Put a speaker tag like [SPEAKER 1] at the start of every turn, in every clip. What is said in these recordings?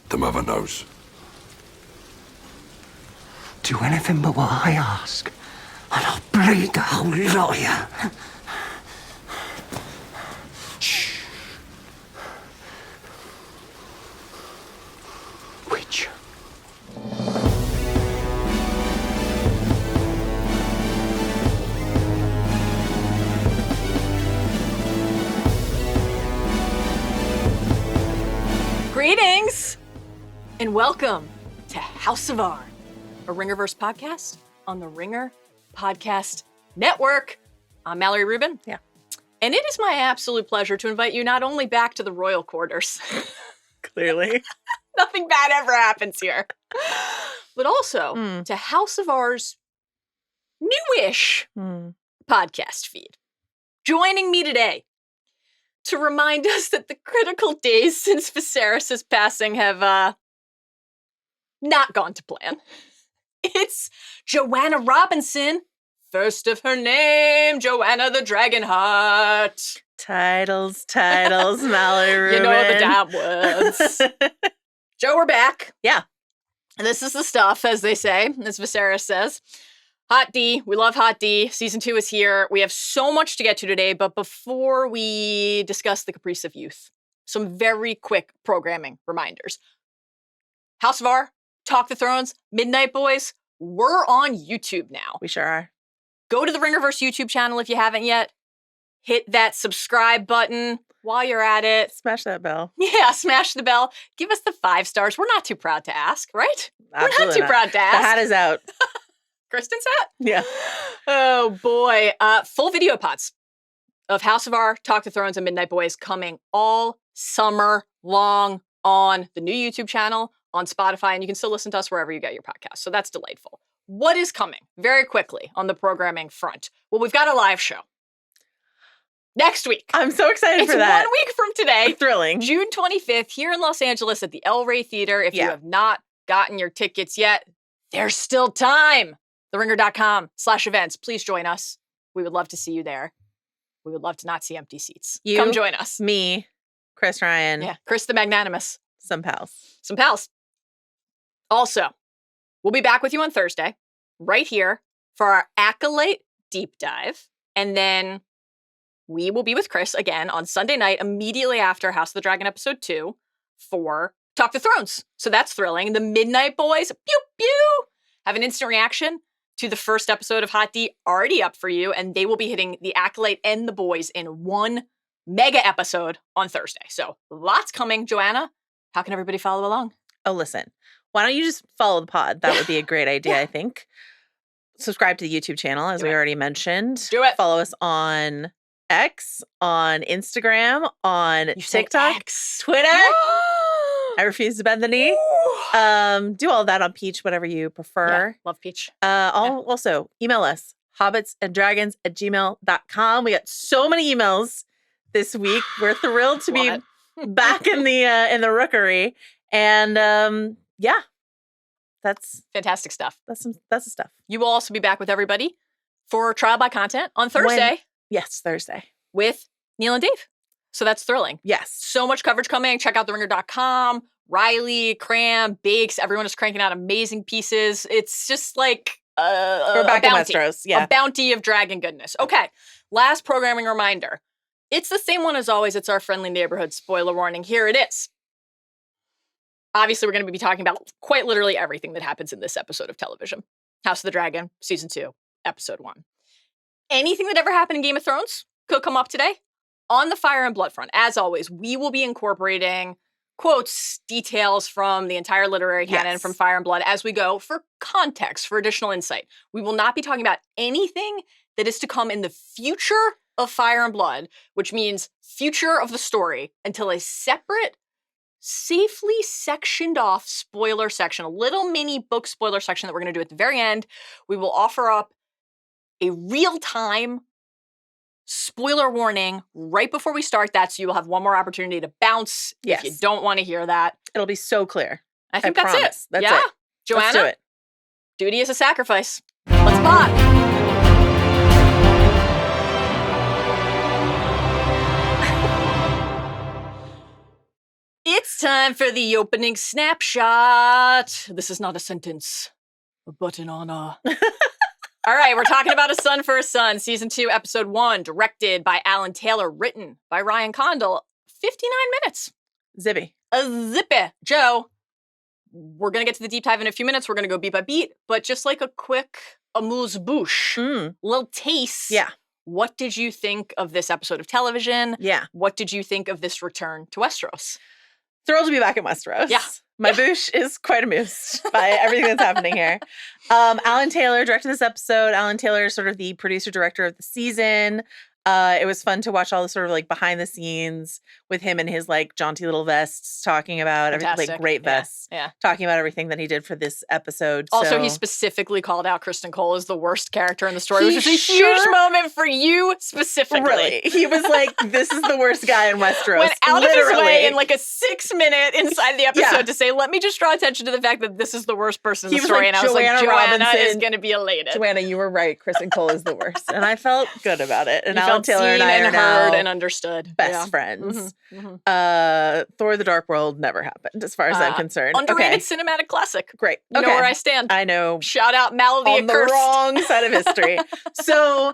[SPEAKER 1] The mother knows.
[SPEAKER 2] Do anything but what I ask, and I'll bleed the whole lot of you. Shh. Witch.
[SPEAKER 3] Greetings and welcome to House of R, a Ringerverse podcast on the Ringer Podcast Network. I'm Mallory Rubin.
[SPEAKER 4] Yeah.
[SPEAKER 3] And it is my absolute pleasure to invite you not only back to the royal quarters.
[SPEAKER 4] Clearly.
[SPEAKER 3] Nothing bad ever happens here. But also to House of R's newish podcast feed. Joining me today to remind us that the critical days since Viserys' passing have not gone to plan. It's Joanna Robinson, first of her name, Joanna the Dragonheart.
[SPEAKER 4] Titles, Mallory Rubin.
[SPEAKER 3] You know the damn words. Joe, we're back.
[SPEAKER 4] Yeah.
[SPEAKER 3] And this is the stuff, as they say, as Viserys says. Hot D, we love Hot D. Season 2 is here. We have so much to get to today, but before we discuss the caprice of youth, some very quick programming reminders. House of R, Talk the Thrones, Midnight Boys, we're on YouTube now.
[SPEAKER 4] We sure are.
[SPEAKER 3] Go to the Ringerverse YouTube channel if you haven't yet. Hit that subscribe button while you're at it.
[SPEAKER 4] Smash that bell.
[SPEAKER 3] Yeah, smash the bell. Give us the 5 stars. We're not too proud to ask, right?
[SPEAKER 4] Absolutely
[SPEAKER 3] We're not too proud to ask.
[SPEAKER 4] The hat is out.
[SPEAKER 3] Kristen's hat?
[SPEAKER 4] Yeah.
[SPEAKER 3] Oh, boy. Full video pods of House of R, Talk the Thrones, and Midnight Boys coming all summer long on the new YouTube channel, on Spotify, and you can still listen to us wherever you get your podcasts. So that's delightful. What is coming very quickly on the programming front? Well, we've got a live show next week.
[SPEAKER 4] I'm so excited for that.
[SPEAKER 3] It's 1 week from today.
[SPEAKER 4] Thrilling.
[SPEAKER 3] June 25th here in Los Angeles at the El Rey Theater. If you have not gotten your tickets yet, there's still time. TheRinger.com/events. Please join us. We would love to see you there. We would love to not see empty seats. Come join us.
[SPEAKER 4] Me, Chris Ryan.
[SPEAKER 3] Yeah, Chris the Magnanimous.
[SPEAKER 4] Some pals.
[SPEAKER 3] Some pals. Also, we'll be back with you on Thursday, right here, for our Acolyte Deep Dive. And then we will be with Chris again on Sunday night, immediately after House of the Dragon Episode 2, for Talk the Thrones. So that's thrilling. The Midnight Boys, pew, pew, have an instant reaction to the first episode of Hot D already up for you, and they will be hitting the Acolyte and the boys in one mega episode on Thursday. So lots coming. Joanna, how can everybody follow along?
[SPEAKER 4] Oh, listen. Why don't you just follow the pod? That would be a great idea, I think. Subscribe to the YouTube channel, as we already mentioned.
[SPEAKER 3] Do it.
[SPEAKER 4] Follow us on X, on Instagram, on TikTok, Twitter. I refuse to bend the knee. Do all that on Peach, whatever you prefer.
[SPEAKER 3] Yeah, love Peach.
[SPEAKER 4] Also, email us, hobbitsanddragons@gmail.com. We got so many emails this week. We're thrilled to be back in the rookery. And yeah, that's
[SPEAKER 3] fantastic stuff.
[SPEAKER 4] That's the stuff.
[SPEAKER 3] You will also be back with everybody for Trial by Content on Thursday.
[SPEAKER 4] Yes, Thursday.
[SPEAKER 3] With Neil and Dave. So that's thrilling.
[SPEAKER 4] Yes.
[SPEAKER 3] So much coverage coming. Check out theringer.com. Riley, Cram, Bakes, everyone is cranking out amazing pieces. It's just like
[SPEAKER 4] we're back in Westeros. Yeah.
[SPEAKER 3] A bounty of dragon goodness. Okay. Last programming reminder. It's the same one as always. It's our friendly neighborhood spoiler warning. Here it is. Obviously, we're going to be talking about quite literally everything that happens in this episode of television. House of the Dragon, Season 2, Episode 1. Anything that ever happened in Game of Thrones could come up today. On the Fire and Blood front, as always, we will be incorporating quotes, details from the entire literary canon from Fire and Blood as we go for context, for additional insight. We will not be talking about anything that is to come in the future of Fire and Blood, which means future of the story, until a separate, safely sectioned off spoiler section, a little mini book spoiler section that we're going to do at the very end. We will offer up a real-time spoiler warning right before we start that, so you will have one more opportunity to bounce if you don't want to hear that.
[SPEAKER 4] It'll be so clear.
[SPEAKER 3] I think that's it.
[SPEAKER 4] That's it.
[SPEAKER 3] Joanna,
[SPEAKER 4] let's do it.
[SPEAKER 3] Duty is a sacrifice. Let's pod. It's time for the opening snapshot. This is not a sentence, but an honor. All right, we're talking about A Son for a Son, Season 2, Episode 1, directed by Alan Taylor, written by Ryan Condal. 59 minutes.
[SPEAKER 4] Zippy.
[SPEAKER 3] A zippy. Joe, we're going to get to the deep dive in a few minutes. We're going to go beat by beat, but just like a quick amuse-bouche, little taste.
[SPEAKER 4] Yeah.
[SPEAKER 3] What did you think of this episode of television?
[SPEAKER 4] Yeah.
[SPEAKER 3] What did you think of this return to Westeros?
[SPEAKER 4] Thrilled to be back in Westeros.
[SPEAKER 3] Yeah.
[SPEAKER 4] My boosh is quite amused by everything that's happening here. Alan Taylor directed this episode. Alan Taylor is sort of the producer-director of the season. It was fun to watch all the sort of like behind the scenes with him and his like jaunty little vests talking about everything, like great vests, talking about everything that he did for this episode.
[SPEAKER 3] Also, he specifically called out Criston Cole as the worst character in the story, which is a huge moment for you specifically.
[SPEAKER 4] Really, he was like, "This is the worst guy in Westeros."
[SPEAKER 3] Went out of his way in like a 6-minute inside the episode to say, "Let me just draw attention to the fact that this is the worst person in the story." And I was like, "Joanna is going to be elated."
[SPEAKER 4] Joanna, you were right. Criston Cole is the worst, and I felt good about it. And
[SPEAKER 3] Alan
[SPEAKER 4] Taylor and I are
[SPEAKER 3] heard
[SPEAKER 4] now
[SPEAKER 3] and understood.
[SPEAKER 4] Best friends. Thor: The Dark World never happened, as far as I'm concerned.
[SPEAKER 3] Underrated cinematic classic.
[SPEAKER 4] Great.
[SPEAKER 3] You know where I stand.
[SPEAKER 4] I know.
[SPEAKER 3] Shout out Mallory
[SPEAKER 4] on
[SPEAKER 3] and
[SPEAKER 4] the
[SPEAKER 3] Cursed.
[SPEAKER 4] wrong side of history. So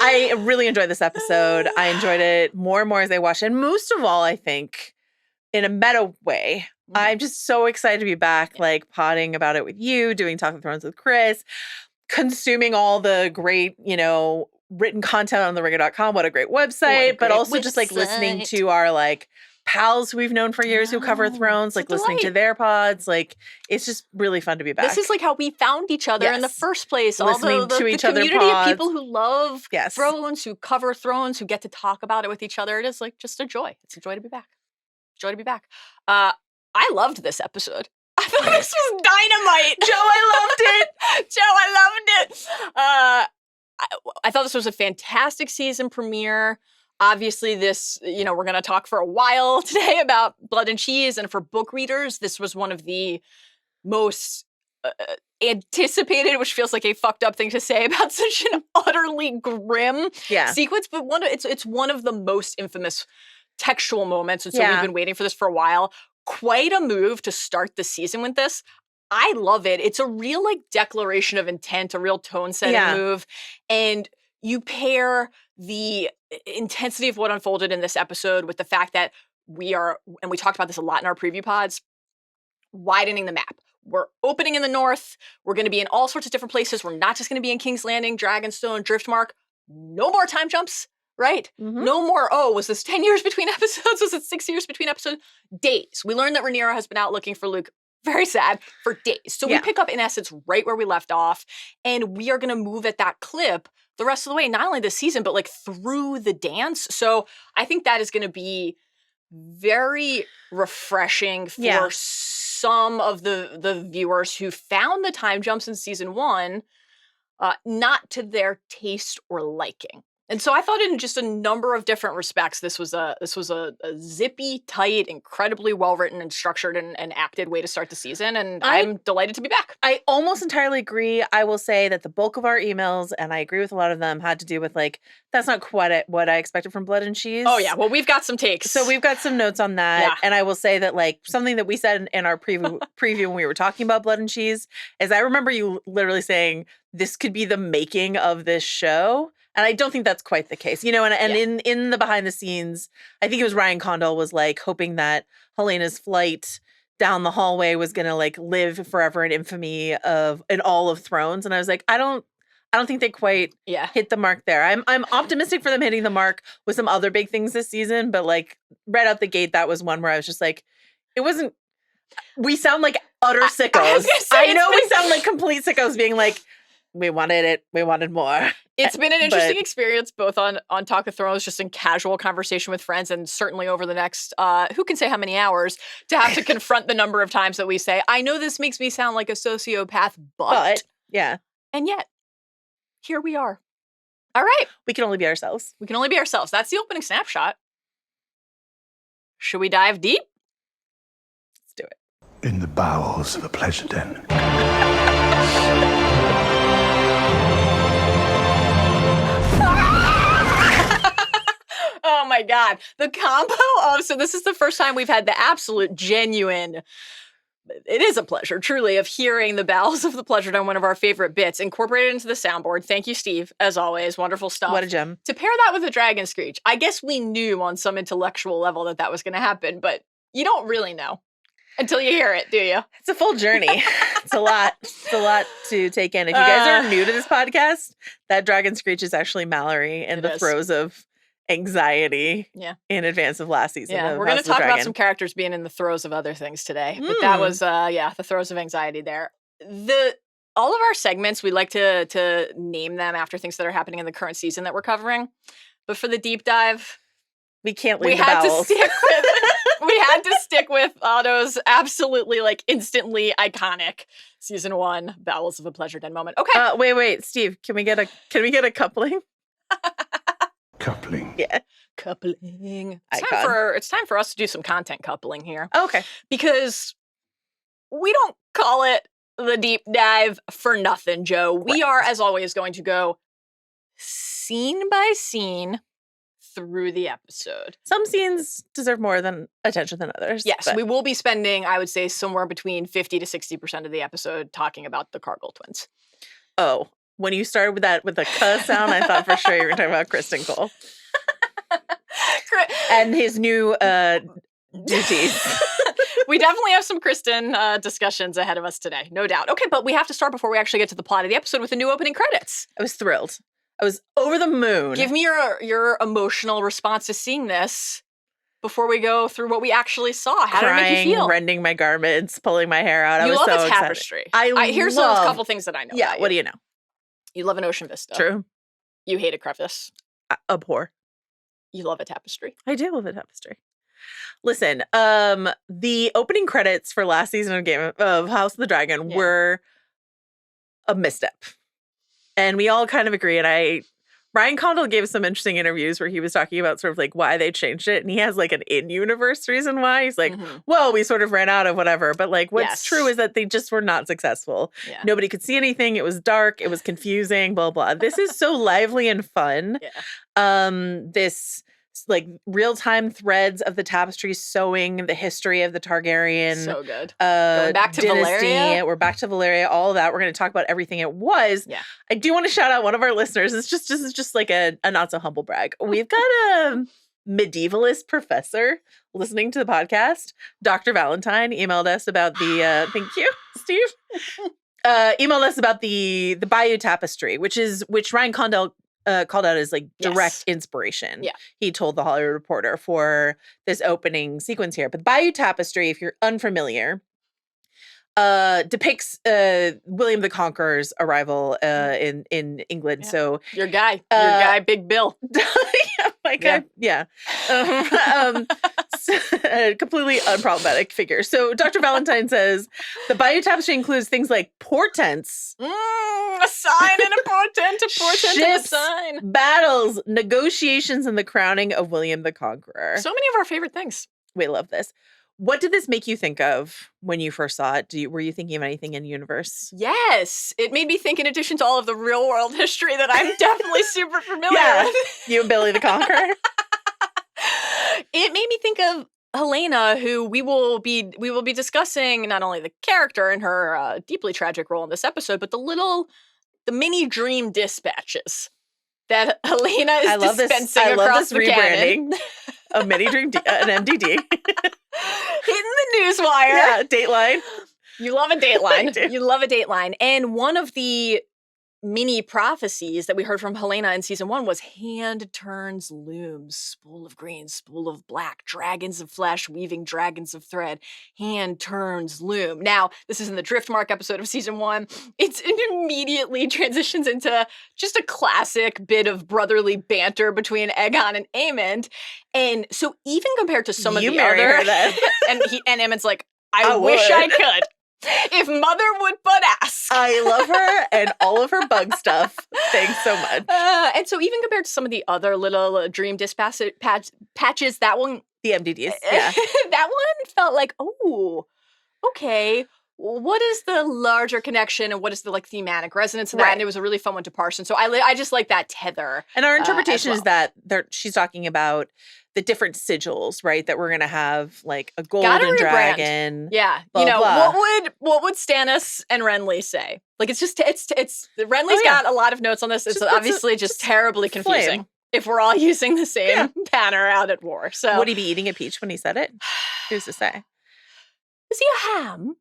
[SPEAKER 4] I really enjoyed this episode. I enjoyed it more and more as I watched it. And most of all, I think, in a meta way, I'm just so excited to be back, like potting about it with you, doing Talk of Thrones with Chris, consuming all the great, written content on theringer.com. What a great website, but also just like listening to our like pals who we've known for years who cover Thrones, like listening to their pods. Like it's just really fun to be back.
[SPEAKER 3] This is like how we found each other in the first place.
[SPEAKER 4] Listening
[SPEAKER 3] all the
[SPEAKER 4] to each other
[SPEAKER 3] community
[SPEAKER 4] pods.
[SPEAKER 3] of people who love Thrones, who cover Thrones, who get to talk about it with each other. It is like just a joy. It's a joy to be back. Joy to be back. I loved this episode. I thought this was dynamite.
[SPEAKER 4] Joe, I loved it.
[SPEAKER 3] Joe, I loved it. I thought this was a fantastic season premiere. Obviously, this, we're going to talk for a while today about Blood and Cheese. And for book readers, this was one of the most anticipated, which feels like a fucked up thing to say about such an utterly grim sequence. But it's one of the most infamous textual moments. And so we've been waiting for this for a while. Quite a move to start the season with this. I love it. It's a real like declaration of intent, a real tone setting move. And you pair the intensity of what unfolded in this episode with the fact that we are, and we talked about this a lot in our preview pods, widening the map. We're opening in the north. We're going to be in all sorts of different places. We're not just going to be in King's Landing, Dragonstone, Driftmark. No more time jumps, right? No more, was this 10 years between episodes? Was it 6 years between episodes? Days. We learned that Rhaenyra has been out looking for Luke, very sad, for days. So we pick up, in essence, right where we left off. And we are going to move at that clip the rest of the way, not only this season, but like through the dance. So I think that is going to be very refreshing for some of the viewers who found the time jumps in season 1 not to their taste or liking. And so I thought in just a number of different respects, this was a zippy, tight, incredibly well-written and structured and acted way to start the season. And I'm delighted to be back.
[SPEAKER 4] I almost entirely agree. I will say that the bulk of our emails, and I agree with a lot of them, had to do with like, that's not quite what I expected from Blood and Cheese.
[SPEAKER 3] Oh yeah, well we've got some takes.
[SPEAKER 4] So we've got some notes on that. Yeah. And I will say that like something that we said in our preview when we were talking about Blood and Cheese is I remember you literally saying, this could be the making of this show. And I don't think that's quite the case, and in the behind the scenes, I think it was Ryan Condal was like hoping that Helena's flight down the hallway was going to like live forever in infamy in all of Thrones. And I was like, I don't think they quite hit the mark there. I'm optimistic for them hitting the mark with some other big things this season. But like right out the gate, that was one where I was just like, it wasn't, we sound like utter sickos. I know we sound like complete sickos being like, we wanted it. We wanted more.
[SPEAKER 3] It's been an interesting experience, both on Talk of Thrones, just in casual conversation with friends, and certainly over the next, who can say how many hours, to have to confront the number of times that we say, I know this makes me sound like a sociopath, but.
[SPEAKER 4] Yeah.
[SPEAKER 3] And yet, here we are. All right.
[SPEAKER 4] We can only be ourselves.
[SPEAKER 3] We can only be ourselves. That's the opening snapshot. Should we dive deep?
[SPEAKER 4] Let's do it.
[SPEAKER 2] In the bowels of a pleasure den.
[SPEAKER 3] Oh my my God. The combo of, so this is the first time we've had the absolute genuine, it is a pleasure, truly, of hearing the Bowels of the Pleasure Dome, one of our favorite bits, incorporated into the soundboard. Thank you, Steve, as always. Wonderful stuff.
[SPEAKER 4] What a gem.
[SPEAKER 3] To pair that with a dragon screech, I guess we knew on some intellectual level that that was going to happen, but you don't really know until you hear it, do you?
[SPEAKER 4] It's a full journey. It's a lot. It's a lot to take in. If you guys are new to this podcast, that dragon screech is actually Mallory in the throes of anxiety in advance of last season.
[SPEAKER 3] Yeah, we're going to talk about some characters being in the throes of other things today. But that was, the throes of anxiety there. All of our segments, we like to name them after things that are happening in the current season that we're covering. But for the deep dive,
[SPEAKER 4] we can't leave the bowels.
[SPEAKER 3] We had to stick with Otto's absolutely instantly iconic season 1 Bowels of a Pleasure Den moment. Okay.
[SPEAKER 4] Wait, Steve, can we get a coupling?
[SPEAKER 2] Coupling.
[SPEAKER 4] Yeah.
[SPEAKER 3] Coupling. It's time for us to do some content coupling here.
[SPEAKER 4] Oh, okay.
[SPEAKER 3] Because we don't call it the deep dive for nothing, Joe. We are, as always, going to go scene by scene through the episode.
[SPEAKER 4] Some scenes deserve more attention than others.
[SPEAKER 3] Yes, we will be spending, I would say, somewhere between 50 to 60% of the episode talking about the Cargill twins.
[SPEAKER 4] Oh, when you started with that with the "k" sound, I thought for sure you were talking about Criston Cole and his new duties.
[SPEAKER 3] We definitely have some Criston discussions ahead of us today, no doubt. Okay, but we have to start before we actually get to the plot of the episode with the new opening credits.
[SPEAKER 4] I was thrilled. I was over the moon.
[SPEAKER 3] Give me your emotional response to seeing this before we go through what we actually saw. How did it make you feel?
[SPEAKER 4] Rending my garments, pulling my hair out. I was
[SPEAKER 3] love
[SPEAKER 4] so
[SPEAKER 3] a
[SPEAKER 4] excited.
[SPEAKER 3] Tapestry. Here's a couple things that I know.
[SPEAKER 4] Yeah, what do you know?
[SPEAKER 3] You love an ocean vista.
[SPEAKER 4] True.
[SPEAKER 3] You hate a crevice.
[SPEAKER 4] Abhor.
[SPEAKER 3] You love a tapestry.
[SPEAKER 4] I do love a tapestry. Listen, the opening credits for last season of House of the Dragon were a misstep. And we all kind of agree. And Ryan Condal gave some interesting interviews where he was talking about sort of why they changed it. And he has an in-universe reason why. He's well, we sort of ran out of whatever. But what's true is that they just were not successful. Yeah. Nobody could see anything. It was dark. It was confusing, blah, blah. This is so lively and fun. Yeah. This real-time threads of the tapestry showing the history of the Targaryen.
[SPEAKER 3] So good. Going back to
[SPEAKER 4] dynasty.
[SPEAKER 3] Valyria.
[SPEAKER 4] We're back to Valyria, all of that. We're going to talk about everything it was. Yeah. I do want to shout out one of our listeners. This is just a not so humble brag. We've got a medievalist professor listening to the podcast. Dr. Valentine emailed us about the thank you, Steve. Emailed us about the Bayou Tapestry, which Ryan Condal called out as direct inspiration. Yeah. He told the Hollywood Reporter for this opening sequence here. But the Bayou Tapestry, if you're unfamiliar, depicts William the Conqueror's arrival in England. Yeah. So
[SPEAKER 3] your guy, Big Bill.
[SPEAKER 4] My guy, yeah. Completely unproblematic figure. So Dr. Valentine says the Bayou Tapestry includes things like portents.
[SPEAKER 3] A sign and a portent,
[SPEAKER 4] ships,
[SPEAKER 3] and a sign.
[SPEAKER 4] Battles, negotiations, and the crowning of William the Conqueror.
[SPEAKER 3] So many of our favorite things.
[SPEAKER 4] We love this. What did this make you think of when you first saw it? Were you thinking of anything in universe?
[SPEAKER 3] Yes. It made me think, in addition to all of the real world history that I'm definitely super familiar with.
[SPEAKER 4] You and Billy the Conqueror?
[SPEAKER 3] It made me think of Helena, who we will be discussing not only the character and her deeply tragic role in this episode, but the mini dream dispatches that Helena is dispensing across the rebranding
[SPEAKER 4] of mini dream an MDD.
[SPEAKER 3] Hitting the newswire.
[SPEAKER 4] Yeah, Dateline.
[SPEAKER 3] You love a Dateline. You love a Dateline. And one of the mini prophecies that we heard from Helena in season 1 was hand turns looms, spool of green, spool of black, dragons of flesh, weaving dragons of thread, hand turns loom. Now, this is in the Driftmark episode of season 1. It immediately transitions into just a classic bit of brotherly banter between Aegon and Aemond. And so even compared to some of the other, and Aemond's like, I wish I could. If mother would but ask.
[SPEAKER 4] I love her and all of her bug stuff. Thanks so much.
[SPEAKER 3] And so even compared to some of the other little dream patches, that one...
[SPEAKER 4] The MDDs, yeah.
[SPEAKER 3] That one felt like, oh, okay. what is the larger connection and what is the like thematic resonance of that?
[SPEAKER 4] Right.
[SPEAKER 3] And it was a really fun one to parse. And so I just like that tether.
[SPEAKER 4] And our interpretation
[SPEAKER 3] as
[SPEAKER 4] is that she's talking about the different sigils, right? That we're going to have like a golden dragon.
[SPEAKER 3] Yeah.
[SPEAKER 4] Blah,
[SPEAKER 3] you know,
[SPEAKER 4] blah.
[SPEAKER 3] what would Stannis and Renly say? Like, it's Renly's got a lot of notes on this. It's
[SPEAKER 4] Just
[SPEAKER 3] obviously just terribly confusing
[SPEAKER 4] flame.
[SPEAKER 3] if we're all using the same banner out at war. So
[SPEAKER 4] Would he be eating a peach when he said it? Who's to say?
[SPEAKER 3] is he a ham?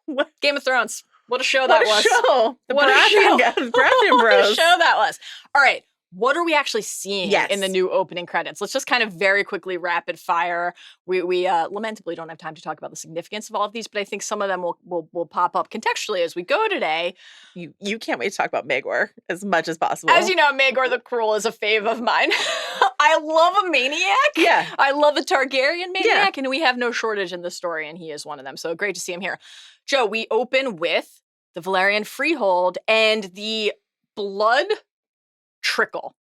[SPEAKER 4] What?
[SPEAKER 3] Game of Thrones. What a show that was.
[SPEAKER 4] Show. The
[SPEAKER 3] What a show.
[SPEAKER 4] Baratheon
[SPEAKER 3] What a
[SPEAKER 4] Bros.
[SPEAKER 3] show that was. All right. What are we actually seeing
[SPEAKER 4] Yes.
[SPEAKER 3] in the new opening credits? Let's just kind of very quickly rapid fire. We lamentably don't have time to talk about the significance of all of these, but I think some of them will pop up contextually as we go today.
[SPEAKER 4] You can't wait to talk about Maegor as much as possible.
[SPEAKER 3] As you know, Maegor the Cruel is a fave of mine. I love a maniac.
[SPEAKER 4] Yeah.
[SPEAKER 3] I love a Targaryen maniac, and we have no shortage in the story, and he is one of them. So great to see him here. Joe, we open with the Valyrian Freehold and the blood trickle,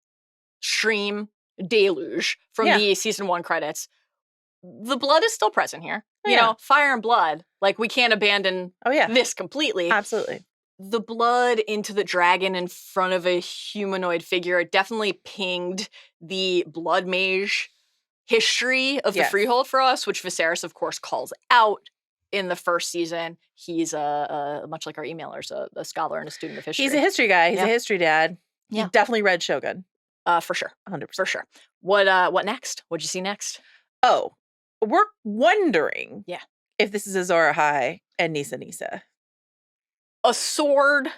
[SPEAKER 3] stream, deluge from the season 1 credits. The blood is still present here. You know, fire and blood. Like, we can't abandon this completely.
[SPEAKER 4] Absolutely.
[SPEAKER 3] The blood into the dragon in front of a humanoid figure, it definitely pinged the blood mage history of the Freehold for us, which Viserys, of course, calls out in the first season. He's much like our emailers, a scholar and a student of history.
[SPEAKER 4] He's a history guy. He's a history dad.
[SPEAKER 3] Yeah.
[SPEAKER 4] He definitely read Shogun.
[SPEAKER 3] For sure.
[SPEAKER 4] 100%.
[SPEAKER 3] For sure. What next? What'd you see next?
[SPEAKER 4] Oh, we're wondering
[SPEAKER 3] Yeah.
[SPEAKER 4] if this is Azor Ahai and Nisa.
[SPEAKER 3] A sword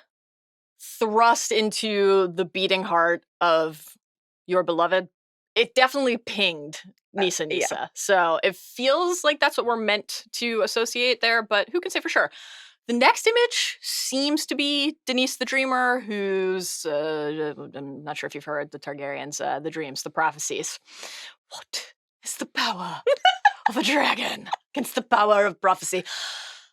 [SPEAKER 3] thrust into the beating heart of your beloved. It definitely pinged Nisa.
[SPEAKER 4] Yeah.
[SPEAKER 3] So it feels like that's what we're meant to associate there, but who can say for sure? The next image seems to be Denise the Dreamer, who's, I'm not sure if you've heard the Targaryens, the dreams, the prophecies. What is the power of a dragon against the power of prophecy?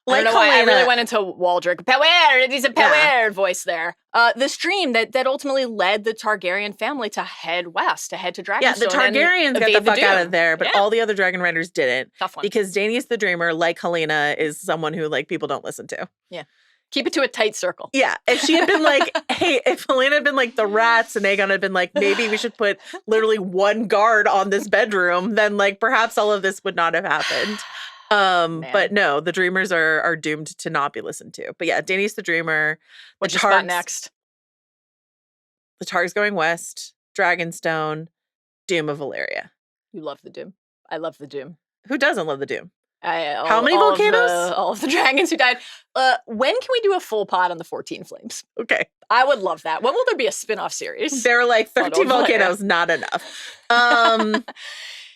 [SPEAKER 3] I don't know why I really went into Waldrick. Power! It is a power voice there. This dream that ultimately led the Targaryen family to head west, to head to Dragonstone.
[SPEAKER 4] Yeah, the Targaryens got the fuck out of there, but all the other Dragon Riders didn't.
[SPEAKER 3] Tough one.
[SPEAKER 4] Because Daenerys the Dreamer, like Helena, is someone who like people don't listen to.
[SPEAKER 3] Yeah. Keep it to a tight circle.
[SPEAKER 4] Yeah. If she had been like, hey, if Helena had been like the rats and Aegon had been like, maybe we should put literally one guard on this bedroom, then like perhaps all of this would not have happened. But no, the Dreamers are doomed to not be listened to. But yeah, Daenerys the Dreamer.
[SPEAKER 3] What's your spot next?
[SPEAKER 4] The Targ's going west. Dragonstone. Doom of Valyria.
[SPEAKER 3] You love the Doom. I love the Doom.
[SPEAKER 4] Who doesn't love the Doom?
[SPEAKER 3] How
[SPEAKER 4] many volcanoes?
[SPEAKER 3] All of the dragons who died. When can we do a full pod on the 14 Flames?
[SPEAKER 4] Okay.
[SPEAKER 3] I would love that. When will there be a spin-off series?
[SPEAKER 4] There were like 13 volcanoes, not enough. And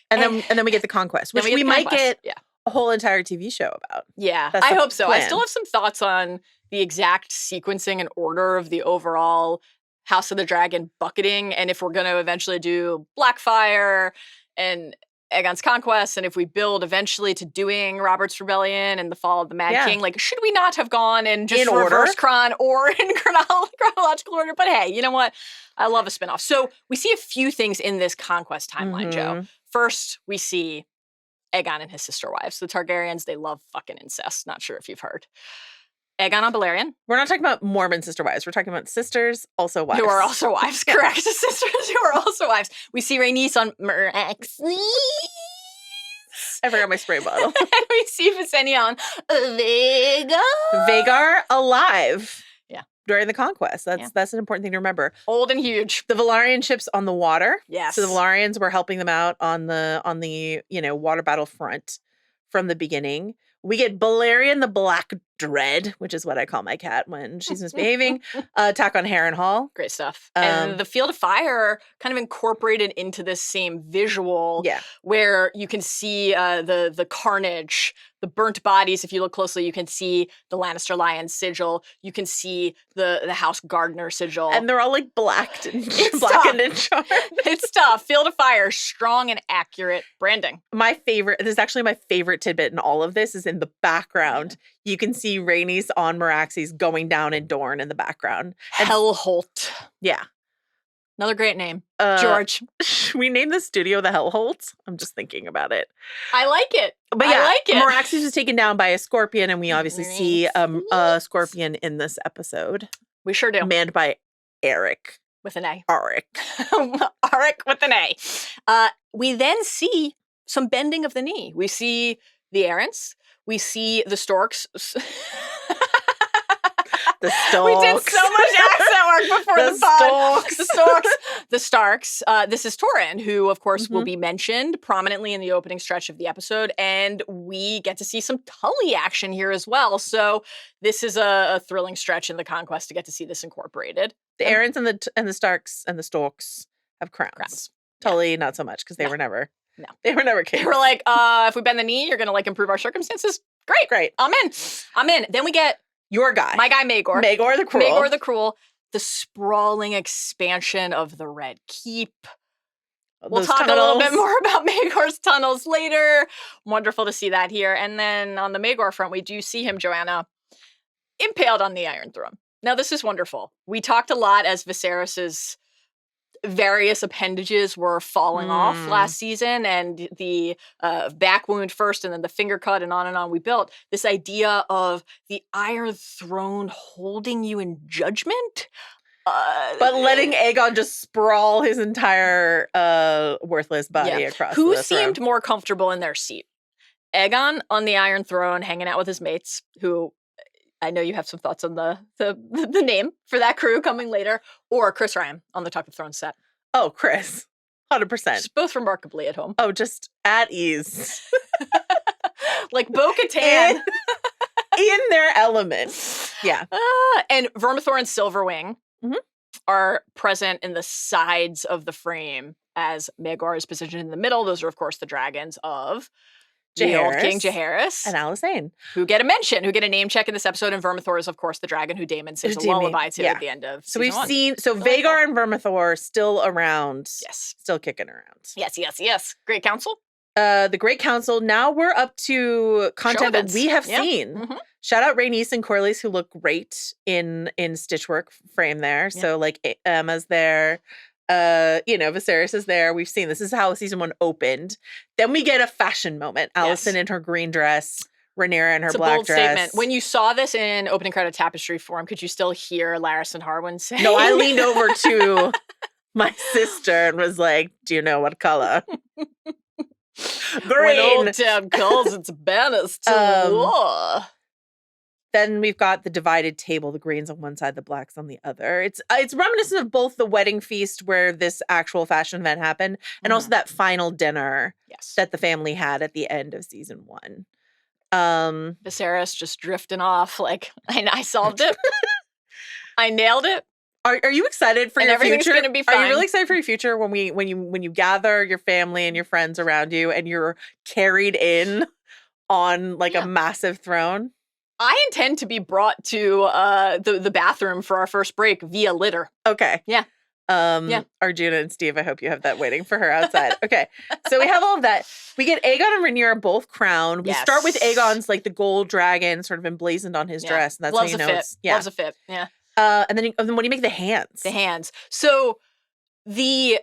[SPEAKER 4] then we get the Conquest, which we might get a whole entire TV show about.
[SPEAKER 3] Yeah, I hope so. I still have some thoughts on the exact sequencing and order of the overall House of the Dragon bucketing, and if we're going to eventually do Blackfire and Aegon's Conquest, and if we build eventually to doing Robert's Rebellion and the Fall of the Mad King, like, should we not have gone in just reverse chron or in chronological order? But hey, you know what? I love a spinoff. So we see a few things in this Conquest timeline, Joe. First, we see Aegon and his sister wives. The Targaryens, they love fucking incest. Not sure if you've heard. Aegon on Balerion.
[SPEAKER 4] We're not talking about Mormon sister wives. We're talking about sisters, also wives.
[SPEAKER 3] Who are also wives, correct. Sisters who are also wives. We see Rhaenys on Meraxes.
[SPEAKER 4] I forgot my spray bottle.
[SPEAKER 3] And we see Visenya on Vhagar.
[SPEAKER 4] Vhagar alive.
[SPEAKER 3] Yeah.
[SPEAKER 4] During the Conquest. That's an important thing to remember.
[SPEAKER 3] Old and huge.
[SPEAKER 4] The Valyrian ships on the water.
[SPEAKER 3] Yes.
[SPEAKER 4] So the Valyrians were helping them out on the water battle front from the beginning. We get Balerion the Black Dread, which is what I call my cat when she's misbehaving. Attack on Harrenhal.
[SPEAKER 3] Great stuff. And the Field of Fire kind of incorporated into this same visual where you can see the carnage, the burnt bodies. If you look closely, you can see the Lannister Lion sigil. You can see the House Gardner sigil.
[SPEAKER 4] And they're all like blackened and charred.
[SPEAKER 3] It's tough. Field of Fire, strong and accurate branding.
[SPEAKER 4] This is actually my favorite tidbit in all of this is in the background. You can see Rhaenys on Meraxes going down in Dorne in the background.
[SPEAKER 3] Hellholt.
[SPEAKER 4] Yeah.
[SPEAKER 3] Another great name. George.
[SPEAKER 4] Should we name the studio the Hellholt? I'm just thinking about it.
[SPEAKER 3] I like it.
[SPEAKER 4] But yeah,
[SPEAKER 3] I like it.
[SPEAKER 4] Meraxes is taken down by a scorpion, and we obviously see a scorpion in this episode.
[SPEAKER 3] We sure do.
[SPEAKER 4] Manned by Eric.
[SPEAKER 3] With an A.
[SPEAKER 4] Arik.
[SPEAKER 3] Arik with an A. We then see some bending of the knee. We see the Arrynts. We see the Storks.
[SPEAKER 4] The Storks.
[SPEAKER 3] We did so much accent work before the pod. The Storks. The Starks. This is Torrhen, who, of course, will be mentioned prominently in the opening stretch of the episode. And we get to see some Tully action here as well. So this is a thrilling stretch in the Conquest to get to see this incorporated.
[SPEAKER 4] The Arrynts and the Starks and the Storks have crowns. Tully, not so much, because they were never...
[SPEAKER 3] No.
[SPEAKER 4] They were never kings.
[SPEAKER 3] They were like, if we bend the knee, you're going to, like, improve our circumstances? Great. I'm in. Then we get...
[SPEAKER 4] Your guy.
[SPEAKER 3] My guy, Maegor.
[SPEAKER 4] Maegor the Cruel.
[SPEAKER 3] Maegor the Cruel. The sprawling expansion of the Red Keep. We'll talk a little bit more about Maegor's tunnels later. Wonderful to see that here. And then on the Maegor front, we do see him, Joanna, impaled on the Iron Throne. Now, this is wonderful. We talked a lot as Viserys's various appendages were falling off last season, and the back wound first and then the finger cut and on we built this idea of the Iron Throne holding you in judgment,
[SPEAKER 4] but letting Aegon just sprawl his entire worthless body across
[SPEAKER 3] who
[SPEAKER 4] the
[SPEAKER 3] seemed
[SPEAKER 4] throne.
[SPEAKER 3] More comfortable in their seat, Aegon on the Iron Throne hanging out with his mates, who I know you have some thoughts on the name for that crew coming later, or Chris Ryan on the Talk of Thrones set.
[SPEAKER 4] Oh, Chris. 100%.
[SPEAKER 3] Just both remarkably at home.
[SPEAKER 4] Oh, just at ease.
[SPEAKER 3] Like Bo-Katan.
[SPEAKER 4] In their element. Yeah.
[SPEAKER 3] And Vermithor and Silverwing are present in the sides of the frame as Maegor is positioned in the middle. Those are, of course, the dragons of the old King Jaehaerys.
[SPEAKER 4] And Alicent.
[SPEAKER 3] Who get a mention, who get a name check in this episode. And Vermithor is, of course, the dragon who Damon sings a lullaby to at the end of
[SPEAKER 4] season
[SPEAKER 3] one.
[SPEAKER 4] Vhagar and Vermithor still around.
[SPEAKER 3] Yes.
[SPEAKER 4] Still kicking around.
[SPEAKER 3] Yes. Great Council.
[SPEAKER 4] The Great Council. Now we're up to content that we have seen. Shout out Rhaenys and Corlys, who look great in Stitchwork frame there. So like Emma's there. Viserys is there. We've seen this is how season 1 opened. Then we get a fashion moment. Alicent in her green dress, Rhaenyra in her black
[SPEAKER 3] bold
[SPEAKER 4] dress.
[SPEAKER 3] Statement. When you saw this in opening credit tapestry form, could you still hear Larys and Harwin say?
[SPEAKER 4] No, I leaned over to my sister and was like, "Do you know what color?" Green.
[SPEAKER 3] When Old Town calls, it's banners to war.
[SPEAKER 4] Then we've got the divided table, the greens on one side, the blacks on the other. It's reminiscent of both the wedding feast where this actual fashion event happened and also that final dinner that the family had at the end of season 1.
[SPEAKER 3] Viserys just drifting off like, I solved it. I nailed it.
[SPEAKER 4] Are you excited for your
[SPEAKER 3] everything's
[SPEAKER 4] future?
[SPEAKER 3] Gonna be fine.
[SPEAKER 4] Are you really excited for your future when you gather your family and your friends around you and you're carried in on like a massive throne?
[SPEAKER 3] I intend to be brought to the bathroom for our first break via litter.
[SPEAKER 4] Okay.
[SPEAKER 3] Yeah.
[SPEAKER 4] Arjuna and Steve, I hope you have that waiting for her outside. Okay. So we have all of that. We get Aegon and Rhaenyra both crowned. We start with Aegon's like the gold dragon sort of emblazoned on his dress. And that's
[SPEAKER 3] Loves
[SPEAKER 4] how you
[SPEAKER 3] a
[SPEAKER 4] know
[SPEAKER 3] fit.
[SPEAKER 4] it's
[SPEAKER 3] Loves a fit. Yeah.
[SPEAKER 4] And then what do you make the hands?
[SPEAKER 3] The hands. So the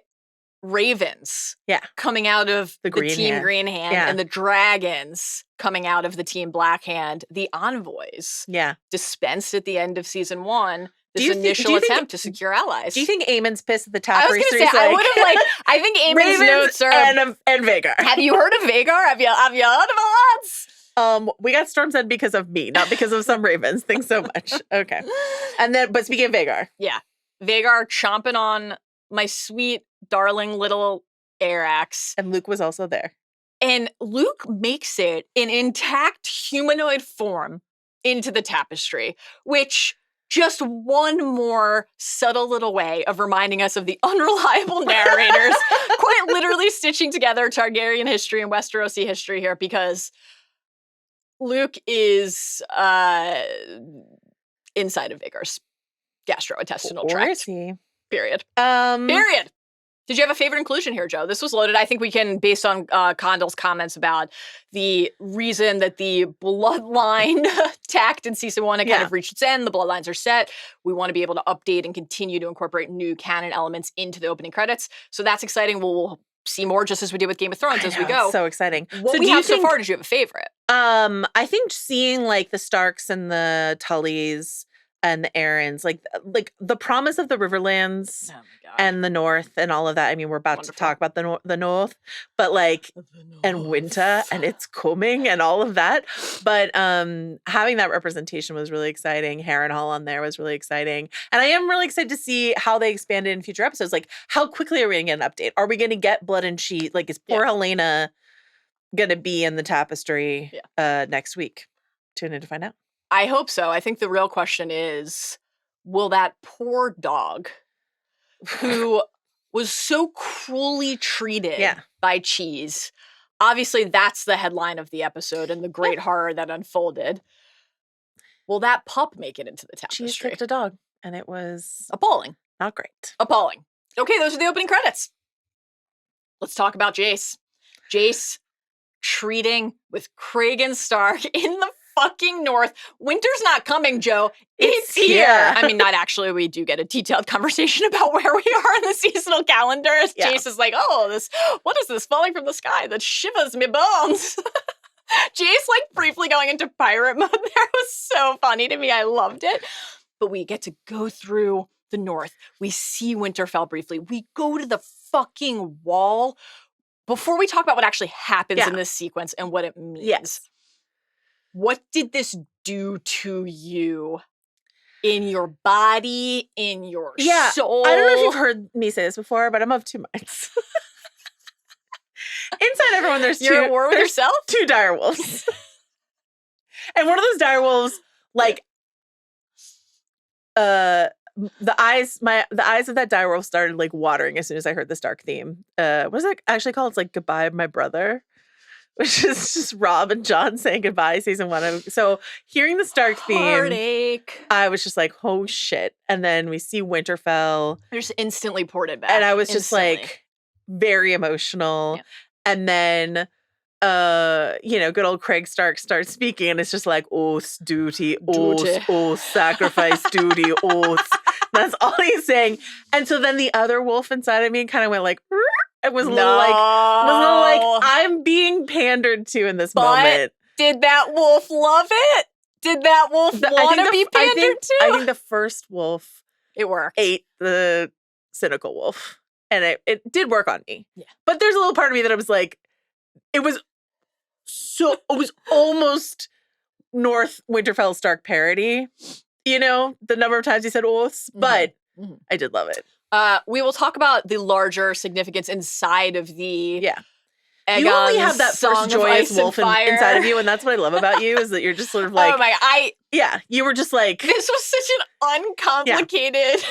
[SPEAKER 3] ravens coming out of the team green hand and the dragons coming out of the team black hand, the envoys dispensed at the end of season 1 this initial attempt to secure allies.
[SPEAKER 4] Do you think Aemond's pissed at the top?
[SPEAKER 3] I was going to say, I think Aemond's notes are
[SPEAKER 4] and Vhagar.
[SPEAKER 3] Have you heard of Vhagar? Have you heard of Alliance?
[SPEAKER 4] We got Storm's End because of me, not because of some ravens. Thanks so much. Okay. And then, but speaking of Vhagar.
[SPEAKER 3] Yeah. Vhagar chomping on my sweet, darling little air axe.
[SPEAKER 4] And Luke was also there.
[SPEAKER 3] And Luke makes it in intact humanoid form into the tapestry, which just one more subtle little way of reminding us of the unreliable narrators, quite literally stitching together Targaryen history and Westerosi history here, because Luke is inside of Vhagar's gastrointestinal tract.
[SPEAKER 4] Or is he?
[SPEAKER 3] Period. Period. Did you have a favorite inclusion here, Joe? This was loaded. I think we can, based on Condell's comments about the reason that the bloodline tact in season 1 had kind of reached its end, the bloodlines are set. We want to be able to update and continue to incorporate new canon elements into the opening credits. So that's exciting. We'll see more, just as we did with Game of Thrones as we go.
[SPEAKER 4] It's so exciting.
[SPEAKER 3] What we have so far, did you have a favorite?
[SPEAKER 4] I think seeing like the Starks and the Tullys and the Aarons, like the promise of the Riverlands and the North and all of that. I mean, we're about to talk about the North, but like, and winter and it's coming and all of that. But having that representation was really exciting. Harrenhal on there was really exciting. And I am really excited to see how they expand it in future episodes. Like, how quickly are we going to get an update? Are we going to get Blood and Sheet? Like, is poor Helena going to be in the tapestry next week? Tune in to find out.
[SPEAKER 3] I hope so. I think the real question is, will that poor dog who was so cruelly treated by Cheese, obviously that's the headline of the episode and the great horror that unfolded, will that pup make it into the tapestry?
[SPEAKER 4] Cheese kicked a dog, and it was
[SPEAKER 3] appalling.
[SPEAKER 4] Not great.
[SPEAKER 3] Appalling. Okay, those are the opening credits. Let's talk about Jace. Jace treating with Cregan Stark in the fucking North. Winter's not coming, Joe. It's here. I mean, not actually. We do get a detailed conversation about where we are in the seasonal calendar. As Jace is like, oh, what is this falling from the sky that shivers me bones? Jace, like, briefly going into pirate mode there was so funny to me. I loved it. But we get to go through the North. We see Winterfell briefly. We go to the fucking wall. Before we talk about what actually happens in this sequence and what it means, what did this do to you in your body, in your soul?
[SPEAKER 4] I don't know if you've heard me say this before, but I'm of two minds. Inside everyone,
[SPEAKER 3] You're at war with yourself?
[SPEAKER 4] Two dire wolves. And one of those dire wolves, like, the eyes of that dire wolf started like watering as soon as I heard the Stark theme. What is that actually called? It's like Goodbye, My Brother, which is just Rob and John saying goodbye, season 1. So hearing the Stark theme, I was just like, oh shit. And then we see Winterfell.
[SPEAKER 3] I just instantly poured it back.
[SPEAKER 4] And I was just like very emotional. Yeah. And then good old Craig Stark starts speaking, and it's just like, oath, duty, oath, sacrifice, duty, oath. That's all he's saying. And so then the other wolf inside of me kind of went like, it was a little like, I'm being pandered to in this moment.
[SPEAKER 3] Did that wolf love it? Did that wolf want to be pandered to?
[SPEAKER 4] I think the first wolf
[SPEAKER 3] worked.
[SPEAKER 4] Ate the cynical wolf. And it did work on me.
[SPEAKER 3] Yeah.
[SPEAKER 4] But there's a little part of me that I was like, it was almost North Winterfell Stark parody, the number of times he said oaths, but I did love it.
[SPEAKER 3] We will talk about the larger significance inside of the Aegon.
[SPEAKER 4] You only have that first joyous wolf inside of you, and that's what I love about you, is that you're just sort of like,
[SPEAKER 3] oh my,
[SPEAKER 4] you were just like,
[SPEAKER 3] this was such an uncomplicated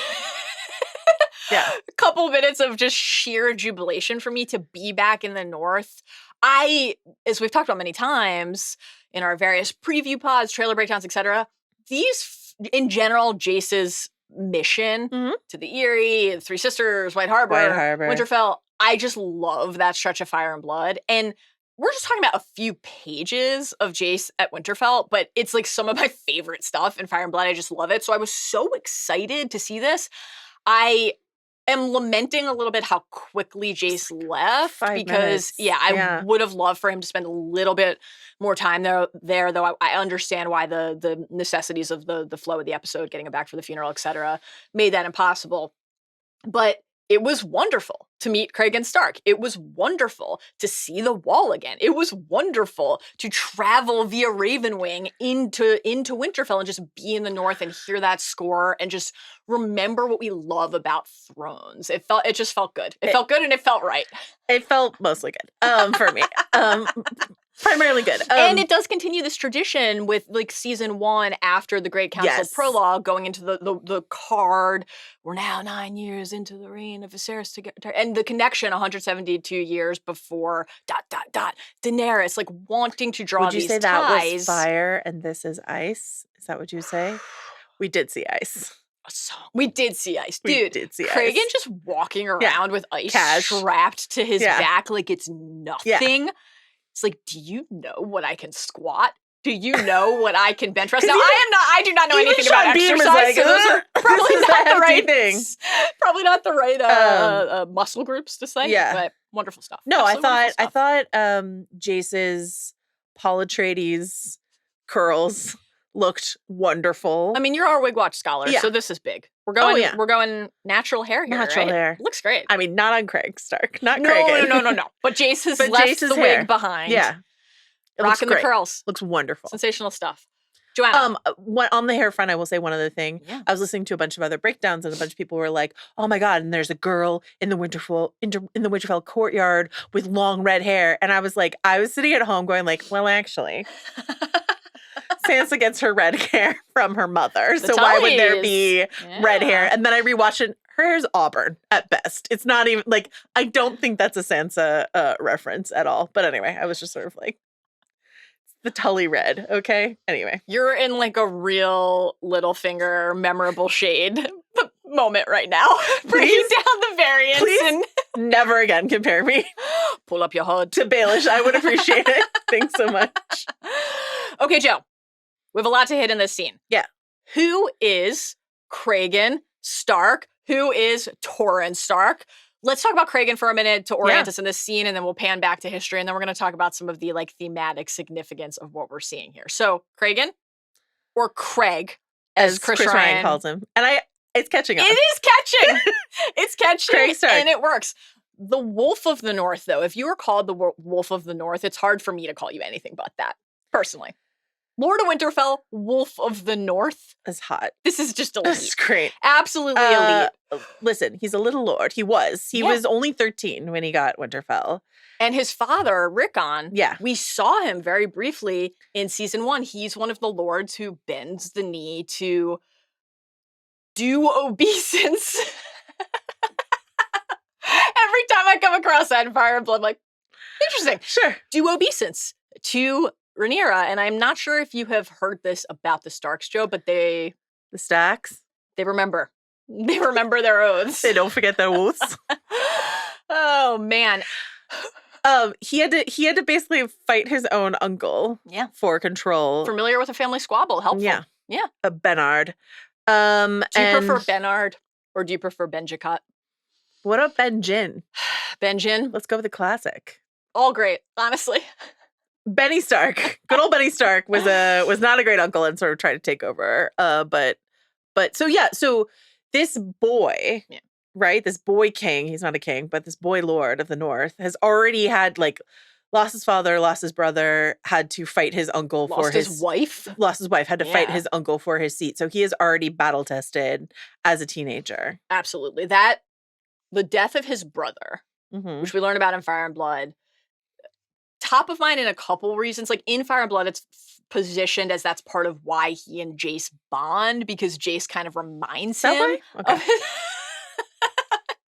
[SPEAKER 3] couple minutes of just sheer jubilation for me to be back in the North. As we've talked about many times in our various preview pods, trailer breakdowns, etc., these, in general, Jace's mission to the Eyrie, the Three Sisters, White Harbor, Winterfell, I just love that stretch of Fire and Blood. And we're just talking about a few pages of Jace at Winterfell, but it's like some of my favorite stuff in Fire and Blood. I just love it. So I was so excited to see this. I am lamenting a little bit how quickly Jace left, because I would have loved for him to spend a little bit more time there though I understand why the necessities of the flow of the episode, getting him back for the funeral, etc., made that impossible. But it was wonderful to meet Cregan Stark. It was wonderful to see the Wall again. It was wonderful to travel via Ravenwing into Winterfell and just be in the North and hear that score and just remember what we love about Thrones. It just felt good. It felt good and it felt right.
[SPEAKER 4] It felt mostly good for me. Primarily good.
[SPEAKER 3] And it does continue this tradition with like season 1 after the Great Council prologue, going into the card. We're now 9 years into the reign of Viserys together. And the connection 172 years before ... Daenerys, like wanting to draw these ties.
[SPEAKER 4] Would you say that was fire and this is ice? Is that what you say? We did see ice.
[SPEAKER 3] a song. We did see ice.
[SPEAKER 4] We
[SPEAKER 3] Dude,
[SPEAKER 4] did see
[SPEAKER 3] Cregan
[SPEAKER 4] ice.
[SPEAKER 3] just walking around with ice strapped to his back like it's nothing. It's like, do you know what I can squat? Do you know what I can bench press? Now, I do not know anything about exercise,
[SPEAKER 4] like,
[SPEAKER 3] so those are probably not the right
[SPEAKER 4] thing.
[SPEAKER 3] Probably not the right muscle groups to say.
[SPEAKER 4] Yeah.
[SPEAKER 3] But wonderful stuff.
[SPEAKER 4] No,
[SPEAKER 3] Absolutely
[SPEAKER 4] I thought Jace's Paul Atreides curls looked wonderful.
[SPEAKER 3] I mean, you're our Wig Watch scholar, so this is big. We're going natural hair here,
[SPEAKER 4] natural
[SPEAKER 3] right?
[SPEAKER 4] hair.
[SPEAKER 3] Looks great.
[SPEAKER 4] I mean, not on Craig Stark. Not Cregan.
[SPEAKER 3] No. But Jace has left the wig behind.
[SPEAKER 4] Yeah.
[SPEAKER 3] Rocking the curls.
[SPEAKER 4] Looks wonderful.
[SPEAKER 3] Sensational stuff. Joanna.
[SPEAKER 4] On the hair front, I will say one other thing.
[SPEAKER 3] Yeah.
[SPEAKER 4] I was listening to a bunch of other breakdowns, and a bunch of people were like, "Oh my god!" And there's a girl in the Winterfell courtyard with long red hair, and I was sitting at home going like, "Well, actually, Sansa gets her red hair from her mother, so why would there be red hair?" And then I rewatched it. Her hair's auburn at best. It's not even like, I don't think that's a Sansa reference at all. But anyway, I was just sort of like, the Tully red, okay? Anyway.
[SPEAKER 3] You're in like a real Littlefinger memorable shade moment right now. Breaking down the variants.
[SPEAKER 4] Please never again compare me.
[SPEAKER 3] Pull up your hood.
[SPEAKER 4] To Baelish. I would appreciate it. Thanks so much.
[SPEAKER 3] Okay, Joe. We have a lot to hit in this scene.
[SPEAKER 4] Yeah.
[SPEAKER 3] Who is Cregan Stark? Who is Torrhen Stark? Let's talk about Cregan for a minute to orient us in this scene, and then we'll pan back to history, and then we're going to talk about some of the like thematic significance of what we're seeing here. So, Cregan, or Craig, as Chris Ryan
[SPEAKER 4] calls him, and it's catching on.
[SPEAKER 3] It is catching. It's catching,
[SPEAKER 4] Craig Stark.
[SPEAKER 3] And it works. The Wolf of the North, though, if you are called the Wolf of the North, it's hard for me to call you anything but that, personally. Lord of Winterfell, Wolf of the North.
[SPEAKER 4] Is hot.
[SPEAKER 3] This is just elite.
[SPEAKER 4] This is great.
[SPEAKER 3] Absolutely elite.
[SPEAKER 4] Listen, he's a little lord. He was. He was only 13 when he got Winterfell.
[SPEAKER 3] And his father, Rickon,
[SPEAKER 4] yeah,
[SPEAKER 3] we saw him very briefly in season 1. He's one of the lords who bends the knee to do obeisance. Every time I come across that in Fire and Blood, I'm like, interesting.
[SPEAKER 4] Sure.
[SPEAKER 3] Do obeisance to Rhaenyra. And I'm not sure if you have heard this about the Starks, Joe, but the
[SPEAKER 4] Stacks?
[SPEAKER 3] They remember. They remember their oaths.
[SPEAKER 4] They don't forget their oaths.
[SPEAKER 3] Oh, man.
[SPEAKER 4] He had to basically fight his own uncle for control.
[SPEAKER 3] Familiar with a family squabble. Helpful. Yeah.
[SPEAKER 4] Bernard.
[SPEAKER 3] Do you prefer Bernard or do you prefer Benjicott?
[SPEAKER 4] What about Benjin?
[SPEAKER 3] Benjin?
[SPEAKER 4] Let's go with the classic.
[SPEAKER 3] All great, honestly.
[SPEAKER 4] Benny Stark. Good old Benny Stark was not a great uncle and sort of tried to take over. But so this boy, right? This boy king, he's not a king, but this boy lord of the North has already had lost his father, lost his brother, had to fight his uncle for his
[SPEAKER 3] wife.
[SPEAKER 4] Lost his wife, had to fight his uncle for his seat. So he is already battle tested as a teenager.
[SPEAKER 3] Absolutely. The death of his brother, which we learn about in Fire and Blood, top of mind in a couple reasons. Like in Fire and Blood, it's positioned as that's part of why he and Jace bond, because Jace kind of reminds him of his...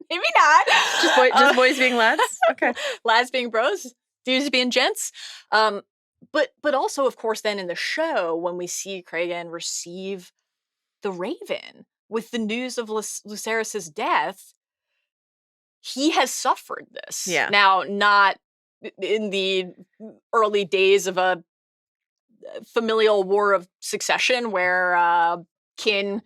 [SPEAKER 3] Maybe not.
[SPEAKER 4] Just boys being lads? Okay.
[SPEAKER 3] Lads being bros, dudes being gents. But also, of course, then in the show, when we see Cregan receive the Raven with the news of Lucerys' death, he has suffered this.
[SPEAKER 4] Yeah.
[SPEAKER 3] Now, not in the early days of a familial war of succession where kin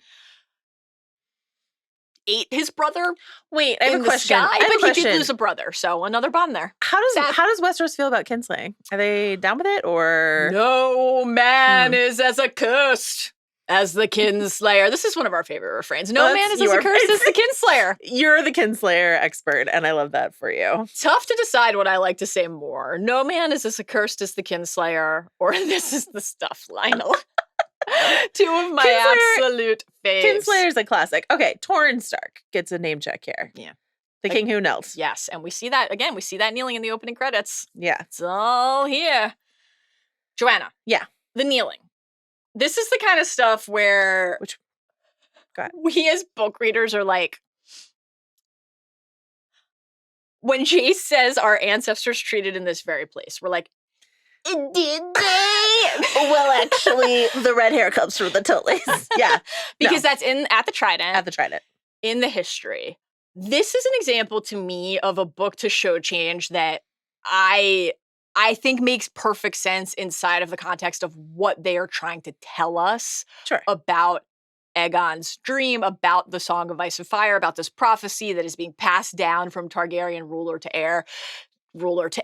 [SPEAKER 3] ate his brother.
[SPEAKER 4] Wait, I have a question.
[SPEAKER 3] But he did lose a brother, so another bond there.
[SPEAKER 4] How does Westeros feel about kinslaying? Are they down with it, or
[SPEAKER 3] no man is as accursed as the kinslayer? This is one of our favorite refrains. No man is as accursed as the kinslayer.
[SPEAKER 4] You're the kinslayer expert, and I love that for you.
[SPEAKER 3] Tough to decide what I like to say more. No man is as accursed as the kinslayer, or this is the stuff, Lionel. Two of my absolute faves.
[SPEAKER 4] Kinslayer's a classic. Okay, Torrhen Stark gets a name check here.
[SPEAKER 3] Yeah.
[SPEAKER 4] The king who knelt.
[SPEAKER 3] Yes, and we see that, again, we see that kneeling in the opening credits.
[SPEAKER 4] Yeah.
[SPEAKER 3] It's all here. Joanna.
[SPEAKER 4] Yeah.
[SPEAKER 3] The kneeling. This is the kind of stuff where we as book readers are like, when Jace says our ancestors treated in this very place, we're like, did they?
[SPEAKER 4] Well, actually, the red hair comes from the Tullys. Yeah.
[SPEAKER 3] Because that's at the Trident.
[SPEAKER 4] At the Trident.
[SPEAKER 3] In the history. This is an example to me of a book to show change that I think makes perfect sense inside of the context of what they are trying to tell us about Aegon's dream, about the Song of Ice and Fire, about this prophecy that is being passed down from Targaryen ruler to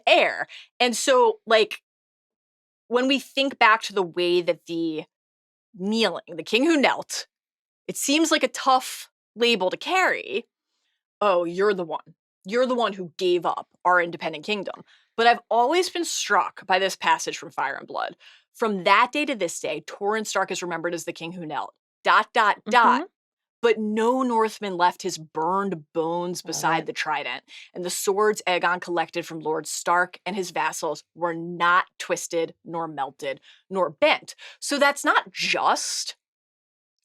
[SPEAKER 3] heir. And so, like, when we think back to the way that the king who knelt, it seems like a tough label to carry. Oh, you're the one. You're the one who gave up our independent kingdom. But I've always been struck by this passage from Fire and Blood. From that day to this day, Torrhen Stark is remembered as the king who knelt. ... But no Northman left his burned bones beside the Trident, and the swords Aegon collected from Lord Stark and his vassals were not twisted, nor melted, nor bent. So that's not just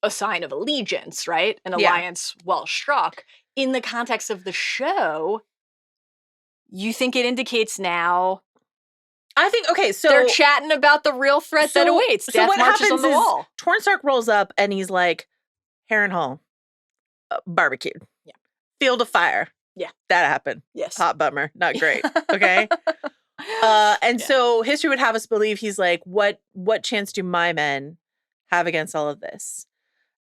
[SPEAKER 3] a sign of allegiance, right? An alliance well struck. In the context of the show, you think it indicates now...
[SPEAKER 4] I think, okay, so...
[SPEAKER 3] they're chatting about the real threat that awaits. Death marches on the wall.
[SPEAKER 4] Torrhen Stark rolls up and he's like, Harrenhal, barbecued.
[SPEAKER 3] Yeah.
[SPEAKER 4] Field of fire.
[SPEAKER 3] Yeah.
[SPEAKER 4] That happened.
[SPEAKER 3] Yes.
[SPEAKER 4] Hot bummer. Not great. Okay? So history would have us believe he's like, what chance do my men have against all of this?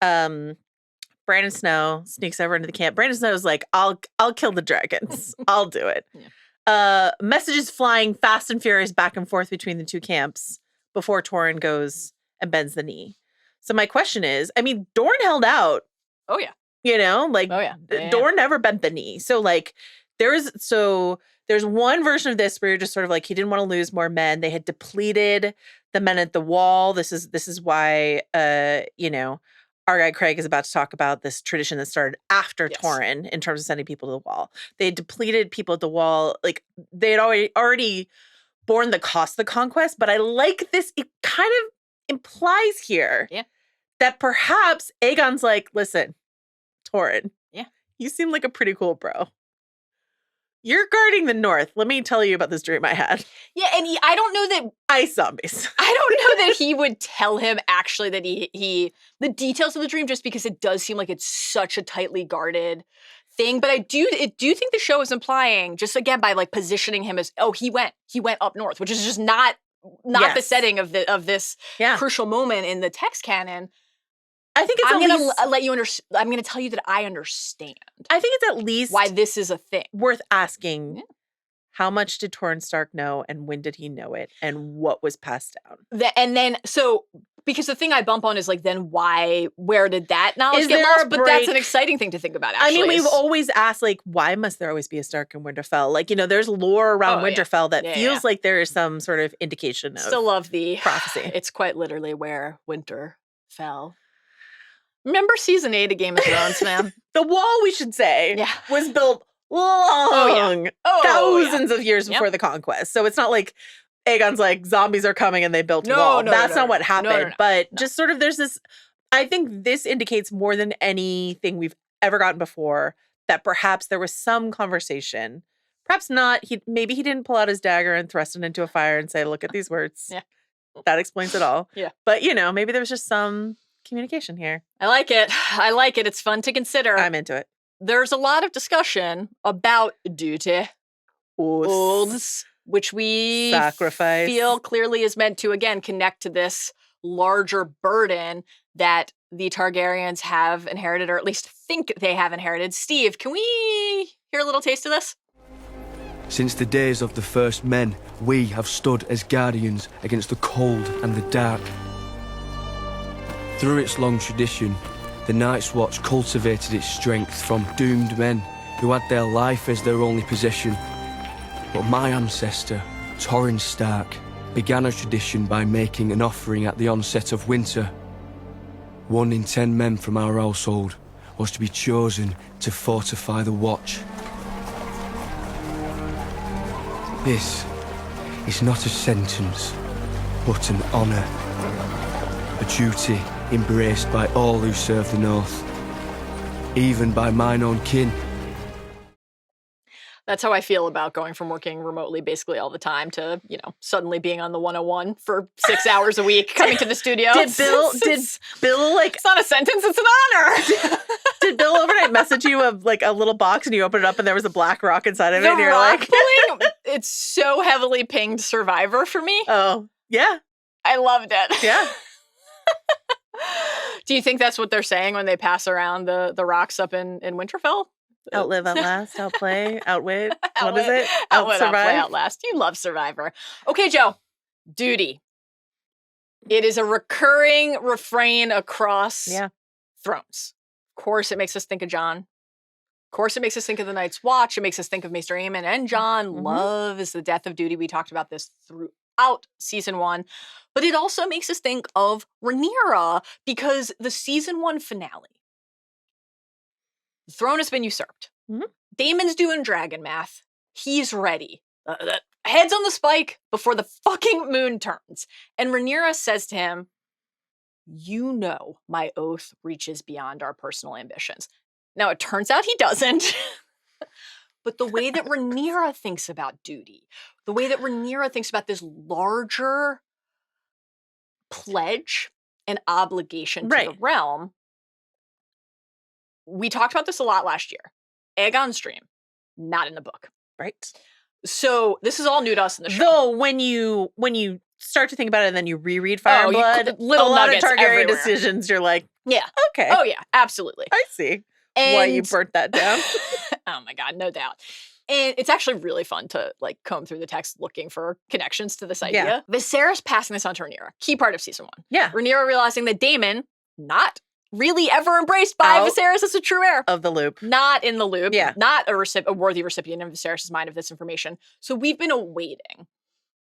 [SPEAKER 4] Brandon Snow sneaks over into the camp. Brandon Snow's like, I'll kill the dragons. I'll do it. Yeah. Messages flying fast and furious back and forth between the two camps before Torrhen goes and bends the knee. So my question is, I mean, Dorne held out.
[SPEAKER 3] Oh, yeah.
[SPEAKER 4] You know, like, Dorne never bent the knee. So, like, there's one version of this where you're just sort of like, he didn't want to lose more men. They had depleted the men at the wall. This is why, our guy Craig is about to talk about this tradition that started after Torrhen in terms of sending people to the wall. They had depleted people at the wall. Like, they had already borne the cost of the conquest. But I like this. It kind of implies here that perhaps Aegon's like, listen, Torrhen, you seem like a pretty cool bro. You're guarding the north. Let me tell you about this dream I had.
[SPEAKER 3] Yeah, and I don't know that...
[SPEAKER 4] Ice zombies.
[SPEAKER 3] I don't know that he would tell him, actually, that he the details of the dream, just because it does seem like it's such a tightly guarded thing. But I do think the show is implying, just again, by, like, positioning him as, oh, he went up north, which is just not the setting of this crucial moment in the text canon.
[SPEAKER 4] I think it's
[SPEAKER 3] I'm going to tell you that I understand.
[SPEAKER 4] I think it's at least
[SPEAKER 3] why this is a thing.
[SPEAKER 4] Worth asking, how much did Torrhen Stark know and when did he know it and what was passed down? Because the thing I bump on is like, then where did that knowledge get lost? But that's an exciting thing to think about, actually. I mean, we've always asked, like, why must there always be a Stark in Winterfell? Like, there's lore around Winterfell that feels like there is some sort of indication of
[SPEAKER 3] still love the
[SPEAKER 4] prophecy.
[SPEAKER 3] It's quite literally where winter fell. Remember season 8 of Game of Thrones, man?
[SPEAKER 4] The wall, we should say, was built thousands of years before the conquest. So it's not like Aegon's like, zombies are coming and they built a wall. That's not what happened. But just sort of there's this, I think this indicates more than anything we've ever gotten before that perhaps there was some conversation. Perhaps not. Maybe he didn't pull out his dagger and thrust it into a fire and say, look at these words.
[SPEAKER 3] Yeah.
[SPEAKER 4] That explains it all.
[SPEAKER 3] Yeah.
[SPEAKER 4] But, maybe there was just some communication here.
[SPEAKER 3] I like it. It's fun to consider.
[SPEAKER 4] I'm into it.
[SPEAKER 3] There's a lot of discussion about duty, oaths, which we feel clearly is meant to, again, connect to this larger burden that the Targaryens have inherited, or at least think they have inherited. Steve, can we hear a little taste of this?
[SPEAKER 1] Since the days of the first men, we have stood as guardians against the cold and the dark. Through its long tradition, the Night's Watch cultivated its strength from doomed men who had their life as their only possession. But my ancestor, Torrhen Stark, began a tradition by making an offering at the onset of winter. 1 in 10 men from our household was to be chosen to fortify the watch. This is not a sentence, but an honour. A duty embraced by all who serve the North, even by mine own kin.
[SPEAKER 3] That's how I feel about going from working remotely basically all the time to, suddenly being on the 101 for 6 hours a week, coming to the studio.
[SPEAKER 4] Did Bill like...
[SPEAKER 3] It's not a sentence, it's an honor.
[SPEAKER 4] Did Bill overnight message you of like a little box and you open it up and there was a black rock inside of it?
[SPEAKER 3] The
[SPEAKER 4] And you're
[SPEAKER 3] rock
[SPEAKER 4] like...
[SPEAKER 3] pulling, it's so heavily pinged Survivor for me.
[SPEAKER 4] Oh, yeah.
[SPEAKER 3] I loved it.
[SPEAKER 4] Yeah.
[SPEAKER 3] Do you think that's what they're saying when they pass around the rocks up in Winterfell?
[SPEAKER 4] Outlive, outlast, outplay, outwit. What is it?
[SPEAKER 3] Outwit, outplay,
[SPEAKER 4] Outsurvive?
[SPEAKER 3] outlast. You love Survivor. Okay, Joe. Duty. It is a recurring refrain across thrones. Of course, it makes us think of Jon. Of course, it makes us think of the Night's Watch. It makes us think of Maester Aemon and Jon. Love is the death of duty. We talked about this throughout season 1. But it also makes us think of Rhaenyra because the season 1 finale, the throne has been usurped. Damon's doing dragon math. He's ready. Heads on the spike before the fucking moon turns. And Rhaenyra says to him, "You know my oath reaches beyond our personal ambitions." Now, it turns out he doesn't. But the way that Rhaenyra thinks about duty, the way that Rhaenyra thinks about this larger pledge and obligation to the realm, we talked about this a lot last year. Aegon's dream, not in the book.
[SPEAKER 4] Right.
[SPEAKER 3] So this is all new to us in the show.
[SPEAKER 4] Though when you start to think about it and then you reread Fire and Blood,
[SPEAKER 3] little
[SPEAKER 4] a lot of
[SPEAKER 3] nuggets
[SPEAKER 4] Targaryen
[SPEAKER 3] everywhere.
[SPEAKER 4] decisions, you're like,
[SPEAKER 3] yeah.
[SPEAKER 4] Okay.
[SPEAKER 3] Oh, yeah, absolutely.
[SPEAKER 4] I see why you burnt that down.
[SPEAKER 3] Oh, my God, no doubt. And it's actually really fun to like comb through the text looking for connections to this idea. Viserys passing this on to Rhaenyra, key part of season 1.
[SPEAKER 4] Yeah.
[SPEAKER 3] Rhaenyra realizing that Damon, not really ever embraced by Viserys as a true heir.
[SPEAKER 4] Of the loop.
[SPEAKER 3] Not in the loop.
[SPEAKER 4] Yeah. Not
[SPEAKER 3] a worthy recipient in Viserys' mind of this information. So we've been awaiting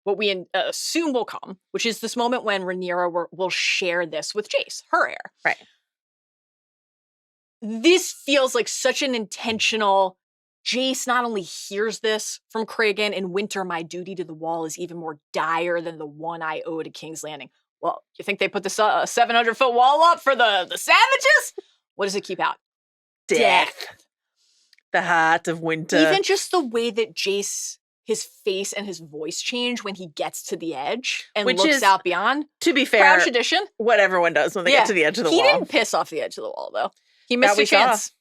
[SPEAKER 3] what we assume will come, which is this moment when Rhaenyra will share this with Jace, her heir.
[SPEAKER 4] Right.
[SPEAKER 3] This feels like such an intentional... Jace not only hears this from Cregan, "In winter, my duty to the wall is even more dire than the one I owe to King's Landing." Well, you think they put this 700-foot wall up for the savages? What does it keep out? Death.
[SPEAKER 4] The heart of winter.
[SPEAKER 3] Even just the way that Jace, his face and his voice change when he gets to the edge and looks out beyond.
[SPEAKER 4] To be fair,
[SPEAKER 3] proud tradition.
[SPEAKER 4] What everyone does when they get to the edge of the wall.
[SPEAKER 3] He didn't piss off the edge of the wall, though. He missed a chance.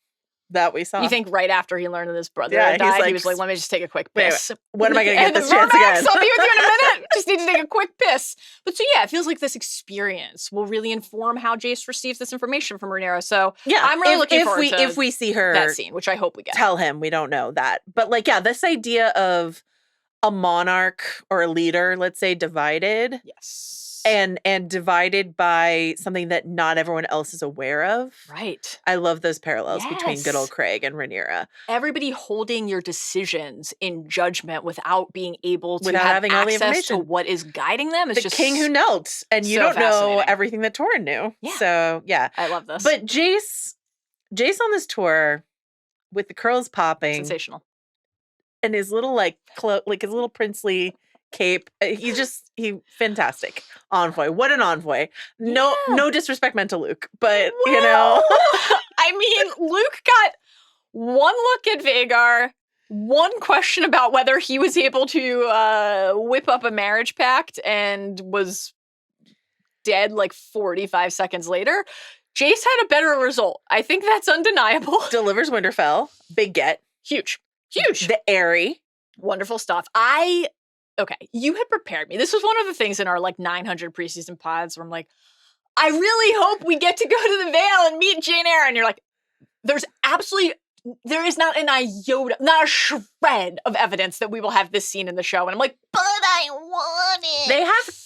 [SPEAKER 4] That we saw.
[SPEAKER 3] You think right after he learned that his brother had died, he was like, "Let me just take a quick piss."
[SPEAKER 4] Wait, when am I going to get this chance again?
[SPEAKER 3] I'll be with you in a minute. Just need to take a quick piss. But so yeah, it feels like this experience will really inform how Jace receives this information from Rhaenyra. So yeah, I'm really looking forward to
[SPEAKER 4] if we see her
[SPEAKER 3] that scene, which I hope we get.
[SPEAKER 4] Tell him we don't know that, but like this idea of a monarch or a leader, let's say, divided.
[SPEAKER 3] Yes.
[SPEAKER 4] And divided by something that not everyone else is aware of.
[SPEAKER 3] Right.
[SPEAKER 4] I love those parallels between good old Craig and Rhaenyra.
[SPEAKER 3] Everybody holding your decisions in judgment without being able to
[SPEAKER 4] have having all the
[SPEAKER 3] access
[SPEAKER 4] information
[SPEAKER 3] to what is guiding them. It's
[SPEAKER 4] the king who knelt, and you don't know everything that Torrhen knew.
[SPEAKER 3] Yeah.
[SPEAKER 4] So yeah,
[SPEAKER 3] I love this.
[SPEAKER 4] But Jace on this tour with the curls popping,
[SPEAKER 3] sensational,
[SPEAKER 4] and his little his little princely cape. He fantastic envoy. What an envoy. No disrespect meant to Luke, but
[SPEAKER 3] I mean, Luke got one look at Vhagar, one question about whether he was able to whip up a marriage pact, and was dead like 45 seconds later. Jace had a better result. I think that's undeniable.
[SPEAKER 4] Delivers Winterfell. Big get.
[SPEAKER 3] Huge.
[SPEAKER 4] The airy.
[SPEAKER 3] Wonderful stuff. Okay, you had prepared me. This was one of the things in our 900 preseason pods where I'm like, I really hope we get to go to the Vale and meet Jane Eyre. And you're like, there is not an iota, not a shred of evidence that we will have this scene in the show. And I'm like, but I want it.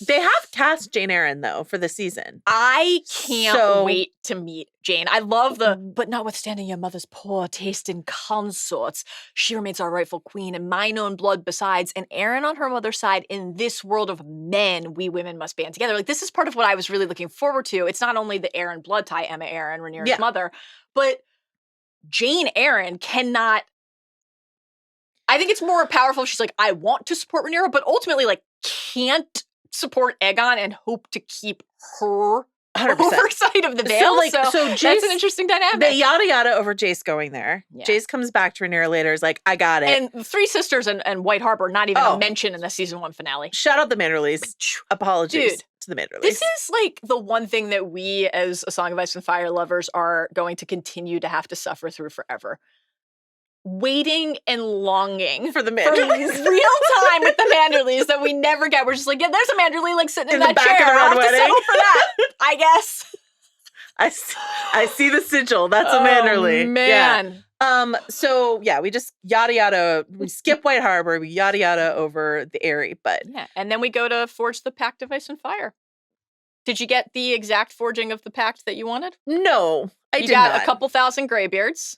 [SPEAKER 4] They have cast Jane Eyre though for the season.
[SPEAKER 3] I can't wait to meet Jane. I love but notwithstanding your mother's poor taste in consorts, she remains our rightful queen and mine own blood besides. And Aaron on her mother's side, in this world of men, we women must band together. This is part of what I was really looking forward to. It's not only the Aaron blood tie, Emma Aaron, Rhaenyra's mother, but Jane Eyre cannot. I think it's more powerful if she's like, I want to support Rhaenyra, but ultimately can't support Aegon and hope to keep her oversight of the Vale. So
[SPEAKER 4] Jace,
[SPEAKER 3] that's an interesting dynamic.
[SPEAKER 4] The yada yada over Jace going there.
[SPEAKER 3] Yeah.
[SPEAKER 4] Jace comes back to Rhaenyra later, is like, I got it.
[SPEAKER 3] And Three Sisters and White Harbor, not even a mention in the season 1 finale.
[SPEAKER 4] Shout out the Manderleys. Apologies to the Manderleys.
[SPEAKER 3] This is like the one thing that we as A Song of Ice and Fire lovers are going to continue to have to suffer through forever. Waiting and longing
[SPEAKER 4] for the Manderleys.
[SPEAKER 3] For real time with the Manderleys that we never get. We're just like, yeah, there's a Manderley like sitting in that
[SPEAKER 4] back
[SPEAKER 3] chair.
[SPEAKER 4] of the
[SPEAKER 3] I'll have
[SPEAKER 4] wedding.
[SPEAKER 3] to settle for that, I guess.
[SPEAKER 4] I see the sigil. That's a Manderley.
[SPEAKER 3] Man.
[SPEAKER 4] Yeah. So yeah, we just yada yada. We skip White Harbor. We yada yada over the Eyrie, but
[SPEAKER 3] yeah, and then we go to forge the Pact of Ice and Fire. Did you get the exact forging of the Pact that you wanted?
[SPEAKER 4] No, I did not.
[SPEAKER 3] You got a couple thousand graybeards.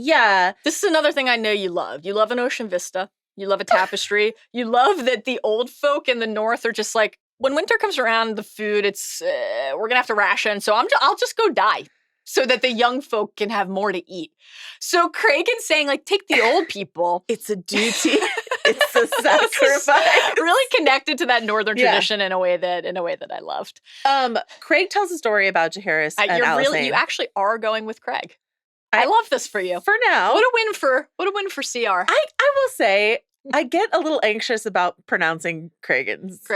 [SPEAKER 4] Yeah.
[SPEAKER 3] This is another thing I know you love. You love an ocean vista. You love a tapestry. You love that the old folk in the north are just like, when winter comes around, the food, it's, we're going to have to ration. So I'll just go die so that the young folk can have more to eat. So Cregan's saying, like, take the old people.
[SPEAKER 4] It's a duty. It's a sacrifice.
[SPEAKER 3] Really connected to that northern tradition in a way that I loved.
[SPEAKER 4] Craig tells a story about Jaehaerys and Alicent.
[SPEAKER 3] You actually are going with Craig. I love this for you.
[SPEAKER 4] For now.
[SPEAKER 3] What a win for CR.
[SPEAKER 4] I will say, I get a little anxious about pronouncing Cregan. It's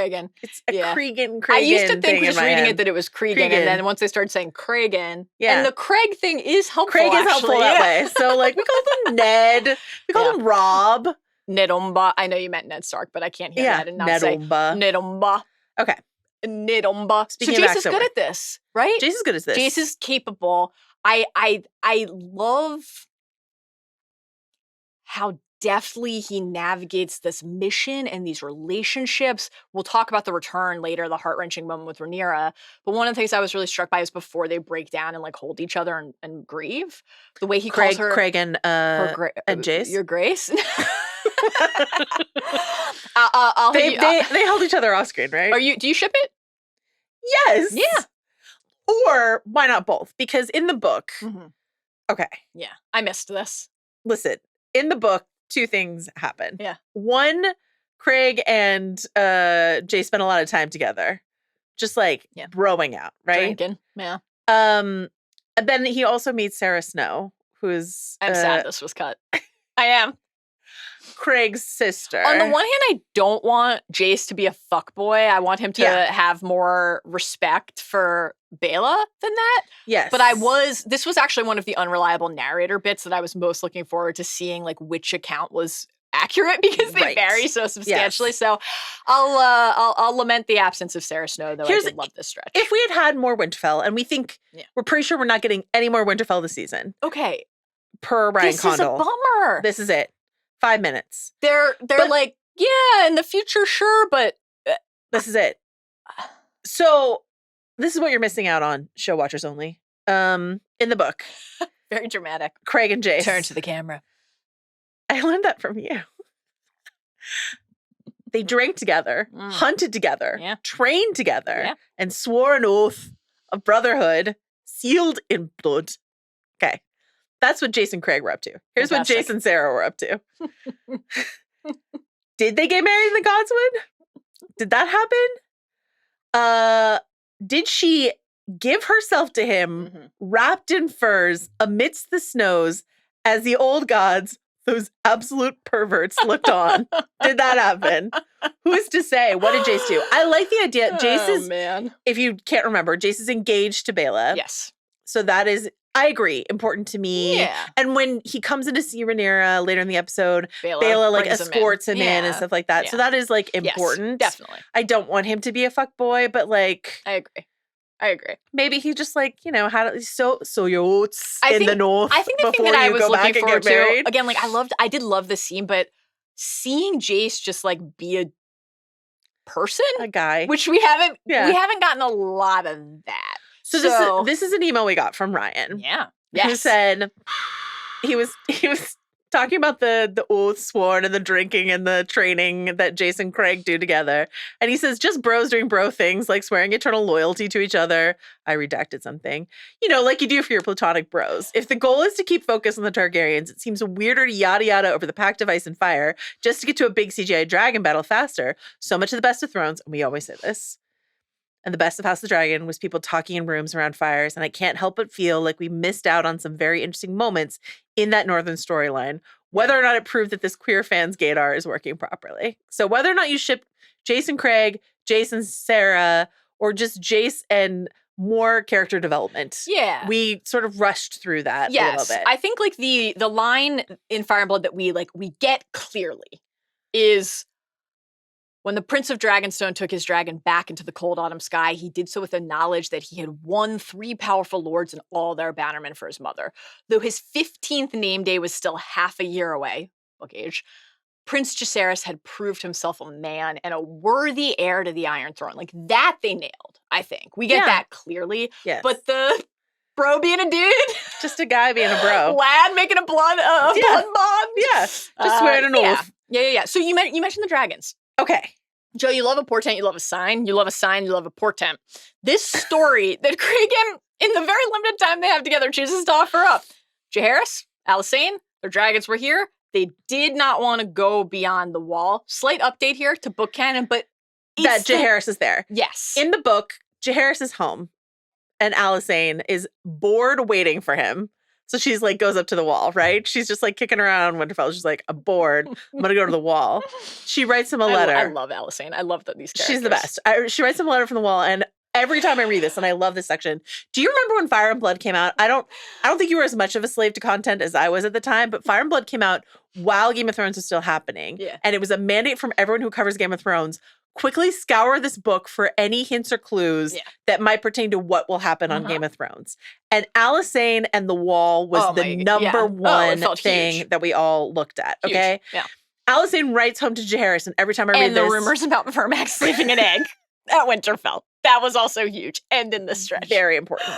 [SPEAKER 4] a Cregan.
[SPEAKER 3] I used to think just reading it that it was Cregan, and then once they started saying Cregan, and the Craig thing is helpful.
[SPEAKER 4] Craig is helpful that way. So like we called him Ned, we called him Rob.
[SPEAKER 3] Nedumba. I know you meant Ned Stark, but I can't hear that and not say Nedumba.
[SPEAKER 4] Okay.
[SPEAKER 3] Nedumba. So Jace is good at this, right?
[SPEAKER 4] Jace is good at this.
[SPEAKER 3] Jace is capable. I love how deftly he navigates this mission and these relationships. We'll talk about the return later, the heart-wrenching moment with Rhaenyra. But one of the things I was really struck by is before they break down and like hold each other and grieve, the way he calls her
[SPEAKER 4] Cregan and Jace.
[SPEAKER 3] Your Grace.
[SPEAKER 4] They held each other off screen, right?
[SPEAKER 3] Do you ship it?
[SPEAKER 4] Yes.
[SPEAKER 3] Yeah.
[SPEAKER 4] Or why not both? Because in the book, okay.
[SPEAKER 3] Yeah, I missed this.
[SPEAKER 4] Listen, in the book, two things happen.
[SPEAKER 3] Yeah.
[SPEAKER 4] One, Craig and Jay spent a lot of time together, just like broing out, right?
[SPEAKER 3] Drinking. Yeah.
[SPEAKER 4] And then he also meets Sarah Snow, who's
[SPEAKER 3] I'm sad this was cut. I am.
[SPEAKER 4] Craig's sister.
[SPEAKER 3] On the one hand, I don't want Jace to be a fuckboy. I want him to have more respect for Bela than that.
[SPEAKER 4] Yes.
[SPEAKER 3] But this was actually one of the unreliable narrator bits that I was most looking forward to seeing, like, which account was accurate because they vary so substantially. Yes. So I'll lament the absence of Sarah Snow, though I did love this stretch.
[SPEAKER 4] If we had more Winterfell, and we think we're pretty sure we're not getting any more Winterfell this season.
[SPEAKER 3] Okay.
[SPEAKER 4] Per Ryan Condal.
[SPEAKER 3] This is a bummer.
[SPEAKER 4] This is it. 5 minutes.
[SPEAKER 3] They're like, yeah, in the future, sure, but
[SPEAKER 4] this is it. So this is what you're missing out on, show watchers only. In the book.
[SPEAKER 3] Very dramatic.
[SPEAKER 4] Craig and Jace.
[SPEAKER 3] Turn to the camera.
[SPEAKER 4] I learned that from you. They drank together, hunted together, trained together, and swore an oath of brotherhood sealed in blood. Okay. That's what Jace and Craig were up to. Here's what Jace and Sarah were up to. Did they get married in the Godswood? Did that happen? Did she give herself to him wrapped in furs amidst the snows as the old gods, those absolute perverts, looked on? Did that happen? Who's to say? What did Jace do? I like the idea. Jace is, if you can't remember, Jace is engaged to Bela.
[SPEAKER 3] Yes.
[SPEAKER 4] So that is, I agree, important to me.
[SPEAKER 3] Yeah.
[SPEAKER 4] And when he comes in to see Rhaenyra later in the episode, Bela like escorts him in and stuff like that. Yeah. So that is like important.
[SPEAKER 3] Yes, definitely.
[SPEAKER 4] I don't want him to be a fuckboy, but like
[SPEAKER 3] I agree.
[SPEAKER 4] Maybe he just like, had so yachts in the north.
[SPEAKER 3] I think the thing that I was looking forward to, again, like I did love this scene, but seeing Jace just like be a person,
[SPEAKER 4] a guy,
[SPEAKER 3] which we haven't gotten a lot of that.
[SPEAKER 4] So this is an email we got from Ryan.
[SPEAKER 3] Yeah.
[SPEAKER 4] Who said he was talking about the oath sworn and the drinking and the training that Jace and Craig do together. And he says, just bros doing bro things like swearing eternal loyalty to each other. I redacted something. Like you do for your platonic bros. If the goal is to keep focus on the Targaryens, it seems weirder to yada yada over the Pact of Ice and Fire just to get to a big CGI dragon battle faster. So much of the best of Thrones, and we always say this. And the best of House of the Dragon was people talking in rooms around fires. And I can't help but feel like we missed out on some very interesting moments in that Northern storyline, whether or not it proved that this queer fans gaydar is working properly. So whether or not you ship Jace and Craig, Jace and Sarah, or just Jace and more character development.
[SPEAKER 3] Yeah.
[SPEAKER 4] We sort of rushed through that a little bit.
[SPEAKER 3] I think like the line in Fire and Blood that we get clearly is when the Prince of Dragonstone took his dragon back into the cold autumn sky, he did so with the knowledge that he had won 3 powerful lords and all their bannermen for his mother. Though his 15th name day was still half a year away, book age, Prince Jacaerys had proved himself a man and a worthy heir to the Iron Throne. Like, that they nailed, I think. We get that clearly.
[SPEAKER 4] Yes.
[SPEAKER 3] But the bro being a dude.
[SPEAKER 4] Just a guy being a bro.
[SPEAKER 3] Lad making a blood bond.
[SPEAKER 4] Yeah. Just swearing an oath.
[SPEAKER 3] Yeah. So you mentioned the dragons.
[SPEAKER 4] Okay.
[SPEAKER 3] Joe, you love a portent, you love a sign. You love a sign, you love a portent. This story that Cregan, in the very limited time they have together, chooses to offer up. Jacaerys, Alicent, their dragons were here. They did not want to go beyond the wall. Slight update here to book canon, but
[SPEAKER 4] that Jacaerys is there.
[SPEAKER 3] Yes.
[SPEAKER 4] In the book, Jacaerys is home, and Alicent is bored waiting for him. So she's like, goes up to the wall, right? She's just like kicking around Winterfell. She's like, I'm bored. I'm going to go to the wall. She writes him a letter.
[SPEAKER 3] I love Alicent. I love these characters.
[SPEAKER 4] She's the best. She writes him a letter from the wall, and every time I read this, and I love this section. Do you remember when Fire and Blood came out? I don't think you were as much of a slave to content as I was at the time, but Fire and Blood came out while Game of Thrones was still happening.
[SPEAKER 3] Yeah.
[SPEAKER 4] And it was a mandate from everyone who covers Game of Thrones. Quickly scour this book for any hints or clues that might pertain to what will happen on Game of Thrones. And Alicent and the Wall was the number one thing that we all looked at.
[SPEAKER 3] Huge.
[SPEAKER 4] Okay?
[SPEAKER 3] Yeah.
[SPEAKER 4] Alicent writes home to Jacaerys, and every time I read
[SPEAKER 3] and
[SPEAKER 4] this...
[SPEAKER 3] the rumors about Vermax leaving an egg at Winterfell. That was also huge. And in the stretch.
[SPEAKER 4] Very important.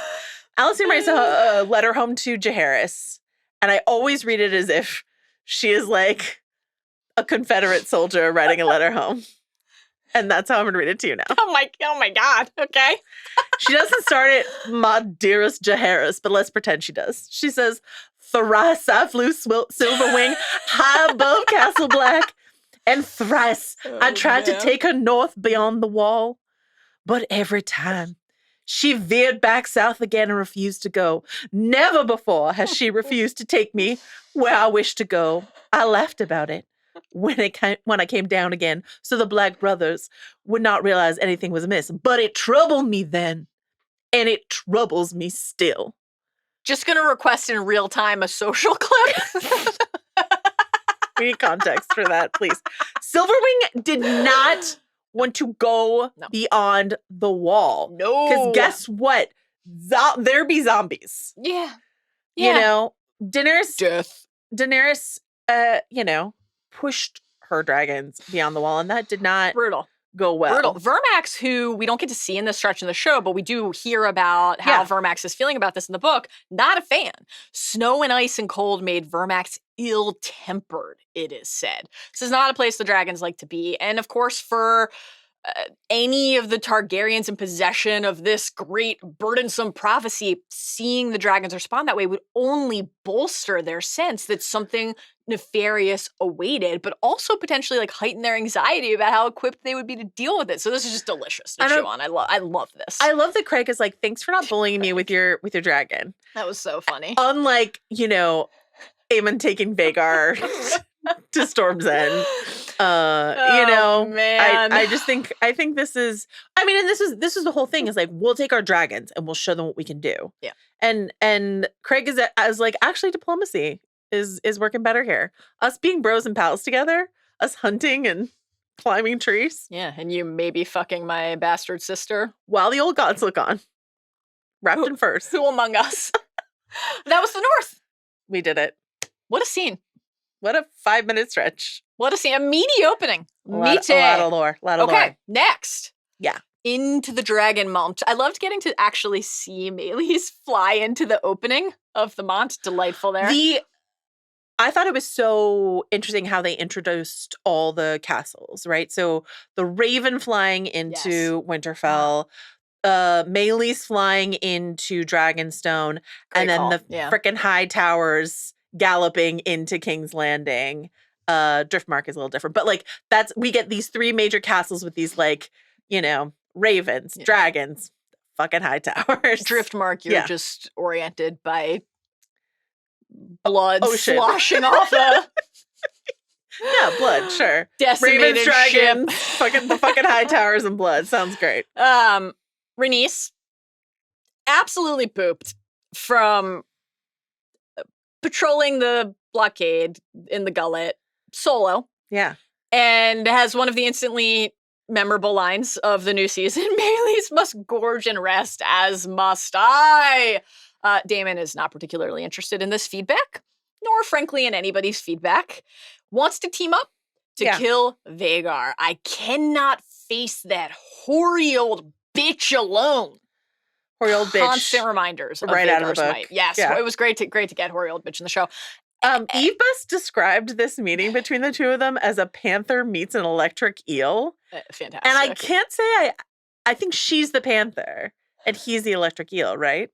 [SPEAKER 4] Alicent writes a letter home to Jacaerys, and I always read it as if she is like a Confederate soldier writing a letter home. And that's how I'm going to read it to you now.
[SPEAKER 3] Oh my God. Okay.
[SPEAKER 4] She doesn't start it, my dearest Jacaerys, but let's pretend she does. She says, thrice I flew Silverwing high above Castle Black, and thrice I tried to take her north beyond the wall. But every time she veered back south again and refused to go. Never before has she refused to take me where I wish to go. I laughed about it when I came down again, so the Black brothers would not realize anything was amiss. But it troubled me then, and it troubles me still.
[SPEAKER 3] Just going to request in real time a social clip.
[SPEAKER 4] We need context for that, please. Silverwing did not want to go beyond the wall.
[SPEAKER 3] No.
[SPEAKER 4] Because guess what? There be zombies.
[SPEAKER 3] Yeah.
[SPEAKER 4] You know, Daenerys, pushed her dragons beyond the wall, and that did not go well.
[SPEAKER 3] Vermax, who we don't get to see in this stretch in the show, but we do hear about how Vermax is feeling about this in the book, not a fan. Snow and ice and cold made Vermax ill-tempered, it is said. This is not a place the dragons like to be. And of course, for any of the Targaryens in possession of this great burdensome prophecy, seeing the dragons respond that way would only bolster their sense that something nefarious awaited, but also potentially like heighten their anxiety about how equipped they would be to deal with it. So this is just delicious to chew on. I love this.
[SPEAKER 4] I love that Craig is like, thanks for not bullying me with your dragon.
[SPEAKER 3] That was so funny.
[SPEAKER 4] Unlike, Aemond taking Vhagar to Storm's End.
[SPEAKER 3] Man.
[SPEAKER 4] I think this is, and this is the whole thing is like, we'll take our dragons and we'll show them what we can do.
[SPEAKER 3] Yeah.
[SPEAKER 4] And Craig is as like, actually diplomacy is working better here. Us being bros and pals together, us hunting and climbing trees.
[SPEAKER 3] Yeah. And you maybe fucking my bastard sister.
[SPEAKER 4] While the old gods look on. Wrapped in furs.
[SPEAKER 3] Who among us? That was the North.
[SPEAKER 4] We did it.
[SPEAKER 3] What a scene.
[SPEAKER 4] What a 5-minute stretch.
[SPEAKER 3] What a scene. A meaty opening.
[SPEAKER 4] A lot of lore.
[SPEAKER 3] Okay, next.
[SPEAKER 4] Yeah.
[SPEAKER 3] Into the Dragon Mount. I loved getting to actually see Meleys fly into the opening of the Mont. Delightful there.
[SPEAKER 4] I thought it was so interesting how they introduced all the castles, right? So the Raven flying into Winterfell, Meleys flying into Dragonstone, and then the frickin' high towers galloping into King's Landing. Driftmark is a little different, but like we get these 3 major castles with these like, ravens, dragons, fucking high towers.
[SPEAKER 3] Driftmark, you're just oriented by blood sloshing off
[SPEAKER 4] Yeah, blood, sure.
[SPEAKER 3] decimated
[SPEAKER 4] Ravens, dragons,
[SPEAKER 3] ship.
[SPEAKER 4] the fucking high towers and blood. Sounds great.
[SPEAKER 3] Rhaenys absolutely pooped from patrolling the blockade in the gullet solo.
[SPEAKER 4] Yeah.
[SPEAKER 3] And has one of the instantly memorable lines of the new season. Baileys must gorge and rest, as must I. Damon is not particularly interested in this feedback, nor frankly in anybody's feedback. Wants to team up to kill Vhagar. I cannot face that hoary old bitch alone.
[SPEAKER 4] Hoary old bitch.
[SPEAKER 3] Constant reminders of
[SPEAKER 4] right
[SPEAKER 3] Vhagar's
[SPEAKER 4] out of the book.
[SPEAKER 3] might. Yes, it was great to get hoary old bitch in the show.
[SPEAKER 4] Evebus described this meeting between the two of them as a panther meets an electric eel.
[SPEAKER 3] Fantastic.
[SPEAKER 4] And I can't say I think she's the panther and he's the electric eel, right?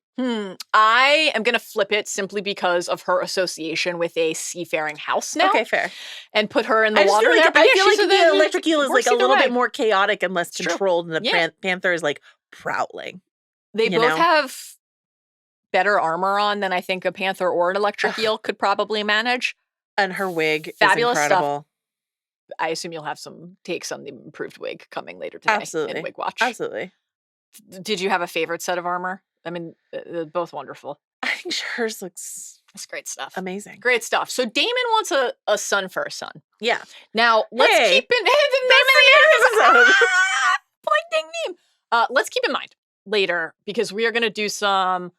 [SPEAKER 3] I am going to flip it simply because of her association with a seafaring house now.
[SPEAKER 4] Okay, fair.
[SPEAKER 3] And put her in the water
[SPEAKER 4] feel
[SPEAKER 3] there.
[SPEAKER 4] like,
[SPEAKER 3] But
[SPEAKER 4] I feel like the electric eel is like a little bit more chaotic and less
[SPEAKER 3] It's
[SPEAKER 4] controlled, and the panther is like prowling.
[SPEAKER 3] They both have better armor on than I think a panther or an electric eel could probably manage.
[SPEAKER 4] And her wig
[SPEAKER 3] Fabulous
[SPEAKER 4] is incredible.
[SPEAKER 3] Stuff. I assume you'll have some takes on the improved wig coming later today in Wig Watch.
[SPEAKER 4] Absolutely.
[SPEAKER 3] Did you have a favorite set of armor? I mean, they're both wonderful.
[SPEAKER 4] I think hers looks
[SPEAKER 3] It's great stuff.
[SPEAKER 4] amazing.
[SPEAKER 3] Great stuff. So Damon wants a son for a son.
[SPEAKER 4] Yeah.
[SPEAKER 3] Now, let's keep in let's keep in mind later, because we are going to do some,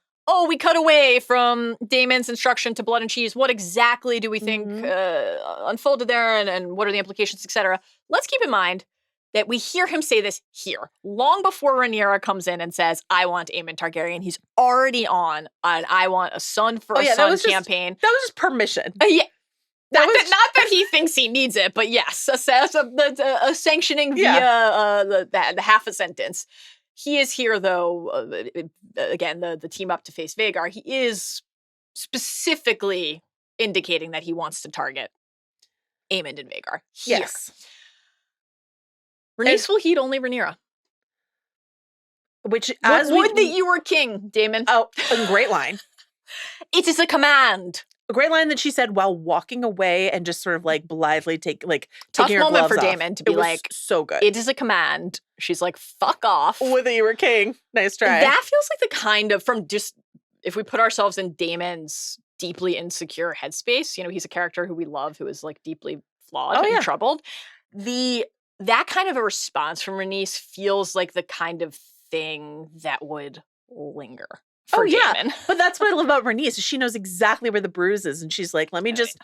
[SPEAKER 3] we cut away from Damon's instruction to Blood and Cheese. What exactly do we think unfolded there, and what are the implications, etc.? Let's keep in mind that we hear him say this here, long before Rhaenyra comes in and says, I want Aemond Targaryen. He's already on an I want a son for a son campaign.
[SPEAKER 4] That was just permission.
[SPEAKER 3] Yeah. Not that he thinks he needs it, but yes, a sanctioning via the half a sentence. He is here, though, again, the team up to face Vhagar. He is specifically indicating that he wants to target Aemond and Vhagar. Here.
[SPEAKER 4] Yes.
[SPEAKER 3] Rhaenys will heed only Rhaenyra.
[SPEAKER 4] Which,
[SPEAKER 3] would that you were king, Damon.
[SPEAKER 4] Oh, a great line.
[SPEAKER 3] It is a command.
[SPEAKER 4] A great line that she said while walking away and just sort of like blithely taking
[SPEAKER 3] tough
[SPEAKER 4] her
[SPEAKER 3] moment
[SPEAKER 4] gloves
[SPEAKER 3] for
[SPEAKER 4] off.
[SPEAKER 3] Damon to be like,
[SPEAKER 4] so good.
[SPEAKER 3] It is a command. She's like, fuck off.
[SPEAKER 4] Would that you were king. Nice try.
[SPEAKER 3] That feels like the kind of, from just, if we put ourselves in Damon's deeply insecure headspace, he's a character who we love, who is like deeply flawed and troubled. That kind of a response from Rhaenys feels like the kind of thing that would linger for Damon.
[SPEAKER 4] But that's what I love about Rhaenys, is she knows exactly where the bruise is, and she's like, let me just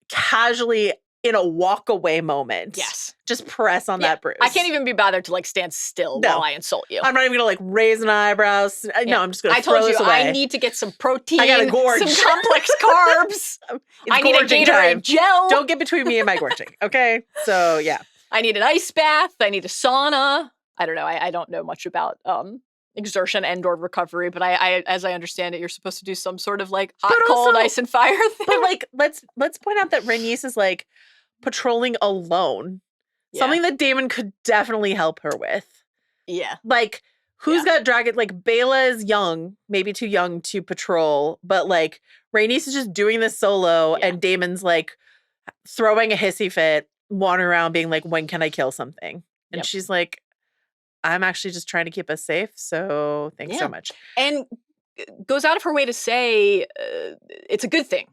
[SPEAKER 4] casually, in a walk away moment, just press on that bruise.
[SPEAKER 3] I can't even be bothered to like stand still while I insult you.
[SPEAKER 4] I'm not even gonna like raise an eyebrow. No, I'm just gonna throw this away.
[SPEAKER 3] I need to get some protein.
[SPEAKER 4] I gotta gorge.
[SPEAKER 3] Some complex carbs. I need a Gatorade gel.
[SPEAKER 4] Don't get between me and my gorging. Okay, so yeah.
[SPEAKER 3] I need an ice bath. I need a sauna. I don't know. I don't know much about exertion and/or recovery, but I, as I understand it, you're supposed to do some sort of like hot, cold, ice and fire thing.
[SPEAKER 4] But like, let's point out that Rhaenys is like patrolling alone, something that Damon could definitely help her with.
[SPEAKER 3] Yeah,
[SPEAKER 4] like who's got dragon? Like Baela is young, maybe too young to patrol, but like Rhaenys is just doing this solo, and Damon's like throwing a hissy fit, wandering around being like, when can I kill something? And she's like, I'm actually just trying to keep us safe, so thanks so much.
[SPEAKER 3] And goes out of her way to say it's a good thing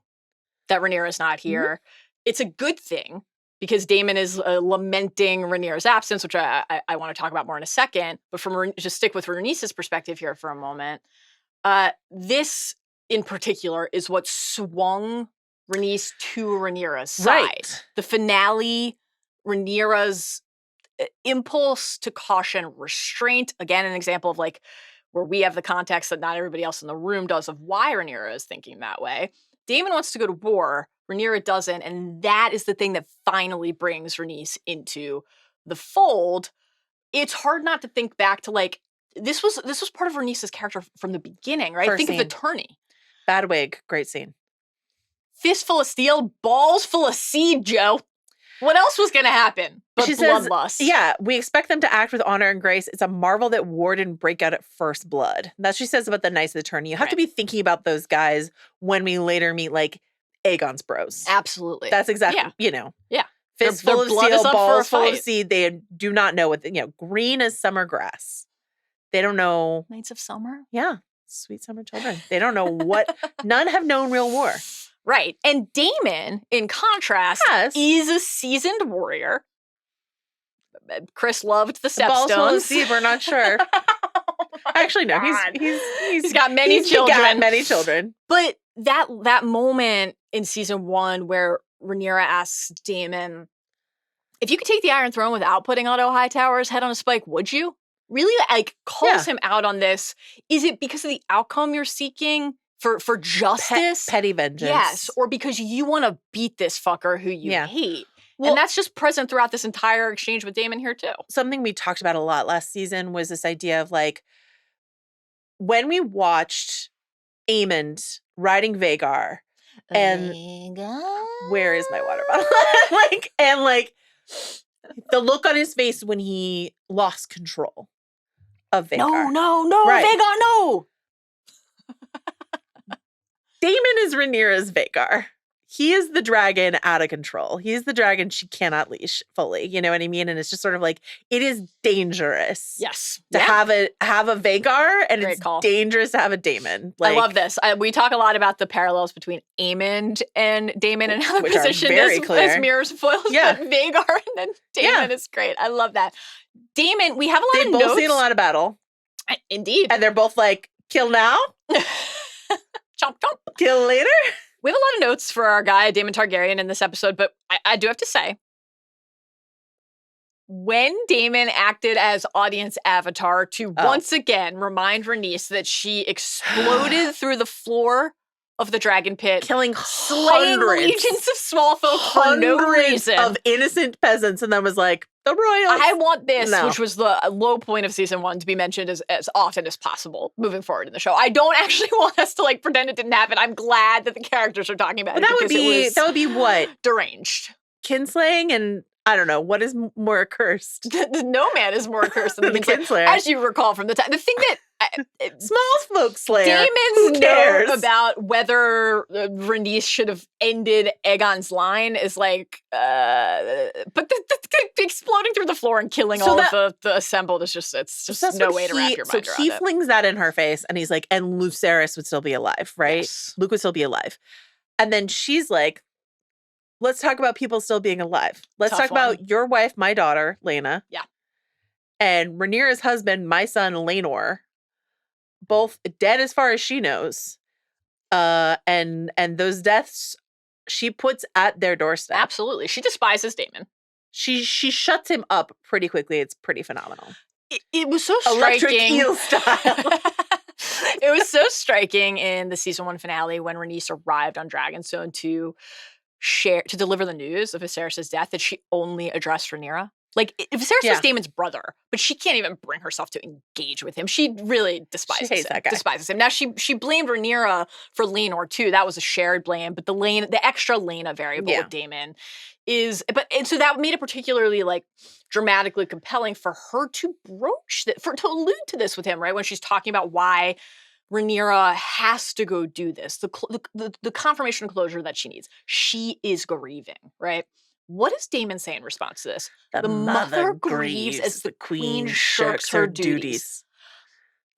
[SPEAKER 3] that Rhaenyra is not here. It's a good thing because Damon is lamenting Rhaenyra's absence, which I want to talk about more in a second. But just stick with Rhaenys' perspective here for a moment. This, in particular, is what swung Rhaenys to Rhaenyra's side.
[SPEAKER 4] Right.
[SPEAKER 3] The finale, Rhaenyra's impulse to caution, restraint. Again, an example of like where we have the context that not everybody else in the room does of why Rhaenyra is thinking that way. Damon wants to go to war. Rhaenyra doesn't, and that is the thing that finally brings Rhaenys into the fold. It's hard not to think back to like this was part of Rhaenys' character from the beginning, right?
[SPEAKER 4] First
[SPEAKER 3] Think
[SPEAKER 4] scene.
[SPEAKER 3] of Attorney.
[SPEAKER 4] Bad wig, great scene.
[SPEAKER 3] Fist full of steel, balls full of seed, Joe. What else was going to happen but
[SPEAKER 4] She says,
[SPEAKER 3] bloodlust?
[SPEAKER 4] yeah, we expect them to act with honor and grace. It's a marvel that war didn't break out at first blood. That's what she says about the Knights of the Tourney. You have to be thinking about those guys when we later meet, like, Aegon's bros.
[SPEAKER 3] Absolutely.
[SPEAKER 4] That's exactly,
[SPEAKER 3] Yeah.
[SPEAKER 4] Fists
[SPEAKER 3] Their
[SPEAKER 4] full of
[SPEAKER 3] blood is
[SPEAKER 4] steel,
[SPEAKER 3] up for a
[SPEAKER 4] balls full of
[SPEAKER 3] fight.
[SPEAKER 4] seed. They do not know what, green as summer grass. They don't know.
[SPEAKER 3] Knights of Summer?
[SPEAKER 4] Yeah. Sweet summer children. They don't know what, none have known real war.
[SPEAKER 3] Right. And Damon, in contrast, is a seasoned warrior. Chris loved the
[SPEAKER 4] Balls full of
[SPEAKER 3] stepstones.
[SPEAKER 4] seed, we're not sure. Actually, no,
[SPEAKER 3] he's got many children.
[SPEAKER 4] Got many children.
[SPEAKER 3] But that moment in season 1 where Rhaenyra asks Damon, if you could take the Iron Throne without putting Otto Hightower's head on a spike, would you? Really, like, calls him out on this. Is it because of the outcome you're seeking for justice?
[SPEAKER 4] Petty vengeance.
[SPEAKER 3] Yes, or because you want to beat this fucker who you hate.
[SPEAKER 4] Well,
[SPEAKER 3] and that's just present throughout this entire exchange with Damon here, too.
[SPEAKER 4] Something we talked about a lot last season was this idea of, like, when we watched Aemond riding Vhagar, and where is my water bottle? The look on his face when he lost control of Vhagar.
[SPEAKER 3] No, right. Vhagar, no!
[SPEAKER 4] Damon is Rhaenyra's Vhagar. He is the dragon out of control. He is the dragon she cannot leash fully. You know what I mean? And it's just sort of like, it is dangerous.
[SPEAKER 3] Yes.
[SPEAKER 4] To have a Vhagar, and
[SPEAKER 3] Great
[SPEAKER 4] it's
[SPEAKER 3] call.
[SPEAKER 4] dangerous to have a Damon.
[SPEAKER 3] I love this. We talk a lot about the parallels between Aemond and Damon and how they're positioned as mirrors and foils.
[SPEAKER 4] Yeah.
[SPEAKER 3] But Vhagar and then Damon is great. I love that. Damon, we have a lot of notes.
[SPEAKER 4] They've both seen a lot of battle.
[SPEAKER 3] Indeed.
[SPEAKER 4] And they're both like, kill now?
[SPEAKER 3] Chomp, chomp.
[SPEAKER 4] Kill later?
[SPEAKER 3] We have a lot of notes for our guy, Damon Targaryen, in this episode, but I do have to say, when Damon acted as audience avatar to once again remind Rhaenys that she exploded through the floor of the dragon pit,
[SPEAKER 4] killing
[SPEAKER 3] slaying legions of small folk for no reason,
[SPEAKER 4] of innocent peasants, and then was like, the royals.
[SPEAKER 3] I want this, which was the low point of season 1, to be mentioned as often as possible moving forward in the show. I don't actually want us to like pretend it didn't happen. I'm glad that the characters are talking about it.
[SPEAKER 4] That would be what?
[SPEAKER 3] Deranged.
[SPEAKER 4] Kinslaying, and I don't know, what is more accursed?
[SPEAKER 3] No man is more accursed than the
[SPEAKER 4] kinslayer.
[SPEAKER 3] As you recall from the time. The thing that
[SPEAKER 4] small folk slayer.
[SPEAKER 3] Damon's note about whether Rhaenys should have ended Aegon's line is like, but the exploding through the floor and killing all of the assembled is just, it's just no way to wrap your mind around it.
[SPEAKER 4] So he flings that in her face, and he's like, and Lucerys would still be alive, right?
[SPEAKER 3] Yes.
[SPEAKER 4] Luke would still be alive. And then she's like, let's talk about people still being alive. Let's talk about your wife, my daughter, Lena.
[SPEAKER 3] Yeah.
[SPEAKER 4] And Rhaenyra's husband, my son, Laenor. Both dead as far as she knows. And those deaths she puts at their doorstep.
[SPEAKER 3] Absolutely. She despises Damon.
[SPEAKER 4] She shuts him up pretty quickly. It's pretty phenomenal.
[SPEAKER 3] It was so striking.
[SPEAKER 4] Electric eel style.
[SPEAKER 3] It was so striking in the season 1 finale when Rhaenys arrived on Dragonstone to deliver the news of Viserys' death that she only addressed Rhaenyra. Like, Viserys was Damon's brother, but she can't even bring herself to engage with him. She really despises him.
[SPEAKER 4] That guy.
[SPEAKER 3] Despises him. Now, she blamed Rhaenyra for Laenor, too. That was a shared blame, but the extra Lena variable with Damon and so that made it particularly, like, dramatically compelling for her to broach that, to allude to this with him, right? When she's talking about why Rhaenyra has to go do this, the confirmation and closure that she needs. She is grieving, right? What does Damon say in response to this?
[SPEAKER 4] The mother grieves as the queen shirks her duties.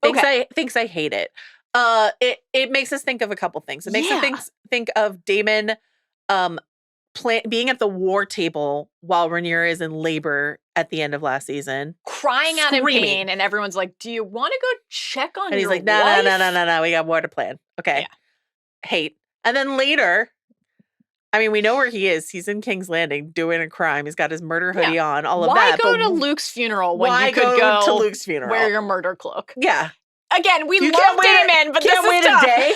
[SPEAKER 4] Thinks I hate it. It makes us think of a couple things. It makes us think of Damon being at the war table while Rhaenyra is in labor at the end of last season.
[SPEAKER 3] Crying out in pain, and everyone's like, do you want to go check on your
[SPEAKER 4] And he's like,
[SPEAKER 3] wife?
[SPEAKER 4] no, we got more to plan. Okay. Yeah. Hate. And then later, I mean, we know where he is. He's in King's Landing doing a crime. He's got his murder hoodie on, all of that.
[SPEAKER 3] Why go to Luke's funeral when you could go
[SPEAKER 4] to Luke's funeral?
[SPEAKER 3] Wear your murder cloak.
[SPEAKER 4] Yeah.
[SPEAKER 3] Again, we love Damon, but this is tough. A day.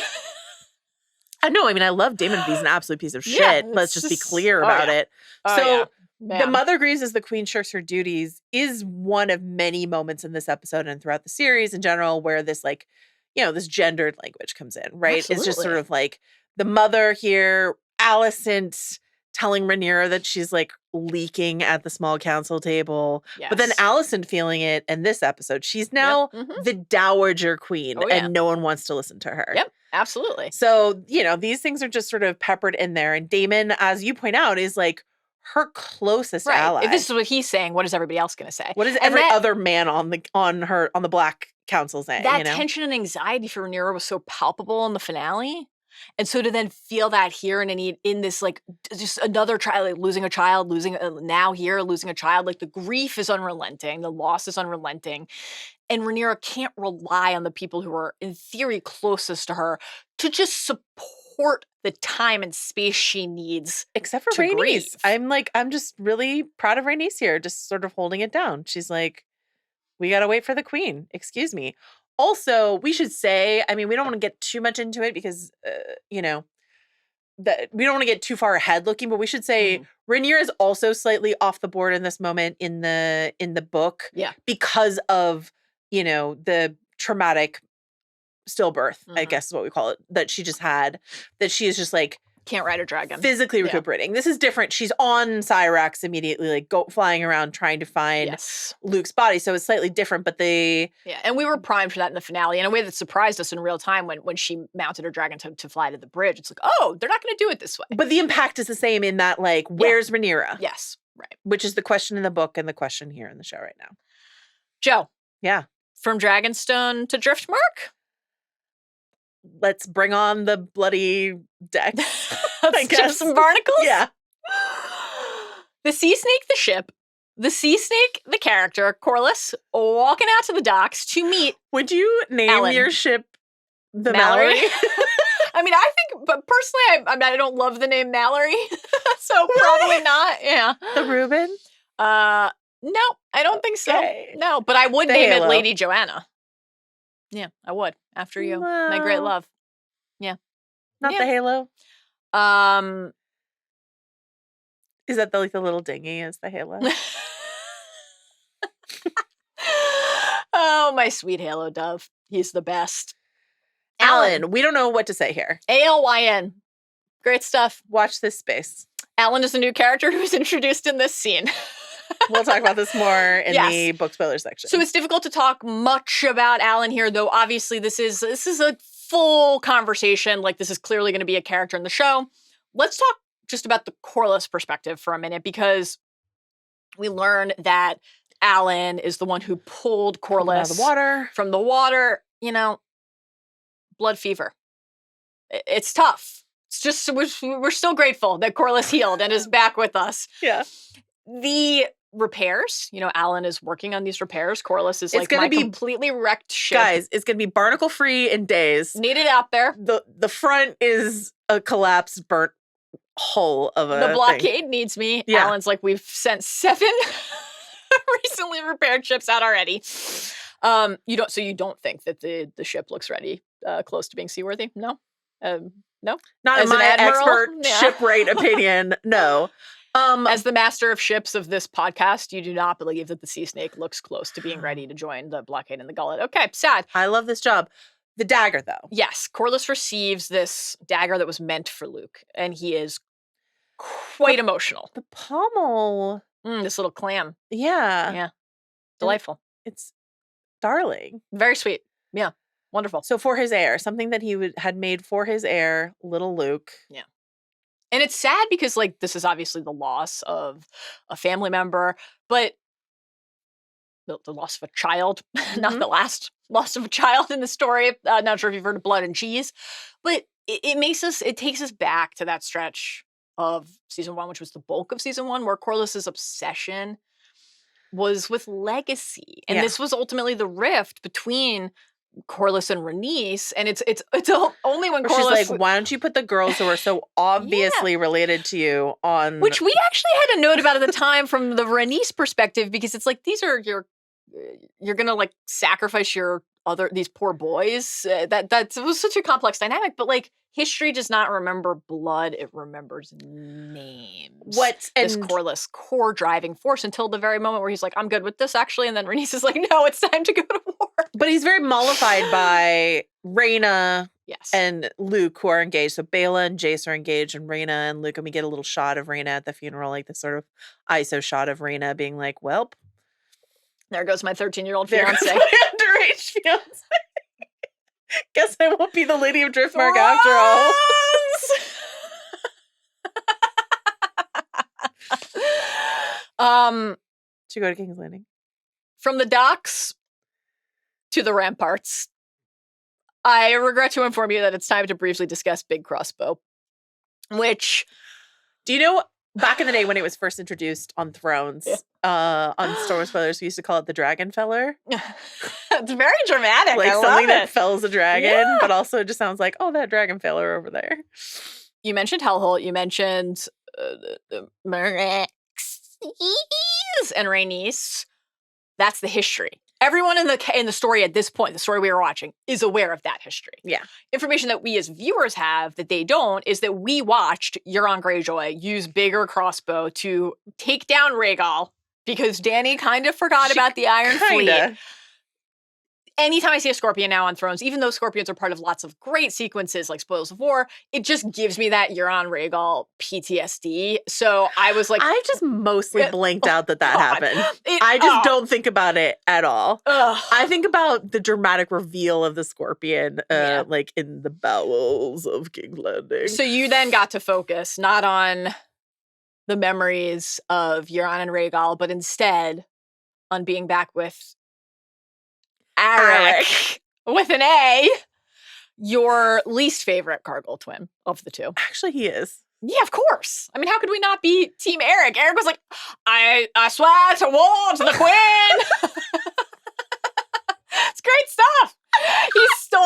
[SPEAKER 4] I know. I mean, I love Damon, but he's an absolute piece of shit. Let's just be clear about it. The mother grieves as the queen shirks her duties is one of many moments in this episode and throughout the series in general where this, like, this gendered language comes in, right? Absolutely. It's just sort of like the mother here, Alicent telling Rhaenyra that she's, like, leaking at the small council table.
[SPEAKER 3] Yes.
[SPEAKER 4] But then Alicent feeling it in this episode. She's now the dowager queen and no one wants to listen to her.
[SPEAKER 3] Yep, absolutely.
[SPEAKER 4] So, these things are just sort of peppered in there. And Damon, as you point out, is like her closest ally.
[SPEAKER 3] If this is what he's saying, what is everybody else going to say?
[SPEAKER 4] What is every other man on the Black Council saying?
[SPEAKER 3] That tension and anxiety for Rhaenyra was so palpable in the finale. And so to then feel that here and in this, like, just another child, like losing a child, losing a child, like the grief is unrelenting, the loss is unrelenting. And Rhaenyra can't rely on the people who are, in theory, closest to her to just support the time and space she needs.
[SPEAKER 4] Except for Rhaenys. I'm just really proud of Rhaenys here, just sort of holding it down. She's like, we got to wait for the queen. Excuse me. Also, we should say, I mean, we don't want to get too much into it because, that we don't want to get too far ahead looking, but we should say Rhaenyra is also slightly off the board in this moment in the book.
[SPEAKER 3] Yeah.
[SPEAKER 4] Because of, the traumatic stillbirth, I guess is what we call it, that she just had, that she is just like,
[SPEAKER 3] can't ride a dragon.
[SPEAKER 4] Physically recuperating. This is different. She's on Cyrax immediately, like flying around trying to find Luke's body. So it's slightly different, but
[SPEAKER 3] and we were primed for that in the finale in a way that surprised us in real time when she mounted her dragon to fly to the bridge. It's like, oh, they're not going to do it this way.
[SPEAKER 4] But the impact is the same in that, like, where's Rhaenyra?
[SPEAKER 3] Yes, right.
[SPEAKER 4] Which is the question in the book and the question here in the show right now.
[SPEAKER 3] Joe.
[SPEAKER 4] Yeah.
[SPEAKER 3] From Dragonstone to Driftmark?
[SPEAKER 4] Let's bring on the bloody deck.
[SPEAKER 3] Let's chip some barnacles?
[SPEAKER 4] Yeah.
[SPEAKER 3] The sea snake, the ship. The sea snake, the character, Corlys, walking out to the docks to meet.
[SPEAKER 4] Would you name your ship the Mallory?
[SPEAKER 3] I mean, I think, but personally, I don't love the name Mallory. So probably not. Yeah.
[SPEAKER 4] The Rubin?
[SPEAKER 3] No, I don't think so. No, but I would name it Lady Joanna. Yeah, I would. After you. My great love. Yeah.
[SPEAKER 4] Not the halo? Is that the little dinghy is the halo?
[SPEAKER 3] Oh, my sweet halo dove. He's the best.
[SPEAKER 4] Alan, we don't know what to say here.
[SPEAKER 3] Alyn. Great stuff.
[SPEAKER 4] Watch this space.
[SPEAKER 3] Alan is a new character who was introduced in this scene.
[SPEAKER 4] We'll talk about this more in the book spoiler section.
[SPEAKER 3] So it's difficult to talk much about Alan here, though obviously this is a full conversation. Like, this is clearly going to be a character in the show. Let's talk just about the Corlys perspective for a minute, because we learn that Alan is the one who pulled Corlys from the water. Blood fever. It's tough. It's just, we're still grateful that Corlys healed and is back with us.
[SPEAKER 4] Yeah.
[SPEAKER 3] The repairs, Alan is working on these repairs. Corlys is like my completely wrecked ship.
[SPEAKER 4] Guys, it's going to be barnacle free in days.
[SPEAKER 3] Need it out there.
[SPEAKER 4] The front is a collapsed, burnt hull of a
[SPEAKER 3] The blockade needs me.
[SPEAKER 4] Yeah.
[SPEAKER 3] Alan's like, we've sent 7 recently repaired ships out already. You don't think that the ship looks ready, close to being seaworthy? No? No?
[SPEAKER 4] Not in my expert shipwright opinion, no.
[SPEAKER 3] As the master of ships of this podcast, you do not believe that the sea snake looks close to being ready to join the blockade in the gullet. Okay, sad.
[SPEAKER 4] I love this job. The dagger, though.
[SPEAKER 3] Yes, Corlys receives this dagger that was meant for Luke, and he is quite emotional.
[SPEAKER 4] The pommel.
[SPEAKER 3] This little clam.
[SPEAKER 4] Yeah.
[SPEAKER 3] Yeah. Delightful.
[SPEAKER 4] It's darling.
[SPEAKER 3] Very sweet. Yeah. Wonderful.
[SPEAKER 4] So for his heir, something that he had made for his heir, little Luke.
[SPEAKER 3] Yeah. And it's sad because, like, this is obviously the loss of a family member, but the loss of a child, not the last loss of a child in the story. Not sure if you've heard of Blood and Cheese, but it takes us back to that stretch of season 1, which was the bulk of season 1, where Corlys's obsession was with legacy. And this was ultimately the rift between Corlys and Rhaenys, and it's only when Corlys,
[SPEAKER 4] she's like, why don't you put the girls who are so obviously related to you on,
[SPEAKER 3] which we actually had a note about at the time from the Rhaenys perspective, because it's like, these are you're gonna like sacrifice these poor boys. That was such a complex dynamic, but like, history does not remember blood, it remembers names. This Corlys core driving force, until the very moment where he's like, I'm good with this actually, and then Rhaenys is like, no, it's time to go to war.
[SPEAKER 4] But he's very mollified by Rhaena
[SPEAKER 3] Yes.
[SPEAKER 4] and Luke, who are engaged. So Bela and Jace are engaged, and Rhaena and Luke. And we get a little shot of Rhaena at the funeral, like this sort of ISO shot of Rhaena being like, "Welp,
[SPEAKER 3] there goes my 13-year-old
[SPEAKER 4] there goes
[SPEAKER 3] fiance.
[SPEAKER 4] my underage fiance. Guess I won't be the Lady of Driftmark after all." Should we go to King's Landing?
[SPEAKER 3] From the docks to the ramparts, I regret to inform you that it's time to briefly discuss Big Crossbow, which...
[SPEAKER 4] Do you know, back in the day when it was first introduced on Thrones, on Star Wars Spoilers, we used to call it the Dragon Feller.
[SPEAKER 3] It's very dramatic.
[SPEAKER 4] Like
[SPEAKER 3] I
[SPEAKER 4] something
[SPEAKER 3] love
[SPEAKER 4] that
[SPEAKER 3] it.
[SPEAKER 4] fells a dragon, but also it just sounds like, oh, that Dragon Feller over there.
[SPEAKER 3] You mentioned Hellholt. You mentioned Marex and Rhaenys. That's the history. Everyone in the story at this point, the story we were watching, is aware of that history.
[SPEAKER 4] Yeah.
[SPEAKER 3] Information that we as viewers have that they don't is that we watched Euron Greyjoy use bigger crossbow to take down Rhaegal because Dany kind of forgot about the Iron Fleet. Anytime I see a Scorpion now on Thrones, even though Scorpions are part of lots of great sequences like Spoils of War, it just gives me that Euron Rhaegal PTSD. So I was like...
[SPEAKER 4] I just mostly blanked out that
[SPEAKER 3] God.
[SPEAKER 4] happened. I just don't think about it at all.
[SPEAKER 3] Ugh.
[SPEAKER 4] I think about the dramatic reveal of the Scorpion, like in the bowels of King's Landing.
[SPEAKER 3] So you then got to focus not on the memories of Euron and Rhaegal, but instead on being back with Eric with an A, your least favorite Cargill twin of the two.
[SPEAKER 4] Actually, he is.
[SPEAKER 3] Yeah, of course. I mean, how could we not be Team Eric? Eric was like, I swear to war to the Queen. It's great stuff. He stole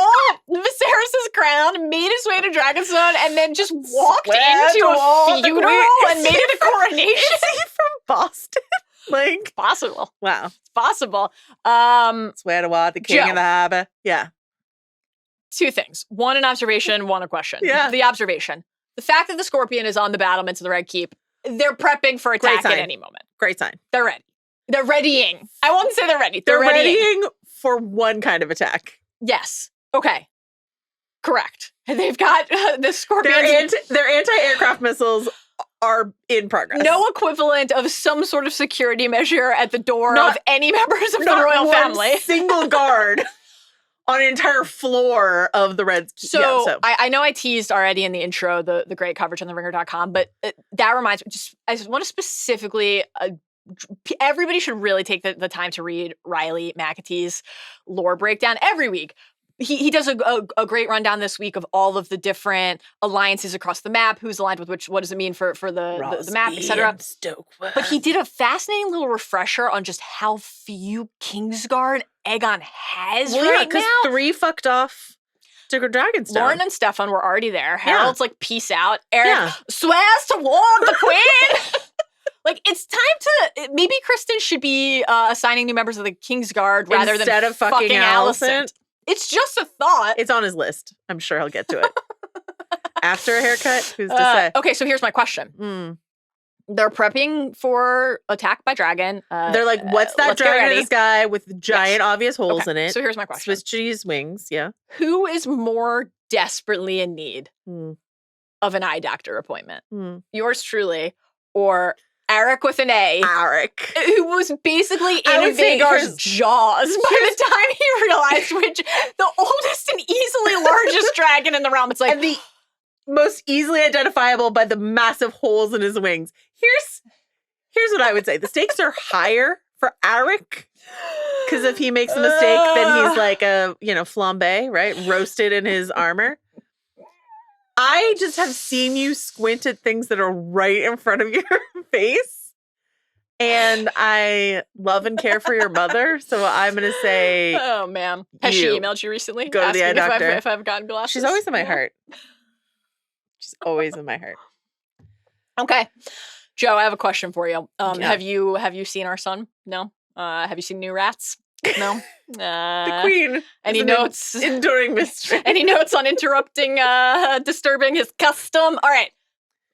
[SPEAKER 3] Viserys' crown, made his way to Dragonstone, and then just walked into a funeral and made it a coronation.
[SPEAKER 4] Is he from Boston? Like,
[SPEAKER 3] It's possible.
[SPEAKER 4] wow.
[SPEAKER 3] It's possible.
[SPEAKER 4] Swear to what, the king
[SPEAKER 3] Joe.
[SPEAKER 4] of the harbor. Yeah.
[SPEAKER 3] Two things. One, an observation, one, a question.
[SPEAKER 4] Yeah.
[SPEAKER 3] The observation. The fact that the Scorpion is on the battlements of the Red Keep, they're prepping for attack at
[SPEAKER 4] sign.
[SPEAKER 3] any moment.
[SPEAKER 4] Great sign.
[SPEAKER 3] They're ready. They're readying. I won't say they're ready.
[SPEAKER 4] They're
[SPEAKER 3] readying.
[SPEAKER 4] readying for one kind of attack.
[SPEAKER 3] Yes. Okay. Correct. They've got the Scorpions.
[SPEAKER 4] Their anti-aircraft missiles are in progress.
[SPEAKER 3] No equivalent of some sort of security measure at the door of any members of the
[SPEAKER 4] Not
[SPEAKER 3] royal
[SPEAKER 4] one
[SPEAKER 3] family.
[SPEAKER 4] single guard on an entire floor of the Reds.
[SPEAKER 3] So, I know I teased already in the intro the great coverage on theringer.com, but that reminds me, I just want to specifically, everybody should really take the time to read Riley McAtee's lore breakdown every week. He does a great rundown this week of all of the different alliances across the map, who's aligned with which, what does it mean for the map, etc. But he did a fascinating little refresher on just how few Kingsguard Aegon has right now.
[SPEAKER 4] 3 fucked off to Dragonstone.
[SPEAKER 3] Lauren and Stefan were already there. Harold's like, peace out. Eric swears to war the Queen. Like, it's time to... Maybe Criston should be assigning new members of the Kingsguard rather
[SPEAKER 4] instead
[SPEAKER 3] than
[SPEAKER 4] of fucking Alicent.
[SPEAKER 3] It's just a thought.
[SPEAKER 4] It's on his list. I'm sure he'll get to it. After a haircut, who's to say?
[SPEAKER 3] Okay, so here's my question. They're prepping for attack by dragon.
[SPEAKER 4] They're like, what's that dragon in the sky with giant obvious holes in it?
[SPEAKER 3] So here's my question.
[SPEAKER 4] Swiss cheese wings, yeah.
[SPEAKER 3] Who is more desperately in need of an eye doctor appointment? Yours truly, or Eric with an A.
[SPEAKER 4] Eric.
[SPEAKER 3] Who was basically in Vagar's jaws by the time he realized which the oldest and easily largest dragon in the realm. It's like,
[SPEAKER 4] and the most easily identifiable by the massive holes in his wings. Here's what I would say. The stakes are higher for Eric. Because if he makes a mistake, then he's like a, flambe, right? Roasted in his armor. I just have seen you squint at things that are right in front of your face. And I love and care for your mother. So I'm going to say...
[SPEAKER 3] Oh, man. Has she emailed you recently?
[SPEAKER 4] Go to the eye doctor.
[SPEAKER 3] If I've gotten glasses?
[SPEAKER 4] She's always in my heart. She's always in my heart.
[SPEAKER 3] Okay. Joe, I have a question for you. Have you seen our son? No? Have you seen New Rats? No.
[SPEAKER 4] The Queen.
[SPEAKER 3] Any notes?
[SPEAKER 4] Enduring mystery.
[SPEAKER 3] Any notes on interrupting, disturbing his custom? All right.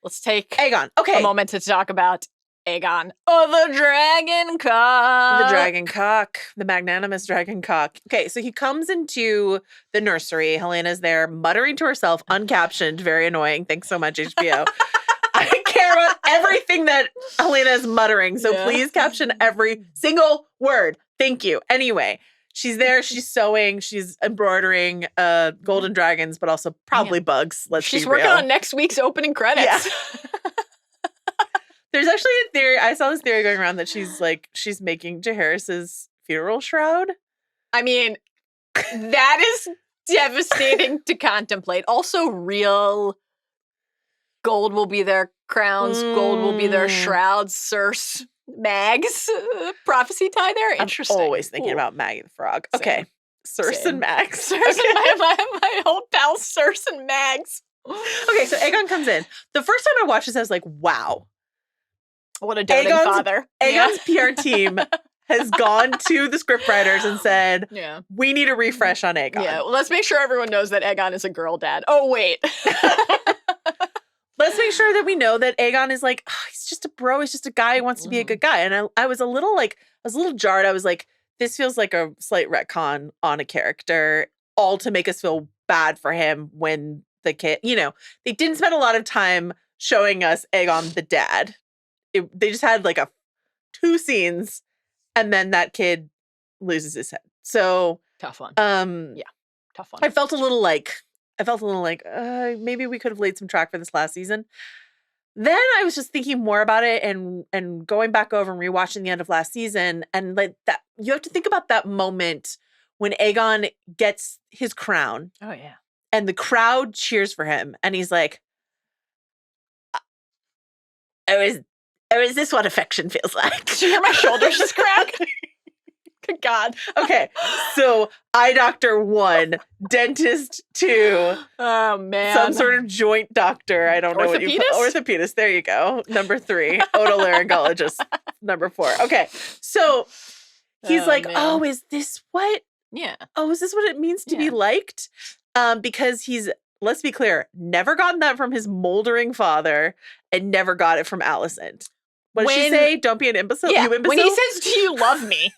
[SPEAKER 3] Let's take
[SPEAKER 4] Aegon. Okay.
[SPEAKER 3] a moment to talk about Aegon. Oh, the dragon cock.
[SPEAKER 4] The dragon cock. The magnanimous dragon cock. Okay, so he comes into the nursery. Helena's there, muttering to herself, uncaptioned, very annoying. Thanks so much, HBO. I care about everything that Helena is muttering, so please caption every single word. Thank you. Anyway, she's there, she's sewing, she's embroidering golden dragons, but also probably bugs.
[SPEAKER 3] She's working on next week's opening credits.
[SPEAKER 4] Yeah. There's actually a theory. I saw this theory going around that she's making Jaehaerys's funeral shroud.
[SPEAKER 3] I mean, that is devastating to contemplate. Also, real gold will be their crowns, gold will be their shrouds, Circe, Mags, prophecy tie there. Interesting.
[SPEAKER 4] I'm always thinking about Maggie the Frog.
[SPEAKER 3] Same.
[SPEAKER 4] Okay. Circe and Mags.
[SPEAKER 3] Circe and my old pal Circe and Mags.
[SPEAKER 4] Okay, so Aegon comes in. The first time I watched this, I was like, wow.
[SPEAKER 3] What a doting father.
[SPEAKER 4] Aegon's PR team has gone to the scriptwriters and said, we need a refresh on Aegon.
[SPEAKER 3] Yeah, well, let's make sure everyone knows that Aegon is a girl dad. Oh, wait.
[SPEAKER 4] Let's make sure that we know that Aegon is like, oh, he's just a bro. He's just a guy who wants to be a good guy. And I was a little jarred. I was like, this feels like a slight retcon on a character, all to make us feel bad for him when the kid, they didn't spend a lot of time showing us Aegon the dad. They just had like 2 scenes and then that kid loses his head. So
[SPEAKER 3] tough one. Tough one.
[SPEAKER 4] I felt a little like maybe we could have laid some track for this last season. Then I was just thinking more about it and going back over and rewatching the end of last season, and like that, you have to think about that moment when Aegon gets his crown.
[SPEAKER 3] Oh yeah.
[SPEAKER 4] And the crowd cheers for him, and he's like, is this what affection feels like?
[SPEAKER 3] Did you hear my shoulders just crack? Good God.
[SPEAKER 4] Okay, so eye doctor 1, dentist 2.
[SPEAKER 3] Oh, man.
[SPEAKER 4] Some sort of joint doctor. I don't know what you call orthopedist. There you go. Number 3. Otolaryngologist. Number 4. Okay, so he's like, man. Oh, is this what?
[SPEAKER 3] Yeah.
[SPEAKER 4] Oh, is this what it means to be liked? Because he's, let's be clear, never gotten that from his moldering father and never got it from Alicent. What did she say? Don't be an imbecile?
[SPEAKER 3] Yeah,
[SPEAKER 4] you imbecile?
[SPEAKER 3] when he says, do you love me?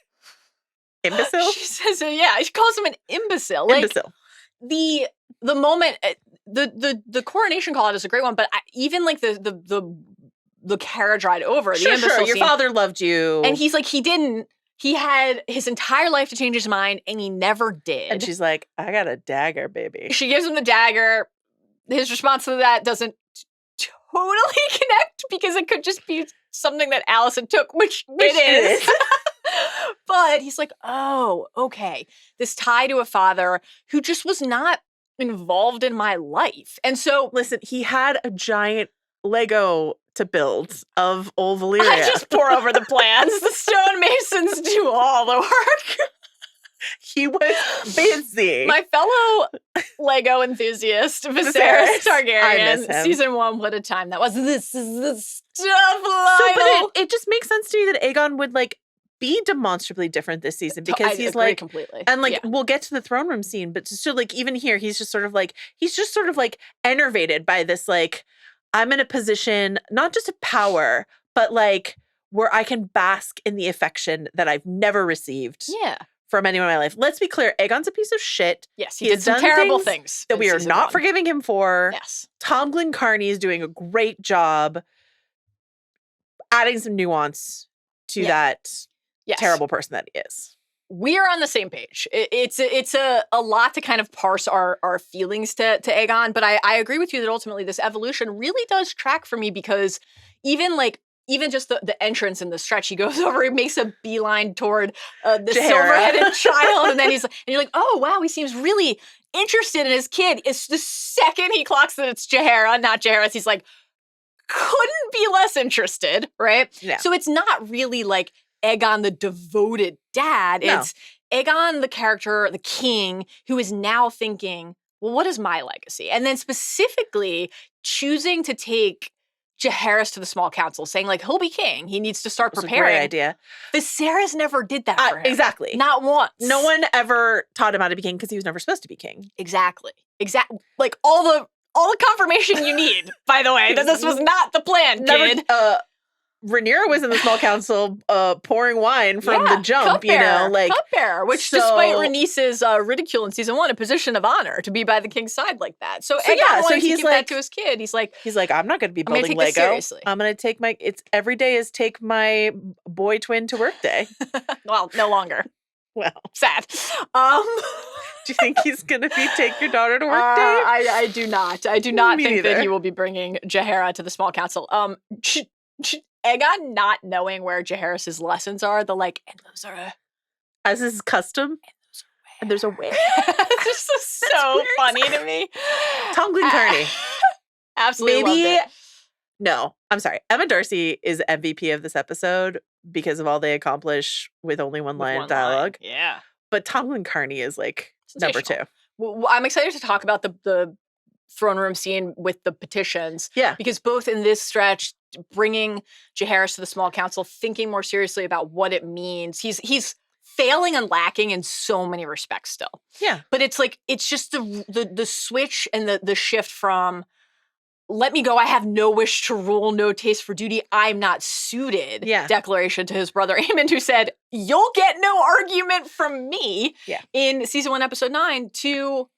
[SPEAKER 4] Imbecile?
[SPEAKER 3] She says, she calls him an imbecile.
[SPEAKER 4] Imbecile.
[SPEAKER 3] The moment, the coronation call out is a great one, but even like the carriage ride over, the imbecile
[SPEAKER 4] Sure, your
[SPEAKER 3] scene,
[SPEAKER 4] father loved you.
[SPEAKER 3] and he's like, he didn't. He had his entire life to change his mind, and he never did.
[SPEAKER 4] And she's like, I got a dagger, baby.
[SPEAKER 3] She gives him the dagger. His response to that doesn't totally connect because it could just be something that Alicent took, which it is. But he's like, oh, okay. This tie to a father who just was not involved in my life. And so,
[SPEAKER 4] listen, he had a giant Lego to build of old Valyria.
[SPEAKER 3] I just pour over the plans. The stonemasons do all the work.
[SPEAKER 4] He was busy.
[SPEAKER 3] My fellow Lego enthusiast, Viserys Targaryen.
[SPEAKER 4] I miss him.
[SPEAKER 3] Season 1, what a time that was. This is the stuff, Lionel.
[SPEAKER 4] But it just makes sense to me that Aegon would be demonstrably different this season because he's
[SPEAKER 3] completely.
[SPEAKER 4] And we'll get to the throne room scene, but just even here, he's just sort of enervated by this, I'm in a position, not just of power, but where I can bask in the affection that I've never received.
[SPEAKER 3] Yeah.
[SPEAKER 4] From anyone in my life. Let's be clear, Aegon's a piece of shit.
[SPEAKER 3] Yes, he did some terrible things
[SPEAKER 4] that we are not forgiving him for.
[SPEAKER 3] Yes.
[SPEAKER 4] Tom Glencarney is doing a great job adding some nuance to that terrible person that he is.
[SPEAKER 3] We are on the same page. It's a lot to kind of parse our feelings to Aegon, but I agree with you that ultimately this evolution really does track for me because even just the entrance in the stretch, he goes over, he makes a beeline toward the silver-headed child, and then you're like, oh wow, he seems really interested in his kid. It's the second he clocks that it's Jaehaera, not Jaehaerys, he's like, couldn't be less interested, right?
[SPEAKER 4] Yeah.
[SPEAKER 3] So it's not really like Aegon the devoted dad.
[SPEAKER 4] No.
[SPEAKER 3] It's Aegon the character, the king, who is now thinking, well, what is my legacy? And then specifically choosing to take Jaehaerys to the small council, saying he'll be king. He needs to start preparing.
[SPEAKER 4] That's a great idea.
[SPEAKER 3] Viserys never did that for him.
[SPEAKER 4] Exactly.
[SPEAKER 3] Not once.
[SPEAKER 4] No one ever taught him how to be king because he was never supposed to be king.
[SPEAKER 3] Exactly. All the confirmation you need, by the way, that this was not the plan, kid.
[SPEAKER 4] Rhaenyra was in the small council pouring wine from the jump,
[SPEAKER 3] cupbearer, which despite Rhaenys's ridicule in season 1, a position of honor to be by the king's side like that. So Aegon wanted to give that to his kid. He's like,
[SPEAKER 4] I'm not going to be building Lego. I'm going to take every day is take my boy twin to work day.
[SPEAKER 3] Well, no longer.
[SPEAKER 4] Well,
[SPEAKER 3] sad.
[SPEAKER 4] Do you think he's going to be take your daughter to work day?
[SPEAKER 3] I do not. I do not think that he will be bringing Jaehaera to the small council. Aegon not knowing where Jaehaerys' lessons are, and those are
[SPEAKER 4] as is custom. And there's a way.
[SPEAKER 3] This is so funny to me.
[SPEAKER 4] Tonglin Carney.
[SPEAKER 3] Absolutely loved it.
[SPEAKER 4] No, I'm sorry. Emma Darcy is MVP of this episode because of all they accomplish with only one line of dialogue.
[SPEAKER 3] Yeah.
[SPEAKER 4] But Tonglin Carney is number 2.
[SPEAKER 3] Well, I'm excited to talk about the throne room scene with the petitions.
[SPEAKER 4] Yeah.
[SPEAKER 3] Because both in this stretch, bringing Jaehaerys to the small council, thinking more seriously about what it means. He's failing and lacking in so many respects still.
[SPEAKER 4] Yeah.
[SPEAKER 3] But it's just the switch and the shift from let me go, I have no wish to rule, no taste for duty, I'm not suited declaration to his brother Aemond, who said, you'll get no argument from me in season 1, episode 9, to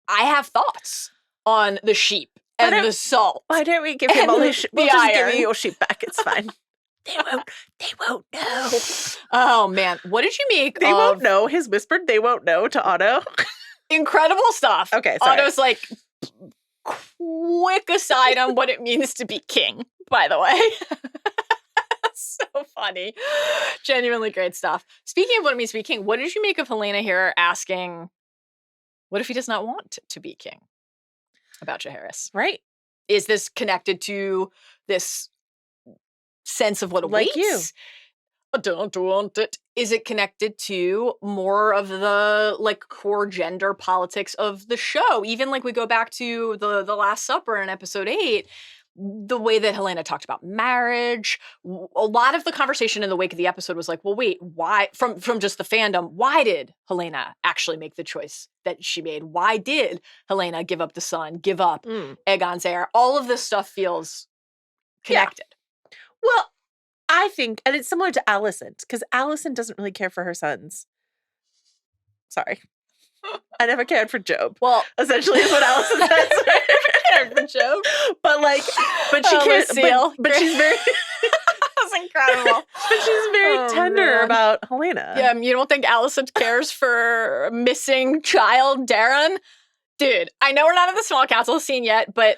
[SPEAKER 3] I have thoughts on the sheep and the salt.
[SPEAKER 4] Why don't we give him all his sheep? We'll just give you your sheep back. It's fine. They won't know.
[SPEAKER 3] Oh, man. What did you make
[SPEAKER 4] They won't know. His whispered, they won't know to Otto.
[SPEAKER 3] Incredible stuff.
[SPEAKER 4] Okay, sorry.
[SPEAKER 3] Otto's quick aside on what it means to be king, by the way. So funny. Genuinely great stuff. Speaking of what it means to be king, what did you make of Helena here asking, what if he does not want to be king? About Jaehaerys.
[SPEAKER 4] Right.
[SPEAKER 3] Is this connected to this sense of what awaits?
[SPEAKER 4] Like you.
[SPEAKER 3] I don't want it. Is it connected to more of the core gender politics of the show? Even we go back to the Last Supper in episode 8, the way that Helena talked about marriage, a lot of the conversation in the wake of the episode was well, wait, why, from just the fandom, why did Helena actually make the choice that she made? Why did Helena give up the son, give up Aegon's heir? All of this stuff feels connected.
[SPEAKER 4] Yeah. Well, I think, and it's similar to Alicent, because Alicent doesn't really care for her sons. Sorry. I never cared for Job.
[SPEAKER 3] Well,
[SPEAKER 4] essentially is what Alicent says.
[SPEAKER 3] I never cared for Job.
[SPEAKER 4] But she cares. But she's very.
[SPEAKER 3] That's incredible.
[SPEAKER 4] But she's very tender about Helena.
[SPEAKER 3] Yeah, you don't think Alicent cares for a missing child, Darren? Dude, I know we're not in the small council scene yet, but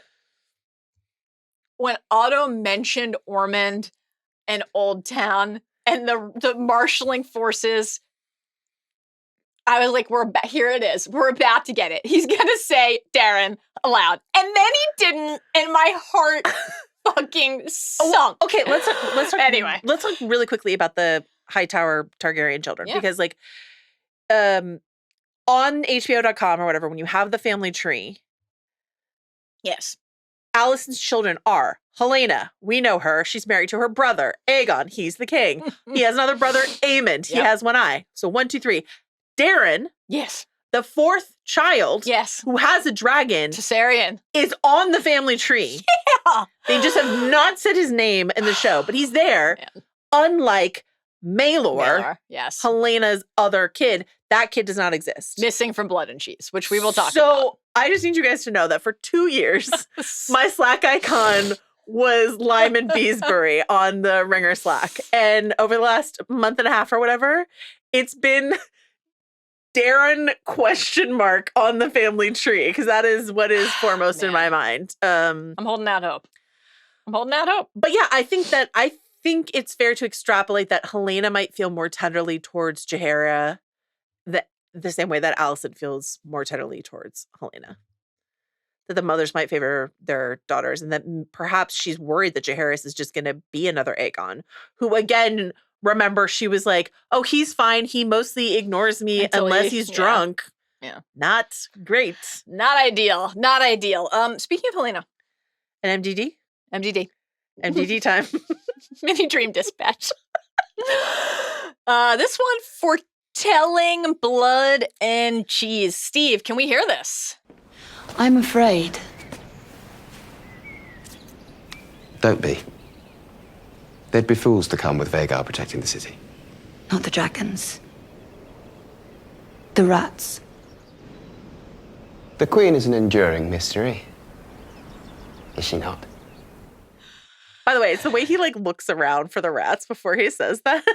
[SPEAKER 3] when Otto mentioned Ormond and Old Town and the marshalling forces, I was here it is. We're about to get it. He's going to say Darren aloud. And then he didn't, and my heart fucking sunk.
[SPEAKER 4] Okay, let's talk,
[SPEAKER 3] anyway.
[SPEAKER 4] Let's talk really quickly about the Hightower Targaryen children.
[SPEAKER 3] Yeah.
[SPEAKER 4] Because on HBO.com or whatever, when you have the family tree.
[SPEAKER 3] Yes.
[SPEAKER 4] Alicent's children are Helena. We know her. She's married to her brother, Aegon. He's the king. He has another brother, Aemond. He has one eye. So 1, 2, 3. Darren.
[SPEAKER 3] Yes.
[SPEAKER 4] The 4th child.
[SPEAKER 3] Yes.
[SPEAKER 4] Who has a dragon.
[SPEAKER 3] Targaryen.
[SPEAKER 4] Is on the family tree.
[SPEAKER 3] Yeah.
[SPEAKER 4] They just have not said his name in the show, but he's there.
[SPEAKER 3] Man.
[SPEAKER 4] Unlike Malor,
[SPEAKER 3] yes.
[SPEAKER 4] Helena's other kid, that kid does not exist.
[SPEAKER 3] Missing from Blood and Cheese, which we will talk about.
[SPEAKER 4] So I just need you guys to know that for 2 years, my Slack icon was Lyman Beesbury on the Ringer Slack. And over the last month and a half or whatever, it's been Darren ? On the family tree, because that is what is foremost in my mind.
[SPEAKER 3] I'm holding out hope.
[SPEAKER 4] But yeah, I think it's fair to extrapolate that Helena might feel more tenderly towards Jaehaera the same way that Alicent feels more tenderly towards Helena. That the mothers might favor their daughters, and that perhaps she's worried that Jaehaerys is just going to be another Aegon, who again, remember, she was like, oh, he's fine. He mostly ignores me unless he's drunk.
[SPEAKER 3] Yeah.
[SPEAKER 4] Not great.
[SPEAKER 3] Not ideal. Speaking of Helena.
[SPEAKER 4] An MDD? MDD time.
[SPEAKER 3] Mini Dream Dispatch. This one, foretelling blood and cheese. Steve, can we hear this?
[SPEAKER 5] I'm afraid. Don't be. They'd be fools to come with Vhagar protecting the city.
[SPEAKER 2] Not the dragons. The rats.
[SPEAKER 5] The Queen is an enduring mystery. Is she not?
[SPEAKER 4] By the way, it's the way he like looks around for the rats before he says that.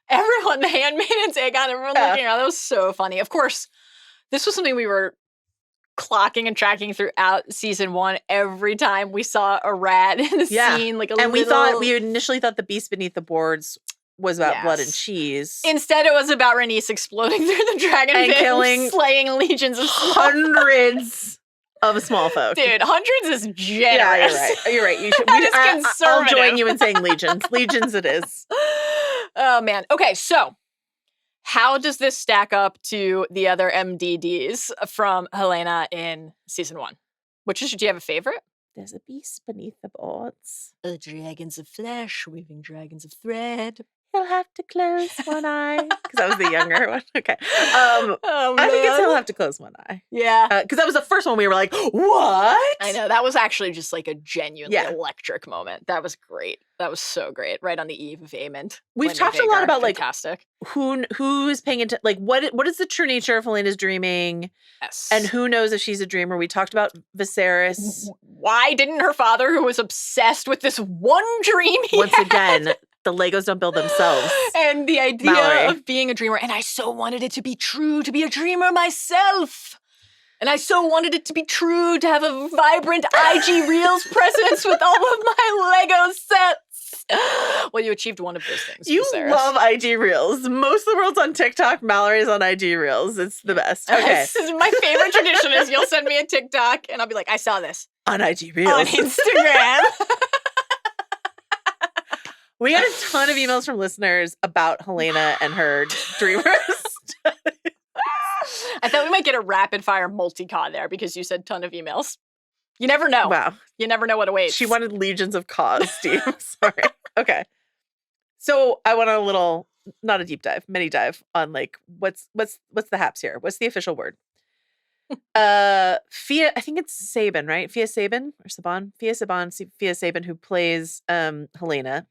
[SPEAKER 3] Everyone, the handmaidens, Aegon, everyone looking around. That was so funny. Of course, this was something we were clocking and tracking throughout season 1. Every time we saw a rat in the scene, like a
[SPEAKER 4] and
[SPEAKER 3] little...
[SPEAKER 4] we initially thought the beast beneath the boards was about blood and cheese.
[SPEAKER 3] Instead, it was about Rhaenys exploding through the dragon
[SPEAKER 4] and
[SPEAKER 3] pit
[SPEAKER 4] killing
[SPEAKER 3] and slaying legions of
[SPEAKER 4] hundreds of small folk.
[SPEAKER 3] Dude, hundreds is generous.
[SPEAKER 4] Yeah, you're right. You should.
[SPEAKER 3] That is
[SPEAKER 4] I'll
[SPEAKER 3] conservative.
[SPEAKER 4] join you in saying legions. Legions it is.
[SPEAKER 3] Oh, man. Okay, so how does this stack up to the other MDDs from Helena in season 1? Do you have a favorite?
[SPEAKER 4] There's a beast beneath the boards.
[SPEAKER 3] Dragons of flesh, weaving dragons of thread.
[SPEAKER 4] He'll have to close one eye. Because that was the younger one. Okay.
[SPEAKER 3] Oh,
[SPEAKER 4] I think it's he'll have to close one eye.
[SPEAKER 3] Yeah.
[SPEAKER 4] Because that was the first one we were like, what?
[SPEAKER 3] I know. That was actually just like a genuinely electric moment. That was great. That was so great. Right on the eve of Aemond.
[SPEAKER 4] We've talked a lot about
[SPEAKER 3] fantastic.
[SPEAKER 4] Like who's paying attention, like what is the true nature of Helena's dreaming?
[SPEAKER 3] Yes.
[SPEAKER 4] And who knows if she's a dreamer. We talked about Viserys.
[SPEAKER 3] Why didn't her father, who was obsessed with this one dream
[SPEAKER 4] Once again, the Legos don't build themselves.
[SPEAKER 3] And the idea
[SPEAKER 4] Mallory.
[SPEAKER 3] of being a dreamer. And I so wanted it to be true, to be a dreamer myself. And I so wanted it to be true, to have a vibrant IG Reels presence with all of my Lego sets. Well, you achieved one of those things.
[SPEAKER 4] You
[SPEAKER 3] Viserys.
[SPEAKER 4] love IG Reels. Most of the world's on TikTok. Mallory's on IG Reels. It's the best. Okay.
[SPEAKER 3] This is my favorite tradition is you'll send me a TikTok and I'll be like, I saw this.
[SPEAKER 4] On IG Reels.
[SPEAKER 3] On Instagram.
[SPEAKER 4] We got a ton of emails from listeners about Helena and her dreamers.
[SPEAKER 3] I thought we might get a rapid fire multi-con there because you said ton of emails. You never know.
[SPEAKER 4] Wow.
[SPEAKER 3] You never know what awaits.
[SPEAKER 4] She wanted legions of cause, Steve. Sorry. Okay. So I want a little, not a deep dive, mini dive on like what's the haps here? What's the official word? Fia, I think it's Sabin, right? Fia Sabin or Saban? Fia Sabin, who plays Helena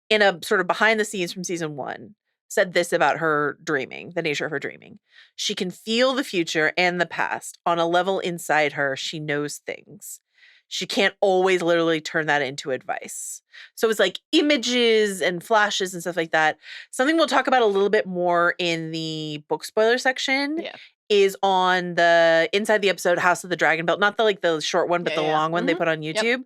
[SPEAKER 4] in a sort of behind the scenes from season 1, said this about her dreaming, the nature of her dreaming. She can feel the future and the past. On a level inside her, she knows things. She can't always literally turn that into advice. So it's like images and flashes and stuff like that. Something we'll talk about a little bit more in the book spoiler section is on the inside the episode House of the Dragon Belt. Not the short one, but the long one they put on YouTube. Yep.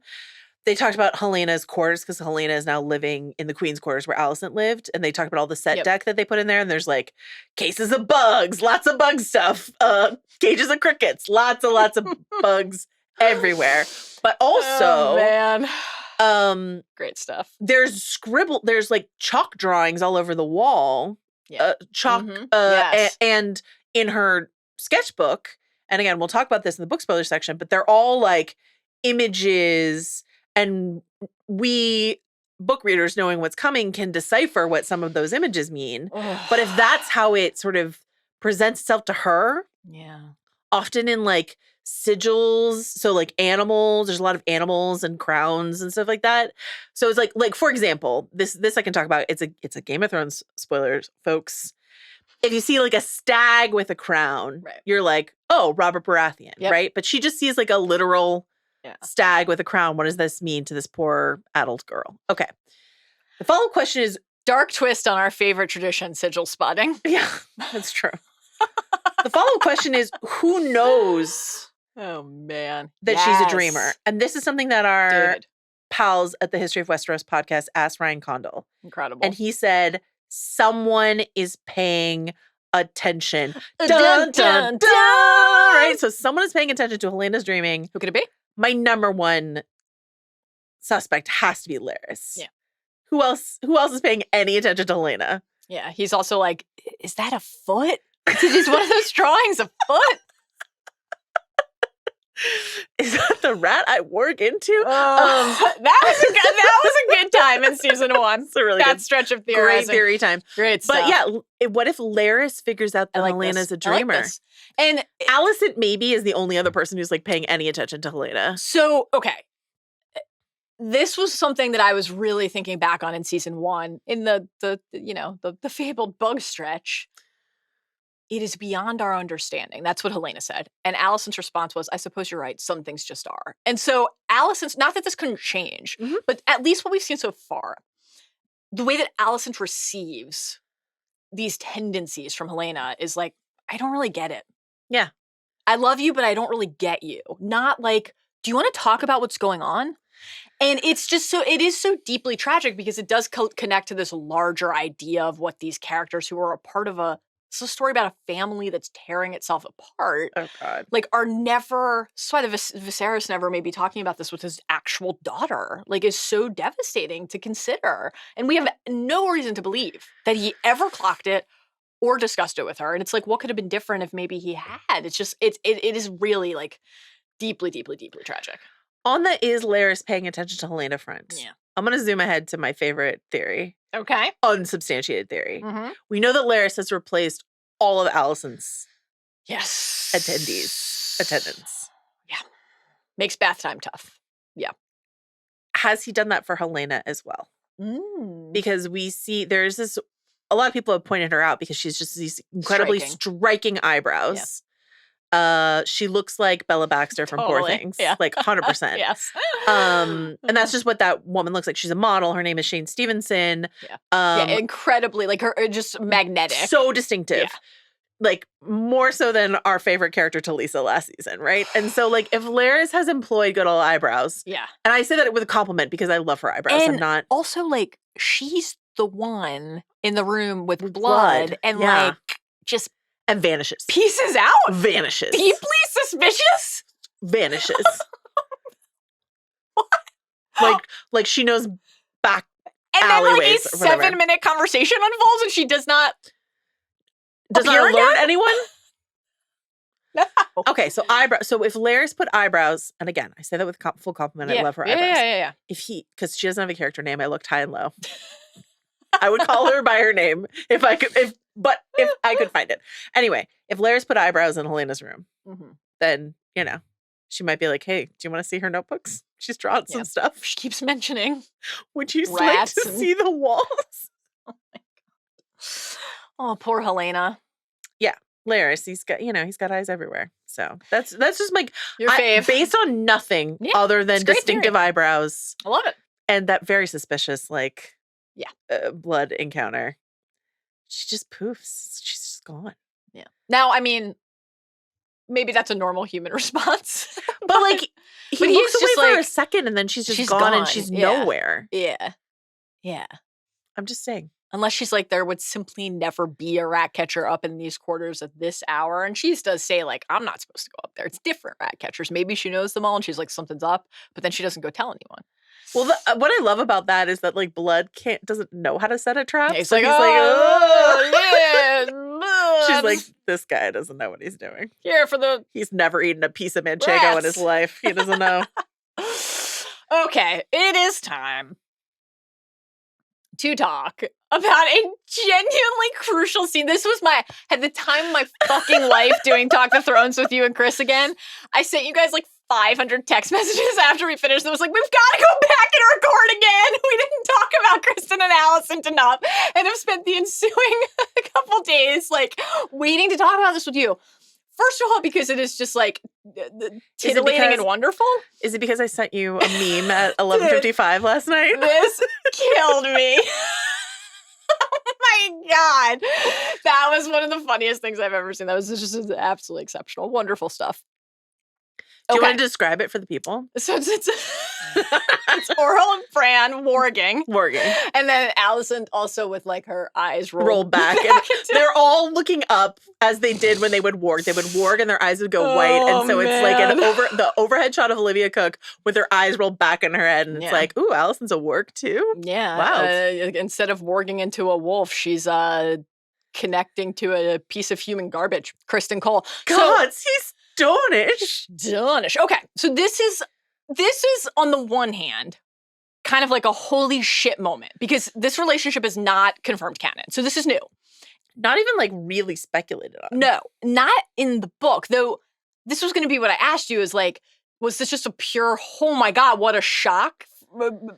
[SPEAKER 4] They talked about Helena's quarters because Helena is now living in the Queen's quarters where Alicent lived. And they talked about all the set deck that they put in there. And there's like cases of bugs, lots of bug stuff, cages of crickets, lots of bugs everywhere. But also,
[SPEAKER 3] great stuff.
[SPEAKER 4] There's like chalk drawings all over the wall.
[SPEAKER 3] Yeah.
[SPEAKER 4] Chalk. And in her sketchbook, and again, we'll talk about this in the book spoiler section, but they're all like images. And we book readers, knowing what's coming, can decipher what some of those images mean. But if that's how it sort of presents itself to her, often in like sigils, so like animals, there's a lot of animals and crowns and stuff like that. So it's like for example, this I can talk about. It's a Game of Thrones spoilers, folks. If you see like a stag with a crown, you're like, oh, Robert Baratheon, right? But she just sees like a literal stag with a crown. What does this mean to this poor adult girl? Okay. The follow-up question is...
[SPEAKER 3] Dark twist on our favorite tradition, sigil spotting.
[SPEAKER 4] Yeah, that's true. The follow-up question is, who knows
[SPEAKER 3] that
[SPEAKER 4] she's a dreamer? And this is something that our pals at the History of Westeros podcast asked Ryan Condal.
[SPEAKER 3] Incredible.
[SPEAKER 4] And he said, someone is paying attention. Dun, dun, dun! Right? So someone is paying attention to Helena's dreaming.
[SPEAKER 3] Who could it be?
[SPEAKER 4] My number one suspect has to be Larys.
[SPEAKER 3] Yeah.
[SPEAKER 4] Who else is paying any attention to Helena?
[SPEAKER 3] Yeah. He's also like, is that a foot? Is one of those drawings a foot?
[SPEAKER 4] Is that the rat I work into?
[SPEAKER 3] That was a good time in season 1.
[SPEAKER 4] It's a really
[SPEAKER 3] that
[SPEAKER 4] good
[SPEAKER 3] stretch of theorizing.
[SPEAKER 4] Great theory time.
[SPEAKER 3] Great stuff.
[SPEAKER 4] But yeah, what if Larys figures out that Helena's a dreamer?
[SPEAKER 3] And
[SPEAKER 4] Alicent maybe is the only other person who's like paying any attention to Helena.
[SPEAKER 3] So, okay. this was something that I was really thinking back on in season 1 in the fabled bug stretch. It is beyond our understanding. That's what Helena said. And Alicent's response was, I suppose you're right. Some things just are. And so Alicent's, not that this couldn't change, but at least what we've seen so far, the way that Alicent receives these tendencies from Helena is like, I don't really get it.
[SPEAKER 4] Yeah.
[SPEAKER 3] I love you, but I don't really get you. Not like, do you want to talk about what's going on? And it's just it is so deeply tragic because it does connect to this larger idea of what these characters who are a part of it's a story about a family that's tearing itself apart.
[SPEAKER 4] Oh, God.
[SPEAKER 3] Like, are never, that's why the Viserys never may be talking about this with his actual daughter. Like, is so devastating to consider. And we have no reason to believe that he ever clocked it or discussed it with her. And it's like, what could have been different if maybe he had? It's just, it is really, like, deeply, deeply, deeply tragic.
[SPEAKER 4] On the is Larys paying attention to Helena front,
[SPEAKER 3] Yeah.
[SPEAKER 4] I'm going to zoom ahead to my favorite theory.
[SPEAKER 3] Okay.
[SPEAKER 4] Unsubstantiated theory.
[SPEAKER 3] Mm-hmm.
[SPEAKER 4] We know that Larys has replaced all of Alicent's
[SPEAKER 3] Yes.
[SPEAKER 4] attendance.
[SPEAKER 3] Yeah. Makes bath time tough. Yeah.
[SPEAKER 4] Has he done that for Helena as well?
[SPEAKER 3] Mm.
[SPEAKER 4] Because we see there's this, a lot of people have pointed her out because she's just these incredibly striking eyebrows. She looks like Bella Baxter from Poor Things.
[SPEAKER 3] Yeah.
[SPEAKER 4] Like 100%.
[SPEAKER 3] Yes.
[SPEAKER 4] And that's just what that woman looks like. She's a model. Her name is Shane Stevenson.
[SPEAKER 3] Yeah. Incredibly, like her, just magnetic.
[SPEAKER 4] So distinctive.
[SPEAKER 3] Yeah.
[SPEAKER 4] Like more so than our favorite character Talisa last season, right? And so like if Larys has employed good old eyebrows.
[SPEAKER 3] Yeah.
[SPEAKER 4] And I say that with a compliment because I love her eyebrows.
[SPEAKER 3] And
[SPEAKER 4] I'm not.
[SPEAKER 3] Also, like, she's the one in the room with blood and like just
[SPEAKER 4] and vanishes.
[SPEAKER 3] Pieces out.
[SPEAKER 4] Vanishes.
[SPEAKER 3] Deeply suspicious.
[SPEAKER 4] Vanishes.
[SPEAKER 3] What?
[SPEAKER 4] Like she knows back
[SPEAKER 3] and
[SPEAKER 4] alleyways.
[SPEAKER 3] And then like a 7-minute conversation unfolds and she does not
[SPEAKER 4] alert
[SPEAKER 3] again?
[SPEAKER 4] anyone?
[SPEAKER 3] No.
[SPEAKER 4] Okay, so eyebrow. So if Larys put eyebrows, and again, I say that with full compliment. I love her eyebrows.
[SPEAKER 3] Yeah.
[SPEAKER 4] If because she doesn't have a character name, I looked high and low. I would call her by her name if I could. If I could find it. Anyway, if Larys put eyebrows in Helena's room, then she might be like, "Hey, do you want to see her notebooks? She's drawn some stuff."
[SPEAKER 3] She keeps mentioning.
[SPEAKER 4] Would you like to see the walls?
[SPEAKER 3] Oh my god! Oh, poor Helena.
[SPEAKER 4] Yeah. Larys, he's got eyes everywhere. So that's just like
[SPEAKER 3] your fave.
[SPEAKER 4] Based on nothing other than distinctive eyebrows.
[SPEAKER 3] I love it.
[SPEAKER 4] And that very suspicious, like, blood encounter. She just poofs. She's just gone.
[SPEAKER 3] Yeah. Now, I mean, maybe that's a normal human response.
[SPEAKER 4] but like, he looks away
[SPEAKER 3] just
[SPEAKER 4] for a second and then she's gone and she's nowhere.
[SPEAKER 3] Yeah. Yeah.
[SPEAKER 4] I'm just saying.
[SPEAKER 3] Unless she's like, there would simply never be a rat catcher up in these quarters at this hour. And she does say, like, I'm not supposed to go up there. It's different rat catchers. Maybe she knows them all and she's like, something's up. But then she doesn't go tell anyone.
[SPEAKER 4] Well, what I love about that is that, like, Blood doesn't know how to set a trap.
[SPEAKER 3] Yeah,
[SPEAKER 4] so
[SPEAKER 3] he's like,
[SPEAKER 4] oh, she's like, this guy doesn't know what he's doing.
[SPEAKER 3] Here
[SPEAKER 4] he's never eaten a piece of manchego in his life. He doesn't know.
[SPEAKER 3] Okay, it is time to talk about a genuinely crucial scene. This was at the time of my fucking life doing Talk the Thrones with you and Chris again. I sent you guys like 500 text messages after we finished. It was like, we've got to go back and record again. We didn't talk about Criston and Alicent enough and have spent the ensuing couple days like waiting to talk about this with you. First of all, because it is just like titillating and wonderful.
[SPEAKER 4] Is it because I sent you a meme at 11:55 last night?
[SPEAKER 3] This killed me. Oh my God. That was one of the funniest things I've ever seen. That was just absolutely exceptional. Wonderful stuff.
[SPEAKER 4] Do you want to describe it for the people?
[SPEAKER 3] So it's Orhel and Fran warging. And then Alicent also with like her eyes rolled back.
[SPEAKER 4] And they're all looking up as they did when they would warg. They would warg and their eyes would go white. And so it's like the overhead shot of Olivia Cook with her eyes rolled back in her head. And it's like, ooh, Alicent's a warg too?
[SPEAKER 3] Yeah.
[SPEAKER 4] Wow.
[SPEAKER 3] Instead of warging into a wolf, she's connecting to a piece of human garbage. Criston Cole.
[SPEAKER 4] God, he's Donish.
[SPEAKER 3] Okay, so this is on the one hand kind of like a holy shit moment because this relationship is not confirmed canon. So this is new.
[SPEAKER 4] Not even like really speculated on.
[SPEAKER 3] No, not in the book. Though this was going to be what I asked you is like, was this just a pure, oh my God, what a shock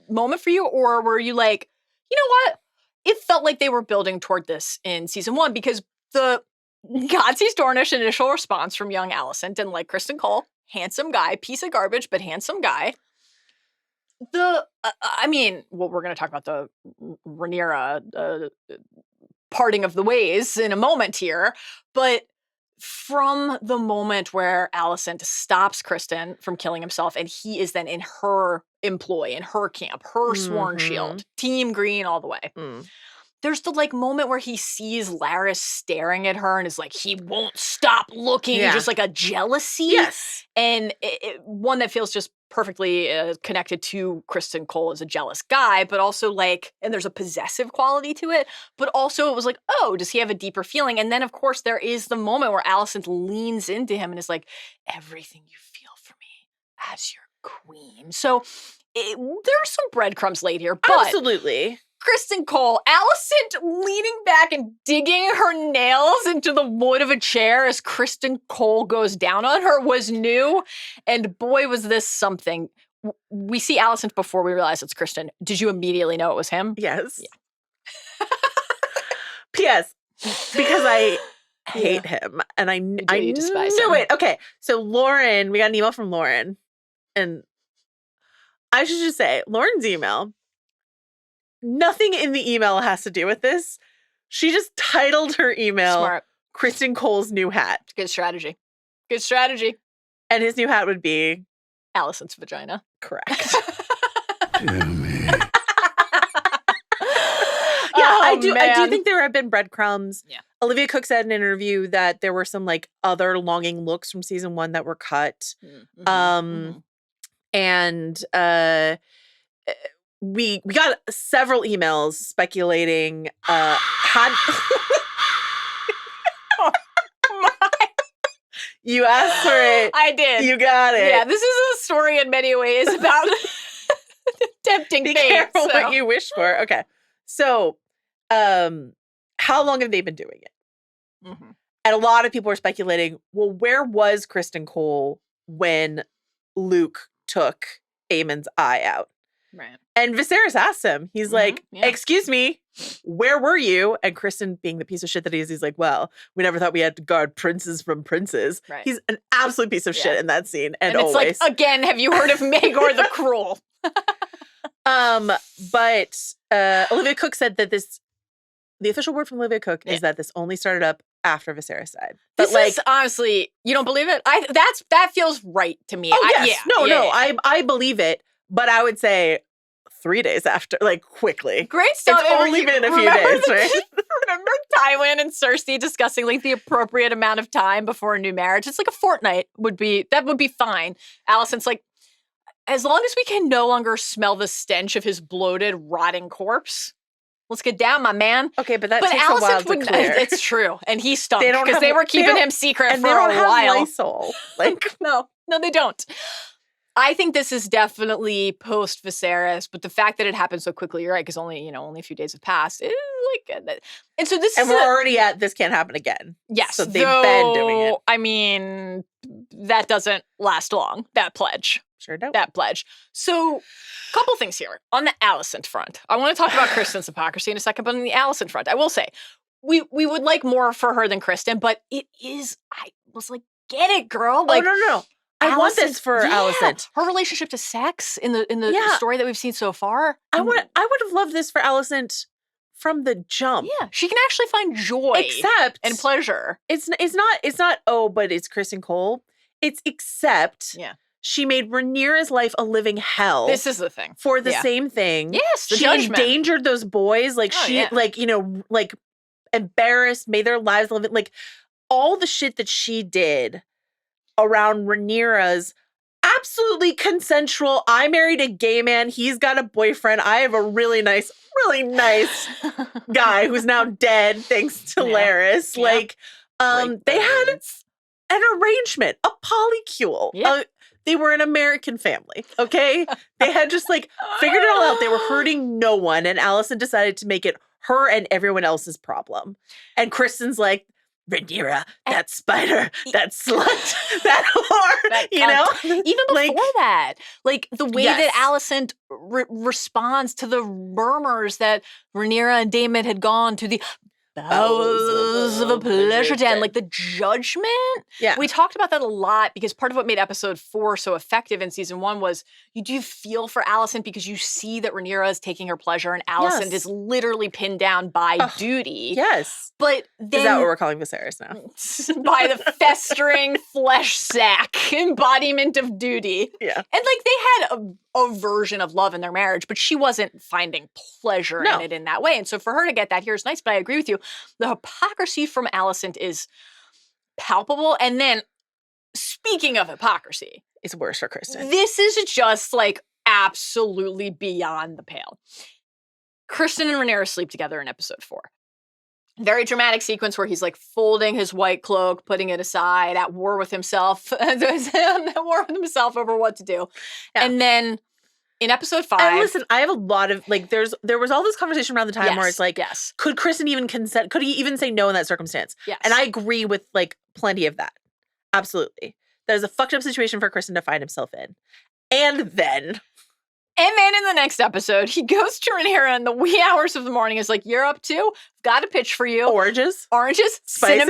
[SPEAKER 3] moment for you, or were you like, you know what? It felt like they were building toward this in season 1 because the Godse's Dornish initial response from young Alicent and like Criston Cole, handsome guy, piece of garbage, but handsome guy. I mean, well, we're going to talk about the Rhaenyra parting of the ways in a moment here, but from the moment where Alicent stops Criston from killing himself and he is then in her employ, in her camp, her sworn shield, Team Green all the way. There's the like moment where he sees Larys staring at her and is like, he won't stop looking, just like a jealousy.
[SPEAKER 4] Yes.
[SPEAKER 3] And one that feels just perfectly connected to Criston Cole as a jealous guy, but also like, and there's a possessive quality to it, but also it was like, oh, does he have a deeper feeling? And then of course there is the moment where Alicent leans into him and is like, everything you feel for me as your queen. So there are some breadcrumbs laid here, but
[SPEAKER 4] absolutely.
[SPEAKER 3] Criston Cole, Alicent leaning back and digging her nails into the wood of a chair as Criston Cole goes down on her was new. And boy, was this something. We see Alicent before we realize it's Criston. Did you immediately know it was him?
[SPEAKER 4] Yes. Yeah. P.S. Because I hate him and I
[SPEAKER 3] despise
[SPEAKER 4] knew
[SPEAKER 3] him.
[SPEAKER 4] it. Okay, so Lauren, we got an email from Lauren. And I should just say, Lauren's email, nothing in the email has to do with this. She just titled her email
[SPEAKER 3] Smart.
[SPEAKER 4] Criston Cole's new hat.
[SPEAKER 3] Good strategy. Good strategy.
[SPEAKER 4] And his new hat would be
[SPEAKER 3] Alicent's vagina.
[SPEAKER 4] Correct.
[SPEAKER 2] Dear me.
[SPEAKER 4] I do think there have been breadcrumbs.
[SPEAKER 3] Yeah.
[SPEAKER 4] Olivia Cook said in an interview that there were some like other longing looks from season 1 that were cut. And we got several emails speculating had
[SPEAKER 3] Oh my.
[SPEAKER 4] You asked for it.
[SPEAKER 3] I did.
[SPEAKER 4] You got it.
[SPEAKER 3] Yeah, this is a story in many ways about tempting
[SPEAKER 4] Be
[SPEAKER 3] fate.
[SPEAKER 4] careful
[SPEAKER 3] So.
[SPEAKER 4] what you wish for. Okay. So, how long have they been doing it? And a lot of people are speculating, well, where was Criston Cole when Luke took Aemon's eye out?
[SPEAKER 3] Right.
[SPEAKER 4] And Viserys asked him, he's like, excuse me, where were you? And Criston, being the piece of shit that he is, he's like, well, we never thought we had to guard princes from princes.
[SPEAKER 3] Right.
[SPEAKER 4] He's an absolute piece of shit in that scene. And
[SPEAKER 3] it's
[SPEAKER 4] always.
[SPEAKER 3] like, again, have you heard of Maegor the Cruel?
[SPEAKER 4] But Olivia Cook said that the official word from Olivia Cook is that this only started up after Viserys died. But
[SPEAKER 3] This is honestly, you don't believe it? That feels right to me.
[SPEAKER 4] Oh, yes. I believe it. But I would say 3 days after, like quickly.
[SPEAKER 3] Great stuff.
[SPEAKER 4] It's only been a few days, right?
[SPEAKER 3] Remember Tywin and Cersei discussing like the appropriate amount of time before a new marriage? It's like a fortnight would be fine. Alicent's like, as long as we can no longer smell the stench of his bloated, rotting corpse, let's get down, my man.
[SPEAKER 4] Okay, but that takes a while to clear.
[SPEAKER 3] It's true. And he stunk because they were keeping him secret for a while.
[SPEAKER 4] And they don't have Lysol. Like,
[SPEAKER 3] no, they don't. I think this is definitely post Viserys, but the fact that it happened so quickly, you're right, because only a few days have passed. It is like, and so this,
[SPEAKER 4] and we're already at this can't happen again.
[SPEAKER 3] Yes,
[SPEAKER 4] so they've been doing it.
[SPEAKER 3] I mean, that doesn't last long. That pledge,
[SPEAKER 4] sure don't.
[SPEAKER 3] That pledge. So, a couple things here on the Alicent front. I want to talk about Criston's hypocrisy in a second, but on the Alicent front, I will say we would like more for her than Criston, but it is. I was like, get it, girl. Like,
[SPEAKER 4] no. I want this for Alicent.
[SPEAKER 3] Her relationship to sex in the story that we've seen so far.
[SPEAKER 4] I would have loved this for Alicent from the jump.
[SPEAKER 3] Yeah, she can actually find joy, and pleasure.
[SPEAKER 4] It's not. Oh, but it's Criston Cole. It's except.
[SPEAKER 3] Yeah.
[SPEAKER 4] She made Rhaenyra's life a living hell.
[SPEAKER 3] This is the thing.
[SPEAKER 4] For the same thing.
[SPEAKER 3] Yes, the
[SPEAKER 4] she
[SPEAKER 3] judgment.
[SPEAKER 4] Endangered those boys. Like like embarrassed, made their lives live. Like all the shit that she did around Rhaenyra's absolutely consensual. I married a gay man. He's got a boyfriend. I have a really nice guy who's now dead thanks to Larys.
[SPEAKER 3] Yeah.
[SPEAKER 4] Like, they had an arrangement, a polycule.
[SPEAKER 3] Yeah.
[SPEAKER 4] They were an American family, okay? They had just like figured it all out. They were hurting no one. And Alicent decided to make it her and everyone else's problem. And Criston's like, Rhaenyra, that spider, that slut, that whore, you know?
[SPEAKER 3] Even before that, like the way that
[SPEAKER 4] Yes.
[SPEAKER 3] Alicent responds to the murmurs that Rhaenyra and Damon had gone to the bowels of a pleasure den, like the judgment.
[SPEAKER 4] Yeah.
[SPEAKER 3] We talked about that a lot because part of what made episode 4 so effective in season 1 was you do feel for Alicent because you see that Rhaenyra is taking her pleasure and Alicent is literally pinned down by duty.
[SPEAKER 4] Yes.
[SPEAKER 3] But then,
[SPEAKER 4] is that what we're calling Viserys now?
[SPEAKER 3] by the festering flesh sack embodiment of duty.
[SPEAKER 4] Yeah.
[SPEAKER 3] And like they had a version of love in their marriage, but she wasn't finding pleasure in it in that way. And so for her to get that here is nice, but I agree with you. The hypocrisy from Alicent is palpable. And then speaking of hypocrisy,
[SPEAKER 4] It's worse for Criston.
[SPEAKER 3] this is just like absolutely beyond the pale. Criston and Rhaenyra sleep together in episode 4. Very dramatic sequence where he's like folding his white cloak, putting it aside, at war with himself, at war with himself over what to do.
[SPEAKER 4] Yeah.
[SPEAKER 3] And then in episode 5,
[SPEAKER 4] And listen, I have a lot of like there was all this conversation around the time where it's like,
[SPEAKER 3] yes,
[SPEAKER 4] could Criston even consent? Could he even say no in that circumstance?
[SPEAKER 3] yes.
[SPEAKER 4] And I agree with like plenty of that. Absolutely. That is a fucked up situation for Criston to find himself in. And then
[SPEAKER 3] in the next episode, he goes to Rhaenyra in the wee hours of the morning. Is like, "You're up too. Got a pitch for you.
[SPEAKER 4] oranges.
[SPEAKER 3] Spices,
[SPEAKER 4] Spices?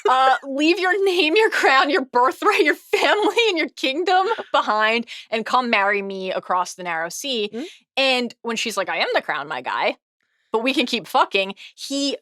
[SPEAKER 3] cinnamon. Leave your name, your crown, your birthright, your family, and your kingdom behind, and come marry me across the narrow sea."
[SPEAKER 4] Mhm.
[SPEAKER 3] And when she's like, "I am the crown, my guy, but we can keep fucking," he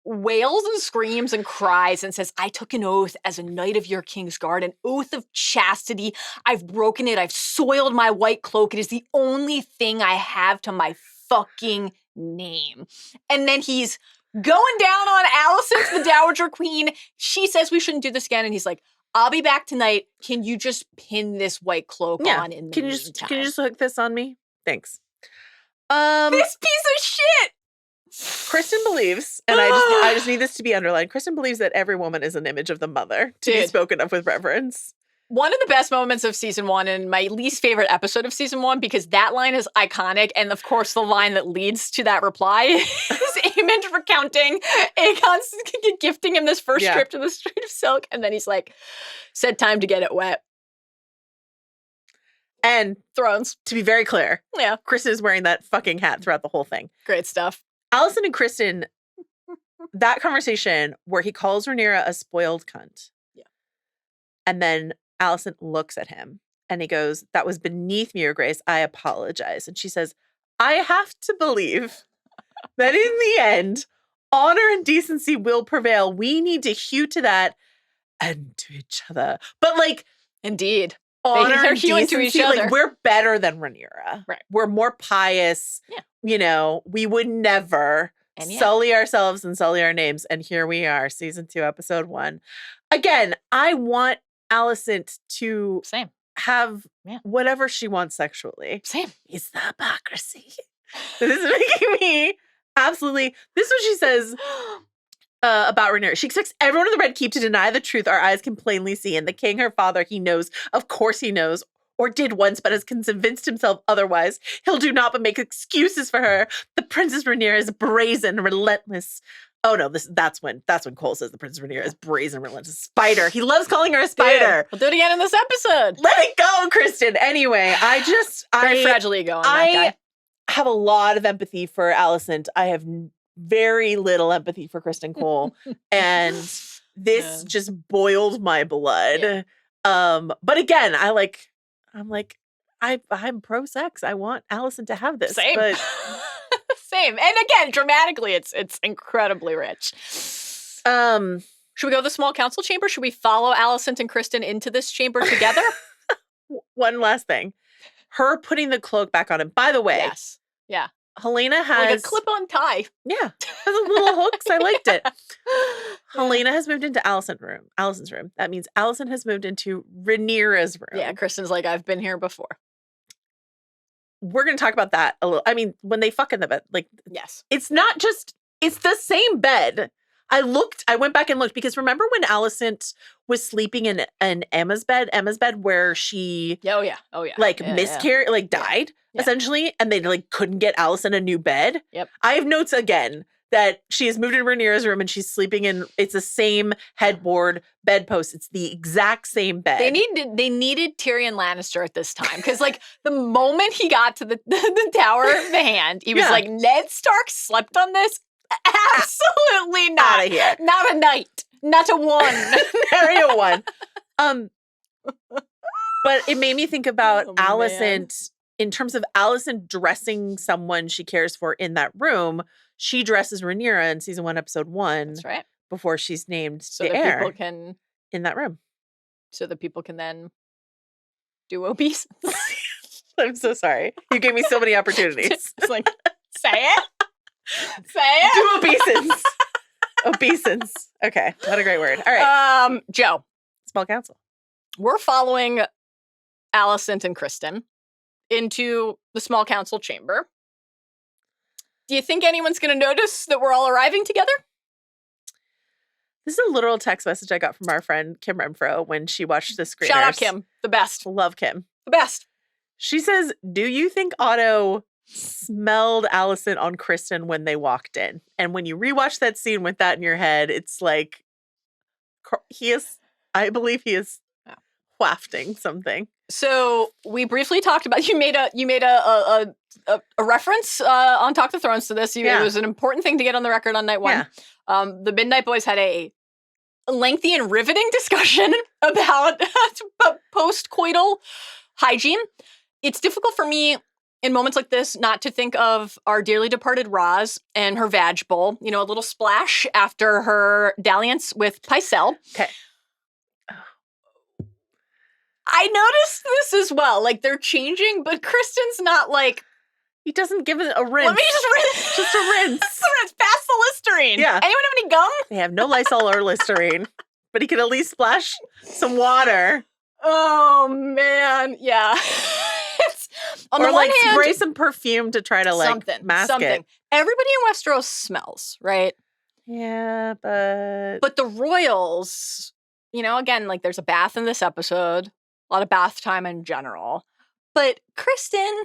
[SPEAKER 3] wails and screams and cries and says, "I took an oath as a knight of your king's guard, an oath of chastity. I've broken it. I've soiled my white cloak. It is the only thing I have to my fucking name." And then he's going down on Alicent, the Dowager Queen. She says we shouldn't do this again. And he's like, "I'll be back tonight. Can you just pin this white cloak on in the
[SPEAKER 4] Can you
[SPEAKER 3] meantime?"
[SPEAKER 4] just hook this on me? Thanks.
[SPEAKER 3] This piece of shit!
[SPEAKER 4] Criston believes, and I just need this to be underlined. Criston believes that every woman is an image of the mother to be
[SPEAKER 3] Dude.
[SPEAKER 4] spoken of with reverence.
[SPEAKER 3] One of the best moments of season 1 and my least favorite episode of season 1, because that line is iconic. And of course, the line that leads to that reply is Aemond recounting Aegon's gifting him this first trip to the Strait of Silk. And then he's like, "Said time to get it wet."
[SPEAKER 4] And
[SPEAKER 3] Thrones.
[SPEAKER 4] to be very clear,
[SPEAKER 3] Yeah.
[SPEAKER 4] Criston is wearing that fucking hat throughout the whole thing.
[SPEAKER 3] Great stuff.
[SPEAKER 4] Alicent and Criston, that conversation where he calls Rhaenyra a spoiled cunt.
[SPEAKER 3] Yeah.
[SPEAKER 4] And then Alicent looks at him and he goes, "That was beneath me, Your Grace. I apologize." And she says, "I have to believe that in the end, honor and decency will prevail. We need to hew to that and to each other." But like,
[SPEAKER 3] Indeed.
[SPEAKER 4] honor
[SPEAKER 3] they're
[SPEAKER 4] and
[SPEAKER 3] hewing to each
[SPEAKER 4] decency,
[SPEAKER 3] other.
[SPEAKER 4] like we're better than Rhaenyra.
[SPEAKER 3] Right.
[SPEAKER 4] We're more pious.
[SPEAKER 3] Yeah.
[SPEAKER 4] You know, we would never
[SPEAKER 3] And yeah.
[SPEAKER 4] sully ourselves and sully our names. And here we are, season 2, episode 1. Again, I want Alicent to
[SPEAKER 3] Same.
[SPEAKER 4] have
[SPEAKER 3] Yeah.
[SPEAKER 4] whatever she wants sexually.
[SPEAKER 3] Same.
[SPEAKER 4] It's the hypocrisy. This is making me absolutely. This is what she says about Rhaenyra. She expects everyone in the Red Keep to deny the truth our eyes can plainly see. And the king, her father, he knows. Of course he knows. Or did once, but has convinced himself otherwise. He'll do naught but make excuses for her. The Princess Rhaenyra is brazen, relentless. Oh no, that's when Cole says the Princess Rhaenyra is brazen, relentless. Spider. He loves calling her a spider.
[SPEAKER 3] Dude, we'll do it again in this episode.
[SPEAKER 4] Let it go, Criston. Anyway,
[SPEAKER 3] Very fragile ego on that guy.
[SPEAKER 4] have a lot of empathy for Alicent. I have very little empathy for Criston Cole. And this just boiled my blood.
[SPEAKER 3] Yeah.
[SPEAKER 4] But again, I'm pro sex. I want Alicent to have this.
[SPEAKER 3] Same.
[SPEAKER 4] But
[SPEAKER 3] Same. And again, dramatically, it's incredibly rich. Should we go to the small council chamber? Should we follow Alicent and Criston into this chamber together?
[SPEAKER 4] one last thing. Her putting the cloak back on him. By the way,
[SPEAKER 3] Yes. Yeah.
[SPEAKER 4] Helena has
[SPEAKER 3] Like a clip-on tie.
[SPEAKER 4] Yeah, has a little hooks. I liked it. Helena has moved into Alicent's room. That means Alicent has moved into Rhaenyra's room.
[SPEAKER 3] Yeah, Kristen's like, "I've been here before."
[SPEAKER 4] We're going to talk about that a little. I mean, when they fuck in the bed, like,
[SPEAKER 3] Yes.
[SPEAKER 4] it's not just, it's the same bed. I went back and looked because remember when Alicent was sleeping in Emma's bed where she
[SPEAKER 3] Oh yeah.
[SPEAKER 4] miscarried, like died
[SPEAKER 3] Yeah.
[SPEAKER 4] essentially, and they like couldn't get Alicent a new bed.
[SPEAKER 3] Yep.
[SPEAKER 4] I have notes again that she has moved into Rhaenyra's room and she's sleeping in, it's the same headboard, bedpost. It's the exact same bed.
[SPEAKER 3] They needed Tyrion Lannister at this time. Because, like, the moment he got to the Tower of the Hand, he was like, Ned Stark slept on this? Absolutely not.
[SPEAKER 4] Outta here.
[SPEAKER 3] Not a night. Not a one.
[SPEAKER 4] Nary a one. But it made me think about Alicent, in terms of Alicent dressing someone she cares for in that room. She dresses Rhaenyra in season 1, episode 1.
[SPEAKER 3] That's right.
[SPEAKER 4] Before she's named
[SPEAKER 3] So
[SPEAKER 4] the
[SPEAKER 3] that
[SPEAKER 4] heir
[SPEAKER 3] people can,
[SPEAKER 4] in that room.
[SPEAKER 3] so that people can then do obeisance.
[SPEAKER 4] I'm so sorry. You gave me so many opportunities.
[SPEAKER 3] It's like, say it. Say it.
[SPEAKER 4] Do obeisance. Obeisance. Okay. What a great word. All right.
[SPEAKER 3] Joe,
[SPEAKER 4] Small council.
[SPEAKER 3] we're following Alicent and Criston into the small council chamber. Do you think anyone's going to notice that we're all arriving together?
[SPEAKER 4] This is a literal text message I got from our friend Kim Renfro when she watched the screeners.
[SPEAKER 3] Shout out Kim, the best.
[SPEAKER 4] Love Kim.
[SPEAKER 3] The best.
[SPEAKER 4] She says, do you think Otto smelled Alicent on Criston when they walked in? And when you rewatch that scene with that in your head, it's like, I believe he is wafting something.
[SPEAKER 3] So we briefly talked about, you made a reference on Talk the Thrones to this. It was an important thing to get on the record on night 1. The Midnight Boys had a lengthy and riveting discussion about post-coital hygiene. It's difficult for me in moments like this not to think of our dearly departed Roz and her vag bowl, a little splash after her dalliance with Pycelle.
[SPEAKER 4] Okay.
[SPEAKER 3] I noticed this as well. Like, they're changing, but Kristen's not like,
[SPEAKER 4] he doesn't give it a rinse.
[SPEAKER 3] let me just rinse.
[SPEAKER 4] Just a rinse.
[SPEAKER 3] It's past the Listerine.
[SPEAKER 4] Yeah.
[SPEAKER 3] Anyone have any gum?
[SPEAKER 4] They have no Lysol or Listerine, but he could at least splash some water.
[SPEAKER 3] Oh, man. Yeah. It's, on
[SPEAKER 4] or
[SPEAKER 3] the one hand,
[SPEAKER 4] spray some perfume to try to mask it.
[SPEAKER 3] Everybody in Westeros smells, right?
[SPEAKER 4] Yeah, but
[SPEAKER 3] But the royals, again, like, there's a bath in this episode. A lot of bath time in general. But Criston,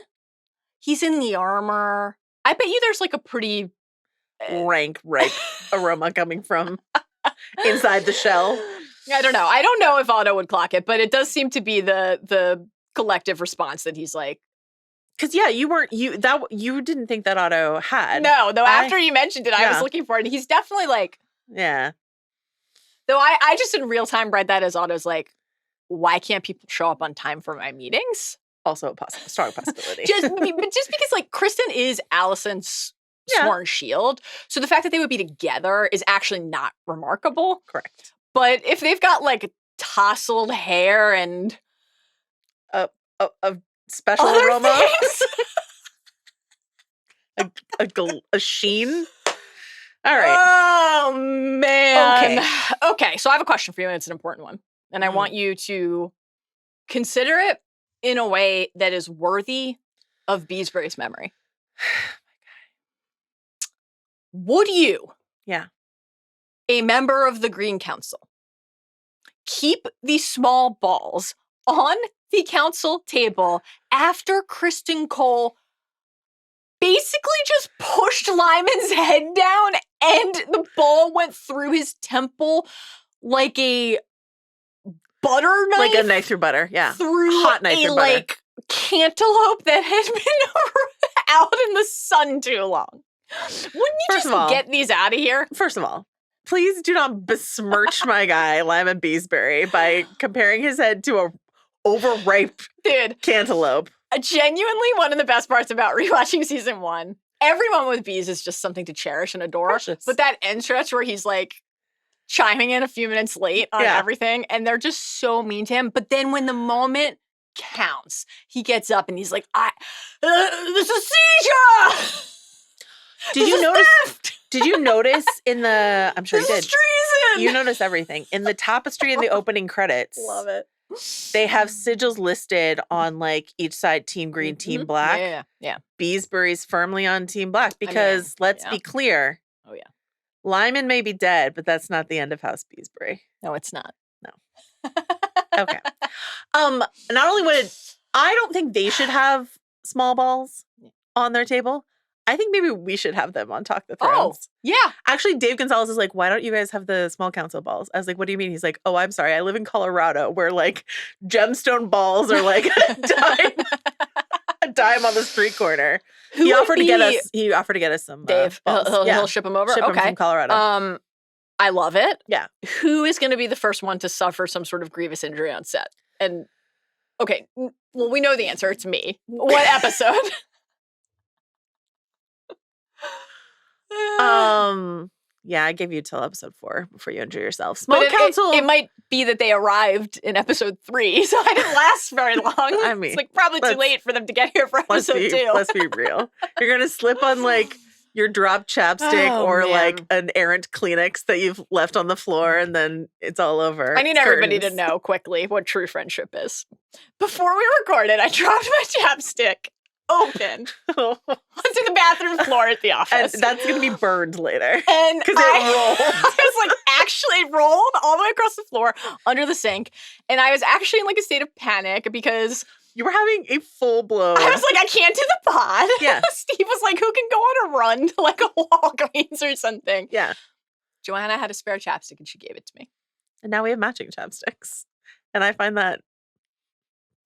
[SPEAKER 3] he's in the armor. I bet you there's like a pretty
[SPEAKER 4] rank, ripe aroma coming from inside the shell.
[SPEAKER 3] I don't know. I don't know if Otto would clock it, but it does seem to be the collective response that he's like.
[SPEAKER 4] Because you didn't think that Otto had.
[SPEAKER 3] No, though after you mentioned it, I was looking for it. He's definitely like.
[SPEAKER 4] Yeah.
[SPEAKER 3] Though I just in real time read that as Otto's like, why can't people show up on time for my meetings?
[SPEAKER 4] Also a strong possibility.
[SPEAKER 3] Just because, like, Criston is Alicent's sworn shield. So the fact that they would be together is actually not remarkable.
[SPEAKER 4] Correct.
[SPEAKER 3] But if they've got, like, tousled hair and
[SPEAKER 4] a special aroma, a sheen. All right.
[SPEAKER 3] Oh, man. Okay, so I have a question for you, and it's an important one. And I want you to consider it in a way that is worthy of Beesbury's memory. Would you, a member of the Green Council, keep the small balls on the council table after Criston Cole basically just pushed Lyman's head down and the ball went through his temple like a butter knife?
[SPEAKER 4] Like a knife through butter,
[SPEAKER 3] Through
[SPEAKER 4] hot knife through butter.
[SPEAKER 3] Like, cantaloupe that had been out in the sun too long. Wouldn't you just get these out of here?
[SPEAKER 4] First of all, please do not besmirch my guy, Lyman Beesbury, by comparing his head to a overripe cantaloupe.
[SPEAKER 3] Genuinely, one of the best parts about rewatching season 1. Everyone with bees is just something to cherish and adore.
[SPEAKER 4] Precious.
[SPEAKER 3] But that end stretch where he's like chiming in a few minutes late on everything, and they're just so mean to him. But then when the moment counts, he gets up and he's like, this is seizure!
[SPEAKER 4] Did you notice? Theft! Did you notice in the? I'm sure you did.
[SPEAKER 3] This is treason!
[SPEAKER 4] You notice everything in the tapestry in the opening credits.
[SPEAKER 3] Love it.
[SPEAKER 4] They have sigils listed on like each side: Team Green, Team Black.
[SPEAKER 3] Yeah.
[SPEAKER 4] Beesbury's firmly on Team Black because let's be clear.
[SPEAKER 3] Oh yeah.
[SPEAKER 4] Lyman may be dead, but that's not the end of House Beesbury.
[SPEAKER 3] No, it's not.
[SPEAKER 4] No. Okay. Not only I don't think they should have small balls on their table. I think maybe we should have them on Talk the
[SPEAKER 3] Oh,
[SPEAKER 4] Thrones.
[SPEAKER 3] yeah.
[SPEAKER 4] Actually, Dave Gonzalez is like, why don't you guys have the small council balls? I was like, what do you mean? He's like, oh, I'm sorry. I live in Colorado where like gemstone balls are like a dime on the street corner. He offered to get us some
[SPEAKER 3] Dave.
[SPEAKER 4] balls.
[SPEAKER 3] He'll ship them over.
[SPEAKER 4] Ship them
[SPEAKER 3] Okay.
[SPEAKER 4] from Colorado.
[SPEAKER 3] I love it.
[SPEAKER 4] Yeah.
[SPEAKER 3] Who is going to be the first one to suffer some sort of grievous injury on set? And okay, well, we know the answer. It's me. What episode?
[SPEAKER 4] Yeah, I gave you till episode 4 before you injure yourself. Small
[SPEAKER 3] But
[SPEAKER 4] council.
[SPEAKER 3] it might be that they arrived in episode 3, so I didn't last very long.
[SPEAKER 4] I mean,
[SPEAKER 3] it's like probably too late for them to get here for episode 2.
[SPEAKER 4] Let's be real. You're gonna slip on like your drop chapstick or like an errant Kleenex that you've left on the floor, and then it's all over.
[SPEAKER 3] I need everybody to know quickly what true friendship is. Before we recorded, I dropped my chapstick open onto the bathroom floor at the office.
[SPEAKER 4] And that's going to be burned later.
[SPEAKER 3] And
[SPEAKER 4] because it rolled.
[SPEAKER 3] I was like actually rolled all the way across the floor under the sink. And I was actually in like a state of panic because
[SPEAKER 4] you were having a full blown.
[SPEAKER 3] I was like, I can't do the pod.
[SPEAKER 4] Yeah.
[SPEAKER 3] Steve was like, who can go on a run to like a Walgreens or something?
[SPEAKER 4] Yeah.
[SPEAKER 3] Joanna had a spare chapstick and she gave it to me.
[SPEAKER 4] And now we have matching chapsticks. And I find that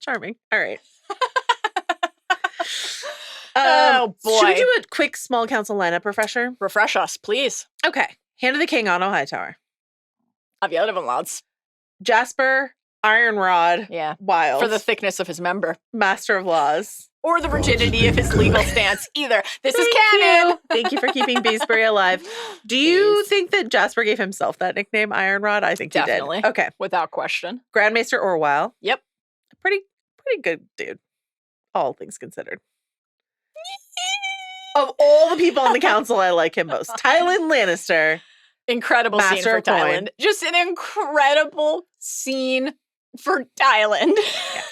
[SPEAKER 4] charming. All right.
[SPEAKER 3] Oh boy.
[SPEAKER 4] Should we do a quick small council lineup refresher?
[SPEAKER 3] Refresh us, please.
[SPEAKER 4] Okay. Hand of the King, Otto Hightower.
[SPEAKER 3] Aviota von Lads.
[SPEAKER 4] Jasper, Iron Rod.
[SPEAKER 3] Yeah.
[SPEAKER 4] Wild.
[SPEAKER 3] For the thickness of his member.
[SPEAKER 4] Master of Laws.
[SPEAKER 3] Or the rigidity of his legal stance. Either. This is canon.
[SPEAKER 4] Thank you for keeping Beesbury alive. Do you think that Jasper gave himself that nickname, Iron Rod? I think
[SPEAKER 3] Definitely.
[SPEAKER 4] he did. Okay.
[SPEAKER 3] Without question.
[SPEAKER 4] Grandmaster Orwell.
[SPEAKER 3] Yep.
[SPEAKER 4] Pretty good dude. All things considered. Of all the people on the council, I like him most. Tywin Lannister.
[SPEAKER 3] Incredible
[SPEAKER 4] Master
[SPEAKER 3] scene for
[SPEAKER 4] of coin.
[SPEAKER 3] Thailand. Just an incredible scene for Thailand.
[SPEAKER 4] Yeah.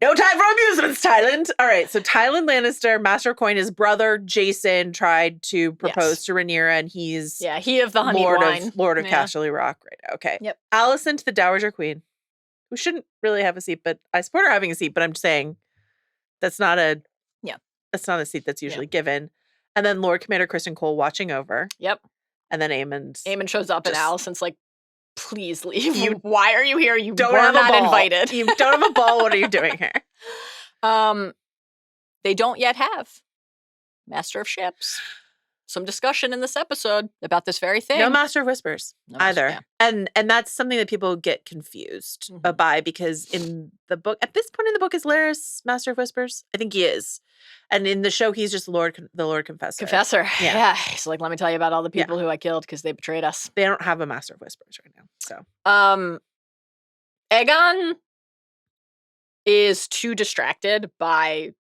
[SPEAKER 4] No time for amusements, Thailand. All right, so Tywin Lannister, Master of Coin, his brother Jason tried to propose to Rhaenyra, and he's
[SPEAKER 3] he of the honey wine.
[SPEAKER 4] Lord of
[SPEAKER 3] Yeah.
[SPEAKER 4] Casterly Rock. Right. Okay.
[SPEAKER 3] Yep.
[SPEAKER 4] Alicent, the Dowager Queen, who shouldn't really have a seat, but I support her having a seat. But I'm just saying that's not a seat that's usually given. And then Lord Commander Criston Cole watching over.
[SPEAKER 3] Yep.
[SPEAKER 4] And then Aemond
[SPEAKER 3] shows up and
[SPEAKER 4] just-
[SPEAKER 3] Alicent's like, please leave. Why are you here? You
[SPEAKER 4] don't
[SPEAKER 3] were
[SPEAKER 4] have
[SPEAKER 3] not
[SPEAKER 4] a ball.
[SPEAKER 3] invited.
[SPEAKER 4] You don't have a ball. What are you doing here?
[SPEAKER 3] They don't yet have Master of Ships. Some discussion in this episode about this very thing.
[SPEAKER 4] No Master of Whispers
[SPEAKER 3] No master-
[SPEAKER 4] either.
[SPEAKER 3] yeah.
[SPEAKER 4] And that's something that people get confused by, because in the book, at this point in the book, is Larys Master of Whispers? I think he is. And in the show, he's just the Lord Confessor.
[SPEAKER 3] Confessor.
[SPEAKER 4] Yeah.
[SPEAKER 3] Yeah. He's like, let me tell you about all the people who I killed because they betrayed us.
[SPEAKER 4] They don't have a Master of Whispers right now. So
[SPEAKER 3] Aegon is too distracted by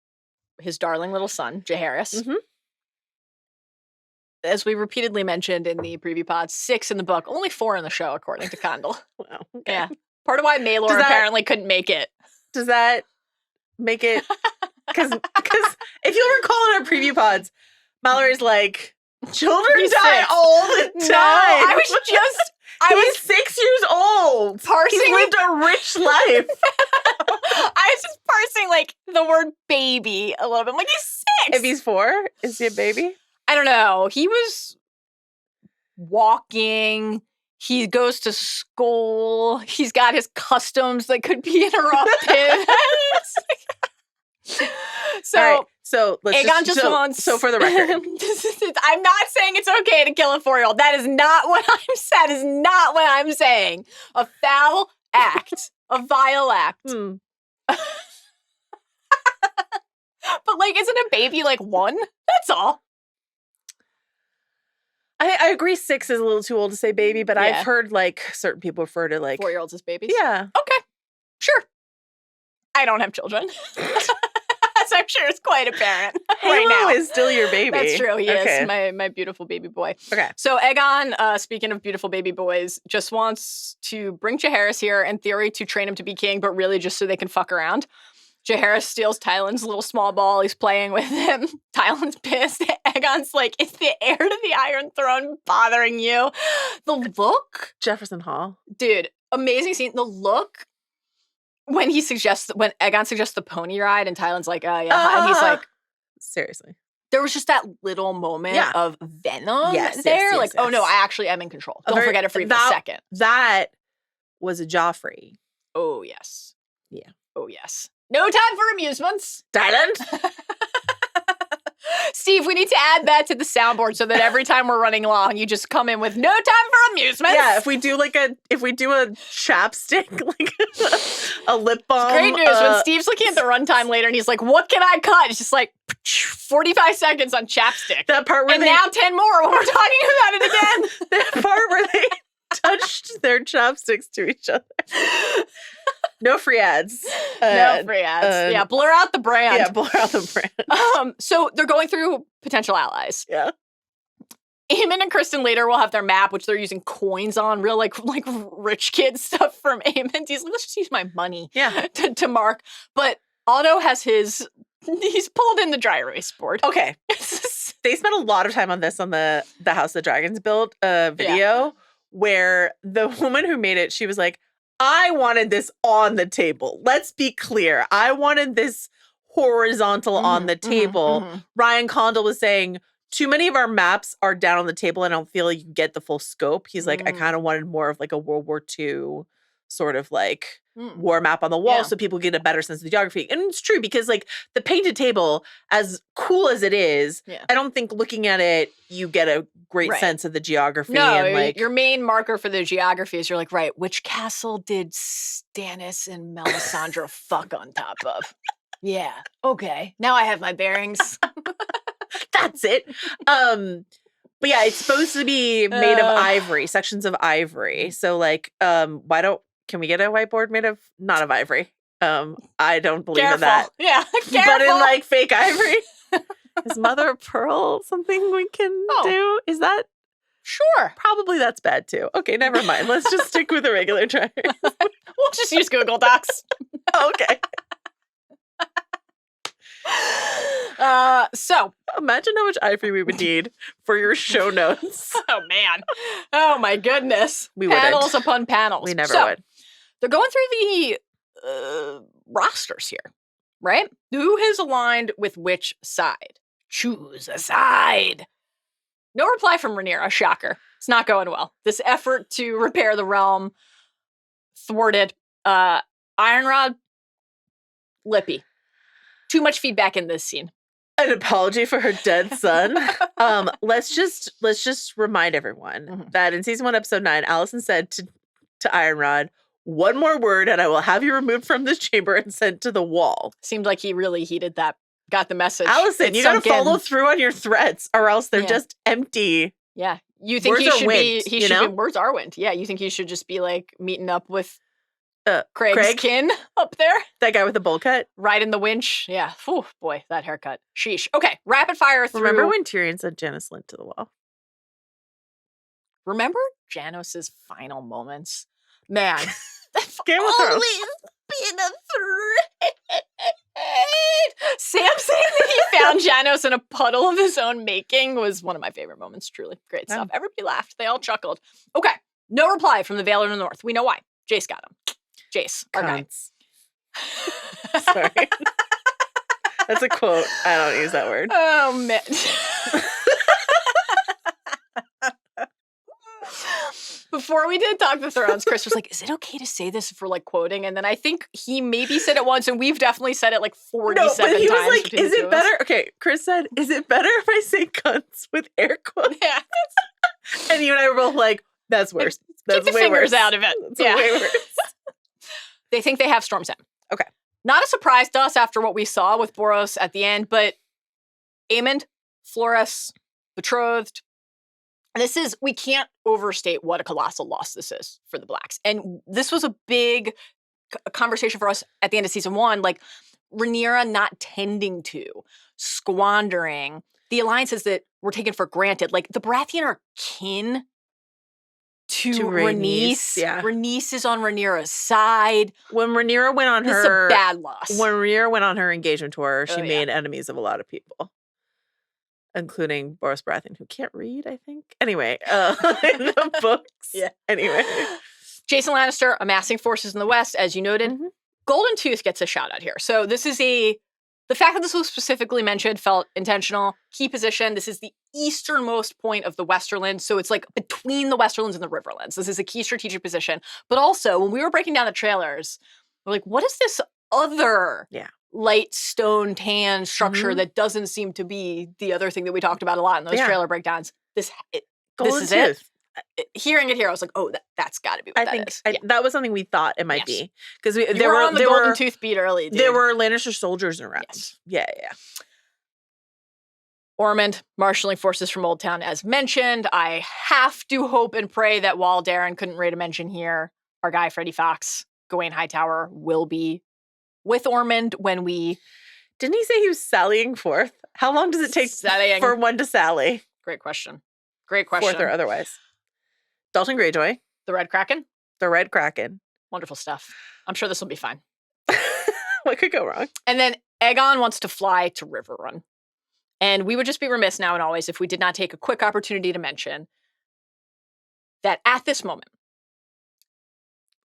[SPEAKER 3] his darling little son, Jaehaerys.
[SPEAKER 4] Mhm.
[SPEAKER 3] As we repeatedly mentioned in the preview pod, 6 in the book, only 4 in the show, according to Condell.
[SPEAKER 4] wow. Okay.
[SPEAKER 3] Yeah. Part of why Malor
[SPEAKER 4] Does that-
[SPEAKER 3] apparently couldn't make it.
[SPEAKER 4] Does that make it? Because if you'll recall in our preview pods, Mallory's like, children
[SPEAKER 3] He's
[SPEAKER 4] die
[SPEAKER 3] 6.
[SPEAKER 4] all the time.
[SPEAKER 3] No, I was
[SPEAKER 4] He's 6 years old.
[SPEAKER 3] parsing
[SPEAKER 4] He's lived a rich life.
[SPEAKER 3] I was just parsing like the word baby a little bit. I'm like, he's 6.
[SPEAKER 4] If he's 4, is he a baby?
[SPEAKER 3] I don't know. He was walking. He goes to school. He's got his customs that could be interrupted. So,
[SPEAKER 4] All right, so let's
[SPEAKER 3] Aegon just wants.
[SPEAKER 4] So for the record,
[SPEAKER 3] I'm not saying it's okay to kill a 4-year-old. That is not what I'm saying. That is not what I'm saying. A foul act, a vile act. But like, isn't a baby like 1? That's all.
[SPEAKER 4] I agree 6 is a little too old to say baby, but
[SPEAKER 3] Yeah.
[SPEAKER 4] I've heard like certain people refer to like
[SPEAKER 3] 4-year-olds as babies.
[SPEAKER 4] Yeah.
[SPEAKER 3] Okay. Sure. I don't have children. So I'm sure it's quite apparent right
[SPEAKER 4] Halo
[SPEAKER 3] now.
[SPEAKER 4] is still your baby.
[SPEAKER 3] That's true. He
[SPEAKER 4] Okay.
[SPEAKER 3] is my beautiful baby boy.
[SPEAKER 4] Okay.
[SPEAKER 3] So Aegon, speaking of beautiful baby boys, just wants to bring Jaehaerys here in theory to train him to be king, but really just so they can fuck around. Jaehaerys steals Tyland's little small ball. He's playing with him. Tyland's pissed. Aegon's like, is the heir to the Iron Throne bothering you? The look,
[SPEAKER 4] Jefferson Hall.
[SPEAKER 3] dude, amazing scene. The look when Aegon suggests the pony ride and Tyland's like, oh yeah. And he's like,
[SPEAKER 4] Seriously.
[SPEAKER 3] There was just that little moment of venom
[SPEAKER 4] Yes,
[SPEAKER 3] there.
[SPEAKER 4] yes,
[SPEAKER 3] like, oh no,
[SPEAKER 4] yes.
[SPEAKER 3] I actually am in control. Don't forget it for even a second.
[SPEAKER 4] That was a Joffrey.
[SPEAKER 3] Oh, yes.
[SPEAKER 4] Yeah.
[SPEAKER 3] Oh, yes. No time for amusements.
[SPEAKER 4] Silent.
[SPEAKER 3] Steve, we need to add that to the soundboard so that every time we're running along, you just come in with no time for amusements.
[SPEAKER 4] Yeah, if we do a chapstick, like a lip balm.
[SPEAKER 3] It's great news when Steve's looking at the runtime later and he's like, what can I cut? It's just like 45 seconds on chapstick.
[SPEAKER 4] That part where
[SPEAKER 3] and now 10 more when we're talking about it again.
[SPEAKER 4] That part where they touched their chopsticks to each other. No free ads.
[SPEAKER 3] No free ads. Yeah, blur out the brand.
[SPEAKER 4] Yeah, blur out the brand.
[SPEAKER 3] So they're going through potential allies.
[SPEAKER 4] Yeah.
[SPEAKER 3] Aemond and Criston later will have their map, which they're using coins on, real like rich kid stuff from Aemond. He's like, let's just use my money to mark. But Otto has he's pulled in the dry erase board.
[SPEAKER 4] Okay. They spent a lot of time on this on the House of the Dragons build video where the woman who made it, she was like, I wanted this on the table. Let's be clear. I wanted this horizontal on the table. Ryan Condal was saying, too many of our maps are down on the table and I don't feel like you get the full scope. He's like, I kind of wanted more of like a World War II sort of like war map on the wall so people get a better sense of the geography. And it's true because like the painted table, as cool as it is, I don't think looking at it, you get a great sense of the geography.
[SPEAKER 3] No,
[SPEAKER 4] and like
[SPEAKER 3] your main marker for the geography is you're like, right, which castle did Stannis and Melisandre fuck on top of? Yeah, okay. Now I have my bearings.
[SPEAKER 4] That's it. But yeah, it's supposed to be made of ivory, sections of ivory. So like, can we get a whiteboard made of not of ivory? I don't believe in that.
[SPEAKER 3] Yeah, careful.
[SPEAKER 4] But in like fake ivory. Is mother of pearl something we can do? Is that?
[SPEAKER 3] Sure.
[SPEAKER 4] Probably that's bad too. Okay, never mind. Let's just stick with the regular dry erase.
[SPEAKER 3] We'll just use Google Docs.
[SPEAKER 4] Okay.
[SPEAKER 3] So
[SPEAKER 4] imagine how much ivory we would need for your show notes.
[SPEAKER 3] Oh man. Oh my goodness.
[SPEAKER 4] We wouldn't.
[SPEAKER 3] Panels upon panels.
[SPEAKER 4] We never would.
[SPEAKER 3] They're going through the rosters here, right? Who has aligned with which side? Choose a side. No reply from Rhaenyra. Shocker. It's not going well. This effort to repair the realm thwarted. Ironrod, lippy. Too much feedback in this scene.
[SPEAKER 4] An apology for her dead son. Let's just remind everyone that in season 1, episode 9, Alicent said to Ironrod, one more word and I will have you removed from this chamber and sent to the wall.
[SPEAKER 3] Seemed like he really heeded that. Got the message.
[SPEAKER 4] Alicent, you gotta follow through on your threats or else they're just empty.
[SPEAKER 3] Yeah. You think
[SPEAKER 4] words
[SPEAKER 3] he should be words are wind. Yeah, you think he should just be like meeting up with Craig's kin up there?
[SPEAKER 4] That guy with the bowl cut?
[SPEAKER 3] Riding the winch. Yeah. Whew, boy, that haircut. Sheesh. Okay, rapid fire through.
[SPEAKER 4] Remember when Tyrion said Janos Lint to the wall?
[SPEAKER 3] Remember Janos's final moments? Man.
[SPEAKER 4] Game of Thrones.
[SPEAKER 3] Been a threat. Sam saying that he found Janos in a puddle of his own making was one of my favorite moments, truly. Great stuff. Everybody laughed. They all chuckled. Okay, no reply from the Vale of the North. We know why. Jace got him. Jace, our guy.
[SPEAKER 4] Sorry. That's a quote. I don't use that word.
[SPEAKER 3] Oh, man. Before we did Talk the Thrones, Chris was like, is it okay to say this if we're like quoting? And then I think he maybe said it once and we've definitely said it like 47 times.
[SPEAKER 4] No, but he was like, is it better? Okay, Chris said, is it better if I say cunts with air quotes?
[SPEAKER 3] Yeah.
[SPEAKER 4] And you and I were both like, that's worse. That's
[SPEAKER 3] Keep the
[SPEAKER 4] way
[SPEAKER 3] fingers
[SPEAKER 4] worse.
[SPEAKER 3] out of it.
[SPEAKER 4] That's way worse.
[SPEAKER 3] They think they have Storm's End.
[SPEAKER 4] Okay.
[SPEAKER 3] Not a surprise to us after what we saw with Boros at the end, but Aemond, Flores, betrothed. We can't overstate what a colossal loss this is for the Blacks. And this was a big conversation for us at the end of season 1, like Rhaenyra not tending to, squandering the alliances that were taken for granted. Like the Baratheon are kin to Rhaenys.
[SPEAKER 4] Yeah.
[SPEAKER 3] Rhaenys is on Rhaenyra's side.
[SPEAKER 4] When Rhaenyra went on
[SPEAKER 3] This is a bad loss.
[SPEAKER 4] When Rhaenyra went on her engagement tour, she made enemies of a lot of people. Including Boris Baratheon, who can't read, I think. Anyway, in the books.
[SPEAKER 3] Yeah.
[SPEAKER 4] Anyway.
[SPEAKER 3] Jason Lannister amassing forces in the West, as you noted. Golden Tooth gets a shout out here. So this is a The fact that this was specifically mentioned felt intentional. Key position. This is the easternmost point of the Westerlands. So it's like between the Westerlands and the Riverlands. This is a key strategic position. But also, when we were breaking down the trailers, we're like, what is this other light stone tan structure that doesn't seem to be the other thing that we talked about a lot in those trailer breakdowns? This is it. Hearing it here, I was like, "Oh, that's got to be what that is."
[SPEAKER 4] That was something we thought it might be because
[SPEAKER 3] there were on the golden tooth beat early. Dude.
[SPEAKER 4] There were Lannister soldiers around.
[SPEAKER 3] Yes.
[SPEAKER 4] Yeah.
[SPEAKER 3] Aemond marshaling forces from Old Town, as mentioned. I have to hope and pray that while Darren couldn't rate a mention here, our guy Freddie Fox, Gawain Hightower, will be with Aemond when we.
[SPEAKER 4] Didn't he say he was sallying forth? How long does it take for one to sally?
[SPEAKER 3] Great question. Forth
[SPEAKER 4] or otherwise. Dalton Greyjoy.
[SPEAKER 3] The Red Kraken.
[SPEAKER 4] Wonderful
[SPEAKER 3] stuff. I'm sure this will be fine.
[SPEAKER 4] What could go wrong?
[SPEAKER 3] And then Aegon wants to fly to Riverrun. And we would just be remiss now and always if we did not take a quick opportunity to mention that at this moment,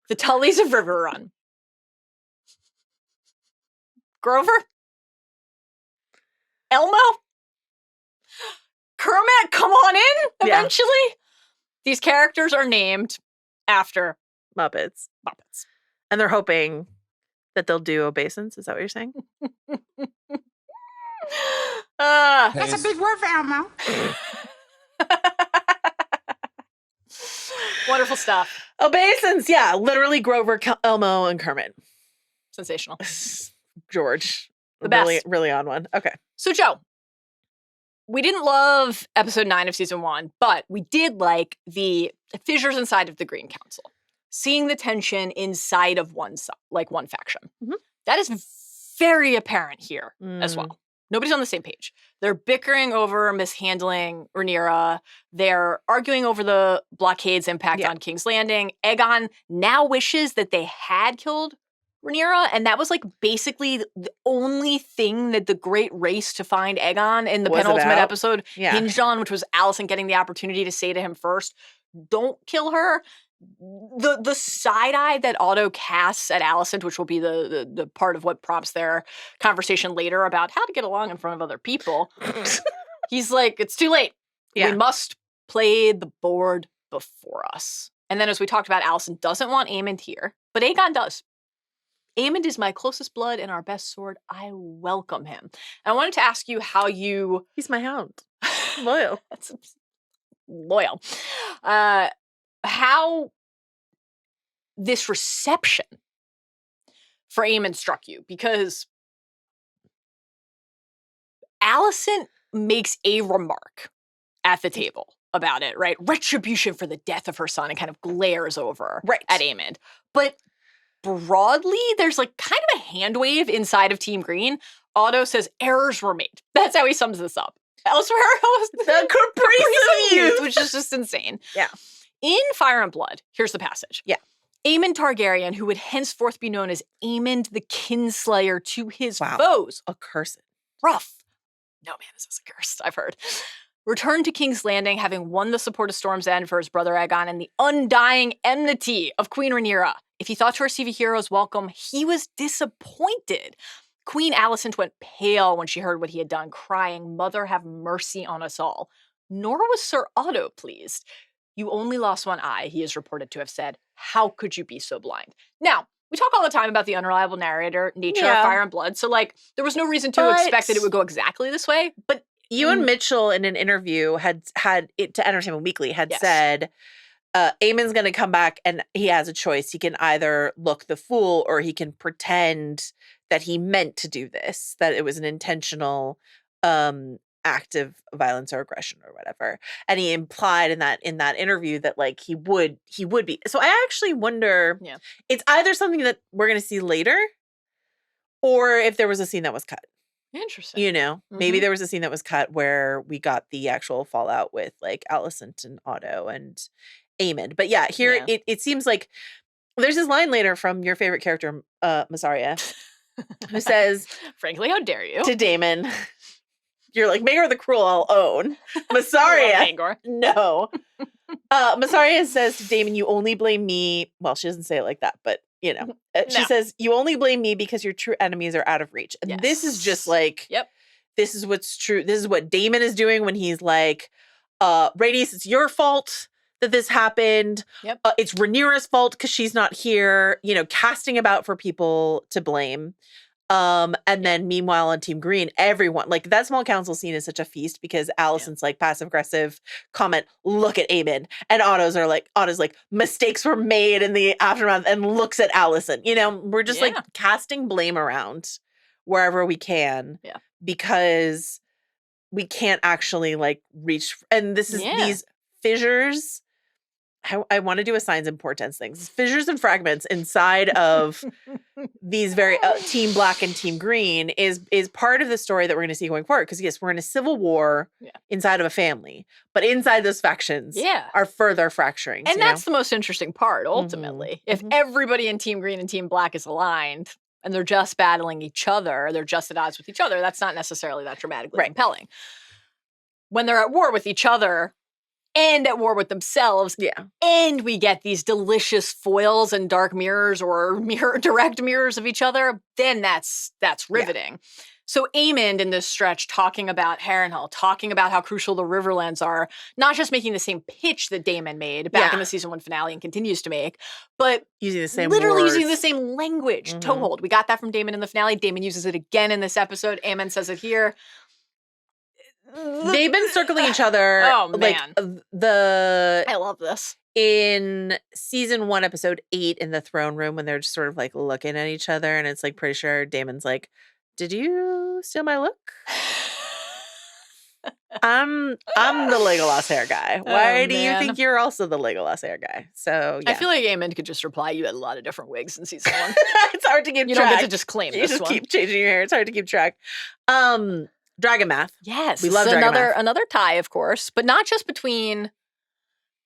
[SPEAKER 3] the Tullys of Riverrun, Grover, Elmo, Kermit, come on in eventually. Yeah. These characters are named after
[SPEAKER 4] Muppets. And they're hoping that they'll do obeisance. Is that what you're saying?
[SPEAKER 2] That's a big word for Elmo.
[SPEAKER 3] Wonderful stuff.
[SPEAKER 4] Obeisance, yeah. Literally Grover, Elmo, and Kermit.
[SPEAKER 3] Sensational.
[SPEAKER 4] George.
[SPEAKER 3] The best.
[SPEAKER 4] Really on one. Okay.
[SPEAKER 3] So, Joe, we didn't love episode 9 of season 1, but we did like the fissures inside of the Green Council. Seeing the tension inside of one faction. Mm-hmm. That is very apparent here as well. Nobody's on the same page. They're bickering over mishandling Rhaenyra. They're arguing over the blockade's impact on King's Landing. Aegon now wishes that they had killed Rhaenyra, and that was like basically the only thing that the great race to find Aegon in the penultimate episode hinged on, which was Alicent getting the opportunity to say to him first, don't kill her. The side eye that Otto casts at Alicent, which will be the part of what prompts their conversation later about how to get along in front of other people. He's like, it's too late. Yeah. We must play the board before us. And then as we talked about, Alicent doesn't want Aemond here, but Aegon does. Aemond is my closest blood and our best sword. I welcome him. And I wanted to ask you how you...
[SPEAKER 4] He's my hound. Loyal.
[SPEAKER 3] That's loyal. How this reception for Aemond struck you, because Alicent makes a remark at the table about it, right? Retribution for the death of her son, and kind of glares over at Aemond. But broadly, there's like kind of a hand wave inside of Team Green. Otto says errors were made. That's how he sums this up. Elsewhere, it was
[SPEAKER 4] the caprice of youth,
[SPEAKER 3] which is just insane.
[SPEAKER 4] Yeah.
[SPEAKER 3] In Fire and Blood, here's the passage.
[SPEAKER 4] Yeah.
[SPEAKER 3] Aemond Targaryen, who would henceforth be known as Aemond the Kinslayer to his foes.
[SPEAKER 4] Accursed.
[SPEAKER 3] Rough. No, man, this is accursed, I've heard. Returned to King's Landing, having won the support of Storm's End for his brother Aegon and the undying enmity of Queen Rhaenyra. If he thought to receive a hero's welcome, he was disappointed. Queen Alicent went pale when she heard what he had done, crying, "Mother, have mercy on us all." Nor was Sir Otto pleased. "You only lost one eye," he is reported to have said. "How could you be so blind?" Now, we talk all the time about the unreliable narrator nature of Fire and Blood, so like there was no reason to expect that it would go exactly this way. But
[SPEAKER 4] Ewan Mitchell in an interview had it to Entertainment Weekly had said, Aemond's going to come back and he has a choice. He can either look the fool or he can pretend that he meant to do this, that it was an intentional act of violence or aggression or whatever. And he implied in that interview that like he would be. So I actually wonder, it's either something that we're going to see later or if there was a scene that was cut.
[SPEAKER 3] Interesting.
[SPEAKER 4] You know, maybe there was a scene that was cut where we got the actual fallout with like Alicent and Otto and Aemond. But yeah, here it seems like there's this line later from your favorite character, Misarya, who says,
[SPEAKER 3] "Frankly, how dare you?"
[SPEAKER 4] to Damon. You're like, Maegor the Cruel, I'll own. Misarya. No. Misarya says to Damon, "You only blame me." Well, she doesn't say it like that, but you know, she says, you only blame me because your true enemies are out of reach. And this is just like, this is what's true. This is what Damon is doing when he's like, Rhaenys, it's your fault that this happened. It's Rhaenyra's fault because she's not here, you know, casting about for people to blame. And then meanwhile on Team Green, everyone, like that small council scene is such a feast because Alicent's like passive aggressive comment, look at Aemond. And Otto's like, mistakes were made in the aftermath, and looks at Alicent. You know, we're just like casting blame around wherever we can because we can't actually like reach. And this is these fissures. I want to do a signs and portents things. Fissures and fragments inside of these very Team Black and Team Green is part of the story that we're going to see going forward. Because yes, we're in a civil war inside of a family, but inside those factions are further fracturing.
[SPEAKER 3] And that's the most interesting part, ultimately. If everybody in Team Green and Team Black is aligned and they're just battling each other, they're just at odds with each other, that's not necessarily that dramatically compelling. When they're at war with each other, and at war with themselves. And we get these delicious foils and dark mirrors or direct mirrors of each other, then that's riveting. So Aemond in this stretch talking about Harrenhal, talking about how crucial the Riverlands are, not just making the same pitch that Damon made back in the season 1 finale and continues to make, but
[SPEAKER 4] using the same
[SPEAKER 3] literally
[SPEAKER 4] words.
[SPEAKER 3] using the same language. Toehold. We got that from Damon in the finale. Damon uses it again in this episode. Aemond says it here.
[SPEAKER 4] They've been circling each other.
[SPEAKER 3] Oh, man.
[SPEAKER 4] I
[SPEAKER 3] love this.
[SPEAKER 4] In season 1, episode 8 in the throne room, when they're just sort of like looking at each other, and it's like pretty sure Damon's like, did you steal my look? I'm the Legolas hair guy. Why do you think you're also the Legolas hair guy? So
[SPEAKER 3] I feel like Aemond could just reply, you had a lot of different wigs in season 1.
[SPEAKER 4] It's hard to keep track.
[SPEAKER 3] You don't get to just claim
[SPEAKER 4] you
[SPEAKER 3] this
[SPEAKER 4] just
[SPEAKER 3] one.
[SPEAKER 4] keep changing your hair. It's hard to keep track. Dragon math.
[SPEAKER 3] Yes.
[SPEAKER 4] We love dragon math.
[SPEAKER 3] Another tie, of course, but not just between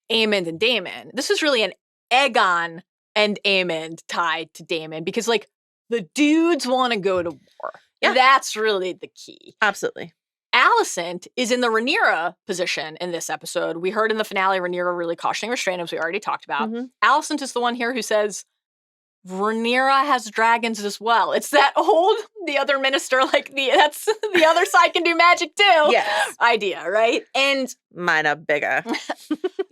[SPEAKER 3] Aemond and Damon. This is really an Aegon and Aemond tied to Damon because, like, the dudes want to go to war. Yeah. That's really the key.
[SPEAKER 4] Absolutely.
[SPEAKER 3] Alicent is in the Rhaenyra position in this episode. We heard in the finale Rhaenyra really cautioning restraint, as we already talked about. Alicent is the one here who says, Rhaenyra has dragons as well. It's that old, the other minister, like that's the other side can do magic too. Idea, right? And
[SPEAKER 4] mine are bigger.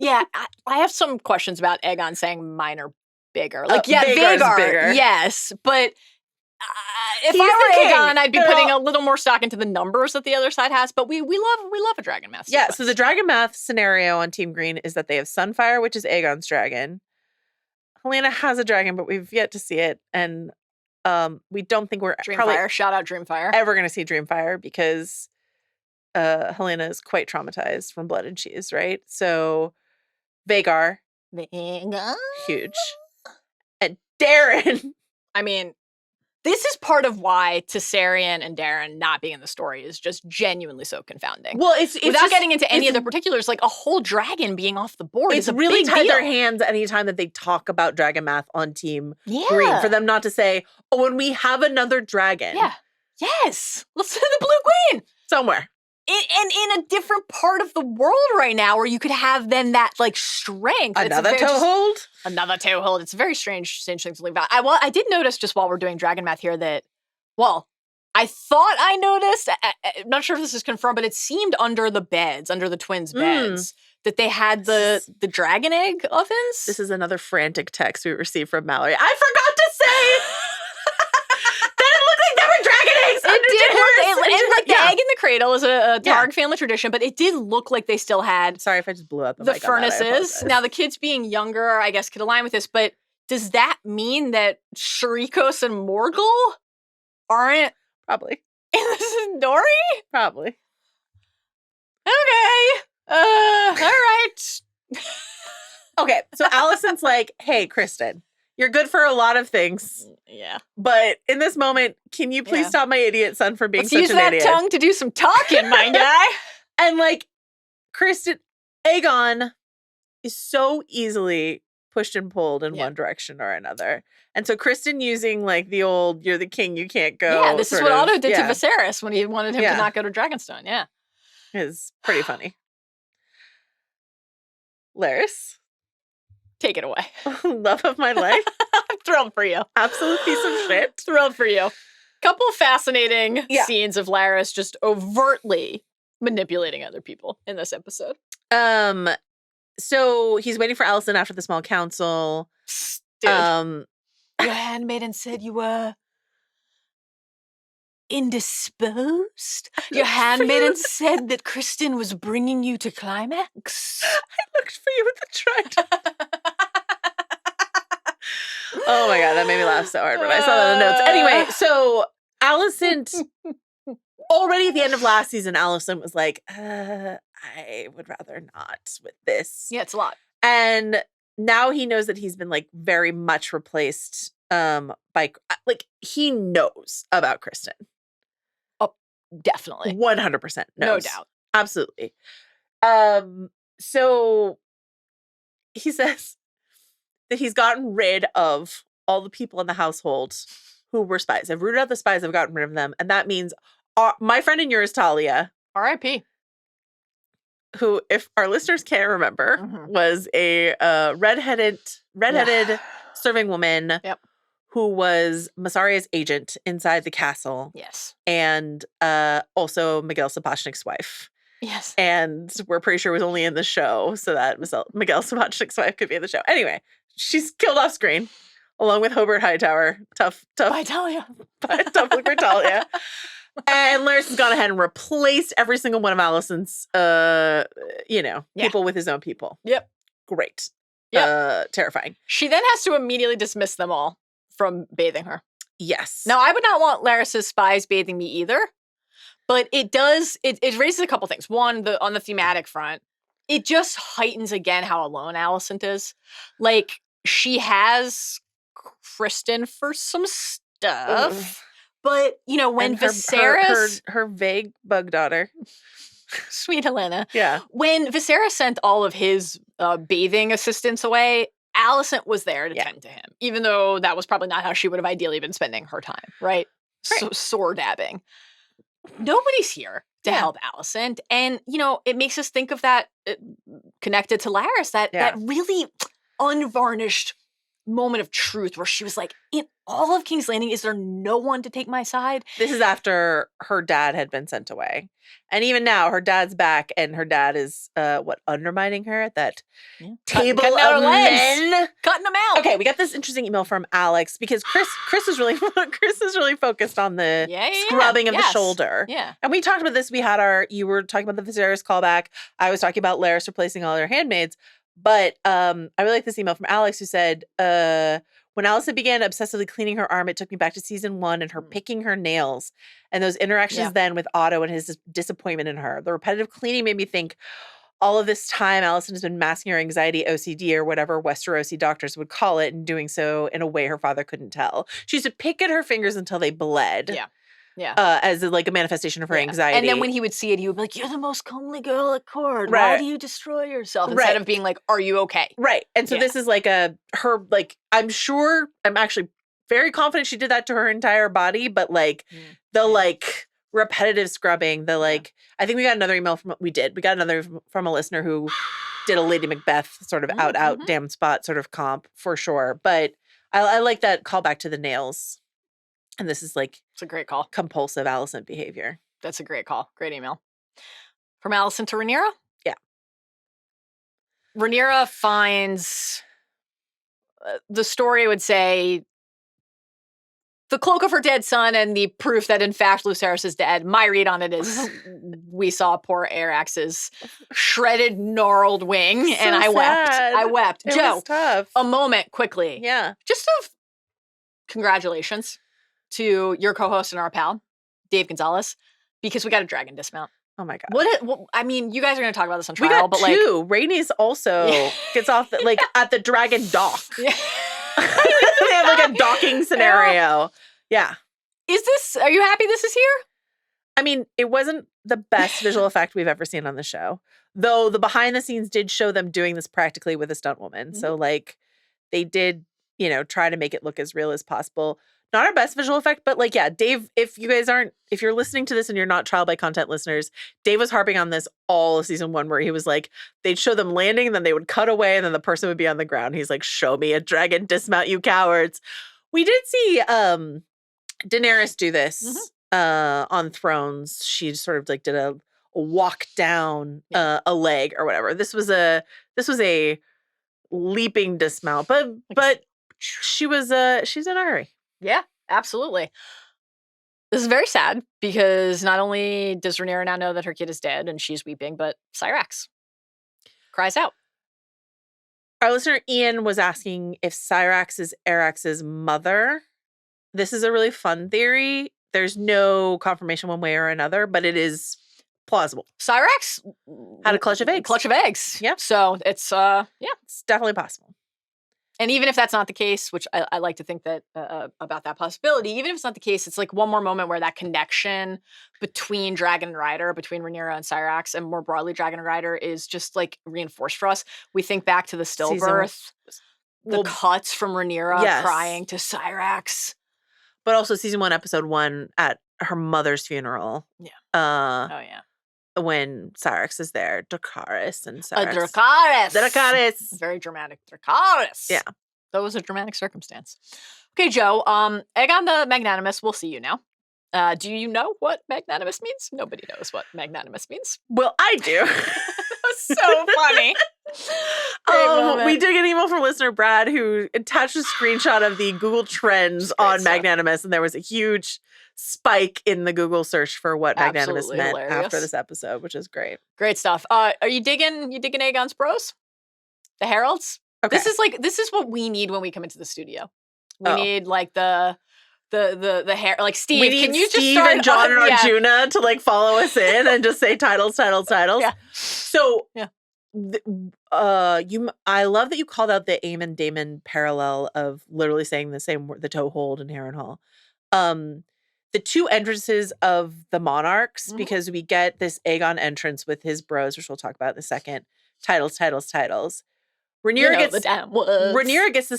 [SPEAKER 3] I have some questions about Aegon saying mine are bigger. Like,
[SPEAKER 4] Vhagar's
[SPEAKER 3] Vhagar,
[SPEAKER 4] bigger.
[SPEAKER 3] Yes, but if I were Aegon, I'd be putting a little more stock into the numbers that the other side has. But we love a dragon math sequence.
[SPEAKER 4] Yeah. So the dragon math scenario on Team Green is that they have Sunfire, which is Aegon's dragon. Helena has a dragon, but we've yet to see it. And we don't think we're
[SPEAKER 3] Dreamfire. Shout out Dreamfire.
[SPEAKER 4] ever going to see Dreamfire because Helena is quite traumatized from Blood and Cheese, right? So Vhagar, huge. And Darren.
[SPEAKER 3] I mean, this is part of why Tessarion and Darren not being in the story is just genuinely so confounding.
[SPEAKER 4] Well, it's
[SPEAKER 3] without
[SPEAKER 4] just,
[SPEAKER 3] getting into any of the particulars, like a whole dragon being off the board
[SPEAKER 4] it's
[SPEAKER 3] is a
[SPEAKER 4] really
[SPEAKER 3] big
[SPEAKER 4] tied
[SPEAKER 3] deal.
[SPEAKER 4] their hands anytime that they talk about dragon math on Team Green for them not to say, oh, and we have another dragon.
[SPEAKER 3] Yeah. Yes. Let's say the Blue Queen.
[SPEAKER 4] Somewhere.
[SPEAKER 3] And in a different part of the world right now where you could have then that like strength.
[SPEAKER 4] Another toehold?
[SPEAKER 3] Another toehold. It's a very strange thing to leave out. I did notice just while we're doing dragon math here that, well, I thought I noticed, I'm not sure if this is confirmed, but it seemed under the beds, under the twins' beds, that they had the dragon egg ovens.
[SPEAKER 4] This is another frantic text we received from Mallory. I forgot to say that it looked like there were dragon eggs.
[SPEAKER 3] It did look, and like the egg in the cradle is a Targ family tradition, but it did look like they still had.
[SPEAKER 4] Sorry if I just blew out the
[SPEAKER 3] mic
[SPEAKER 4] on that,
[SPEAKER 3] furnaces. Now the kids being younger, I guess, could align with this, but does that mean that Sharikos and Morgul aren't
[SPEAKER 4] probably
[SPEAKER 3] in the story?
[SPEAKER 4] Probably.
[SPEAKER 3] Okay. All right.
[SPEAKER 4] Okay, so Alicent's like, hey, Criston, you're good for a lot, of things.
[SPEAKER 3] Yeah.
[SPEAKER 4] But in this moment, can you please stop my idiot son from being such an idiot?
[SPEAKER 3] Let's use that tongue to do some talking, my guy.
[SPEAKER 4] And like, Aegon is so easily pushed and pulled in one direction or another. And so Criston using like the old, you're the king, you can't go.
[SPEAKER 3] Yeah, this is what Otto did to Viserys when he wanted him to not go to Dragonstone. Yeah.
[SPEAKER 4] Is pretty funny. Laris.
[SPEAKER 3] Take it away.
[SPEAKER 4] Love of my life.
[SPEAKER 3] Thrilled for you.
[SPEAKER 4] Absolute piece of shit.
[SPEAKER 3] Thrilled for you. Couple fascinating scenes of Laris just overtly manipulating other people in this episode.
[SPEAKER 4] So he's waiting for Alicent after the small council.
[SPEAKER 3] Dude. Your handmaiden said you were indisposed. Your handmaiden said that Criston was bringing you to climax.
[SPEAKER 4] I looked for you with the trident. Oh my God, that made me laugh so hard when I saw that in the notes. Anyway, so Alicent, already at the end of last season, Alicent was like, I would rather not with this.
[SPEAKER 3] Yeah, it's a lot.
[SPEAKER 4] And now he knows that he's been like very much replaced by, like, he knows about Criston.
[SPEAKER 3] Definitely.
[SPEAKER 4] 100% knows.
[SPEAKER 3] No doubt.
[SPEAKER 4] Absolutely. So he says that he's gotten rid of all the people in the household who were spies. I've rooted out the spies. I've gotten rid of them. And that means my friend and yours, Talia.
[SPEAKER 3] R.I.P.
[SPEAKER 4] Who, if our listeners can't remember, was a redheaded serving woman who was Misarya's agent inside the castle.
[SPEAKER 3] Yes.
[SPEAKER 4] And also Miguel Sapochnik's wife.
[SPEAKER 3] Yes.
[SPEAKER 4] And we're pretty sure was only in the show so that Miguel Sapochnik's wife could be in the show. Anyway, she's killed off screen along with Hobart Hightower. Tough.
[SPEAKER 3] Vitalia.
[SPEAKER 4] Tough look for Talia. And Laris has gone ahead and replaced every single one of Alicent's, people with his own people.
[SPEAKER 3] Yep.
[SPEAKER 4] Great.
[SPEAKER 3] Yep.
[SPEAKER 4] Terrifying.
[SPEAKER 3] She then has to immediately dismiss them all from bathing her.
[SPEAKER 4] Yes.
[SPEAKER 3] Now, I would not want Laris's spies bathing me either, but it raises a couple things. One, on the thematic front, it just heightens again how alone Alicent is. Like, she has Criston for some stuff. But, when
[SPEAKER 4] and
[SPEAKER 3] Viserys...
[SPEAKER 4] Her vague bug daughter.
[SPEAKER 3] Sweet Helena.
[SPEAKER 4] Yeah.
[SPEAKER 3] When Viserys sent all of his bathing assistants away, Alicent was there to tend to him, even though that was probably not how she would have ideally been spending her time, right? So sword dabbing. Nobody's here to help Alicent. And, it makes us think of that connected to Laris, that really unvarnished moment of truth where she was like, in all of King's Landing, is there no one to take my side?
[SPEAKER 4] This is after her dad had been sent away. And even now, her dad's back and her dad is, undermining her at that table of men.
[SPEAKER 3] Cutting them out.
[SPEAKER 4] Okay, we got this interesting email from Alex because Chris is really focused on the scrubbing of the shoulder.
[SPEAKER 3] Yeah.
[SPEAKER 4] And we talked about this. You were talking about the Viserys callback. I was talking about Laris replacing all their handmaids. But I really like this email from Alex who said, when Alicent began obsessively cleaning her arm, it took me back to season 1 and her picking her nails and those interactions then with Otto and his disappointment in her. The repetitive cleaning made me think all of this time Alicent has been masking her anxiety, OCD, or whatever Westerosi doctors would call it, and doing so in a way her father couldn't tell. She used to pick at her fingers until they bled.
[SPEAKER 3] Yeah. Yeah.
[SPEAKER 4] As a manifestation of her anxiety.
[SPEAKER 3] And then when he would see it, he would be like, you're the most comely girl at court. Why do you destroy yourself? Instead of being like, are you okay?
[SPEAKER 4] Right. And so this is like I'm actually very confident she did that to her entire body, but repetitive scrubbing, I think we got another email we got another from a listener who did a Lady Macbeth sort of out damn spot sort of comp for sure. But I like that callback to the nails. And this is
[SPEAKER 3] it's a great call.
[SPEAKER 4] Compulsive Alicent behavior.
[SPEAKER 3] That's a great call. Great email. From Alicent to Rhaenyra?
[SPEAKER 4] Yeah.
[SPEAKER 3] Rhaenyra finds the story would say the cloak of her dead son and the proof that in fact Lucerys is dead. My read on it is we saw poor Arax's shredded, gnarled wing,
[SPEAKER 4] So
[SPEAKER 3] and I wept.
[SPEAKER 4] It
[SPEAKER 3] Joe,
[SPEAKER 4] was tough.
[SPEAKER 3] a moment quickly.
[SPEAKER 4] Yeah.
[SPEAKER 3] Just congratulations to your co-host and our pal, Dave Gonzalez, because we got a dragon dismount.
[SPEAKER 4] Oh my God.
[SPEAKER 3] You guys are going to talk about this on
[SPEAKER 4] We
[SPEAKER 3] trial,
[SPEAKER 4] got two. Rhaenys also gets off at the dragon dock.
[SPEAKER 3] Yeah.
[SPEAKER 4] They have a docking scenario. Yeah.
[SPEAKER 3] Are you happy this is here?
[SPEAKER 4] I mean, it wasn't the best visual effect we've ever seen on the show, though the behind the scenes did show them doing this practically with a stunt woman. So they did, try to make it look as real as possible. not our best visual effect, but like, yeah, Dave, if you're listening to this and you're not trial by content listeners, Dave was harping on this all of season 1, where he was like, they'd show them landing and then they would cut away and then the person would be on the ground. He's like, show me a dragon, dismount, you cowards. We did see Daenerys do this on Thrones. She sort of like did a walk down a leg or whatever. This was a leaping dismount, but she's in a hurry.
[SPEAKER 3] Yeah, absolutely. This is very sad because not only does Rhaenyra now know that her kid is dead and she's weeping, but Syrax cries out.
[SPEAKER 4] Our listener Ian was asking if Syrax is Arax's mother. This is a really fun theory. There's no confirmation one way or another, but it is plausible.
[SPEAKER 3] Syrax
[SPEAKER 4] had a clutch of eggs.
[SPEAKER 3] Yeah. So it's
[SPEAKER 4] it's definitely possible.
[SPEAKER 3] And even if that's not the case, which I like to think that about that possibility, even if it's not the case, it's like one more moment where that connection between Dragon and Rider, between Rhaenyra and Syrax, and more broadly Dragon and Rider is just like reinforced for us. We think back to the stillbirth, the cuts from Rhaenyra crying to Syrax.
[SPEAKER 4] But also season 1, episode 1 at her mother's funeral.
[SPEAKER 3] Yeah.
[SPEAKER 4] When Syrax is there, Dracarys and Syrax.
[SPEAKER 3] Dracarys. Very dramatic. Dracarys.
[SPEAKER 4] Yeah.
[SPEAKER 3] That was a dramatic circumstance. Okay, Joe. Aegon the Magnanimous, we'll see you now. Do you know what magnanimous means? Nobody knows what magnanimous means.
[SPEAKER 4] Well, I do.
[SPEAKER 3] So funny.
[SPEAKER 4] We did get an email from listener Brad who attached a screenshot of the Google Trends on
[SPEAKER 3] stuff.
[SPEAKER 4] magnanimous, and there was a huge spike in the Google search for what magnanimous
[SPEAKER 3] Absolutely
[SPEAKER 4] meant
[SPEAKER 3] hilarious.
[SPEAKER 4] after this episode, which is great.
[SPEAKER 3] Great stuff. Are you digging Aegon's bros? The heralds?
[SPEAKER 4] Okay.
[SPEAKER 3] This is what we need when we come into the studio. We need like the hair, like Steve.
[SPEAKER 4] We need
[SPEAKER 3] can you
[SPEAKER 4] Steve
[SPEAKER 3] just start
[SPEAKER 4] and John and Arjuna to like follow us in and just say titles.
[SPEAKER 3] Yeah.
[SPEAKER 4] So
[SPEAKER 3] yeah.
[SPEAKER 4] I love that you called out the Aemond Damon parallel of literally saying the same word, the toe hold in Harrenhal. The two entrances of the monarchs, because we get this Aegon entrance with his bros, which we'll talk about in a second. Titles. Rhaenyra gets the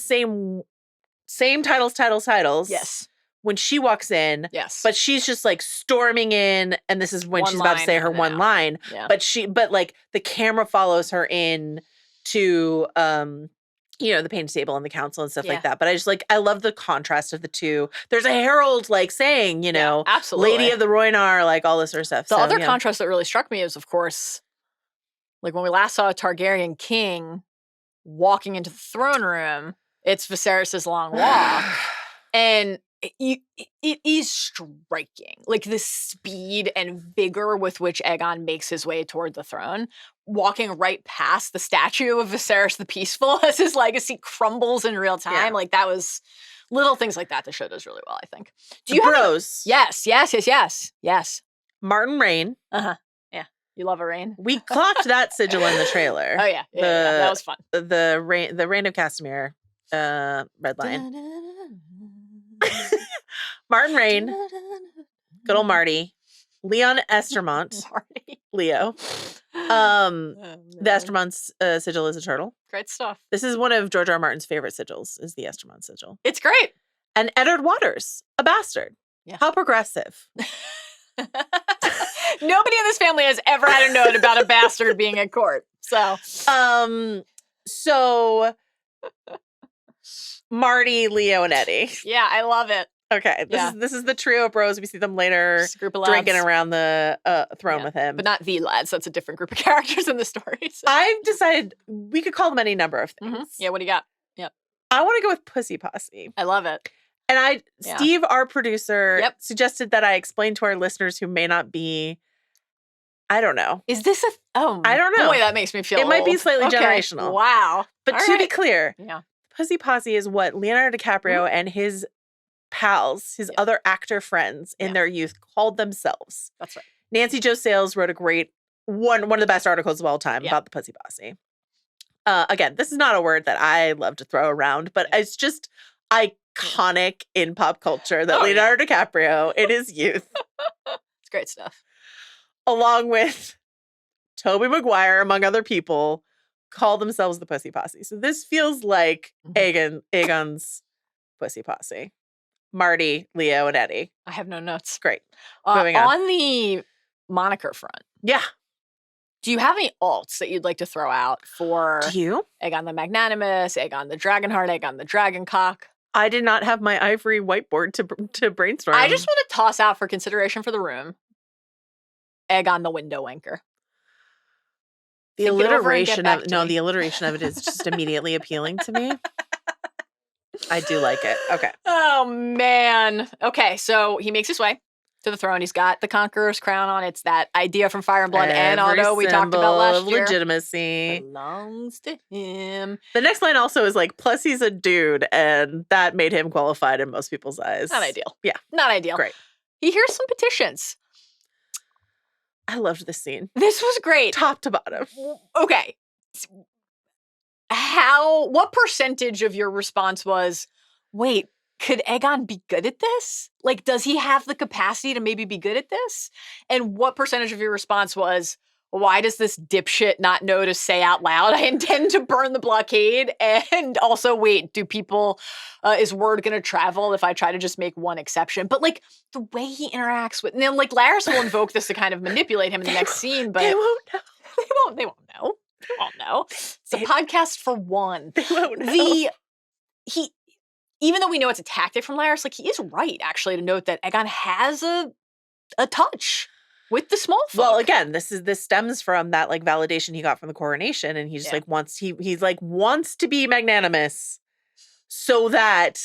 [SPEAKER 4] same titles.
[SPEAKER 3] Yes.
[SPEAKER 4] When she walks in,
[SPEAKER 3] yes,
[SPEAKER 4] but she's just like storming in, and this is when she's about to say her one line.
[SPEAKER 3] Yeah.
[SPEAKER 4] But like the camera follows her in to the painting table and the council and stuff like that. But I love the contrast of the two. There's a herald like saying,
[SPEAKER 3] absolutely,
[SPEAKER 4] Lady of the Rhoynar, like all this sort of stuff.
[SPEAKER 3] The other contrast that really struck me is, of course, like when we last saw a Targaryen king walking into the throne room, it's Viserys' long walk, and it is striking, like the speed and vigor with which Aegon makes his way toward the throne, walking right past the statue of Viserys the Peaceful as his legacy crumbles in real time.
[SPEAKER 4] Yeah.
[SPEAKER 3] Like that was little things like that the show does really well, I think.
[SPEAKER 4] Do you bros?
[SPEAKER 3] Yes.
[SPEAKER 4] Martin Rain.
[SPEAKER 3] Yeah. You love a rain.
[SPEAKER 4] We clocked that sigil in the trailer.
[SPEAKER 3] Oh yeah. That was fun.
[SPEAKER 4] The Reign of Castamere red line. Martin Rain, good old Marty, Leon Estermont, Leo. The Estermont's sigil is a turtle.
[SPEAKER 3] Great stuff.
[SPEAKER 4] This is one of George R. R. Martin's favorite sigils, is the Estermont sigil.
[SPEAKER 3] It's great.
[SPEAKER 4] And Eddard Waters, a bastard. Yeah. How progressive.
[SPEAKER 3] Nobody in this family has ever had a note about a bastard being at court.
[SPEAKER 4] So Marty, Leo, and Eddie.
[SPEAKER 3] Yeah, I love it.
[SPEAKER 4] Okay, this is the trio of bros. We see them later drinking around the throne with him.
[SPEAKER 3] But not the lads. That's a different group of characters in the story. So.
[SPEAKER 4] I've decided we could call them any number of things.
[SPEAKER 3] Mm-hmm. Yeah, what do you got? Yep.
[SPEAKER 4] I want to go with Pussy Posse.
[SPEAKER 3] I love it.
[SPEAKER 4] And Steve, our producer, suggested that I explain to our listeners who may not be, I don't know.
[SPEAKER 3] Is this I don't know. Boy, that makes me feel
[SPEAKER 4] It might be slightly generational.
[SPEAKER 3] Wow.
[SPEAKER 4] But to be clear, Pussy Posse is what Leonardo DiCaprio and his pals, his other actor friends in their youth called themselves.
[SPEAKER 3] That's right.
[SPEAKER 4] Nancy Jo Sales wrote a great one of the best articles of all time about the Pussy Posse. Again, this is not a word that I love to throw around, but it's just iconic in pop culture that Leonardo DiCaprio in his youth.
[SPEAKER 3] It's great stuff.
[SPEAKER 4] Along with Tobey Maguire, among other people, call themselves the Pussy Posse. So this feels like Aegon's Pussy Posse. Marty, Leo, and Eddie.
[SPEAKER 3] I have no notes.
[SPEAKER 4] Great. Moving on.
[SPEAKER 3] On the moniker front,
[SPEAKER 4] Yeah.
[SPEAKER 3] do you have any alts that you'd like to throw out for
[SPEAKER 4] Do you?
[SPEAKER 3] Aegon the Magnanimous, Aegon the Dragonheart, Aegon the Dragoncock?
[SPEAKER 4] I did not have my ivory whiteboard to brainstorm.
[SPEAKER 3] I just want to toss out for consideration for the room, Aegon the Window Wanker.
[SPEAKER 4] the
[SPEAKER 3] Think it over and get
[SPEAKER 4] alliteration
[SPEAKER 3] back
[SPEAKER 4] of
[SPEAKER 3] to
[SPEAKER 4] no,
[SPEAKER 3] me.
[SPEAKER 4] the alliteration of it is just immediately appealing to me. I do like it. Okay.
[SPEAKER 3] Oh, man. Okay, so he makes his way to the throne. He's got the Conqueror's crown on. It's that idea from Fire and Blood and
[SPEAKER 4] Every
[SPEAKER 3] Auto we talked about
[SPEAKER 4] symbol
[SPEAKER 3] last
[SPEAKER 4] of
[SPEAKER 3] year.
[SPEAKER 4] legitimacy.
[SPEAKER 3] Belongs to him.
[SPEAKER 4] The next line also is like, plus he's a dude, and that made him qualified in most people's eyes.
[SPEAKER 3] Not ideal.
[SPEAKER 4] Yeah.
[SPEAKER 3] Not ideal.
[SPEAKER 4] Great.
[SPEAKER 3] He hears some petitions.
[SPEAKER 4] I loved this scene.
[SPEAKER 3] This was great.
[SPEAKER 4] Top to bottom.
[SPEAKER 3] Okay. What percentage of your response was, wait, could Aegon be good at this? Like, does he have the capacity to maybe be good at this? And what percentage of your response was, why does this dipshit not know to say out loud, I intend to burn the blockade? And also, wait, do people, is word going to travel if I try to just make one exception? But like the way he interacts with, now, like Laris will invoke this to kind of manipulate him in the next scene, but
[SPEAKER 4] They won't know.
[SPEAKER 3] they won't know. They won't know. It's a podcast for one.
[SPEAKER 4] They won't know.
[SPEAKER 3] Even though we know it's a tactic from Laris, like he is right actually to note that Aegon has a touch with the small folk.
[SPEAKER 4] Well, again, this stems from that like validation he got from the coronation, and he just like wants to be magnanimous so that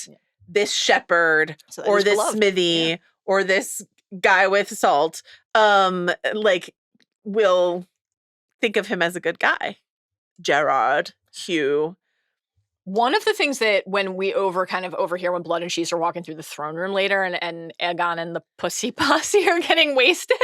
[SPEAKER 4] this shepherd
[SPEAKER 3] So that
[SPEAKER 4] or
[SPEAKER 3] he's
[SPEAKER 4] this
[SPEAKER 3] beloved.
[SPEAKER 4] smithy or this guy with salt like will think of him as a good guy. Gerard, Hugh.
[SPEAKER 3] One of the things that when we overhear when Blood and Cheese are walking through the throne room later and Aegon and the pussy posse are getting wasted.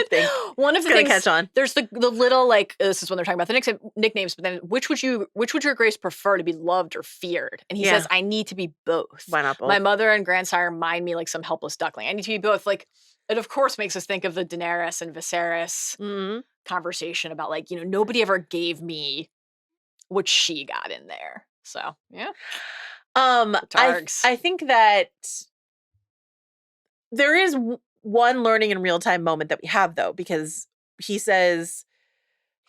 [SPEAKER 3] One of the
[SPEAKER 4] Gonna
[SPEAKER 3] things
[SPEAKER 4] catch on.
[SPEAKER 3] there's the little like this is when they're talking about the nicknames, but then which would your grace prefer, to be loved or feared? And he says, I need to be both.
[SPEAKER 4] Why not both?
[SPEAKER 3] My mother and grandsire mind me like some helpless duckling. I need to be both. Like it of course makes us think of the Daenerys and Viserys
[SPEAKER 4] Mhm.
[SPEAKER 3] conversation about like, nobody ever gave me what she got in there. So yeah. Targs.
[SPEAKER 4] I think that there is one learning in real time moment that we have though, because he says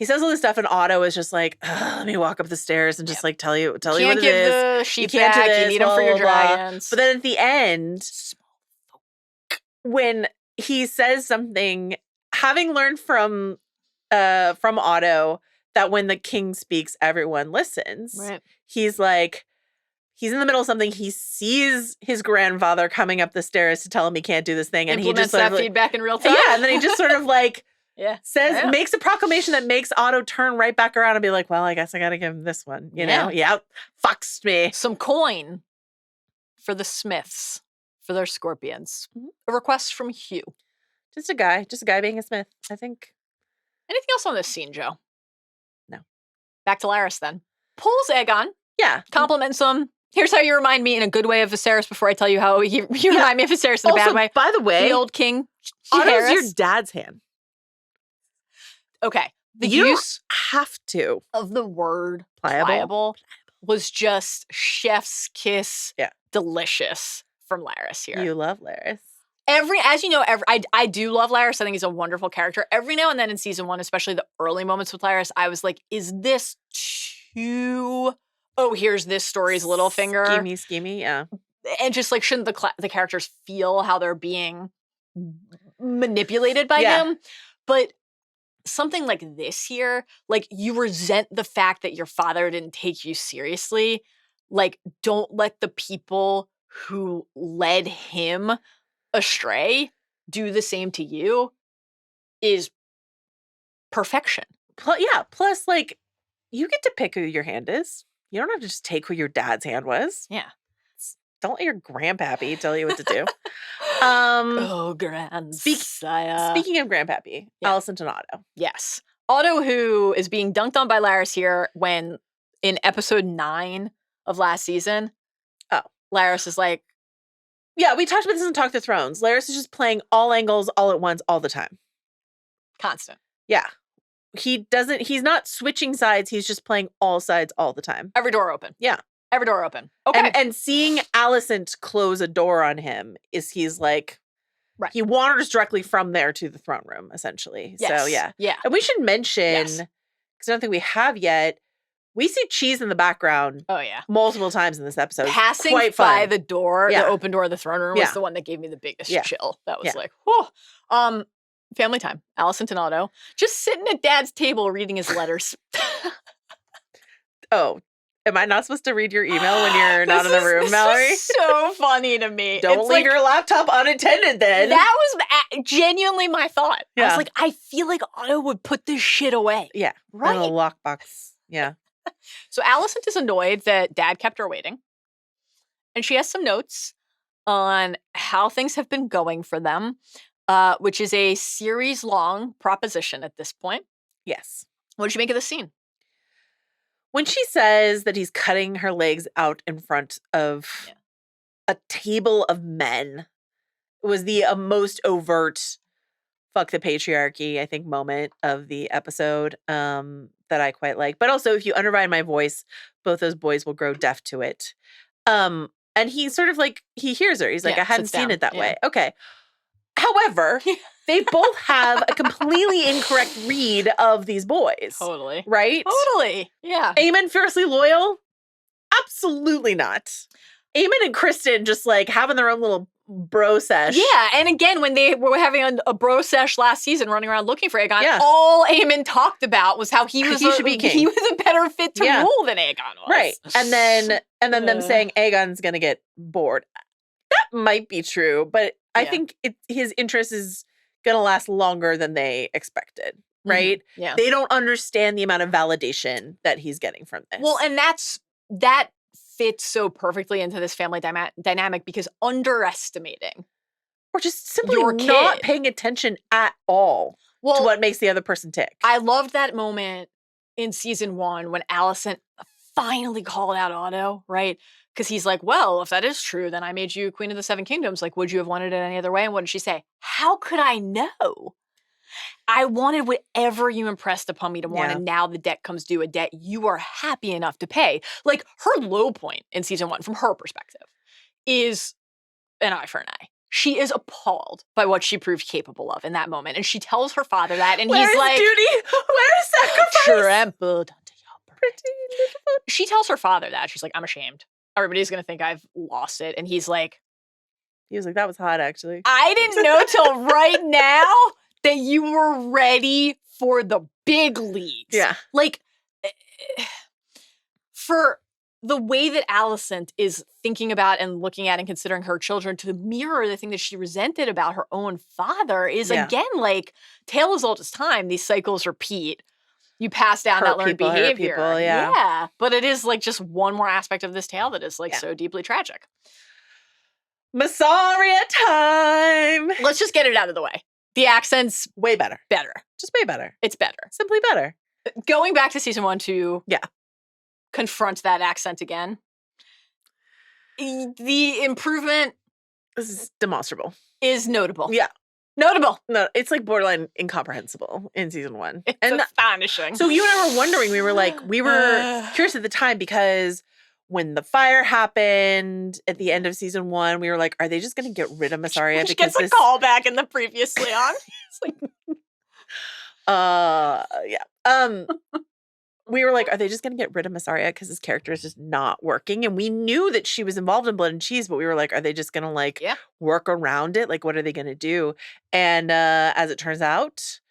[SPEAKER 4] all this stuff and Otto is just like, let me walk up the stairs and just like tell you what it is.
[SPEAKER 3] Can't give the sheep
[SPEAKER 4] can't do
[SPEAKER 3] back. You
[SPEAKER 4] this,
[SPEAKER 3] need them for
[SPEAKER 4] blah,
[SPEAKER 3] your
[SPEAKER 4] blah, blah.
[SPEAKER 3] dragons.
[SPEAKER 4] But then at the end, when he says something, having learned from Otto that when the king speaks, everyone listens.
[SPEAKER 3] Right.
[SPEAKER 4] He's like, he's in the middle of something. He sees his grandfather coming up the stairs to tell him he can't do this thing, and he
[SPEAKER 3] Implements
[SPEAKER 4] just sort
[SPEAKER 3] that
[SPEAKER 4] of
[SPEAKER 3] feedback in real time.
[SPEAKER 4] yeah, and then he just sort of like
[SPEAKER 3] Yeah.
[SPEAKER 4] makes a proclamation that makes Otto turn right back around and be like, well, I guess I got to give him this one. You know, fucks me.
[SPEAKER 3] Some coin for the Smiths for their scorpions.
[SPEAKER 4] Mhm.
[SPEAKER 3] A request from Hugh.
[SPEAKER 4] Just a guy being a smith. I think.
[SPEAKER 3] Anything else on this scene, Joe?
[SPEAKER 4] No.
[SPEAKER 3] Back to Laris then. Pulls Aegon,
[SPEAKER 4] Yeah.
[SPEAKER 3] compliments him. Here's how you remind me in a good way of Viserys before I tell you how you remind me of Viserys in a bad way.
[SPEAKER 4] By the way,
[SPEAKER 3] The old king.
[SPEAKER 4] Otto's
[SPEAKER 3] Jaehaerys.
[SPEAKER 4] your dad's hand.
[SPEAKER 3] Okay. The
[SPEAKER 4] You
[SPEAKER 3] use
[SPEAKER 4] have to.
[SPEAKER 3] of the word
[SPEAKER 4] Pliable.
[SPEAKER 3] pliable was just chef's kiss.
[SPEAKER 4] Yeah.
[SPEAKER 3] Delicious from Laris here.
[SPEAKER 4] You love Laris.
[SPEAKER 3] As you know, I do love Laris. I think he's a wonderful character. Every now and then in season 1, especially the early moments with Laris, I was like, is this too, here's this story's Littlefinger?
[SPEAKER 4] Schemy, yeah.
[SPEAKER 3] And just like, shouldn't the characters feel how they're being manipulated by him? But something like this here, like you resent the fact that your father didn't take you seriously. Like, don't let the people who led him astray do the same to you, is perfection.
[SPEAKER 4] Plus, like, you get to pick who your hand is. You don't have to just take who your dad's hand was.
[SPEAKER 3] Yeah.
[SPEAKER 4] Don't let your grandpappy tell you what to do.
[SPEAKER 3] Grandsire.
[SPEAKER 4] Speaking of grandpappy, Alicent and Otto.
[SPEAKER 3] Yes. Otto, who is being dunked on by Laris here when in episode 9 of last season, Laris is like,
[SPEAKER 4] yeah, we talked about this in Talk to Thrones. Laris is just playing all angles all at once all the time.
[SPEAKER 3] constant.
[SPEAKER 4] Yeah. He's not switching sides. He's just playing all sides all the time.
[SPEAKER 3] Every door open.
[SPEAKER 4] Yeah.
[SPEAKER 3] Every door open. Okay.
[SPEAKER 4] And seeing Alicent close a door on him he's like,
[SPEAKER 3] Right.
[SPEAKER 4] he wanders directly from there to the throne room, essentially.
[SPEAKER 3] Yes.
[SPEAKER 4] So, yeah.
[SPEAKER 3] Yeah.
[SPEAKER 4] And we should mention, because I don't think we have yet, we see Cheese in the background
[SPEAKER 3] Oh, yeah.
[SPEAKER 4] multiple times in this episode.
[SPEAKER 3] Passing
[SPEAKER 4] Quite
[SPEAKER 3] by
[SPEAKER 4] fun.
[SPEAKER 3] the door,
[SPEAKER 4] Yeah.
[SPEAKER 3] the open door of the throne room was
[SPEAKER 4] Yeah.
[SPEAKER 3] the one that gave me the biggest
[SPEAKER 4] Yeah.
[SPEAKER 3] chill. That was
[SPEAKER 4] Yeah.
[SPEAKER 3] like, whew. Family time. Alicent and Otto just sitting at Dad's table reading his letters.
[SPEAKER 4] Oh, am I not supposed to read your email when you're not in the room,
[SPEAKER 3] this
[SPEAKER 4] Mallory?
[SPEAKER 3] is so funny to me.
[SPEAKER 4] Don't
[SPEAKER 3] It's
[SPEAKER 4] leave
[SPEAKER 3] like,
[SPEAKER 4] your laptop unattended then.
[SPEAKER 3] that was genuinely my thought. I
[SPEAKER 4] Yeah.
[SPEAKER 3] was like, I feel like Otto would put this shit away.
[SPEAKER 4] Yeah. In a
[SPEAKER 3] Right?
[SPEAKER 4] lockbox. Yeah.
[SPEAKER 3] So Alicent is annoyed that Dad kept her waiting. And she has some notes on how things have been going for them, which is a series-long proposition at this point.
[SPEAKER 4] Yes.
[SPEAKER 3] What did you make of the scene?
[SPEAKER 4] When she says that he's cutting her legs out in front of a table of men, it was the most overt fuck the patriarchy, I think, moment of the episode that I quite like. But also, if you undermine my voice, both those boys will grow deaf to it. And he sort of like, he hears her. He's like,
[SPEAKER 3] Yeah,
[SPEAKER 4] I hadn't
[SPEAKER 3] sits
[SPEAKER 4] seen
[SPEAKER 3] down.
[SPEAKER 4] it that
[SPEAKER 3] Yeah.
[SPEAKER 4] way. Okay. However, they both have a completely incorrect read of these boys.
[SPEAKER 3] Totally.
[SPEAKER 4] Right?
[SPEAKER 3] Totally. Yeah.
[SPEAKER 4] Aemond fiercely loyal? Absolutely not. Aemond and Criston just like having their own little bro sesh.
[SPEAKER 3] Yeah, and again, when they were having a bro sesh last season running around looking for Aegon,
[SPEAKER 4] Yeah.
[SPEAKER 3] all Aemond talked about was how he
[SPEAKER 4] should be king.
[SPEAKER 3] He was a better fit to
[SPEAKER 4] Yeah.
[SPEAKER 3] rule than Aegon was.
[SPEAKER 4] Right. And then them
[SPEAKER 3] Uh.
[SPEAKER 4] saying Aegon's gonna get bored. That might be true, but I
[SPEAKER 3] Yeah.
[SPEAKER 4] think his interest is gonna last longer than they expected.
[SPEAKER 3] Mhm.
[SPEAKER 4] Right?
[SPEAKER 3] Yeah.
[SPEAKER 4] They don't understand the amount of validation that he's getting from this.
[SPEAKER 3] Well, and that fits so perfectly into this family dynamic because underestimating
[SPEAKER 4] or just simply
[SPEAKER 3] your
[SPEAKER 4] not
[SPEAKER 3] kid.
[SPEAKER 4] paying attention at all to what makes the other person tick.
[SPEAKER 3] I loved that moment in season 1 when Alicent finally called out Otto, right? Because he's like, well, if that is true, then I made you Queen of the Seven Kingdoms. Like, would you have wanted it any other way? And what did she say? How could I know? I wanted whatever you impressed upon me to want,
[SPEAKER 4] Yeah.
[SPEAKER 3] and now the debt comes due, a debt you are happy enough to pay. Like, her low point in season 1, from her perspective, is an eye for an eye. She is appalled by what she proved capable of in that moment. And she tells her father that, and
[SPEAKER 4] Where
[SPEAKER 3] he's
[SPEAKER 4] is
[SPEAKER 3] like,
[SPEAKER 4] duty? Where is sacrifice?
[SPEAKER 3] trampled onto your
[SPEAKER 4] Pretty little-
[SPEAKER 3] She tells her father that. She's like, I'm ashamed. Everybody's going to think I've lost it. And he's like,
[SPEAKER 4] He was like, that was hot, actually.
[SPEAKER 3] I didn't know till right now that you were ready for the big leagues.
[SPEAKER 4] Yeah.
[SPEAKER 3] Like, for the way that Alicent is thinking about and looking at and considering her children to mirror the thing that she resented about her own father is,
[SPEAKER 4] Yeah.
[SPEAKER 3] again, like, tale as old as time. These cycles repeat. You pass down
[SPEAKER 4] Hurt
[SPEAKER 3] that learned
[SPEAKER 4] people, hurt
[SPEAKER 3] behavior.
[SPEAKER 4] people, yeah.
[SPEAKER 3] But it is like just one more aspect of this tale that is like
[SPEAKER 4] Yeah.
[SPEAKER 3] so deeply tragic.
[SPEAKER 4] Misarya time.
[SPEAKER 3] Let's just get it out of the way. The accent's
[SPEAKER 4] Way better.
[SPEAKER 3] better.
[SPEAKER 4] Just way better.
[SPEAKER 3] It's better.
[SPEAKER 4] Simply better.
[SPEAKER 3] Going back to season 1 to
[SPEAKER 4] Yeah.
[SPEAKER 3] confront that accent again. The improvement
[SPEAKER 4] This is demonstrable.
[SPEAKER 3] is notable.
[SPEAKER 4] Yeah.
[SPEAKER 3] Notable.
[SPEAKER 4] No, it's like borderline incomprehensible in season 1.
[SPEAKER 3] It's
[SPEAKER 4] And
[SPEAKER 3] astonishing.
[SPEAKER 4] so you and I were wondering, we were curious at the time because when the fire happened at the end of season 1, we were like, are they just going to get rid of Misarya?
[SPEAKER 3] She
[SPEAKER 4] Because
[SPEAKER 3] gets a call back in the previously on. It's like,
[SPEAKER 4] yeah. We were like, are they just going to get rid of Misarya because his character is just not working? And we knew that she was involved in Blood and Cheese, but we were like, are they just going to like
[SPEAKER 3] Yeah.
[SPEAKER 4] work around it? Like, what are they going to do? And as it turns out,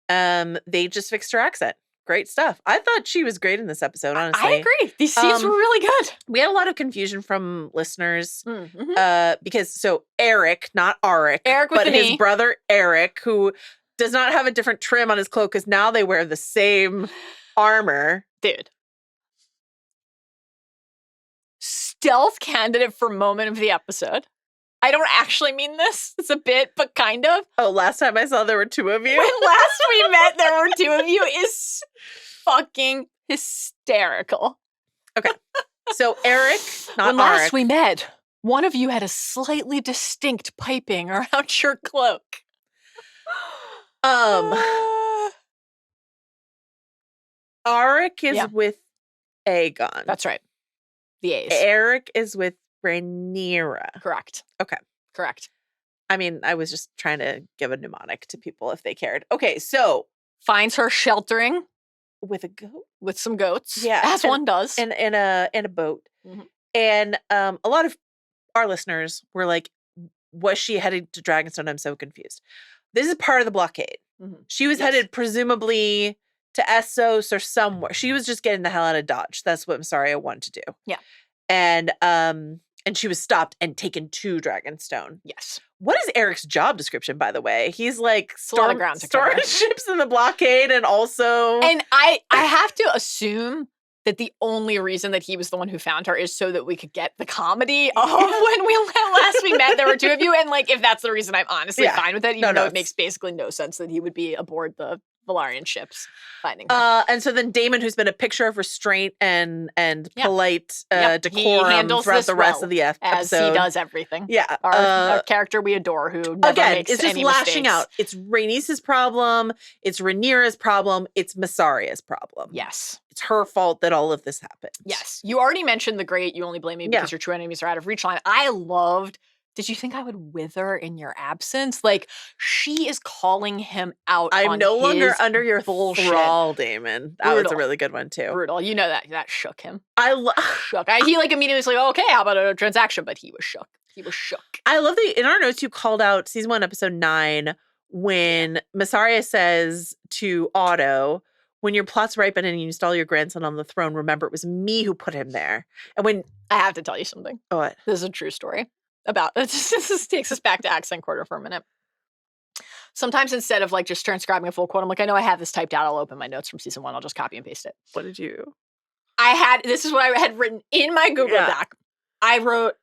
[SPEAKER 4] they just fixed her accent. Great stuff. I thought she was great in this episode, honestly.
[SPEAKER 3] I agree. These scenes were really good.
[SPEAKER 4] We had a lot of confusion from listeners
[SPEAKER 3] Mhm.
[SPEAKER 4] because so Eric, not Arik,
[SPEAKER 3] Eric with
[SPEAKER 4] but
[SPEAKER 3] an
[SPEAKER 4] his
[SPEAKER 3] E.
[SPEAKER 4] brother Eric, who does not have a different trim on his cloak because now they wear the same armor.
[SPEAKER 3] Dude. Stealth candidate for moment of the episode. I don't actually mean this. It's a bit, but kind of.
[SPEAKER 4] Oh, last time I saw there were 2 of you.
[SPEAKER 3] When last we met, there were 2 of you is fucking hysterical.
[SPEAKER 4] So Eric, not
[SPEAKER 3] When last
[SPEAKER 4] Arik.
[SPEAKER 3] we met, one of you had a slightly distinct piping around your cloak.
[SPEAKER 4] Arik is
[SPEAKER 3] Yeah.
[SPEAKER 4] with Aegon.
[SPEAKER 3] That's right. The A's.
[SPEAKER 4] Eric is with Rhaenyra.
[SPEAKER 3] Correct.
[SPEAKER 4] Okay.
[SPEAKER 3] Correct.
[SPEAKER 4] I mean, I was just trying to give a mnemonic to people if they cared. Okay, so
[SPEAKER 3] Finds her sheltering
[SPEAKER 4] with a goat,
[SPEAKER 3] with some goats.
[SPEAKER 4] Yeah,
[SPEAKER 3] As one does.
[SPEAKER 4] and a boat,
[SPEAKER 3] Mhm.
[SPEAKER 4] and a lot of our listeners were like, "Was she headed to Dragonstone? I'm so confused." This is part of the blockade.
[SPEAKER 3] Mhm.
[SPEAKER 4] She was
[SPEAKER 3] Yes.
[SPEAKER 4] headed presumably to Essos or somewhere. She was just getting the hell out of Dodge. That's what Misarya wanted to do.
[SPEAKER 3] Yeah.
[SPEAKER 4] And she was stopped and taken to Dragonstone.
[SPEAKER 3] Yes.
[SPEAKER 4] What is Eric's job description, by the way? He's like
[SPEAKER 3] a lot of ground to cover.
[SPEAKER 4] storing ships in the blockade, and also
[SPEAKER 3] And I have to assume that the only reason that he was the one who found her is so that we could get the comedy of when last we met, there were two of you. And like, if that's the reason, I'm honestly fine with it, even though it makes basically no sense that he would be aboard the Velaryon ships finding her.
[SPEAKER 4] And so then Damon, who's been a picture of restraint and polite
[SPEAKER 3] He
[SPEAKER 4] decorum
[SPEAKER 3] handles
[SPEAKER 4] throughout
[SPEAKER 3] this
[SPEAKER 4] the rest
[SPEAKER 3] well,
[SPEAKER 4] of the
[SPEAKER 3] as
[SPEAKER 4] episode.
[SPEAKER 3] he does everything.
[SPEAKER 4] Yeah.
[SPEAKER 3] Our character we adore, who never
[SPEAKER 4] again,
[SPEAKER 3] makes
[SPEAKER 4] it's just
[SPEAKER 3] any
[SPEAKER 4] lashing
[SPEAKER 3] mistakes.
[SPEAKER 4] out. It's Rhaenys's problem. It's Rhaenyra's problem. It's Misarya's problem.
[SPEAKER 3] Yes.
[SPEAKER 4] It's her fault that all of this happened.
[SPEAKER 3] Yes. You already mentioned the great "you only blame me because your true enemies are out of reach" line. I loved, did you think I would wither in your absence? Like, she is calling him out.
[SPEAKER 4] I'm
[SPEAKER 3] on
[SPEAKER 4] no longer
[SPEAKER 3] his
[SPEAKER 4] under your
[SPEAKER 3] bullshit.
[SPEAKER 4] thrall, Damon. That was a
[SPEAKER 3] Brutal.
[SPEAKER 4] really good one too.
[SPEAKER 3] Brutal. You know that shook him.
[SPEAKER 4] I
[SPEAKER 3] Shook. He like immediately was like, okay, how about a transaction? But he was shook. He was shook.
[SPEAKER 4] love that in our notes you called out season 1, episode 9, when Misarya says to Otto, "When your plots ripen and you install your grandson on the throne, remember it was me who put him there." And when
[SPEAKER 3] I have to tell you something.
[SPEAKER 4] what?
[SPEAKER 3] This is a true story about this takes us back to accent quarter for a minute. Sometimes instead of like just transcribing a full quote, I'm like, I know I have this typed out. I'll open my notes from season 1. I'll just copy and paste it.
[SPEAKER 4] What did you?
[SPEAKER 3] This is what I had written in my Google Doc. I wrote,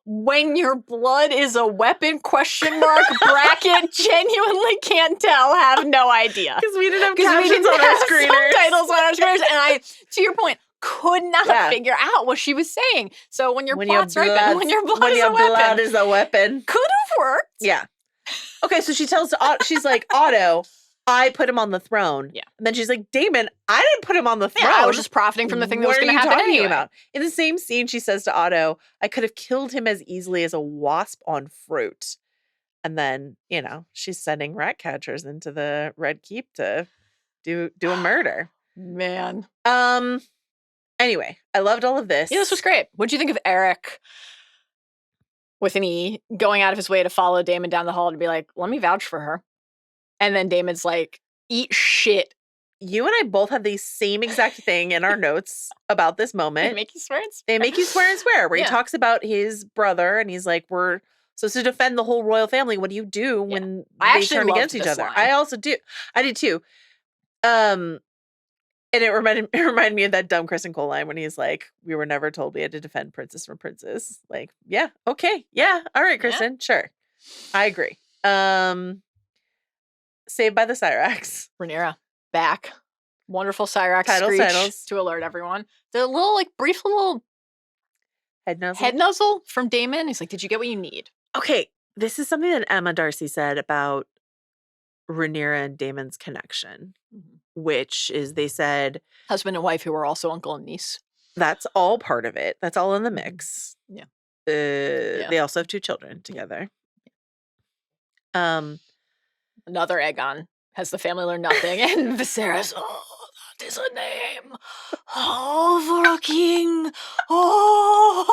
[SPEAKER 3] "When your blood is a weapon, bracket, genuinely can't tell, have no idea."
[SPEAKER 4] Because we didn't have
[SPEAKER 3] Because we
[SPEAKER 4] captions
[SPEAKER 3] didn't
[SPEAKER 4] on our
[SPEAKER 3] have
[SPEAKER 4] screeners.
[SPEAKER 3] subtitles on our screeners. And I, to your point, could not
[SPEAKER 4] Yeah.
[SPEAKER 3] figure out what she was saying. So when your
[SPEAKER 4] When
[SPEAKER 3] plots ripen, when your blood
[SPEAKER 4] when
[SPEAKER 3] is
[SPEAKER 4] your
[SPEAKER 3] a weapon,
[SPEAKER 4] blood is a weapon.
[SPEAKER 3] could have worked.
[SPEAKER 4] Yeah. Okay, so she tells Otto, she's like, "Otto, I put him on the throne."
[SPEAKER 3] Yeah.
[SPEAKER 4] And then she's like, "Damon, I didn't put him on the throne.
[SPEAKER 3] Yeah, I was just profiting from the thing that was
[SPEAKER 4] What
[SPEAKER 3] going to
[SPEAKER 4] are you
[SPEAKER 3] happen
[SPEAKER 4] talking
[SPEAKER 3] anyway.
[SPEAKER 4] about?" In the same scene, she says to Otto, "I could have killed him as easily as a wasp on fruit." And then, she's sending rat catchers into the Red Keep to do a murder.
[SPEAKER 3] Man.
[SPEAKER 4] Anyway, I loved all of this.
[SPEAKER 3] Yeah, this was great. What'd you think of Eric with an E going out of his way to follow Damon down the hall to be like, let me vouch for her? And then Damon's like, eat shit.
[SPEAKER 4] You and I both had the same exact thing in our notes about this moment.
[SPEAKER 3] They make you swear and swear.
[SPEAKER 4] They make you swear and swear, where
[SPEAKER 3] Yeah.
[SPEAKER 4] he talks about his brother and he's like, we're supposed to defend the whole royal family. What do you do when
[SPEAKER 3] I
[SPEAKER 4] they
[SPEAKER 3] actually
[SPEAKER 4] turn
[SPEAKER 3] loved
[SPEAKER 4] against each
[SPEAKER 3] this
[SPEAKER 4] other?
[SPEAKER 3] line.
[SPEAKER 4] I also do. I did too. And it reminded me of that dumb Criston Cole line when he's like, "We were never told we had to defend princess from princess." Like, yeah, okay. Yeah. All right,
[SPEAKER 3] Yeah.
[SPEAKER 4] Criston. Sure. I agree. Saved by the Cyrax.
[SPEAKER 3] Rhaenyra, back. Wonderful Cyrax
[SPEAKER 4] Titles,
[SPEAKER 3] screech
[SPEAKER 4] titles.
[SPEAKER 3] to alert everyone. The little, like, brief little
[SPEAKER 4] Head nuzzle.
[SPEAKER 3] head nuzzle from Damon. He's like, did you get what you need?
[SPEAKER 4] Okay. This is something that Emma Darcy said about Rhaenyra and Damon's connection, which is they said
[SPEAKER 3] Husband and wife who were also uncle and niece.
[SPEAKER 4] that's all part of it. That's all in the mix.
[SPEAKER 3] Yeah.
[SPEAKER 4] They also have 2 children together.
[SPEAKER 3] Another Aegon has the family learn nothing. And Viserys, oh, that is a name. Oh, for a king. Oh.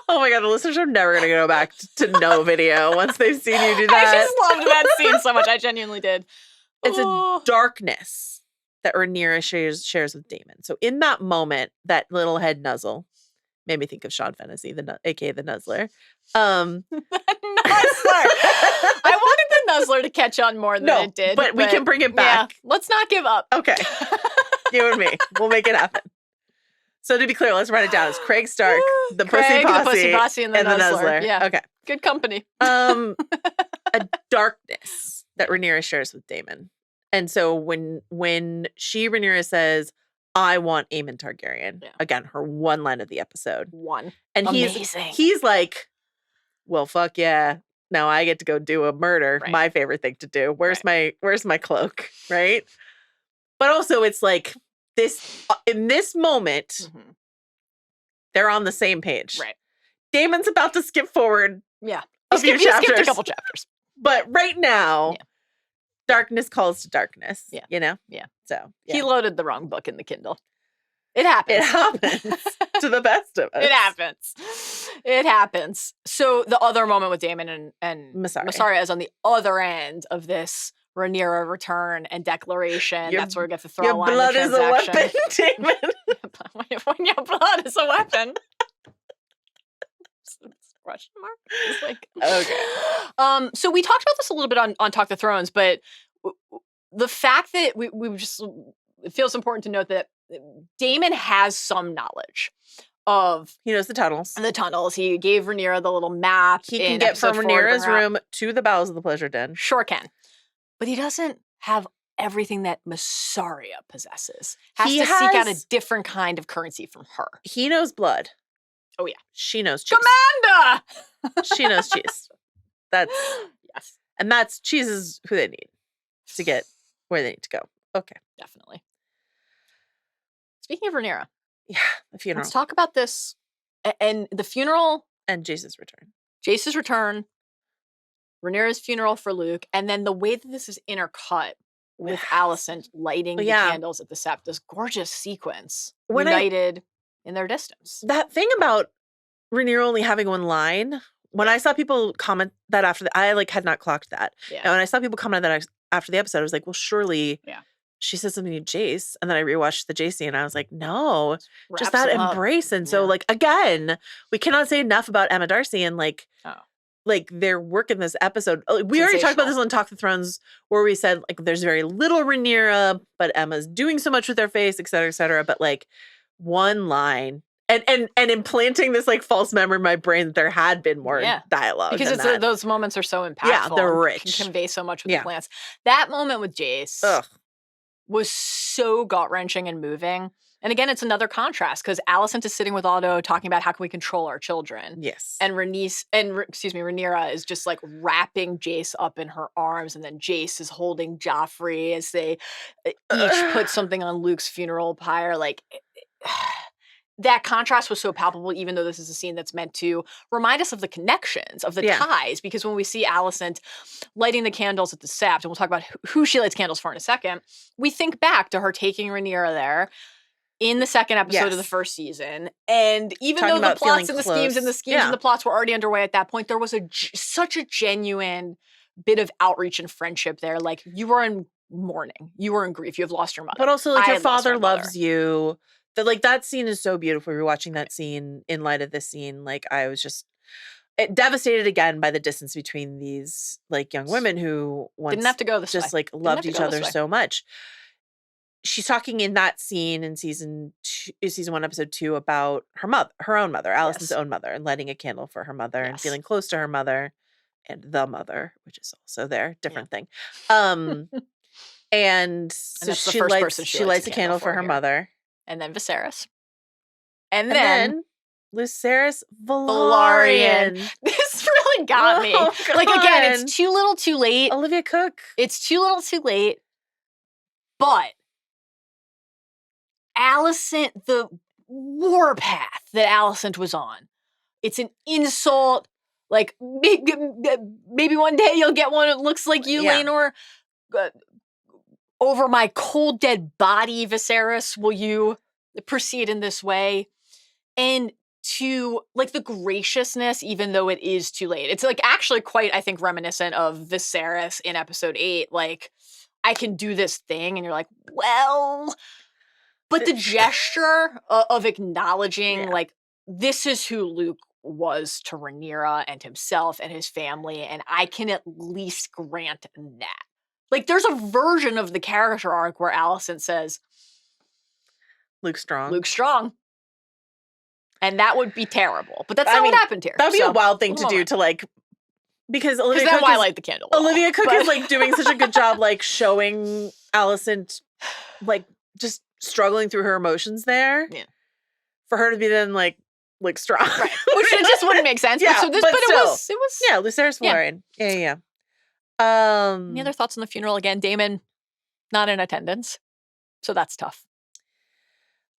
[SPEAKER 4] Oh my god, the listeners are never going to go back to no video once they've seen you do that.
[SPEAKER 3] I just loved that scene so much. I genuinely did.
[SPEAKER 4] It's
[SPEAKER 3] Oh.
[SPEAKER 4] a darkness that Rhaenyra shares with Damon. So in that moment, that little head nuzzle made me think of Sean Fennessy, aka the Nuzzler.
[SPEAKER 3] Nuzzler. I wanted the Nuzzler to catch on more than it did.
[SPEAKER 4] but we can bring it back.
[SPEAKER 3] Yeah, let's not give up.
[SPEAKER 4] Okay. You and me. We'll make it happen. So to be clear, let's write it down. It's Craig Stark, the
[SPEAKER 3] Craig,
[SPEAKER 4] Pussy
[SPEAKER 3] the Pussy
[SPEAKER 4] Posse,
[SPEAKER 3] and the Nuzzler. Yeah.
[SPEAKER 4] Okay.
[SPEAKER 3] Good company.
[SPEAKER 4] A darkness that Rhaenyra shares with Damon. And so when Rhaenyra says, "I want Aemond Targaryen," again, her one line of the episode.
[SPEAKER 3] One.
[SPEAKER 4] And
[SPEAKER 3] Amazing.
[SPEAKER 4] he's like, "Well, fuck yeah. Now I get to go do a murder.
[SPEAKER 3] Right.
[SPEAKER 4] My favorite thing to do. Where's my cloak?" Right? But also it's like this in this moment, They're on the same page.
[SPEAKER 3] Right.
[SPEAKER 4] Damon's about to skip forward
[SPEAKER 3] Yeah.
[SPEAKER 4] a few
[SPEAKER 3] He skipped
[SPEAKER 4] chapters.
[SPEAKER 3] a couple chapters.
[SPEAKER 4] But right now,
[SPEAKER 3] Yeah.
[SPEAKER 4] darkness calls to darkness.
[SPEAKER 3] Yeah.
[SPEAKER 4] You know?
[SPEAKER 3] Yeah.
[SPEAKER 4] So
[SPEAKER 3] He loaded the wrong book in the Kindle. It happens.
[SPEAKER 4] it happens to the best of us.
[SPEAKER 3] It happens. It happens. So the other moment with Damon and
[SPEAKER 4] Misarya.
[SPEAKER 3] is on the other end of this Rhaenyra return and declaration. That's where we get to throw
[SPEAKER 4] Your
[SPEAKER 3] a line
[SPEAKER 4] blood
[SPEAKER 3] of
[SPEAKER 4] is a weapon, Damon.
[SPEAKER 3] when your blood is a weapon. Question mark? It's like,
[SPEAKER 4] Okay.
[SPEAKER 3] So we talked about this a little bit on Talk the Thrones, but the fact that we just, it feels important to note that Damon has some knowledge of
[SPEAKER 4] He knows the tunnels.
[SPEAKER 3] the tunnels. He gave Rhaenyra the little map.
[SPEAKER 4] He can
[SPEAKER 3] in
[SPEAKER 4] get from
[SPEAKER 3] episode 4 to bring
[SPEAKER 4] Rhaenyra's
[SPEAKER 3] her out.
[SPEAKER 4] room to the bowels of the pleasure den.
[SPEAKER 3] Sure can. But he doesn't have everything that Misarya possesses. Has
[SPEAKER 4] He
[SPEAKER 3] to seek out a
[SPEAKER 4] has-
[SPEAKER 3] different kind of currency from her.
[SPEAKER 4] He knows blood.
[SPEAKER 3] Oh, yeah.
[SPEAKER 4] She knows cheese.
[SPEAKER 3] Commander!
[SPEAKER 4] She knows cheese. That's
[SPEAKER 3] Yes,
[SPEAKER 4] cheese is who they need to get where they need to go. Okay.
[SPEAKER 3] definitely. Speaking of Rhaenyra,
[SPEAKER 4] Yeah. The funeral
[SPEAKER 3] let's talk about this. And the funeral,
[SPEAKER 4] and Jace's return.
[SPEAKER 3] Jace's return, Rhaenyra's funeral for Luke, and then the way that this is intercut with Alicent lighting the
[SPEAKER 4] Yeah.
[SPEAKER 3] candles at the sept, this gorgeous sequence,
[SPEAKER 4] When
[SPEAKER 3] united in their distance.
[SPEAKER 4] That thing about Rhaenyra only having one line, when I saw people comment that after I had not clocked that.
[SPEAKER 3] Yeah.
[SPEAKER 4] And when I saw people comment that after the episode, I was like, well, surely
[SPEAKER 3] Yeah.
[SPEAKER 4] she said something to Jace. And then I rewatched the Jace scene and I was like, no, just
[SPEAKER 3] Wraps
[SPEAKER 4] that
[SPEAKER 3] it up.
[SPEAKER 4] embrace. And so
[SPEAKER 3] Yeah.
[SPEAKER 4] again, we cannot say enough about Emma Darcy and their work in this episode. We already talked about this on Talk the Thrones where we said there's very little Rhaenyra, but Emma's doing so much with her face, et cetera, et cetera. But one line and implanting this false memory in my brain that there had been more dialogue.
[SPEAKER 3] Because
[SPEAKER 4] than
[SPEAKER 3] those moments are so impactful.
[SPEAKER 4] Yeah, they're
[SPEAKER 3] and
[SPEAKER 4] rich.
[SPEAKER 3] Can convey so much with the plants. That moment with Jace was so gut-wrenching and moving. And again, it's another contrast because Alicent is sitting with Otto talking about how can we control our children.
[SPEAKER 4] Yes.
[SPEAKER 3] And Rhaenyra is just wrapping Jace up in her arms, and then Jace is holding Joffrey as they each put something on Luke's funeral pyre. That contrast was so palpable, even though this is a scene that's meant to remind us of the connections, of the ties, because when we see Alicent lighting the candles at the sept, and we'll talk about who she lights candles for in a second, we think back to her taking Rhaenyra there in the second episode of the first season. And even
[SPEAKER 4] Talking
[SPEAKER 3] though the
[SPEAKER 4] about feeling
[SPEAKER 3] plots and the
[SPEAKER 4] close.
[SPEAKER 3] schemes and the plots were already underway at that point, there was such a genuine bit of outreach and friendship there. You were in mourning. You were in grief. You have lost your mother.
[SPEAKER 4] But also,
[SPEAKER 3] I
[SPEAKER 4] your
[SPEAKER 3] had lost my
[SPEAKER 4] father
[SPEAKER 3] mother.
[SPEAKER 4] loves you. That scene is so beautiful. You're watching that scene in light of this scene. I was just devastated again by the distance between these young women who once
[SPEAKER 3] Didn't have to go this
[SPEAKER 4] just
[SPEAKER 3] way.
[SPEAKER 4] loved
[SPEAKER 3] Didn't have
[SPEAKER 4] each
[SPEAKER 3] to go
[SPEAKER 4] other
[SPEAKER 3] this way.
[SPEAKER 4] so much. She's talking in that scene in season 1, episode 2 about her own mother, Alicent's own mother, and lighting a candle for her mother and feeling close to her mother and the mother, which is also there, different thing. And so
[SPEAKER 3] that's the
[SPEAKER 4] she
[SPEAKER 3] first
[SPEAKER 4] lights
[SPEAKER 3] person
[SPEAKER 4] she lights a candle for her
[SPEAKER 3] here.
[SPEAKER 4] mother.
[SPEAKER 3] And then Viserys.
[SPEAKER 4] And
[SPEAKER 3] then
[SPEAKER 4] then Lucerys Velaryon.
[SPEAKER 3] This really got me.
[SPEAKER 4] Oh,
[SPEAKER 3] Again,
[SPEAKER 4] God.
[SPEAKER 3] it's too little too late.
[SPEAKER 4] Olivia Cook.
[SPEAKER 3] It's too little too late. But Alicent, the warpath that Alicent was on, it's an insult. Maybe one day you'll get one that looks like you, Laenor. Over my cold, dead body, Viserys, will you proceed in this way? And to the graciousness, even though it is too late. It's actually quite, I think, reminiscent of Viserys in episode 8. I can do this thing, and you're well. But the gesture of acknowledging, this is who Luke was to Rhaenyra and himself and his family, and I can at least grant that. There's a version of the character arc where Alicent says,
[SPEAKER 4] Luke Strong.
[SPEAKER 3] Luke Strong. And that would be terrible. But that's not what happened here.
[SPEAKER 4] That would be a wild thing to do because Olivia Cook
[SPEAKER 3] why I light the candle.
[SPEAKER 4] Olivia Cook is doing such a good job showing Alicent just struggling through her emotions there.
[SPEAKER 3] Yeah.
[SPEAKER 4] For her to be then Luke Strong.
[SPEAKER 3] Right. Which it just wouldn't make sense.
[SPEAKER 4] Yeah,
[SPEAKER 3] but
[SPEAKER 4] still.
[SPEAKER 3] it was
[SPEAKER 4] Yeah, Lucerys Velaryon. Yeah.
[SPEAKER 3] Any other thoughts on the funeral? Again, Damon not in attendance. So that's tough.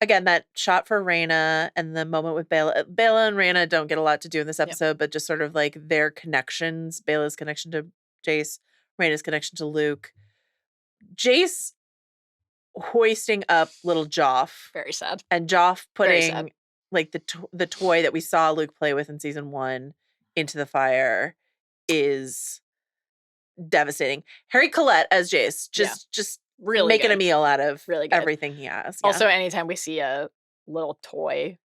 [SPEAKER 4] again, that shot for Rhaena and the moment with Bela. Bela and Rhaena don't get a lot to do in this episode, but just sort of like their connections. Bela's connection to Jace, Rhaena's connection to Luke. Jace hoisting up little Joff.
[SPEAKER 3] Very sad.
[SPEAKER 4] And Joff putting like the toy that we saw Luke play with in season 1 into the fire is devastating. Harry Collette as Jace, just
[SPEAKER 3] really
[SPEAKER 4] making
[SPEAKER 3] good.
[SPEAKER 4] a meal out of
[SPEAKER 3] really good.
[SPEAKER 4] everything he has.
[SPEAKER 3] Also, anytime we see a little toy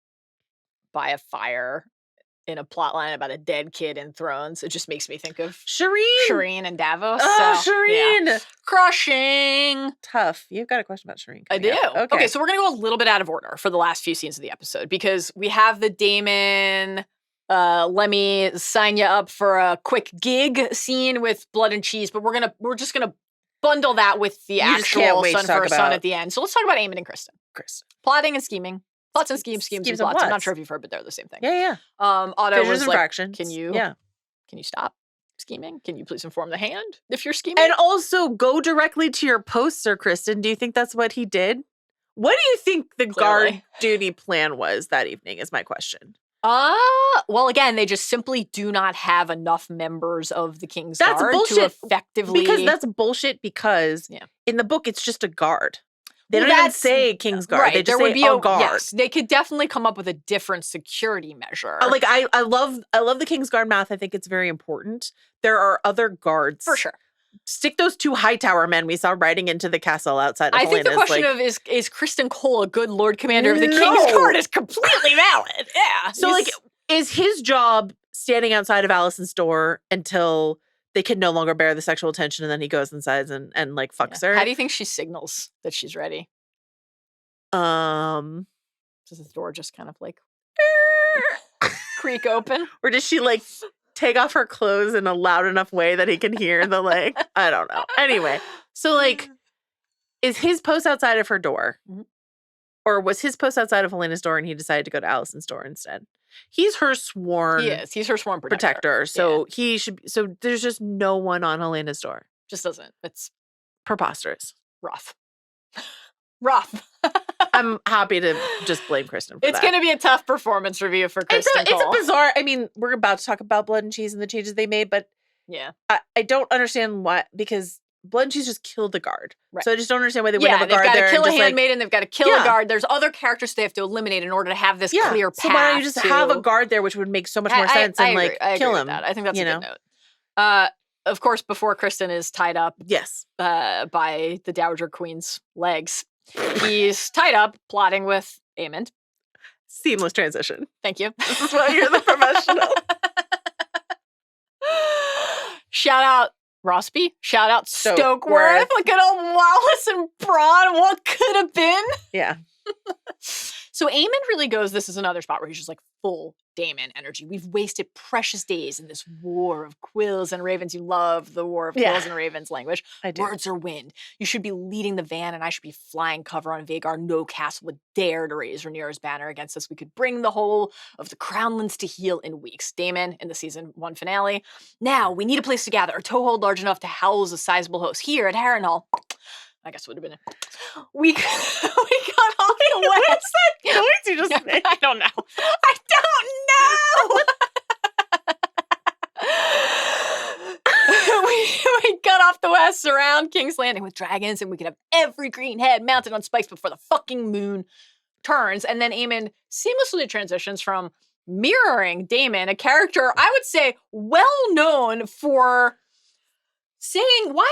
[SPEAKER 3] by a fire in a plot line about a dead kid in Thrones, it just makes me think of Shireen and Davos.
[SPEAKER 4] Oh, Shireen!
[SPEAKER 3] Yeah. Crushing!
[SPEAKER 4] Tough. You've got a question about Shireen.
[SPEAKER 3] I do.
[SPEAKER 4] Up.
[SPEAKER 3] Okay, so we're going to go a little bit out of order for the last few scenes of the episode because we have the Damon, let me sign you up for a quick gig scene with Blood and Cheese, but we're just going to bundle that with the actual son for son at the end. So let's talk about Aemond and Criston. Plotting and scheming. Plots and schemes and plots. I'm not sure if you've heard, but they're the same thing.
[SPEAKER 4] Yeah.
[SPEAKER 3] Otto
[SPEAKER 4] Fissures
[SPEAKER 3] was
[SPEAKER 4] and
[SPEAKER 3] like,
[SPEAKER 4] fractions.
[SPEAKER 3] can you stop scheming? Can you please inform the hand if you're scheming?
[SPEAKER 4] And also go directly to your post, Sir Criston. Do you think that's what he did? What do you think the guard duty plan was that evening is my question.
[SPEAKER 3] Well, again, they just simply do not have enough members of the King's Guard to effectively...
[SPEAKER 4] Because that's bullshit because in the book, it's just a guard. They don't even say King's Guard. Right. They just say a guard.
[SPEAKER 3] Yes, they could definitely come up with a different security measure.
[SPEAKER 4] Like I love the King's Guard math. I think it's very important. There are other guards.
[SPEAKER 3] For sure.
[SPEAKER 4] Stick those 2 Hightower men we saw riding into the castle outside of
[SPEAKER 3] I think the question of is Criston Cole a good Lord Commander of the King's Guard is completely valid. Yeah.
[SPEAKER 4] So like, is his job standing outside of Alicent's door until they can no longer bear the sexual tension, and then he goes inside and like fucks her?
[SPEAKER 3] How do you think she signals that she's ready? Does the door just kind of like creak open?
[SPEAKER 4] Or does she like take off her clothes in a loud enough way that he can hear the like, I don't know. Anyway, so like, is his post outside of her door? Mm-hmm. Or was his post outside of Helena's door and he decided to go to Alicent's door instead? He's her sworn...
[SPEAKER 3] He is. He's her sworn
[SPEAKER 4] protector. So he should... So there's just no one on Helena's door.
[SPEAKER 3] Just doesn't. It's
[SPEAKER 4] preposterous.
[SPEAKER 3] Rough.
[SPEAKER 4] I'm happy to just blame Criston for that.
[SPEAKER 3] It's going to be a tough performance review for Criston Cole.
[SPEAKER 4] It's a bizarre... I mean, we're about to talk about Blood and Cheese and the changes they made, but I don't understand why, because Blood and Cheese just killed the guard. Right. So I just don't understand why they wouldn't have a guard there.
[SPEAKER 3] They've got to kill a handmaiden, they've got to kill a guard. There's other characters they have to eliminate in order to have this clear path.
[SPEAKER 4] So why don't you just have a guard there, which would make so much more sense, and like kill him?
[SPEAKER 3] I think that's a good note. Of course, before Criston is tied up by the Dowager Queen's legs, he's tied up plotting with Aemond.
[SPEAKER 4] Seamless transition.
[SPEAKER 3] Thank you.
[SPEAKER 4] This is why you're the professional.
[SPEAKER 3] Shout out Rossby. Shout out Stokeworth. Look at old Wallace and Braun. What could have been?
[SPEAKER 4] Yeah.
[SPEAKER 3] So Aemond really goes, this is another spot where he's just like full Damon energy. We've wasted precious days in this war of quills and ravens. You love the war of quills and ravens language.
[SPEAKER 4] I do.
[SPEAKER 3] Words are wind. You should be leading the van and I should be flying cover on Vhagar. No castle would dare to raise Rhaenyra's banner against us. We could bring the whole of the Crownlands to heel in weeks. Damon in the season 1 finale. Now we need a place to gather, a toehold large enough to house a sizable host. Here at Harrenhal, I guess would have been we got off the west.
[SPEAKER 4] What's that noise you just made?
[SPEAKER 3] I don't know. we cut off the west around King's Landing with dragons, and we could have every green head mounted on spikes before the fucking moon turns. And then Aemond seamlessly transitions from mirroring Damon, a character I would say well known for saying, why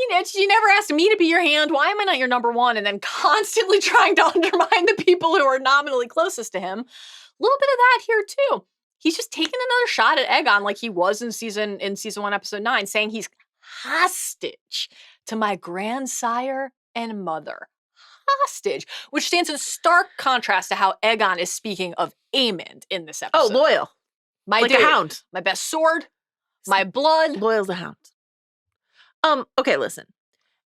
[SPEAKER 3] didn't you never asked me to be your hand. Why am I not your number one? And then constantly trying to undermine the people who are nominally closest to him. A little bit of that here too. He's just taking another shot at Aegon like he was in season 1, episode 9, saying he's hostage to my grandsire and mother. Hostage, which stands in stark contrast to how Aegon is speaking of Aemond in this episode.
[SPEAKER 4] Oh, loyal.
[SPEAKER 3] My
[SPEAKER 4] like
[SPEAKER 3] dude,
[SPEAKER 4] a hound.
[SPEAKER 3] My best sword, my blood.
[SPEAKER 4] Loyal as a hound. Okay, listen.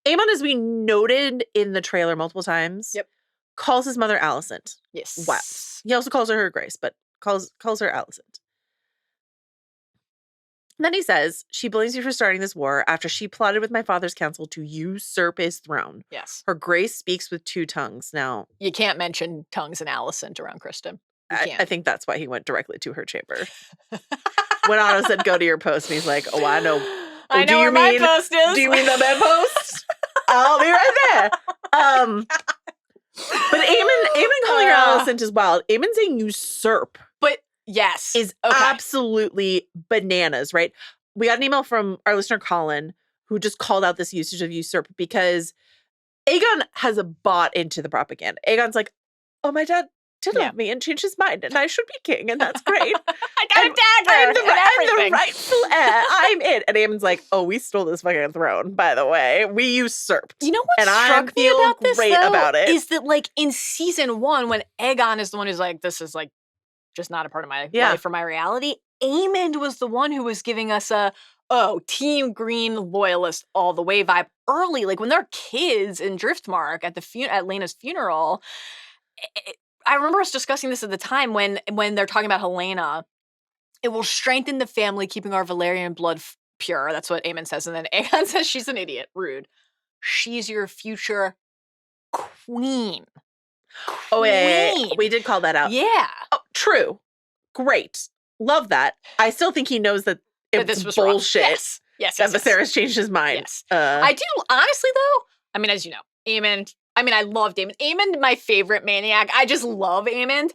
[SPEAKER 4] Aemond, as we noted in the trailer multiple times, calls his mother Alicent.
[SPEAKER 3] Yes.
[SPEAKER 4] Wow. He also calls her Grace, but calls her Alicent. Then he says, she blames you for starting this war after she plotted with my father's council to usurp his throne.
[SPEAKER 3] Yes.
[SPEAKER 4] Her grace speaks with two tongues. Now,
[SPEAKER 3] You can't mention tongues and Alicent around Criston. You
[SPEAKER 4] I
[SPEAKER 3] can't.
[SPEAKER 4] think that's why he went directly to her chamber. When Otto said, go to your post, and he's like, oh, I know.
[SPEAKER 3] I know
[SPEAKER 4] do
[SPEAKER 3] where
[SPEAKER 4] you
[SPEAKER 3] my
[SPEAKER 4] mean,
[SPEAKER 3] post is.
[SPEAKER 4] Do you mean the bedpost? I'll be right there. But Aemon calling her Alicent is wild. Aemon saying usurp
[SPEAKER 3] But yes.
[SPEAKER 4] is absolutely bananas, right? We got an email from our listener, Colin, who just called out this usage of usurp because Aegon has bought into the propaganda. Aegon's like, oh, my dad did love me and changed his mind, and I should be king, and that's great.
[SPEAKER 3] I got a dagger
[SPEAKER 4] I'm the
[SPEAKER 3] everything.
[SPEAKER 4] rightful heir. I'm it. And Aemon's like, oh, we stole this fucking throne, by the way. We usurped.
[SPEAKER 3] You know what
[SPEAKER 4] And I
[SPEAKER 3] struck me
[SPEAKER 4] feel
[SPEAKER 3] about this,
[SPEAKER 4] great
[SPEAKER 3] though,
[SPEAKER 4] about it.
[SPEAKER 3] is that, like, in season 1, when Aegon is the one who's like, this is, like, just not a part of my life or my reality, Aemond was the one who was giving us Team Green loyalist all the way vibe early. Like, when they're kids in Driftmark at Lena's funeral, I remember us discussing this at the time when they're talking about Helena. It will strengthen the family, keeping our Valyrian blood pure. That's what Aemon says. And then Aegon says she's an idiot. Rude. She's your future queen.
[SPEAKER 4] Oh, yeah. We did call that out.
[SPEAKER 3] Yeah.
[SPEAKER 4] Oh, true. Great. Love that. I still think he knows that it
[SPEAKER 3] this
[SPEAKER 4] was
[SPEAKER 3] was
[SPEAKER 4] bullshit.
[SPEAKER 3] Wrong. Yes.
[SPEAKER 4] That Viserys changed his mind.
[SPEAKER 3] Yes. I do, honestly, though, I mean, as you know, Aemond, I love Damon. Aemond, my favorite maniac. I just love Aemond.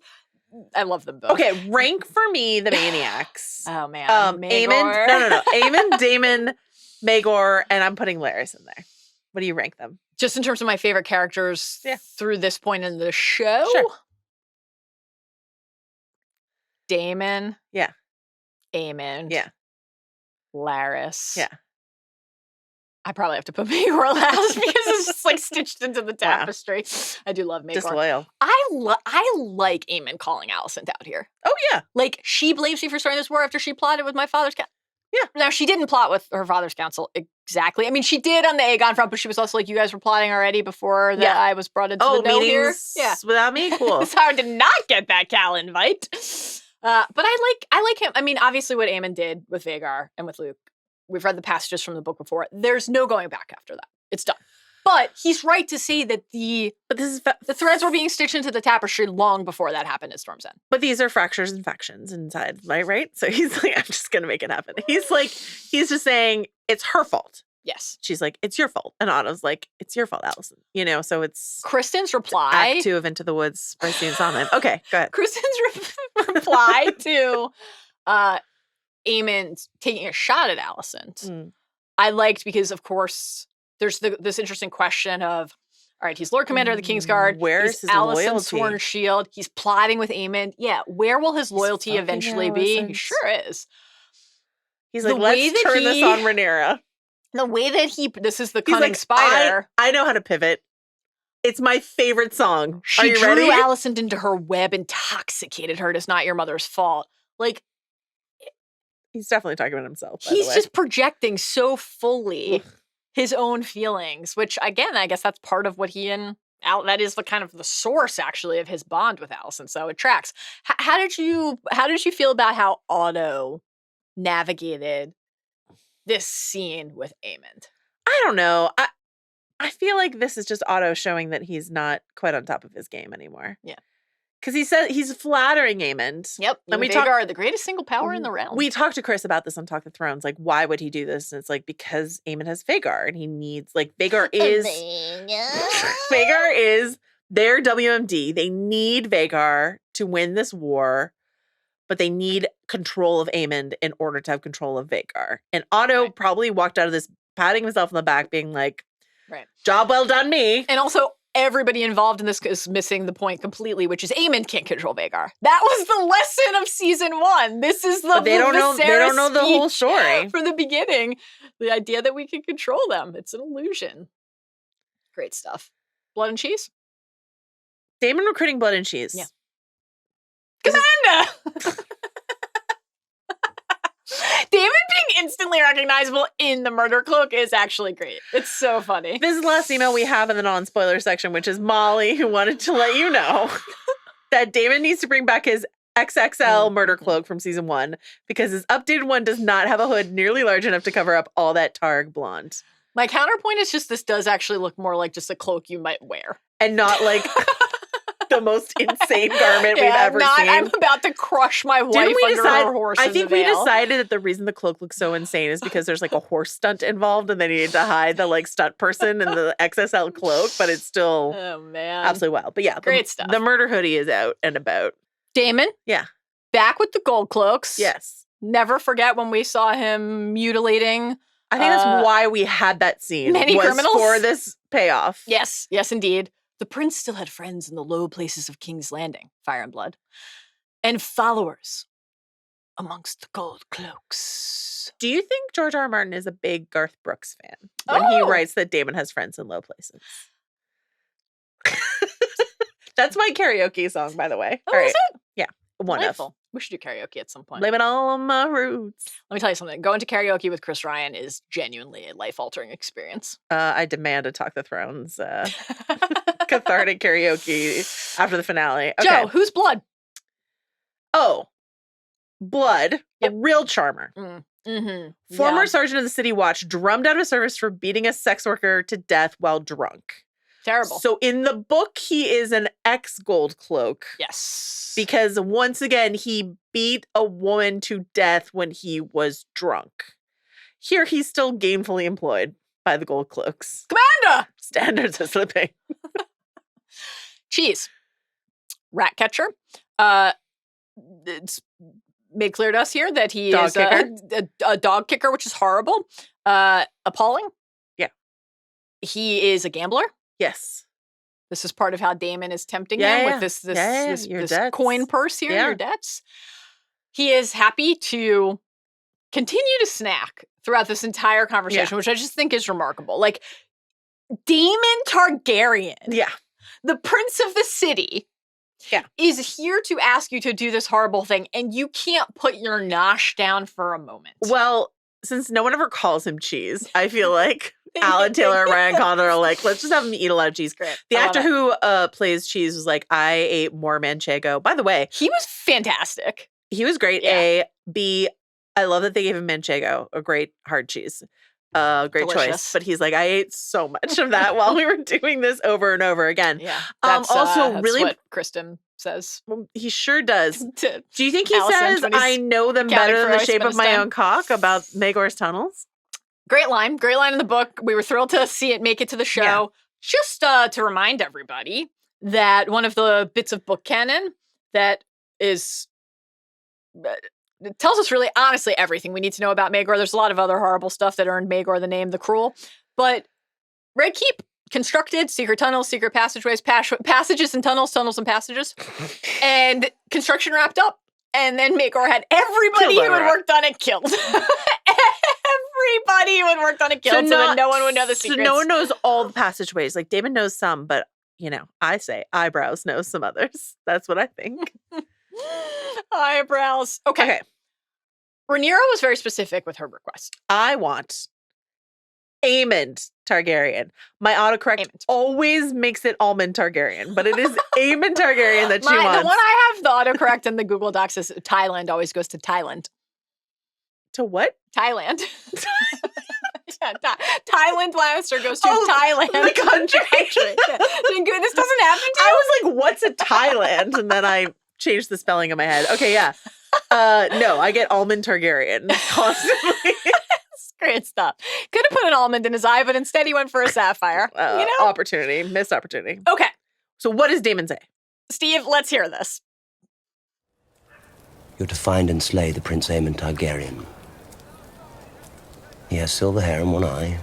[SPEAKER 3] I love them both.
[SPEAKER 4] Okay, rank for me the maniacs.
[SPEAKER 3] Oh, man.
[SPEAKER 4] Aemond. No. Aemond, Damon, Maegor, and I'm putting Larys in there. What do you rank them?
[SPEAKER 3] Just in terms of my favorite characters through this point in the show?
[SPEAKER 4] Sure.
[SPEAKER 3] Damon.
[SPEAKER 4] Yeah.
[SPEAKER 3] Aemond.
[SPEAKER 4] Yeah.
[SPEAKER 3] Larys.
[SPEAKER 4] Yeah.
[SPEAKER 3] I probably have to put Maegor last because it's just like stitched into the tapestry. I do love Maegor.
[SPEAKER 4] Disloyal.
[SPEAKER 3] I like Aemon calling Alicent out here.
[SPEAKER 4] Oh, yeah.
[SPEAKER 3] Like, she blames me for starting this war after she plotted with my father's council.
[SPEAKER 4] Yeah.
[SPEAKER 3] Now, she didn't plot with her father's council exactly. I mean, she did on the Aegon front, but she was also like, you guys were plotting already before that I was brought into the know here.
[SPEAKER 4] Yeah. Without me? Cool.
[SPEAKER 3] So I did not get that Cal invite. But I like him. I mean, obviously what Aemon did with Vhagar and with Luke, we've read the passages from the book before. There's no going back after that. It's done. But he's right to say that the threads were being stitched into the tapestry long before that happened at Storm's End.
[SPEAKER 4] But these are fractures and factions inside, right? So he's like, I'm just going to make it happen. He's just saying, it's her fault.
[SPEAKER 3] Yes.
[SPEAKER 4] She's like, it's your fault. And Otto's like, it's your fault, Alicent. You know, so it's...
[SPEAKER 3] Criston's reply...
[SPEAKER 4] Act 2 of Into the Woods by Stephen Sondheim. Okay, go ahead.
[SPEAKER 3] Criston's reply to Aemon taking a shot at Alicent, I liked because, of course, there's this interesting question of, all right, he's Lord Commander of the Kingsguard.
[SPEAKER 4] Where's his
[SPEAKER 3] Alicent's
[SPEAKER 4] loyalty?
[SPEAKER 3] sworn shield. He's plotting with Aemon. Yeah, where will his loyalty eventually be? He sure is.
[SPEAKER 4] He's like, let's turn this on Rhaenyra.
[SPEAKER 3] The way that this is the cunning spider.
[SPEAKER 4] I know how to pivot. It's my favorite song.
[SPEAKER 3] She
[SPEAKER 4] Are you
[SPEAKER 3] drew
[SPEAKER 4] ready?
[SPEAKER 3] Alicent into her web, intoxicated her. It's not your mother's fault. Like,
[SPEAKER 4] he's definitely talking about himself.
[SPEAKER 3] He's just projecting so fully his own feelings, which again, I guess that's part of what he and that is the kind of the source actually of his bond with Alicent. So it tracks. How did you feel about how Otto navigated this scene with Aemond?
[SPEAKER 4] I don't know. I feel like this is just Otto showing that he's not quite on top of his game anymore.
[SPEAKER 3] Yeah.
[SPEAKER 4] Because he said he's flattering Aemond.
[SPEAKER 3] Yep. And we are the greatest single power in the realm.
[SPEAKER 4] We talked to Chris about this on Talk of Thrones. Like, why would he do this? And it's like, because Aemond has Vhagar and he needs, like, Vhagar is Vhagar is their WMD. They need Vhagar to win this war, but they need control of Aemond in order to have control of Vhagar. And Otto probably walked out of this patting himself on the back, being like, job well done, me.
[SPEAKER 3] And also, everybody involved in this is missing the point completely, which is Aemond can't control Vhagar. That was the lesson of season 1. This is the
[SPEAKER 4] they don't know the whole story
[SPEAKER 3] from the beginning. The idea that we can control them. It's an illusion. Great stuff. Blood and cheese?
[SPEAKER 4] Damon recruiting Blood and cheese.
[SPEAKER 3] Yeah. Commander! Damon being instantly recognizable in the murder cloak is actually great. It's so funny.
[SPEAKER 4] This is the last email we have in the non-spoiler section, which is Molly, who wanted to let you know that Damon needs to bring back his XXL murder cloak from season 1 because his updated one does not have a hood nearly large enough to cover up all that Targ blonde.
[SPEAKER 3] My counterpoint is just this does actually look more like just a cloak you might wear.
[SPEAKER 4] And not like the most insane garment we've ever seen.
[SPEAKER 3] I'm about to crush my wife under her horse.
[SPEAKER 4] I think we decided that the reason the cloak looks so insane is because there's like a horse stunt involved and they needed to hide the like stunt person in the XSL cloak, but it's still absolutely wild. But yeah,
[SPEAKER 3] great stuff.
[SPEAKER 4] The murder hoodie is out and about.
[SPEAKER 3] Damon?
[SPEAKER 4] Yeah.
[SPEAKER 3] Back with the gold cloaks.
[SPEAKER 4] Yes.
[SPEAKER 3] Never forget when we saw him mutilating.
[SPEAKER 4] I think that's why we had that scene.
[SPEAKER 3] Many criminals.
[SPEAKER 4] For this payoff.
[SPEAKER 3] Yes, yes, indeed. The prince still had friends in the low places of King's Landing, Fire and Blood, and followers amongst the gold cloaks.
[SPEAKER 4] Do you think George R. R. Martin is a big Garth Brooks fan when he writes that Damon has friends in low places? That's my karaoke song, by the way.
[SPEAKER 3] Oh, is it?
[SPEAKER 4] Yeah, one
[SPEAKER 3] Delightful.
[SPEAKER 4] of.
[SPEAKER 3] We should do karaoke at some point.
[SPEAKER 4] Blame it all on my roots.
[SPEAKER 3] Let me tell you something. Going to karaoke with Chris Ryan is genuinely a life-altering experience.
[SPEAKER 4] I demand a Talk the Thrones cathartic karaoke after the finale. Okay.
[SPEAKER 3] Joe, who's blood?
[SPEAKER 4] Oh, Blood, a real charmer.
[SPEAKER 3] Mm-hmm.
[SPEAKER 4] Former sergeant of the City Watch, drummed out of service for beating a sex worker to death while drunk.
[SPEAKER 3] Terrible.
[SPEAKER 4] So in the book, he is an ex-gold cloak.
[SPEAKER 3] Yes.
[SPEAKER 4] Because once again, he beat a woman to death when he was drunk. Here, he's still gainfully employed by the gold cloaks.
[SPEAKER 3] Commander!
[SPEAKER 4] Standards are slipping.
[SPEAKER 3] Cheese. Rat catcher. It's made clear to us here that he is a dog kicker, which is horrible. Appalling.
[SPEAKER 4] Yeah.
[SPEAKER 3] He is a gambler.
[SPEAKER 4] Yes.
[SPEAKER 3] This is part of how Damon is tempting him with this coin purse here, your debts. He is happy to continue to snack throughout this entire conversation, which I just think is remarkable. Like, Damon Targaryen, the prince of the city, is here to ask you to do this horrible thing, and you can't put your nosh down for a moment.
[SPEAKER 4] Well, since no one ever calls him Cheese, I feel like Alan Taylor and Ryan Condor are like, let's just have him eat a lot of cheese.
[SPEAKER 3] Great.
[SPEAKER 4] The actor who plays Cheese was like, I ate more manchego. By the way,
[SPEAKER 3] he was fantastic.
[SPEAKER 4] He was great.
[SPEAKER 3] Yeah.
[SPEAKER 4] A, B, I love that they gave him manchego, a great hard cheese. Great
[SPEAKER 3] Delicious.
[SPEAKER 4] choice. But he's like, I ate so much of that while we were doing this over and over again.
[SPEAKER 3] Yeah.
[SPEAKER 4] That's
[SPEAKER 3] really what Criston says.
[SPEAKER 4] He sure does. Do you think he
[SPEAKER 3] Alicent
[SPEAKER 4] says, I know them better than the shape of my own cock about Maegor's tunnels?
[SPEAKER 3] Great line in the book. We were thrilled to see it make it to the show.
[SPEAKER 4] Yeah.
[SPEAKER 3] Just to remind everybody that one of the bits of book canon that is it tells us really honestly everything we need to know about Maegor. There's a lot of other horrible stuff that earned Maegor the name the Cruel, but Red Keep constructed secret tunnels, secret passageways, passages and tunnels and passages, and construction wrapped up. And then Maegor had everybody who had worked on it killed. Everybody who had worked on it killed, so that no one would know the secrets.
[SPEAKER 4] So no one knows all the passageways. Like, Damon knows some, but, you know, I say Eyebrows knows some others. That's what I think.
[SPEAKER 3] Eyebrows. Okay. Rhaenyra was very specific with her request.
[SPEAKER 4] I want Aemond Targaryen. My autocorrect always makes it Ahlman Targaryen, but it is Aemond Targaryen that she wants.
[SPEAKER 3] The one I have the autocorrect in the Google Docs is Thailand always goes to Thailand.
[SPEAKER 4] To what?
[SPEAKER 3] Thailand. Thailand Lannister goes to Thailand.
[SPEAKER 4] The country.
[SPEAKER 3] This doesn't happen to you?
[SPEAKER 4] I was like, what's a Thailand? And then I changed the spelling in my head. Okay, yeah. No, I get Aemond Targaryen constantly.
[SPEAKER 3] Great stuff. Could have put an almond in his eye, but instead he went for a sapphire.
[SPEAKER 4] Missed opportunity.
[SPEAKER 3] Okay.
[SPEAKER 4] So what does Damon say?
[SPEAKER 3] Steve, let's hear this.
[SPEAKER 6] You're to find and slay the Prince Aemond Targaryen. He has silver hair and one eye.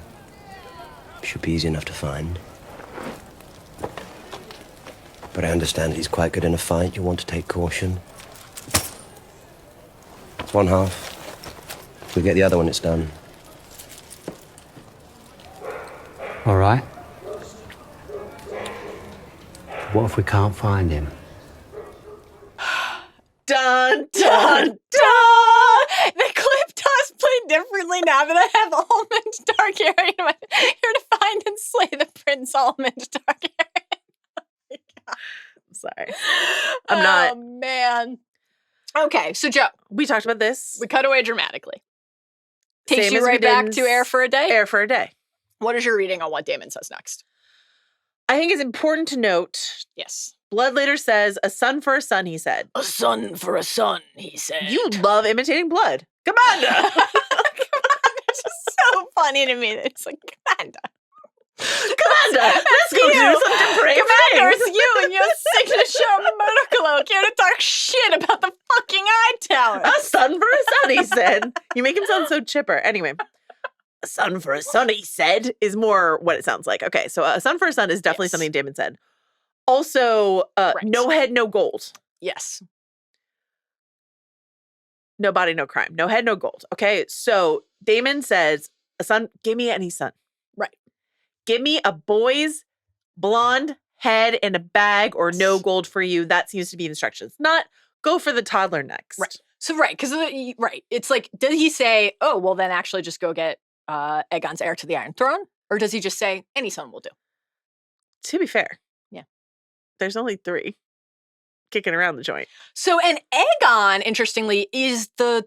[SPEAKER 6] Should be easy enough to find. But I understand he's quite good in a fight. You want to take caution. It's one half. If we get the other one, it's done.
[SPEAKER 2] All right. What if we can't find him?
[SPEAKER 4] Dun, dun, dun!
[SPEAKER 3] The clip does play differently now that I have Aemond Targaryen. Here to find and slay the Prince Aemond Targaryen.
[SPEAKER 4] I'm sorry. I'm not.
[SPEAKER 3] Oh, man. Okay, so Joe,
[SPEAKER 4] We talked about this.
[SPEAKER 3] we cut away dramatically. Takes
[SPEAKER 4] Same
[SPEAKER 3] you
[SPEAKER 4] as we
[SPEAKER 3] right
[SPEAKER 4] did
[SPEAKER 3] back
[SPEAKER 4] in
[SPEAKER 3] to Air for a Day.
[SPEAKER 4] Air for a Day.
[SPEAKER 3] What is your reading on what Damon says next?
[SPEAKER 4] I think it's important to note,
[SPEAKER 3] Yes.
[SPEAKER 4] Blood later says, a son for a son, he said.
[SPEAKER 3] A son for a son, he said.
[SPEAKER 4] You love imitating Blood. Commander!
[SPEAKER 3] It's just so funny to me. It's like, Commander.
[SPEAKER 4] Commander, let's go do some brave
[SPEAKER 3] Commander,
[SPEAKER 4] things.
[SPEAKER 3] it's you and your signature motor cloak here to talk shit about the fucking eye tower.
[SPEAKER 4] A son for a son, he said. You make him sound so chipper. Anyway, a son for a son, he said, is more what it sounds like. Okay, so a son for a son is definitely
[SPEAKER 3] Yes.
[SPEAKER 4] something Damon said. Also,
[SPEAKER 3] Right.
[SPEAKER 4] no head, no gold.
[SPEAKER 3] Yes.
[SPEAKER 4] No body, no crime. No head, no gold. Okay, so Damon says, a son, give me any son.
[SPEAKER 3] Right.
[SPEAKER 4] Give me a boy's blonde head and a bag or no gold for you. That seems to be instructions. Not go for the toddler next.
[SPEAKER 3] Right. So, right, because, right, it's like, did he say, oh, well, then actually just go get Aegon's heir to the Iron Throne? Or does he just say, any son will do?
[SPEAKER 4] To be fair.
[SPEAKER 3] Yeah.
[SPEAKER 4] There's only 3 kicking around the joint.
[SPEAKER 3] So, and Aegon, interestingly, is the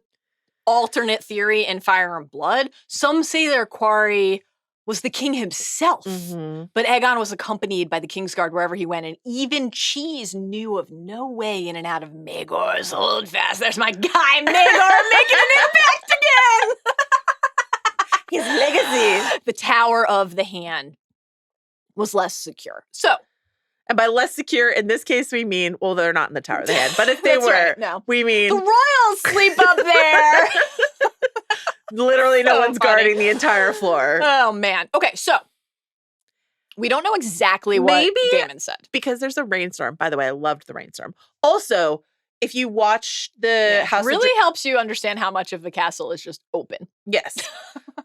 [SPEAKER 3] alternate theory in Fire and Blood. Some say their quarry was the king himself. But Aegon was accompanied by the Kingsguard wherever he went, and even Cheese knew of no way in and out of Maegor's holdfast. There's my guy, Maegor, making an impact again!
[SPEAKER 4] His legacy.
[SPEAKER 3] The Tower of the Hand was less secure. So,
[SPEAKER 4] And by less secure, in this case, we mean, well, they're not in the Tower of the Hand. But if they
[SPEAKER 3] That's
[SPEAKER 4] were,
[SPEAKER 3] right, no.
[SPEAKER 4] we mean
[SPEAKER 3] the royals sleep up there!
[SPEAKER 4] literally no
[SPEAKER 3] So
[SPEAKER 4] one's
[SPEAKER 3] funny.
[SPEAKER 4] guarding the entire floor.
[SPEAKER 3] Oh, man. Okay, so we don't know exactly what
[SPEAKER 4] Maybe-
[SPEAKER 3] Damon said.
[SPEAKER 4] Because there's a rainstorm. By the way, I loved the rainstorm. Also, if you watch the House
[SPEAKER 3] really
[SPEAKER 4] of
[SPEAKER 3] helps you understand how much of the castle is just open.
[SPEAKER 4] Yes.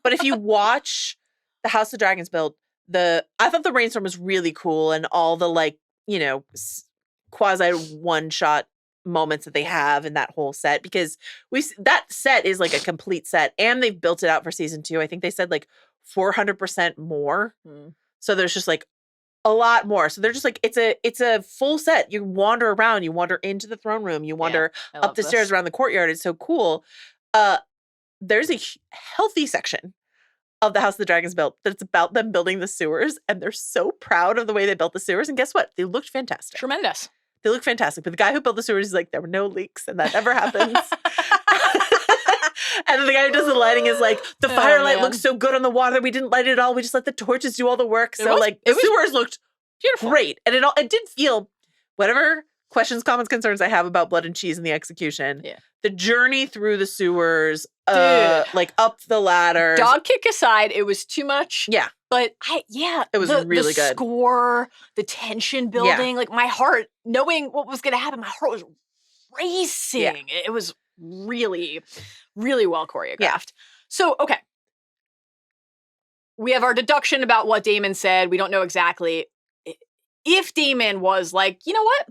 [SPEAKER 4] But if you watch the House of Dragons build, I thought the rainstorm was really cool and all the like, you know, quasi one-shot moments that they have in that whole set, because that set is like a complete set and they've built it out for season 2. I think they said like 400% more. So there's just like a lot more. So they're just like, it's a full set. You wander around, you wander into the throne room, you wander
[SPEAKER 3] I love
[SPEAKER 4] up the stairs
[SPEAKER 3] this.
[SPEAKER 4] around the courtyard. It's so cool. There's a healthy section of the House of the Dragons built that's about them building the sewers, and they're so proud of the way they built the sewers. And guess what? They looked fantastic.
[SPEAKER 3] Tremendous.
[SPEAKER 4] They look fantastic. But the guy who built the sewers is like, there were no leaks, and that never happens. And then the guy who does the lighting is like, the firelight
[SPEAKER 3] man.
[SPEAKER 4] looks so good on the water. We didn't light it at all. We just let the torches do all the work. So
[SPEAKER 3] It
[SPEAKER 4] the
[SPEAKER 3] was
[SPEAKER 4] sewers looked
[SPEAKER 3] beautiful.
[SPEAKER 4] great. And it did feel, whatever questions, comments, concerns I have about Blood and Cheese and the execution, the journey through the sewers, like up the ladder.
[SPEAKER 3] Dog kick aside, it was too much.
[SPEAKER 4] Yeah.
[SPEAKER 3] But it
[SPEAKER 4] was really good.
[SPEAKER 3] The score, the tension building, like my heart, knowing what was going to happen, my heart was racing.
[SPEAKER 4] Yeah.
[SPEAKER 3] It was really, really well choreographed. So, okay. We have our deduction about what Damon said. We don't know exactly. If Damon was like, you know what?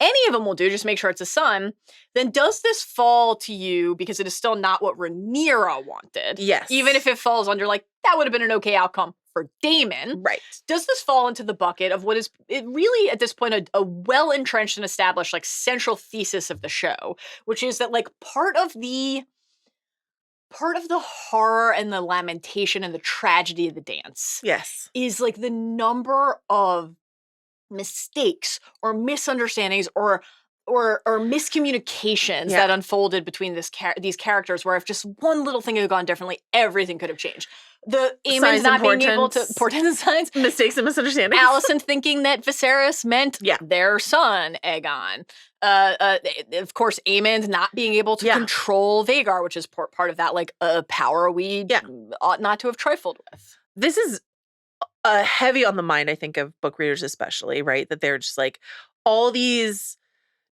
[SPEAKER 3] Any of them will do, just make sure it's a son, then does this fall to you because it is still not what Rhaenyra wanted?
[SPEAKER 4] Yes.
[SPEAKER 3] Even if it falls under, like, that would have been an okay outcome for Damon.
[SPEAKER 4] Right.
[SPEAKER 3] Does this fall into the bucket of what is it really, at this point, a well-entrenched and established, like, central thesis of the show, which is that, like, part of the horror and the lamentation and the tragedy of the dance is, like, the number of mistakes or misunderstandings or miscommunications that unfolded between these characters, where if just one little thing had gone differently, everything could have changed. The Aemond not being able to portend signs,
[SPEAKER 4] mistakes and misunderstandings.
[SPEAKER 3] Alicent thinking that Viserys meant their son Aegon. Of course, Aemond not being able to control Vhagar, which is part of that like power we ought not to have trifled with.
[SPEAKER 4] This is heavy on the mind, I think, of book readers especially, right? That they're just like, all these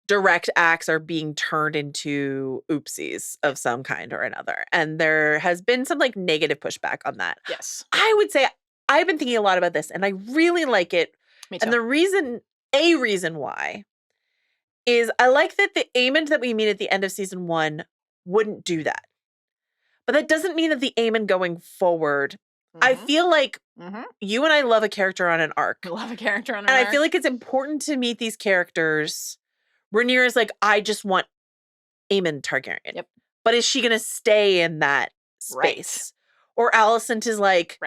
[SPEAKER 4] direct acts are being turned into oopsies of some kind or another. And there has been some like negative pushback on that.
[SPEAKER 3] Yes.
[SPEAKER 4] I would say I've been thinking a lot about this and I really like it.
[SPEAKER 3] Me too.
[SPEAKER 4] And a reason why is I like that the Aemond that we meet at the end of season 1 wouldn't do that. But that doesn't mean that the Aemond going forward, I feel like you and I love a character on an arc.
[SPEAKER 3] Love a character on an
[SPEAKER 4] arc.
[SPEAKER 3] arc.
[SPEAKER 4] And I feel like it's important to meet these characters. Rhaenyra's like, I just want Aemond Targaryen.
[SPEAKER 3] Yep.
[SPEAKER 4] But is she going to stay in that space? Or Alicent is like,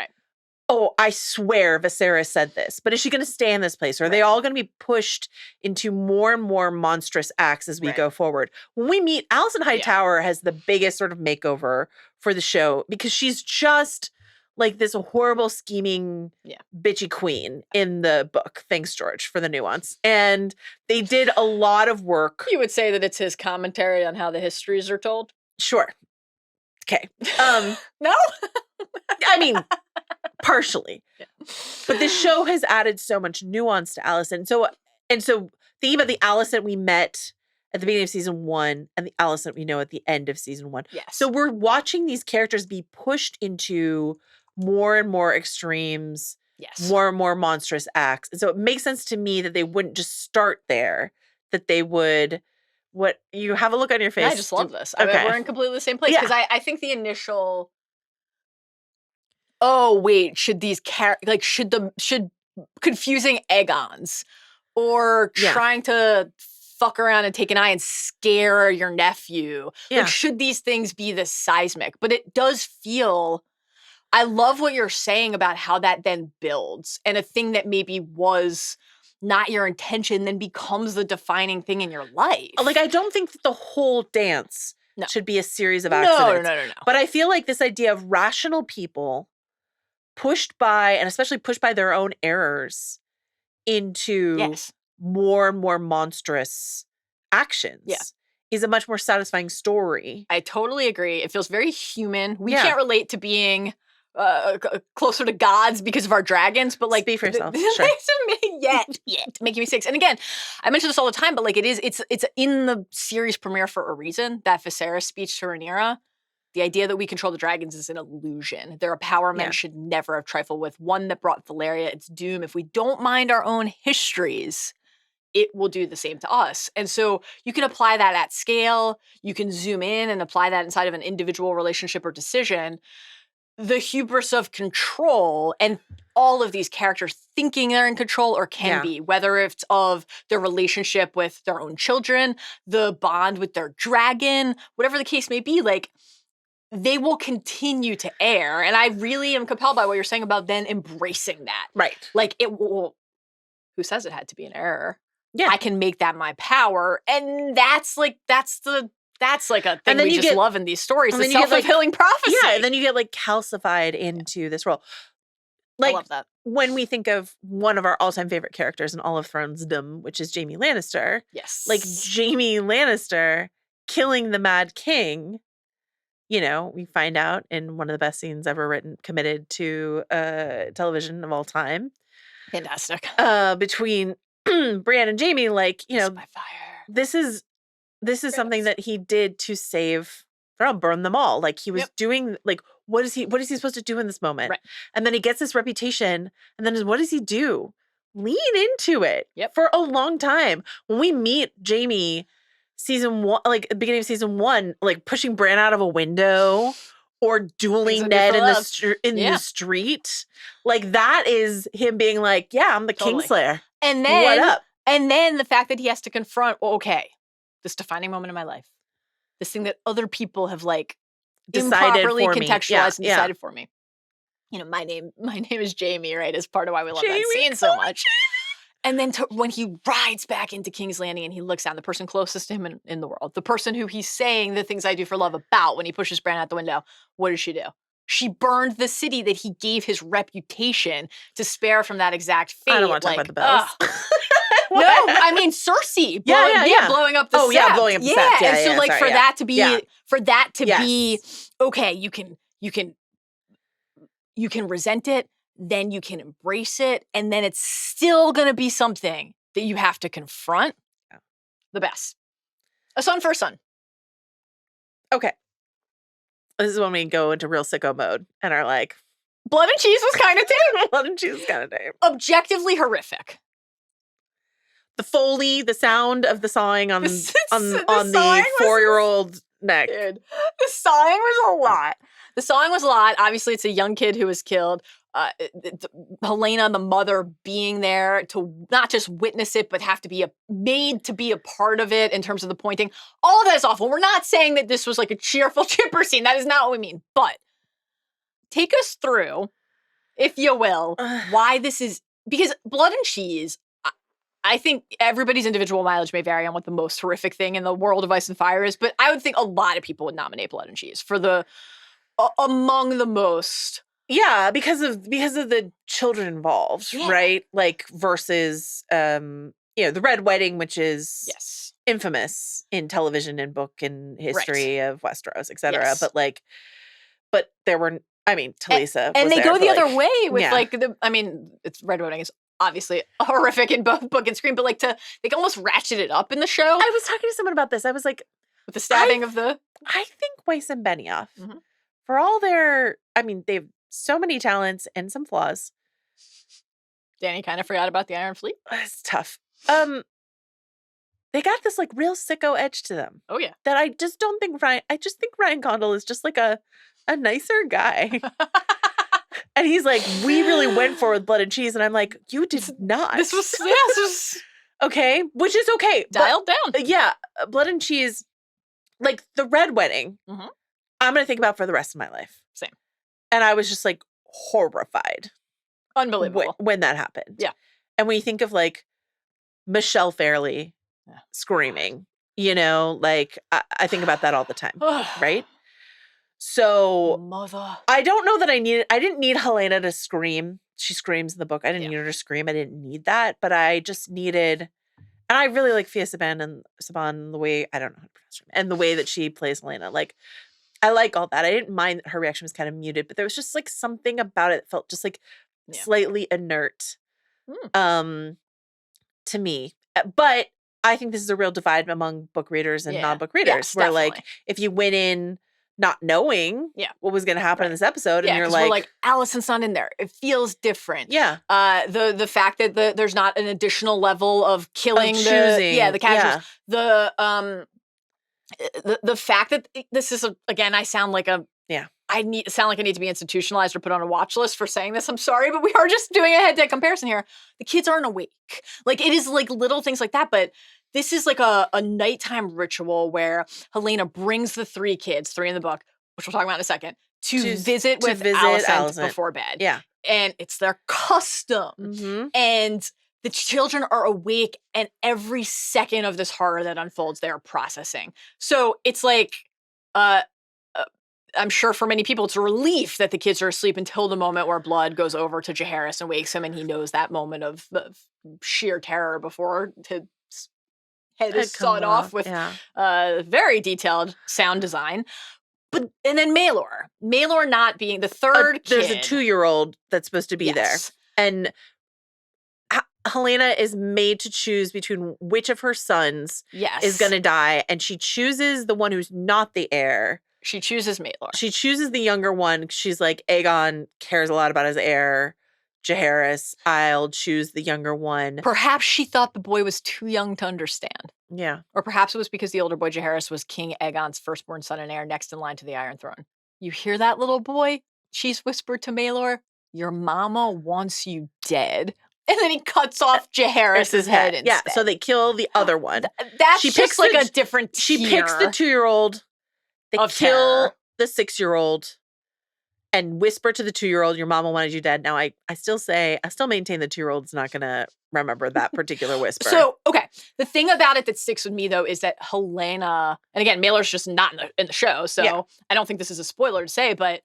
[SPEAKER 4] oh, I swear Viserys said this. But is she going to stay in this place? Or are they all going to be pushed into more and more monstrous acts as we go forward? When we meet, Alicent Hightower has the biggest sort of makeover for the show because she's just like this horrible scheming bitchy queen in the book. Thanks, George, for the nuance. And they did a lot of work.
[SPEAKER 3] You would say that it's his commentary on how the histories are told?
[SPEAKER 4] Sure. Okay.
[SPEAKER 3] No?
[SPEAKER 4] I mean, partially. But this show has added so much nuance to Alicent. So thinking about the Alicent we met at the beginning of season 1 and the Alicent we know at the end of season 1.
[SPEAKER 3] Yes.
[SPEAKER 4] So we're watching these characters be pushed into more and more extremes, more and more monstrous acts. And so it makes sense to me that they wouldn't just start there, that they would, what you have a look on your face.
[SPEAKER 3] I just love this. I mean, we're in completely the same place because I think the initial, should these should confusing Aegons or trying to fuck around and take an eye and scare your nephew. Like, should these things be this seismic? But it does feel, I love what you're saying about how that then builds and a thing that maybe was not your intention then becomes the defining thing in your life.
[SPEAKER 4] Like, I don't think that the whole dance should be a series of accidents.
[SPEAKER 3] No.
[SPEAKER 4] But I feel like this idea of rational people pushed by, and especially pushed by their own errors into more and more monstrous actions is a much more satisfying story.
[SPEAKER 3] I totally agree. It feels very human. We can't relate to being closer to gods because of our dragons, but like,
[SPEAKER 4] speak for yourself.
[SPEAKER 3] Yet making mistakes. And again, I mention this all the time, but like it's in the series premiere for a reason. That Viserys speech to Rhaenyra, the idea that we control the dragons is an illusion. They're a power men should never have trifled with. One that brought Valyria its doom. If we don't mind our own histories, it will do the same to us. And so you can apply that at scale. You can zoom in and apply that inside of an individual relationship or decision. The hubris of control and all of these characters thinking they're in control or can be, whether it's of their relationship with their own children, the bond with their dragon, whatever the case may be, like, they will continue to err. And I really am compelled by what you're saying about then embracing that.
[SPEAKER 4] Right.
[SPEAKER 3] Like, it will, who says it had to be an error?
[SPEAKER 4] Yeah.
[SPEAKER 3] I can make that my power. And that's like a thing we just love in these stories. The self-fulfilling prophecy.
[SPEAKER 4] Yeah, and then you get like calcified into this role. Like,
[SPEAKER 3] I love that.
[SPEAKER 4] When we think of one of our all-time favorite characters in all of Thronesdom, which is Jaime Lannister.
[SPEAKER 3] Yes.
[SPEAKER 4] Like, Jaime Lannister killing the Mad King, you know, we find out in one of the best scenes ever written, committed to television of all time.
[SPEAKER 3] Fantastic.
[SPEAKER 4] Between Brienne and Jaime, like, you know,
[SPEAKER 3] by fire.
[SPEAKER 4] This is something that he did to save Throne, burn them all. Like, he was doing, like, what is he supposed to do in this moment?
[SPEAKER 3] Right.
[SPEAKER 4] And then he gets this reputation, and then what does he do? Lean into it
[SPEAKER 3] Yep.
[SPEAKER 4] for a long time. When we meet Jaime season 1, like the beginning of season 1, like pushing Bran out of a window or dueling Ned in the street, like, that is him being like, yeah, I'm the Kingslayer.
[SPEAKER 3] And then
[SPEAKER 4] what up?
[SPEAKER 3] And then the fact that he has to confront, this defining moment in my life, this thing that other people have like
[SPEAKER 4] decided
[SPEAKER 3] improperly
[SPEAKER 4] for
[SPEAKER 3] contextualized and decided for me. You know, my name is Jaime, right? Is part of why we love that scene so much. And then when he rides back into King's Landing and he looks down, the person closest to him in the world, the person who he's saying the things I do for love about when he pushes Bran out the window, what does she do? She burned the city that he gave his reputation to spare from that exact fate.
[SPEAKER 4] I don't want to talk about the bells.
[SPEAKER 3] No, I mean Cersei. Blowing up the sept.
[SPEAKER 4] Yeah, blowing up the sept.
[SPEAKER 3] And so like for that to be okay, you can resent it, then you can embrace it, and then it's still gonna be something that you have to confront. Yeah. The best. A son for a son.
[SPEAKER 4] Okay. This is when we go into real sicko mode and are like,
[SPEAKER 3] Blood and Cheese was kind of tame.
[SPEAKER 4] Blood and Cheese was kind of tame.
[SPEAKER 3] Objectively horrific.
[SPEAKER 4] The Foley, the sound of the sawing on the 4-year-old neck.
[SPEAKER 3] Dude, the sawing was a lot. The sawing was a lot. Obviously, it's a young kid who was killed. Helena, the mother, being there to not just witness it, but have to be made to be a part of it in terms of the pointing. All of that is awful. We're not saying that this was like a cheerful, chipper scene. That is not what we mean. But take us through, if you will, why this is, because Blood and Cheese, I think everybody's individual mileage may vary on what the most horrific thing in the world of Ice and Fire is, but I would think a lot of people would nominate Blood and Cheese for the among the most.
[SPEAKER 4] Yeah, because of the children involved, right? Like versus the Red Wedding, which is infamous in television and book and history of Westeros, etc.
[SPEAKER 3] Yes.
[SPEAKER 4] But there were, Talisa,
[SPEAKER 3] and they go the other way with it's Red Wedding is obviously horrific in both book and screen, but they almost ratchet it up in the show.
[SPEAKER 4] I was talking to someone about this. I was like,
[SPEAKER 3] with the stabbing of the.
[SPEAKER 4] I think Weiss and Benioff, for all their, they've so many talents and some flaws.
[SPEAKER 3] Danny kind of forgot about the Iron Fleet.
[SPEAKER 4] It's tough. They got this like real sicko edge to them.
[SPEAKER 3] Oh yeah.
[SPEAKER 4] That I just don't think I just think Ryan Condal is just like a nicer guy. And he's like, we really went for with Blood and Cheese. And I'm like, you did not.
[SPEAKER 3] This was
[SPEAKER 4] okay, which is okay.
[SPEAKER 3] Dialed down.
[SPEAKER 4] Yeah. Blood and Cheese, like the Red Wedding, I'm going to think about for the rest of my life.
[SPEAKER 3] Same.
[SPEAKER 4] And I was just like horrified.
[SPEAKER 3] Unbelievable.
[SPEAKER 4] When that happened.
[SPEAKER 3] Yeah.
[SPEAKER 4] And when you think of like Michelle Fairley screaming, I think about that all the time. Right? So
[SPEAKER 3] mother.
[SPEAKER 4] I don't know that I didn't need Helena to scream. She screams in the book. I didn't need her to scream. I didn't need that, but I just needed, and I really like Fia Saban the way, I don't know how to pronounce her name, and the way that she plays Helena. Like, I like all that. I didn't mind that her reaction was kind of muted, but there was just like something about it that felt just like slightly inert to me. But I think this is a real divide among book readers and non-book readers, where
[SPEAKER 3] definitely.
[SPEAKER 4] like if you went in not knowing what was going to happen in this episode, and you're like,
[SPEAKER 3] we're like, Alicent's not in there. It feels different.
[SPEAKER 4] Yeah.
[SPEAKER 3] The fact that there's not an additional level of killing the casualties.
[SPEAKER 4] Yeah.
[SPEAKER 3] The fact that this is again, I sound like I need to be institutionalized or put on a watch list for saying this. I'm sorry, but we are just doing a head-to-head comparison here. The kids aren't awake. Like, it is like little things like that, but this is like a nighttime ritual where Helena brings the 3 kids, 3 in the book, which we'll talk about in a second, to visit Alicent before bed.
[SPEAKER 4] Yeah.
[SPEAKER 3] And it's their custom. And the children are awake, and every second of this horror that unfolds, they are processing. So it's like, I'm sure for many people, it's a relief that the kids are asleep until the moment where Blood goes over to Jaehaerys and wakes him, and he knows that moment of sheer terror before his head is sawed off with very detailed sound design. And then Malor not being the third kid.
[SPEAKER 4] There's a 2-year-old that's supposed to be there. And Helena is made to choose between which of her sons is going to die. And she chooses the one who's not the heir.
[SPEAKER 3] She chooses Malor.
[SPEAKER 4] She chooses the younger one. She's like, Aegon cares a lot about his heir. Jaehaerys, I'll choose the younger one.
[SPEAKER 3] Perhaps she thought the boy was too young to understand.
[SPEAKER 4] Yeah.
[SPEAKER 3] Or perhaps it was because the older boy, Jaehaerys, was King Aegon's firstborn son and heir, next in line to the Iron Throne. You hear that, little boy? She's whispered to Malor, your mama wants you dead. And then he cuts off Jaehaerys' head instead.
[SPEAKER 4] Yeah, so they kill the other one.
[SPEAKER 3] That's just like a different tier.
[SPEAKER 4] She picks the 2-year-old. They kill the 6-year-old and whisper to the 2-year-old, your mama wanted you dead. Now, I still maintain the 2-year-old's not going to remember that particular whisper.
[SPEAKER 3] So, okay. The thing about it that sticks with me, though, is that Helena, and again, Malor's just not in the show, so I don't think this is a spoiler to say, but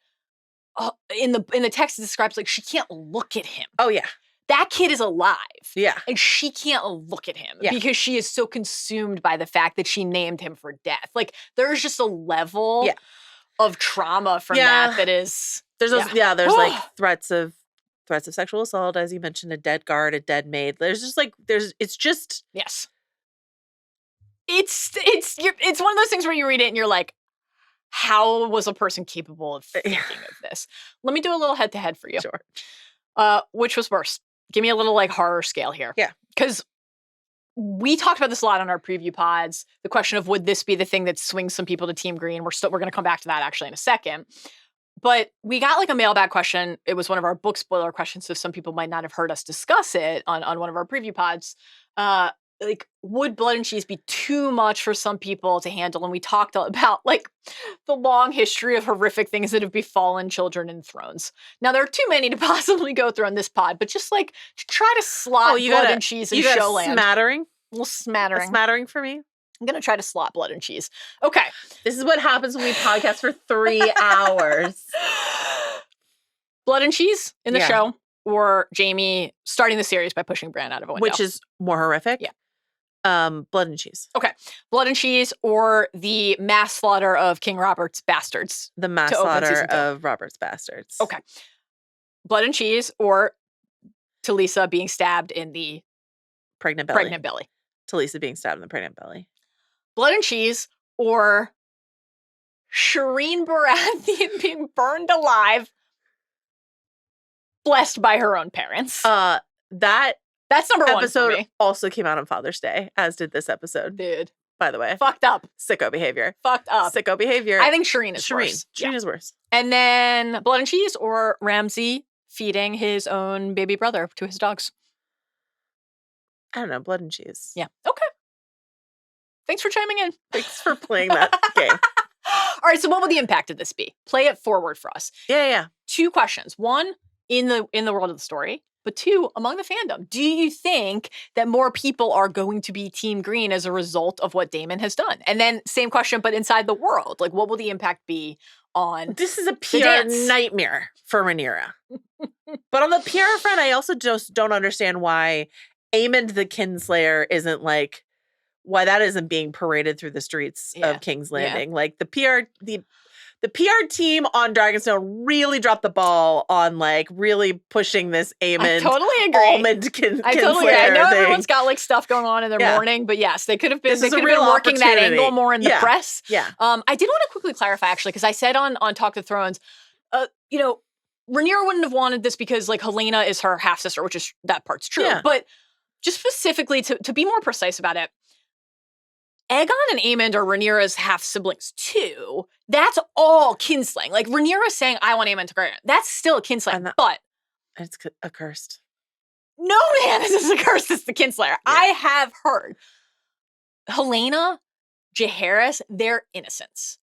[SPEAKER 3] in the text it describes, like, she can't look at him.
[SPEAKER 4] Oh, yeah.
[SPEAKER 3] That kid is alive.
[SPEAKER 4] Yeah.
[SPEAKER 3] And she can't look at him because she is so consumed by the fact that she named him for death. Like, there's just a level of trauma from that is...
[SPEAKER 4] There's like threats of sexual assault, as you mentioned, a dead guard, a dead maid. There's just like, it's just...
[SPEAKER 3] Yes. It's one of those things where you read it and you're like, how was a person capable of thinking of this? Let me do a little head-to-head for you.
[SPEAKER 4] Sure.
[SPEAKER 3] Which was worse? Give me a little like horror scale here.
[SPEAKER 4] Yeah.
[SPEAKER 3] Because we talked about this a lot on our preview pods. The question of would this be the thing that swings some people to Team Green? We're going to come back to that actually in a second. But we got like a mailbag question. It was one of our book spoiler questions, so some people might not have heard us discuss it on one of our preview pods. Like, would Blood and Cheese be too much for some people to handle? And we talked about like the long history of horrific things that have befallen children in Thrones. Now, there are too many to possibly go through on this pod, but just like try to slot Blood and Cheese in Showland.
[SPEAKER 4] Smattering?
[SPEAKER 3] A little smattering.
[SPEAKER 4] A smattering for me?
[SPEAKER 3] I'm going to try to slot Blood and Cheese. Okay.
[SPEAKER 4] This is what happens when we podcast for 3 hours.
[SPEAKER 3] Blood and Cheese in the show, or Jaime starting the series by pushing Bran out of a window.
[SPEAKER 4] Which is more horrific?
[SPEAKER 3] Yeah.
[SPEAKER 4] Blood and Cheese.
[SPEAKER 3] Okay. Blood and Cheese, or the mass slaughter of King Robert's bastards.
[SPEAKER 4] The mass slaughter of Robert's bastards.
[SPEAKER 3] Okay. Blood and Cheese, or Talisa being stabbed in the
[SPEAKER 4] pregnant belly. Talisa being stabbed in the pregnant belly.
[SPEAKER 3] Blood and Cheese, or Shireen Baratheon being burned alive, blessed by her own parents.
[SPEAKER 4] That's
[SPEAKER 3] number one
[SPEAKER 4] episode
[SPEAKER 3] for me.
[SPEAKER 4] Also came out on Father's Day, as did this episode.
[SPEAKER 3] Dude.
[SPEAKER 4] By the way.
[SPEAKER 3] Fucked up.
[SPEAKER 4] Sicko behavior.
[SPEAKER 3] Fucked up.
[SPEAKER 4] Sicko behavior.
[SPEAKER 3] I think Shireen is worse.
[SPEAKER 4] Shireen is worse.
[SPEAKER 3] And then Blood and Cheese, or Ramsay feeding his own baby brother to his dogs.
[SPEAKER 4] I don't know. Blood and Cheese.
[SPEAKER 3] Yeah. Okay. Thanks for chiming in.
[SPEAKER 4] Thanks for playing that game.
[SPEAKER 3] All right. So what would the impact of this be? Play it forward for us.
[SPEAKER 4] Yeah.
[SPEAKER 3] 2 questions. 1, in the world of the story. But 2, among the fandom. Do you think that more people are going to be Team Green as a result of what Damon has done? And then same question, but inside the world. Like, what will the impact be on
[SPEAKER 4] This is a PR nightmare for Rhaenyra. But on the PR front, I also just don't understand why Aemond the Kinslayer isn't like, why that isn't being paraded through the streets of King's Landing. Like the PR team on Dragonstone really dropped the ball on like really pushing this Aemond.
[SPEAKER 3] I totally agree.
[SPEAKER 4] Almond
[SPEAKER 3] I totally agree. I know
[SPEAKER 4] thing.
[SPEAKER 3] everyone's got like stuff going on in their morning, but yes, they could have been. They could have been working that angle more in the press.
[SPEAKER 4] Yeah.
[SPEAKER 3] I did want to quickly clarify actually, because I said on Talk of Thrones, you know, Rhaenyra wouldn't have wanted this because like Helena is her half sister, which is that part's true.
[SPEAKER 4] Yeah.
[SPEAKER 3] But just specifically to be more precise about it, Aegon and Aemond are Rhaenyra's half siblings too. That's all kinslaying. Like Rhaenyra saying, "I want Aemond to Cregan." That's still a kinslaying, but
[SPEAKER 4] it's accursed.
[SPEAKER 3] No, man, this is a curse. It's the kinslayer. Yeah. I have heard Helena, Jaehaerys, their innocence.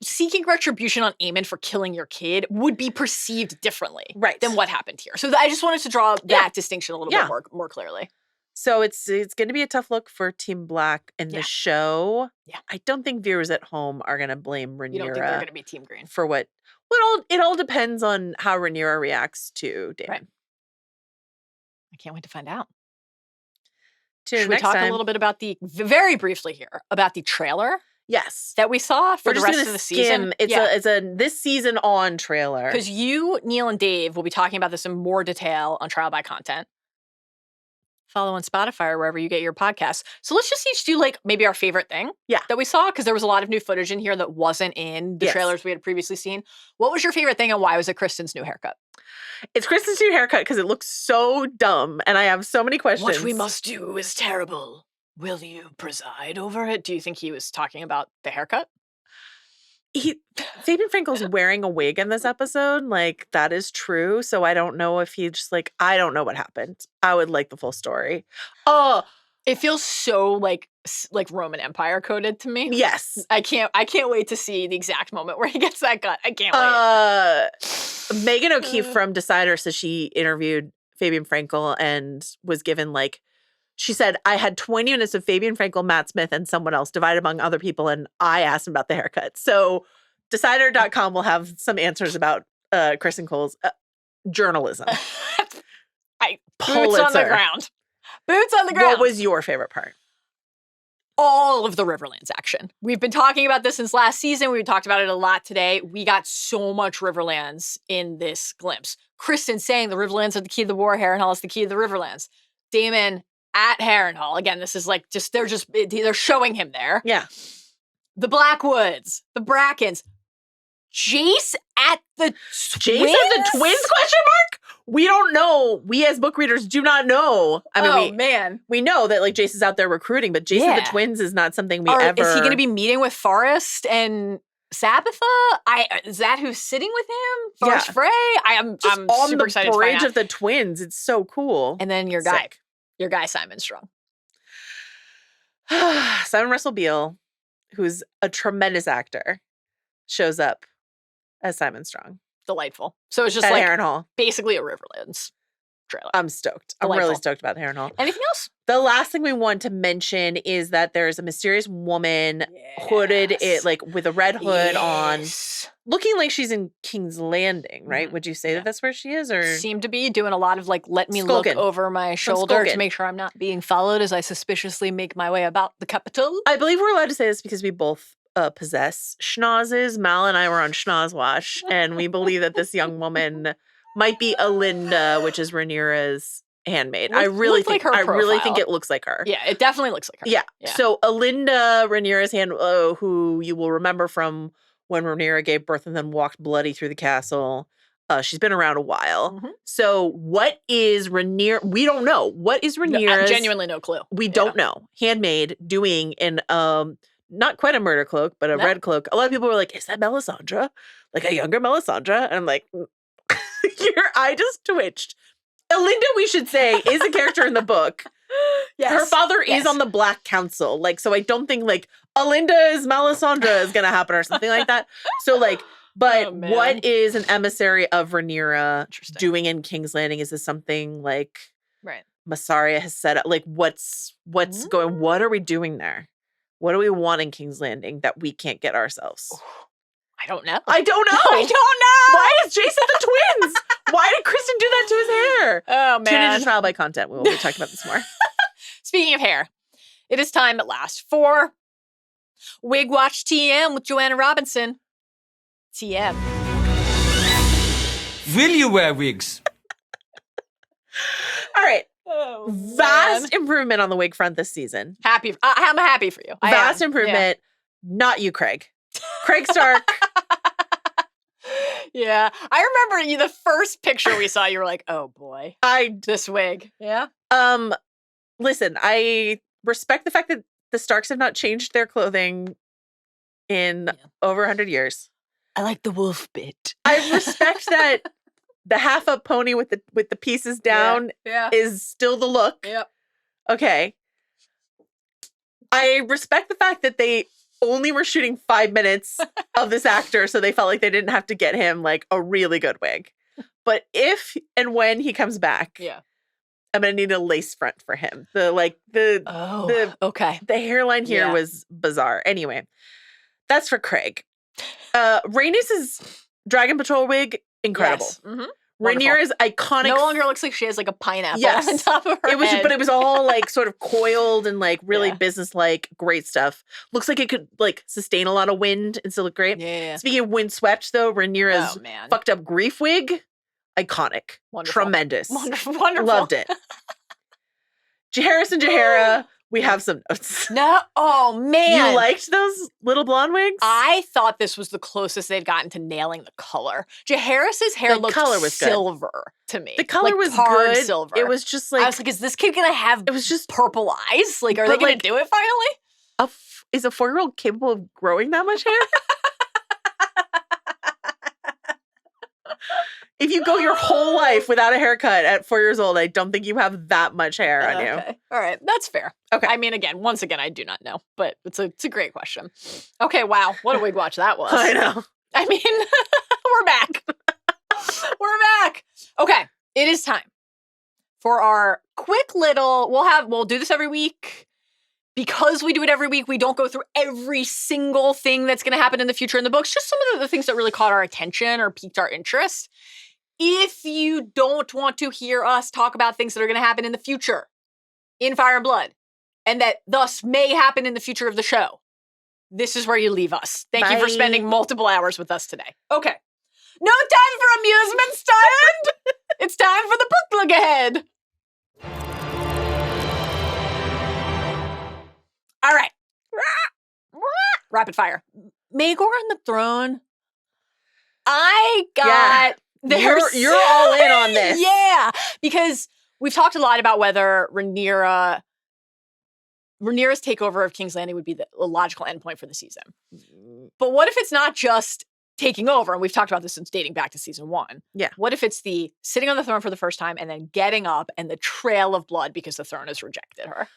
[SPEAKER 3] Seeking retribution on Aemond for killing your kid would be perceived differently than what happened here. So I just wanted to draw that distinction a little bit more clearly.
[SPEAKER 4] So it's going to be a tough look for Team Black in the show. Yeah. I don't think viewers at home are going to blame Rhaenyra.
[SPEAKER 3] You don't think they're going to be Team Green?
[SPEAKER 4] For what? Well, it all depends on how Rhaenyra reacts to Damon.
[SPEAKER 3] Right. I can't wait to find out.
[SPEAKER 4] Should
[SPEAKER 3] we talk a little bit about very briefly here, about the trailer?
[SPEAKER 4] Yes.
[SPEAKER 3] That we saw for the rest of the season?
[SPEAKER 4] It's a this season on trailer.
[SPEAKER 3] Because you, Neil, and Dave will be talking about this in more detail on Trial by Content. Follow on Spotify or wherever you get your podcasts. So let's just each do like maybe our favorite thing that we saw, because there was a lot of new footage in here that wasn't in the trailers we had previously seen. What was your favorite thing, and why was it Criston's new haircut?
[SPEAKER 4] It's Criston's new haircut because it looks so dumb, and I have so many questions.
[SPEAKER 3] What we must do is terrible. Will you preside over it? Do you think he was talking about the haircut?
[SPEAKER 4] Fabian Frankel's wearing a wig in this episode. Like, that is true. So I don't know if he just like, I don't know what happened. I would like the full story.
[SPEAKER 3] Oh, it feels so like Roman Empire coded to me.
[SPEAKER 4] Yes.
[SPEAKER 3] I can't wait to see the exact moment where he gets that cut. I can't wait.
[SPEAKER 4] Megan O'Keefe from Decider says she interviewed Fabian Frankel and was given like, she said, I had 20 minutes of Fabian Frankel, Matt Smith, and someone else divided among other people, and I asked him about the haircut. So Decider.com will have some answers about Criston Cole's journalism.
[SPEAKER 3] Boots on the ground. Boots on the ground.
[SPEAKER 4] What was your favorite part?
[SPEAKER 3] All of the Riverlands action. We've been talking about this since last season. We talked about it a lot today. We got so much Riverlands in this glimpse. Criston saying the Riverlands are the key to the war. Harrenhal is the key to the Riverlands. Damon at Harrenhal. Again, this is like they're showing him there.
[SPEAKER 4] Yeah.
[SPEAKER 3] The Blackwoods, the Brackens, Jace at the
[SPEAKER 4] twins? Question mark? We don't know. We as book readers do not know. I mean, we know that like Jace is out there recruiting, but Jace and the twins is not something we ever.
[SPEAKER 3] Is he going to be meeting with Forrest and Sabitha? Is that who's sitting with him? Forrest
[SPEAKER 4] Yeah.
[SPEAKER 3] Frey? I'm
[SPEAKER 4] on
[SPEAKER 3] super
[SPEAKER 4] the
[SPEAKER 3] excited to find
[SPEAKER 4] bridge
[SPEAKER 3] out.
[SPEAKER 4] of the twins. It's so cool.
[SPEAKER 3] And then your
[SPEAKER 4] Sick.
[SPEAKER 3] guy Simon Strong.
[SPEAKER 4] Simon Russell Beale, who's a tremendous actor, shows up as Simon Strong
[SPEAKER 3] Delightful. So it's just
[SPEAKER 4] at
[SPEAKER 3] like
[SPEAKER 4] Harrenhal.
[SPEAKER 3] basically a Riverlands trailer.
[SPEAKER 4] I'm stoked. I'm really stoked about Harrenhal.
[SPEAKER 3] Anything else?
[SPEAKER 4] The last thing we want to mention is that there's a mysterious woman hooded, with a red hood on, looking like she's in King's Landing, right? Would you say that that's where she is, or
[SPEAKER 3] seem to be doing a lot of like, let me
[SPEAKER 4] Skulkin'.
[SPEAKER 3] look over my shoulder
[SPEAKER 4] Skulkin'.
[SPEAKER 3] to make sure I'm not being followed as I suspiciously make my way about the capital.
[SPEAKER 4] I believe we're allowed to say this because we both possess schnozzes. Mal and I were on Schnoz Wash, and we believe that this young woman might be Alinda, which is Rhaenyra's handmaid. I really think it looks like her.
[SPEAKER 3] Yeah, it definitely looks like her.
[SPEAKER 4] Yeah. So Alinda, Rhaenyra's who you will remember from when Rhaenyra gave birth and then walked bloody through the castle. She's been around a while.
[SPEAKER 3] Mm-hmm.
[SPEAKER 4] So what is Rhaenyra? We don't know. What is Rhaenyra's?
[SPEAKER 3] Genuinely no clue.
[SPEAKER 4] We don't know. Handmaid doing in not quite a murder cloak, but a red cloak. A lot of people were like, is that Melisandre? Like a younger Melisandre? And I'm like, your eye just twitched. Alinda, we should say, is a character in the book.
[SPEAKER 3] Yes.
[SPEAKER 4] Her father is on the Black Council. Like, so I don't think like Alinda is Melisandre is gonna happen or something like that. So like, but what is an emissary of Rhaenyra doing in King's Landing? Is this something like Misarya has set up? Like what's going, what are we doing there? What do we want in King's Landing that we can't get ourselves?
[SPEAKER 3] I don't know.
[SPEAKER 4] I don't know. Why is Jace and the twins? Why did Criston do that to his hair?
[SPEAKER 3] Oh, man.
[SPEAKER 4] Tune into Trial by Content. We will be talking about this more.
[SPEAKER 3] Speaking of hair, it is time at last for Wig Watch TM with Joanna Robinson. TM.
[SPEAKER 7] Will you wear wigs?
[SPEAKER 4] All right.
[SPEAKER 3] Oh,
[SPEAKER 4] Vast improvement on the wig front this season.
[SPEAKER 3] Happy. I'm happy for you.
[SPEAKER 4] Vast improvement. Yeah. Not you, Craig. Craig Stark.
[SPEAKER 3] Yeah. I remember the first picture we saw, you were like, oh boy. This wig. Yeah.
[SPEAKER 4] Listen, I respect the fact that the Starks have not changed their clothing in over 100 years.
[SPEAKER 3] I like the wolf bit.
[SPEAKER 4] I respect that the half up pony with the pieces down is still the look.
[SPEAKER 3] Yep.
[SPEAKER 4] Okay. I respect the fact that they only were shooting 5 minutes of this actor, so they felt like they didn't have to get him like a really good wig. But if and when he comes back, I'm gonna need a lace front for him. The hairline here was bizarre. Anyway, that's for Craig. Rhaenys's Dragon Patrol wig, incredible.
[SPEAKER 3] Yes. Mm-hmm.
[SPEAKER 4] Rhaenyra's iconic.
[SPEAKER 3] No longer looks like she has like a pineapple on top of her head.
[SPEAKER 4] But it was all like sort of coiled and like really business-like, great stuff. Looks like it could like sustain a lot of wind and still look great.
[SPEAKER 3] Yeah.
[SPEAKER 4] Speaking of windswept, though, Rhaenyra's fucked up grief wig, iconic, tremendous,
[SPEAKER 3] wonderful,
[SPEAKER 4] loved it. Jaehaerys and Jaehaera, we have some notes.
[SPEAKER 3] No, oh man,
[SPEAKER 4] you liked those little blonde wigs?
[SPEAKER 3] I thought this was the closest they'd gotten to nailing the color. Jaehaerys's hair looked silver to me.
[SPEAKER 4] The color was
[SPEAKER 3] hard
[SPEAKER 4] good.
[SPEAKER 3] Silver.
[SPEAKER 4] It was just like
[SPEAKER 3] I was like, is this kid gonna have? It was just purple eyes. Like, are they gonna do it finally?
[SPEAKER 4] Is a 4-year-old capable of growing that much hair? If you go your whole life without a haircut at 4 years old, I don't think you have that much hair on you.
[SPEAKER 3] Okay. All right. That's fair. Okay. I mean, once again, I do not know, but it's a great question. Okay. Wow. What a wig watch that was.
[SPEAKER 4] I know.
[SPEAKER 3] I mean, we're back. We're back. Okay. It is time for our quick little, we'll do this every week. Because we do it every week, we don't go through every single thing that's going to happen in the future in the books, just some of the things that really caught our attention or piqued our interest. If you don't want to hear us talk about things that are going to happen in the future in Fire and Blood, and that thus may happen in the future of the show, this is where you leave us. Thank you for spending multiple hours with us today. Okay. No time for amusement stand. It's time for the book look ahead. All right. Rapid fire. Maegor on the throne. I got...
[SPEAKER 4] You're all in on this.
[SPEAKER 3] Yeah. Because we've talked a lot about whether Rhaenyra's takeover of King's Landing would be the logical endpoint for the season. But what if it's not just taking over? And we've talked about this since dating back to season 1.
[SPEAKER 4] Yeah.
[SPEAKER 3] What if it's the sitting on the throne for the first time and then getting up and the trail of blood because the throne has rejected her?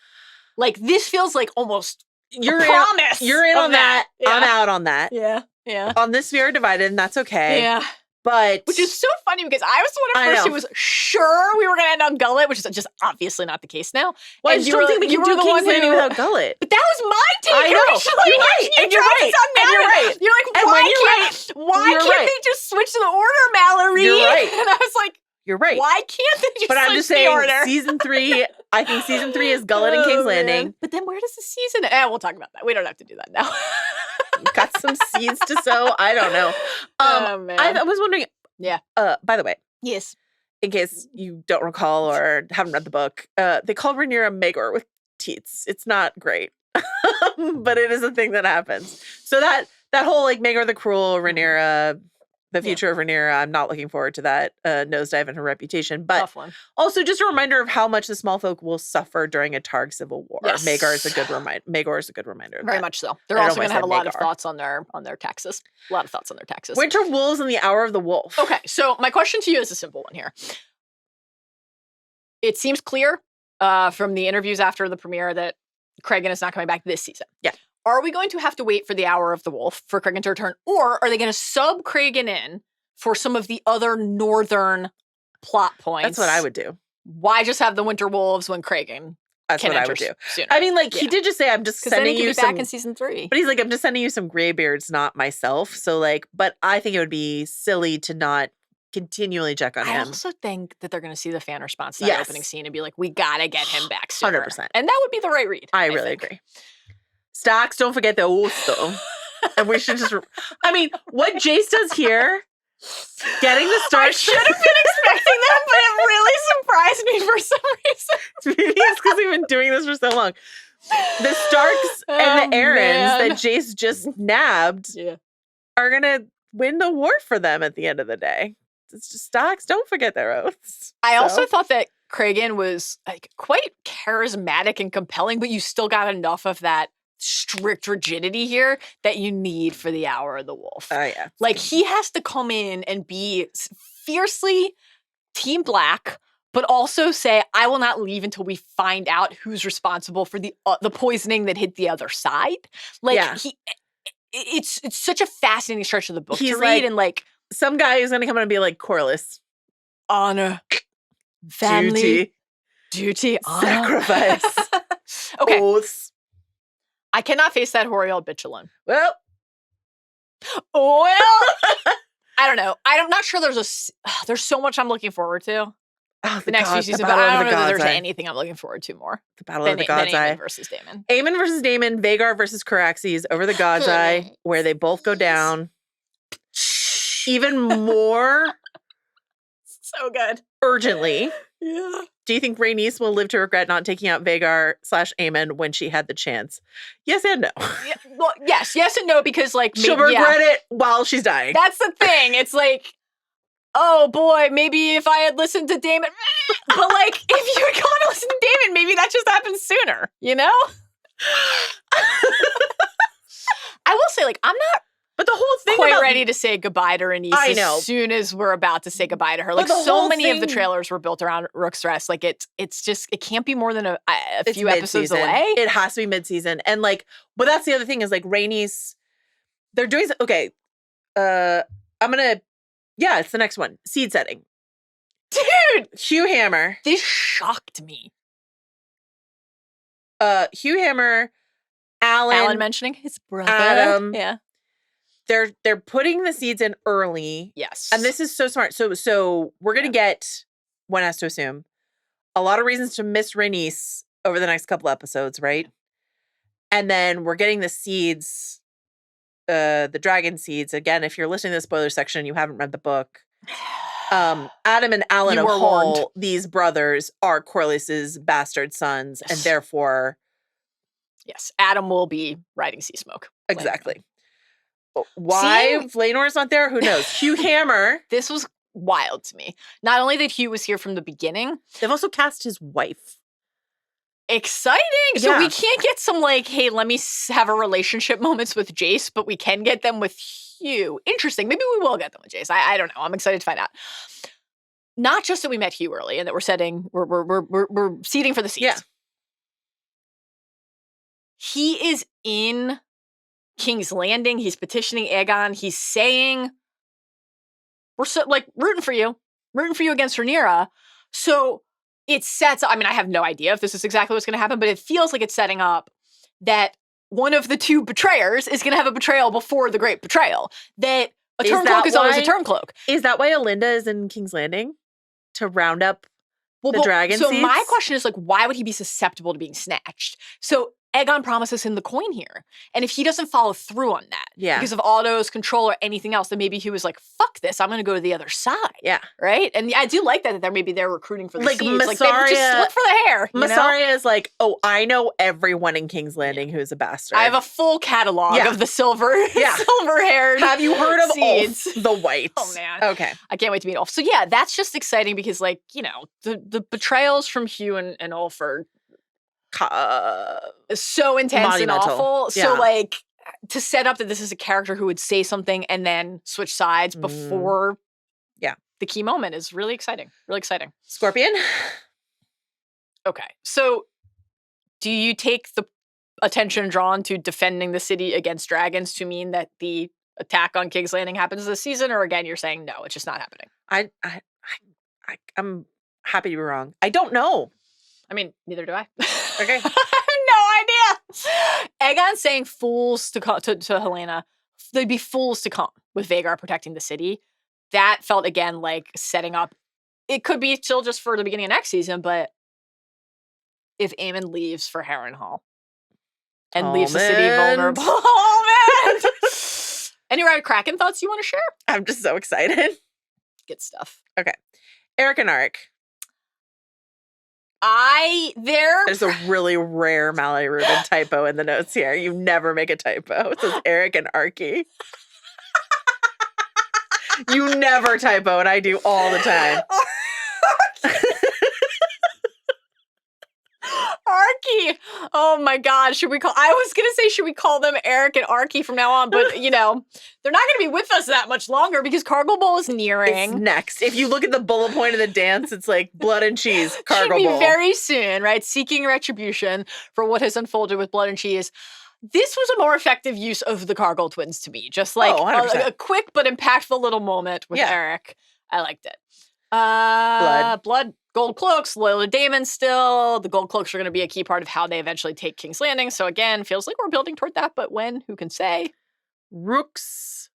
[SPEAKER 3] Like, this feels like almost
[SPEAKER 4] You're
[SPEAKER 3] a promise.
[SPEAKER 4] You're in
[SPEAKER 3] of
[SPEAKER 4] on that.
[SPEAKER 3] Yeah.
[SPEAKER 4] I'm out on that.
[SPEAKER 3] Yeah. Yeah.
[SPEAKER 4] On this, we are divided, and that's okay.
[SPEAKER 3] Yeah.
[SPEAKER 4] But
[SPEAKER 3] Which is so funny because I was the one at first who was sure we were going to end on Gullet, which is just obviously not the case now.
[SPEAKER 4] well, I
[SPEAKER 3] And
[SPEAKER 4] just don't think we can do King's Landing without Gullet.
[SPEAKER 3] But that was my take.
[SPEAKER 4] I know.
[SPEAKER 3] Originally.
[SPEAKER 4] You're right. And you're right. And you're right.
[SPEAKER 3] You're like,
[SPEAKER 4] And when
[SPEAKER 3] why
[SPEAKER 4] you're
[SPEAKER 3] can't
[SPEAKER 4] right.
[SPEAKER 3] they just switch the order, Mallory?
[SPEAKER 4] You're right.
[SPEAKER 3] And I was like,
[SPEAKER 4] You're right.
[SPEAKER 3] why can't they just
[SPEAKER 4] But I'm
[SPEAKER 3] switch
[SPEAKER 4] just
[SPEAKER 3] the
[SPEAKER 4] saying,
[SPEAKER 3] order?
[SPEAKER 4] season 3, I think season 3 is Gullet and King's
[SPEAKER 3] man.
[SPEAKER 4] Landing.
[SPEAKER 3] But then where does the season end? We'll talk about that. We don't have to do that now.
[SPEAKER 4] Got some seeds to sow. I don't know.
[SPEAKER 3] Oh, man.
[SPEAKER 4] I was wondering.
[SPEAKER 3] Yeah.
[SPEAKER 4] By the way,
[SPEAKER 3] Yes.
[SPEAKER 4] in case you don't recall or haven't read the book, they call Rhaenyra Maegor with teats. It's not great, but it is a thing that happens. So that whole like Maegor the Cruel, Rhaenyra, the future of Rhaenyra, I'm not looking forward to that nosedive in her reputation. But
[SPEAKER 3] Tough one.
[SPEAKER 4] also just a reminder of how much the small folk will suffer during a Targ civil war.
[SPEAKER 3] Yes.
[SPEAKER 4] Maegor is a good reminder of
[SPEAKER 3] Very
[SPEAKER 4] that.
[SPEAKER 3] much so. They're
[SPEAKER 4] I
[SPEAKER 3] also
[SPEAKER 4] don't know
[SPEAKER 3] going to have a
[SPEAKER 4] why I
[SPEAKER 3] lot
[SPEAKER 4] said
[SPEAKER 3] of
[SPEAKER 4] Maegor.
[SPEAKER 3] thoughts on their taxes. A lot of thoughts on their taxes.
[SPEAKER 4] Winter Wolves and the Hour of the Wolf.
[SPEAKER 3] Okay, so my question to you is a simple one here. It seems clear from the interviews after the premiere that Cregan is not coming back this season.
[SPEAKER 4] Yeah.
[SPEAKER 3] Are we going to have to wait for the Hour of the Wolf for Cregan to return, or are they going to sub Cregan in for some of the other northern plot points?
[SPEAKER 4] That's what I would do.
[SPEAKER 3] Why just have the Winter Wolves when Cregan
[SPEAKER 4] That's
[SPEAKER 3] can
[SPEAKER 4] what I
[SPEAKER 3] enter
[SPEAKER 4] would do.
[SPEAKER 3] sooner?
[SPEAKER 4] I mean, like,
[SPEAKER 3] Yeah.
[SPEAKER 4] he did just say, I'm just
[SPEAKER 3] Because then
[SPEAKER 4] sending
[SPEAKER 3] he could
[SPEAKER 4] you
[SPEAKER 3] be
[SPEAKER 4] some.
[SPEAKER 3] back in season 3.
[SPEAKER 4] But he's like, I'm just sending you some graybeards, not myself. So, like, but I think it would be silly to not continually check on
[SPEAKER 3] I
[SPEAKER 4] him.
[SPEAKER 3] also think that they're going to see the fan response to that
[SPEAKER 4] Yes.
[SPEAKER 3] opening scene and be like, we got to get him back sooner.
[SPEAKER 4] 100%.
[SPEAKER 3] And that would be the right read.
[SPEAKER 4] I really
[SPEAKER 3] think.
[SPEAKER 4] agree. Stocks, don't forget the Osto. And we should just, I mean, what Jace does here, getting the
[SPEAKER 3] I
[SPEAKER 4] Starks.
[SPEAKER 3] should have been expecting that, but it really surprised me for some reason.
[SPEAKER 4] Maybe it's because we've been doing this for so long. The Starks and the Aarons
[SPEAKER 3] man.
[SPEAKER 4] that Jace just nabbed
[SPEAKER 3] Yeah.
[SPEAKER 4] are going to win the war for them at the end of the day. It's just Stocks, don't forget their oaths.
[SPEAKER 3] I
[SPEAKER 4] So-
[SPEAKER 3] also thought that Cregan was like quite charismatic and compelling, but you still got enough of that strict rigidity here that you need for the Hour of the Wolf.
[SPEAKER 4] Oh, yeah.
[SPEAKER 3] Like, he has to come in and be fiercely Team Black, but also say, I will not leave until we find out who's responsible for the poisoning that hit the other side. Like,
[SPEAKER 4] Yeah.
[SPEAKER 3] it's such a fascinating stretch of the book
[SPEAKER 4] He's
[SPEAKER 3] to read,
[SPEAKER 4] like-
[SPEAKER 3] and like,
[SPEAKER 4] Some guy is going to come in and be like, Corliss,
[SPEAKER 3] honor, family, duty, honor.
[SPEAKER 4] sacrifice,
[SPEAKER 3] Okay,
[SPEAKER 4] oaths.
[SPEAKER 3] I cannot face that hoary old bitch alone.
[SPEAKER 4] Well,
[SPEAKER 3] Well, I don't know. I'm not sure there's so much I'm looking forward to
[SPEAKER 4] oh,
[SPEAKER 3] the next few
[SPEAKER 4] gods,
[SPEAKER 3] seasons,
[SPEAKER 4] the
[SPEAKER 3] but
[SPEAKER 4] battle
[SPEAKER 3] I
[SPEAKER 4] of
[SPEAKER 3] don't
[SPEAKER 4] the
[SPEAKER 3] know that there's
[SPEAKER 4] gods,
[SPEAKER 3] anything I'm looking forward to more
[SPEAKER 4] the battle
[SPEAKER 3] than,
[SPEAKER 4] of the
[SPEAKER 3] than
[SPEAKER 4] gods.
[SPEAKER 3] Aemond versus Damon.
[SPEAKER 4] Aemon versus Damon, Vhagar versus Caraxes over the God's Eye, where they both go down. Even more
[SPEAKER 3] So good.
[SPEAKER 4] urgently,
[SPEAKER 3] Yeah.
[SPEAKER 4] do you think Rhaenys will live to regret not taking out Vhagar/Aemon when she had the chance? Yes and no.
[SPEAKER 3] Yeah, well, yes and no, because like
[SPEAKER 4] She'll
[SPEAKER 3] maybe,
[SPEAKER 4] regret it while she's dying.
[SPEAKER 3] That's the thing. It's like, oh boy, maybe if I had listened to Damon, but like if you had gone to listen to Damon, maybe that just happened sooner, you know? I will say, like, I'm not
[SPEAKER 4] But the whole thing
[SPEAKER 3] quite
[SPEAKER 4] about
[SPEAKER 3] ready to say goodbye to Rhaenys
[SPEAKER 4] I know.
[SPEAKER 3] as soon as we're about to say goodbye to her.
[SPEAKER 4] But
[SPEAKER 3] Like,
[SPEAKER 4] the
[SPEAKER 3] so
[SPEAKER 4] whole
[SPEAKER 3] many of the
[SPEAKER 4] thing-
[SPEAKER 3] trailers were built around Rook's Rest. Like, it's just, it can't be more than a
[SPEAKER 4] it's
[SPEAKER 3] few episodes
[SPEAKER 4] mid-season.
[SPEAKER 3] away.
[SPEAKER 4] It has to be mid-season. And like, but that's the other thing is like Rhaenys, they're doing, okay, it's the next one. Seed setting.
[SPEAKER 3] Dude,
[SPEAKER 4] Hugh Hammer.
[SPEAKER 3] this shocked me.
[SPEAKER 4] Hugh Hammer,
[SPEAKER 3] Alan mentioning his brother.
[SPEAKER 4] Adam.
[SPEAKER 3] Yeah.
[SPEAKER 4] They're putting the seeds in early.
[SPEAKER 3] Yes.
[SPEAKER 4] And this is so smart. So we're gonna get, one has to assume, a lot of reasons to miss Rhaenys over the next couple episodes, right? And then we're getting the seeds, the dragon seeds. Again, if you're listening to the spoiler section, you haven't read the book. Adam and Alan
[SPEAKER 3] You
[SPEAKER 4] of
[SPEAKER 3] were warned.
[SPEAKER 4] Hull, these brothers, are Corlys's bastard sons, and
[SPEAKER 3] Yes.
[SPEAKER 4] therefore,
[SPEAKER 3] Yes. Adam will be riding sea smoke.
[SPEAKER 4] exactly. Why Valinor not there? Who knows? Hugh Hammer.
[SPEAKER 3] This was wild to me. Not only that Hugh was here from the beginning,
[SPEAKER 4] They've also cast his wife.
[SPEAKER 3] Exciting. So
[SPEAKER 4] Yeah.
[SPEAKER 3] we can't get some like, hey, let me have a relationship moments with Jace, but we can get them with Hugh. Interesting. Maybe we will get them with Jace. I don't know. I'm excited to find out. Not just that we met Hugh early and that we're seeding for the seeds.
[SPEAKER 4] Yeah.
[SPEAKER 3] He is in King's Landing. He's petitioning Aegon. He's saying, we're so like rooting for you against Rhaenyra. So it sets, I mean, I have no idea if this is exactly what's going to happen, but it feels like it's setting up that one of the two betrayers is going to have a betrayal before the great betrayal. That a turncloak is always a turncloak.
[SPEAKER 4] Is that why Alinda is in King's Landing? To round up the dragon
[SPEAKER 3] So
[SPEAKER 4] seeds?
[SPEAKER 3] my question is like, why would he be susceptible to being snatched? So Aegon promises him the coin here. And if he doesn't follow through on that, because of Otto's control or anything else, then maybe he was like, fuck this, I'm going to go to the other side.
[SPEAKER 4] Yeah.
[SPEAKER 3] Right? And I do like that they're recruiting for the
[SPEAKER 4] like
[SPEAKER 3] seeds. Like, they just look for the hair.
[SPEAKER 4] Misarya is like, oh, I know everyone in King's Landing who's a bastard.
[SPEAKER 3] I have a full catalog of the silver-haired
[SPEAKER 4] Have you heard of
[SPEAKER 3] seeds.
[SPEAKER 4] Ulf the White?
[SPEAKER 3] Oh, man.
[SPEAKER 4] Okay.
[SPEAKER 3] I can't wait to meet Ulf. So yeah, that's just exciting because like, you know, the betrayals from Hugh and Ulf are so intense
[SPEAKER 4] monumental.
[SPEAKER 3] and awful.
[SPEAKER 4] Yeah.
[SPEAKER 3] So like to set up that this is a character who would say something and then switch sides before the key moment is really exciting. Really exciting.
[SPEAKER 4] Scorpion?
[SPEAKER 3] Okay. So do you take the attention drawn to defending the city against dragons to mean that the attack on King's Landing happens this season? Or again, you're saying no, it's just not happening?
[SPEAKER 4] I'm happy to be wrong. I don't know.
[SPEAKER 3] I mean, neither do I.
[SPEAKER 4] Okay.
[SPEAKER 3] I have no idea. Aegon saying fools to Helena, they'd be fools to come with Vhagar protecting the city. That felt, again, like setting up. It could be still just for the beginning of next season, but if Aemond leaves for Harrenhal and leaves the city vulnerable. Oh, man! Any Ride Kraken thoughts you want to share?
[SPEAKER 4] I'm just so excited.
[SPEAKER 3] Good stuff.
[SPEAKER 4] Okay. Eric and Ark.
[SPEAKER 3] There's
[SPEAKER 4] a really rare Mallory Rubin typo in the notes here. You never make a typo. It says Eric and Arky. You never typo, and I do all the time.
[SPEAKER 3] Arky. Oh my God. I was going to say, should we call them Eric and Arky from now on? But, you know, they're not going to be with us that much longer because Cargo Bowl is nearing.
[SPEAKER 4] It's next. If you look at the bullet point of the dance, it's like blood and cheese, Cargo
[SPEAKER 3] Should be
[SPEAKER 4] Bowl.
[SPEAKER 3] very soon, right? Seeking retribution for what has unfolded with blood and cheese. This was a more effective use of the Cargill twins to me. Just like a quick but impactful little moment with Eric. I liked it. Blood. Gold cloaks, loyal to Damon still. The gold cloaks are going to be a key part of how they eventually take King's Landing. So again, feels like we're building toward that. But when? Who can say?
[SPEAKER 4] Rook's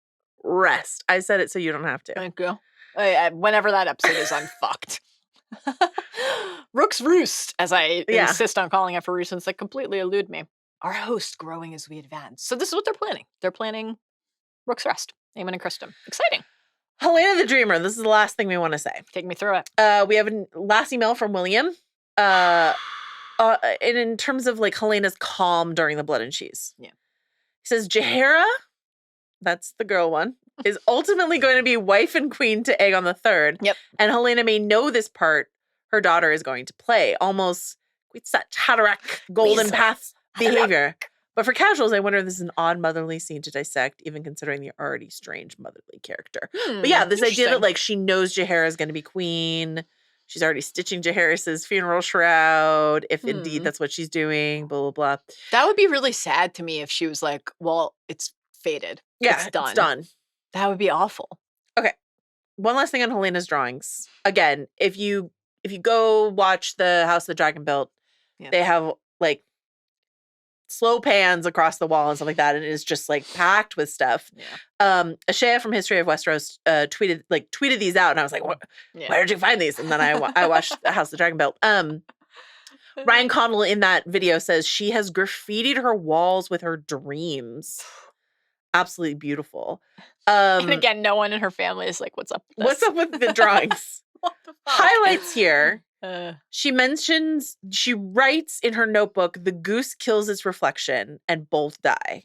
[SPEAKER 4] Rest. I said it so you don't have to.
[SPEAKER 3] Thank you. Whenever that episode is, I'm fucked. Rook's Roost, as I insist on calling it for reasons that completely elude me. Our host growing as we advance. So this is what they're planning. They're planning Rook's Rest. Aemond and Criston. Exciting.
[SPEAKER 4] Helena the Dreamer. This is the last thing we want to say.
[SPEAKER 3] Take me through it.
[SPEAKER 4] We have a last email from William. And in terms of like Helena's calm during the blood and cheese.
[SPEAKER 3] Yeah.
[SPEAKER 4] He says, Jaehaera, that's the girl one, is ultimately going to be wife and queen to Aegon III.
[SPEAKER 3] Yep.
[SPEAKER 4] And Helena may know this part her daughter is going to play. Almost Haderach golden path behavior. But for casuals, I wonder if this is an odd motherly scene to dissect, even considering the already strange motherly character. But yeah, this idea that like she knows Jaehaera is going to be queen. She's already stitching Jaehaerys' funeral shroud, if indeed that's what she's doing, blah, blah, blah.
[SPEAKER 3] That would be really sad to me if she was like, well, it's fated.
[SPEAKER 4] Yeah,
[SPEAKER 3] it's done.
[SPEAKER 4] It's done.
[SPEAKER 3] That would be awful.
[SPEAKER 4] Okay. One last thing on Helena's drawings. Again, if you go watch the House of the Dragon Built, they have like slow pans across the wall and stuff like that, and it is just like packed with stuff. Ashea from History of Westeros tweeted these out, and I was like, where did you find these? And then I watched the House of the Dragon Built. Ryan Connell in that video says she has graffitied her walls with her dreams. Absolutely beautiful.
[SPEAKER 3] And again, no one in her family is like, what's up with this?
[SPEAKER 4] What's up with the drawings?
[SPEAKER 3] What the fuck?
[SPEAKER 4] Highlights here. She writes in her notebook, the goose kills its reflection and both die.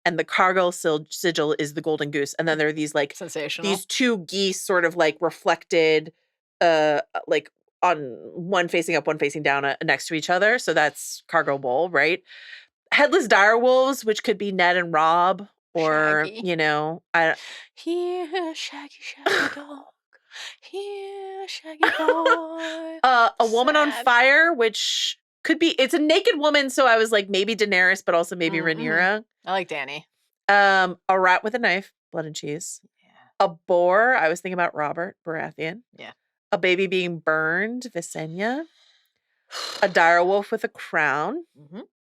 [SPEAKER 4] And the Cargill sigil is the golden goose. And then there are these like
[SPEAKER 3] sensational.
[SPEAKER 4] These two geese sort of like reflected like on one facing up, one facing down next to each other. So that's cargo bowl, right? Headless direwolves, which could be Ned and Rob, or,
[SPEAKER 3] Shaggy.
[SPEAKER 4] you know,
[SPEAKER 3] Here, Shaggy, Shaggy dog. Here, Shaggy boy.
[SPEAKER 4] a woman on
[SPEAKER 3] Sad.
[SPEAKER 4] fire, which could be, it's a naked woman. So I was like, maybe Daenerys, but also maybe Rhaenyra.
[SPEAKER 3] I like Danny.
[SPEAKER 4] A rat with a knife, blood and cheese.
[SPEAKER 3] Yeah.
[SPEAKER 4] A boar, I was thinking about Robert Baratheon.
[SPEAKER 3] Yeah.
[SPEAKER 4] A baby being burned, Visenya. A direwolf with a crown,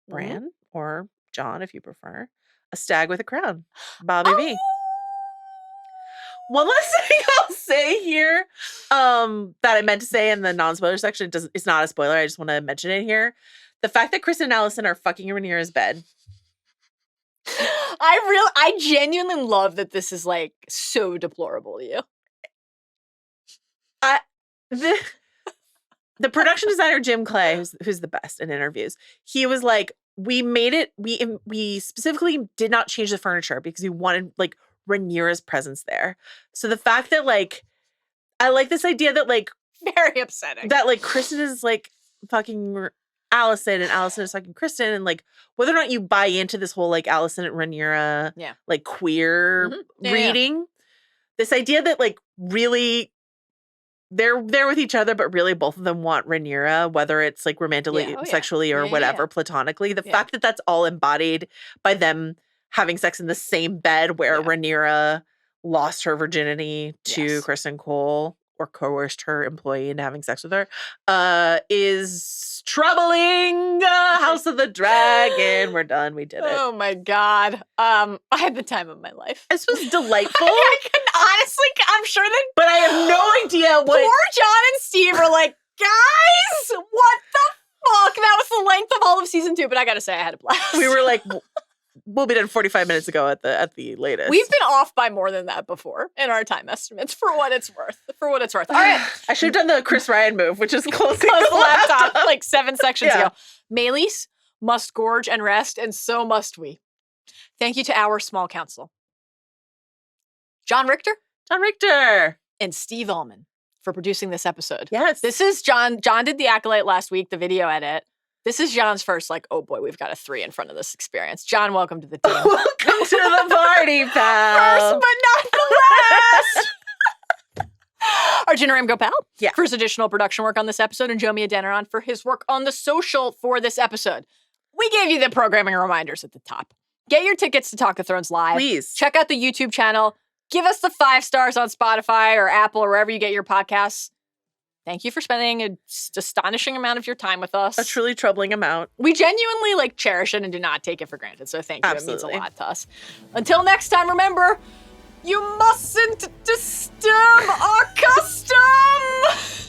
[SPEAKER 4] Bran, or John, if you prefer. A stag with a crown, Bobby B. One last thing I'll say here, that I meant to say in the non-spoiler section, it's not a spoiler, I just want to mention it here. The fact that Criston and Alicent are fucking in Rhaenyra's bed.
[SPEAKER 3] I genuinely love that this is like so deplorable to you.
[SPEAKER 4] The production designer Jim Clay, who's the best in interviews, he was like, we made it. We specifically did not change the furniture because we wanted like Rhaenyra's presence there. So the fact that like, I like this idea that like
[SPEAKER 3] very upsetting
[SPEAKER 4] that like Criston is like fucking Alicent and Alicent is fucking Criston, and like whether or not you buy into this whole like Alicent and Rhaenyra like queer reading, this idea that like really they're there with each other, but really both of them want Rhaenyra, whether it's like romantically, sexually, or whatever, platonically. The fact that that's all embodied by them having sex in the same bed where Rhaenyra lost her virginity to Criston Cole or coerced her employee into having sex with her is troubling. House of the Dragon. We're done. We did it.
[SPEAKER 3] Oh my God. I had the time of my life.
[SPEAKER 4] This was delightful.
[SPEAKER 3] I can honestly, I'm sure that.
[SPEAKER 4] But I have no idea what.
[SPEAKER 3] Poor John and Steve are like, guys, what the fuck? That was the length of all of season 2. But I gotta say, I had a blast.
[SPEAKER 4] We were like, we'll be done 45 minutes ago at the latest.
[SPEAKER 3] We've been off by more than that before in our time estimates, for what it's worth. For what it's worth. All right.
[SPEAKER 4] I should have done the Chris Ryan move, which is closing
[SPEAKER 3] Close
[SPEAKER 4] the
[SPEAKER 3] laptop
[SPEAKER 4] laptop.
[SPEAKER 3] like 7 sections ago. Maylis must gorge and rest, and so must we. Thank you to our small council. John Richter and Steve Ahlman for producing this episode.
[SPEAKER 4] Yes.
[SPEAKER 3] This is John. John did the Acolyte last week, the video edit. This is John's first, like, oh boy, we've got a 3 in front of this experience. John, welcome to the team.
[SPEAKER 4] Welcome to the party, pal.
[SPEAKER 3] First but not the last. Arjuna Ramgopal for his additional production work on this episode, and Jomi Adeniran for his work on the social for this episode. We gave you the programming reminders at the top. Get your tickets to Talk of Thrones Live.
[SPEAKER 4] Please.
[SPEAKER 3] Check out the YouTube channel. Give us the 5 stars on Spotify or Apple or wherever you get your podcasts. Thank you for spending an astonishing amount of your time with us.
[SPEAKER 4] A truly troubling amount.
[SPEAKER 3] We genuinely like cherish it and do not take it for granted. So thank you.
[SPEAKER 4] Absolutely.
[SPEAKER 3] It means a lot to us. Until next time, remember, you mustn't disturb our custom.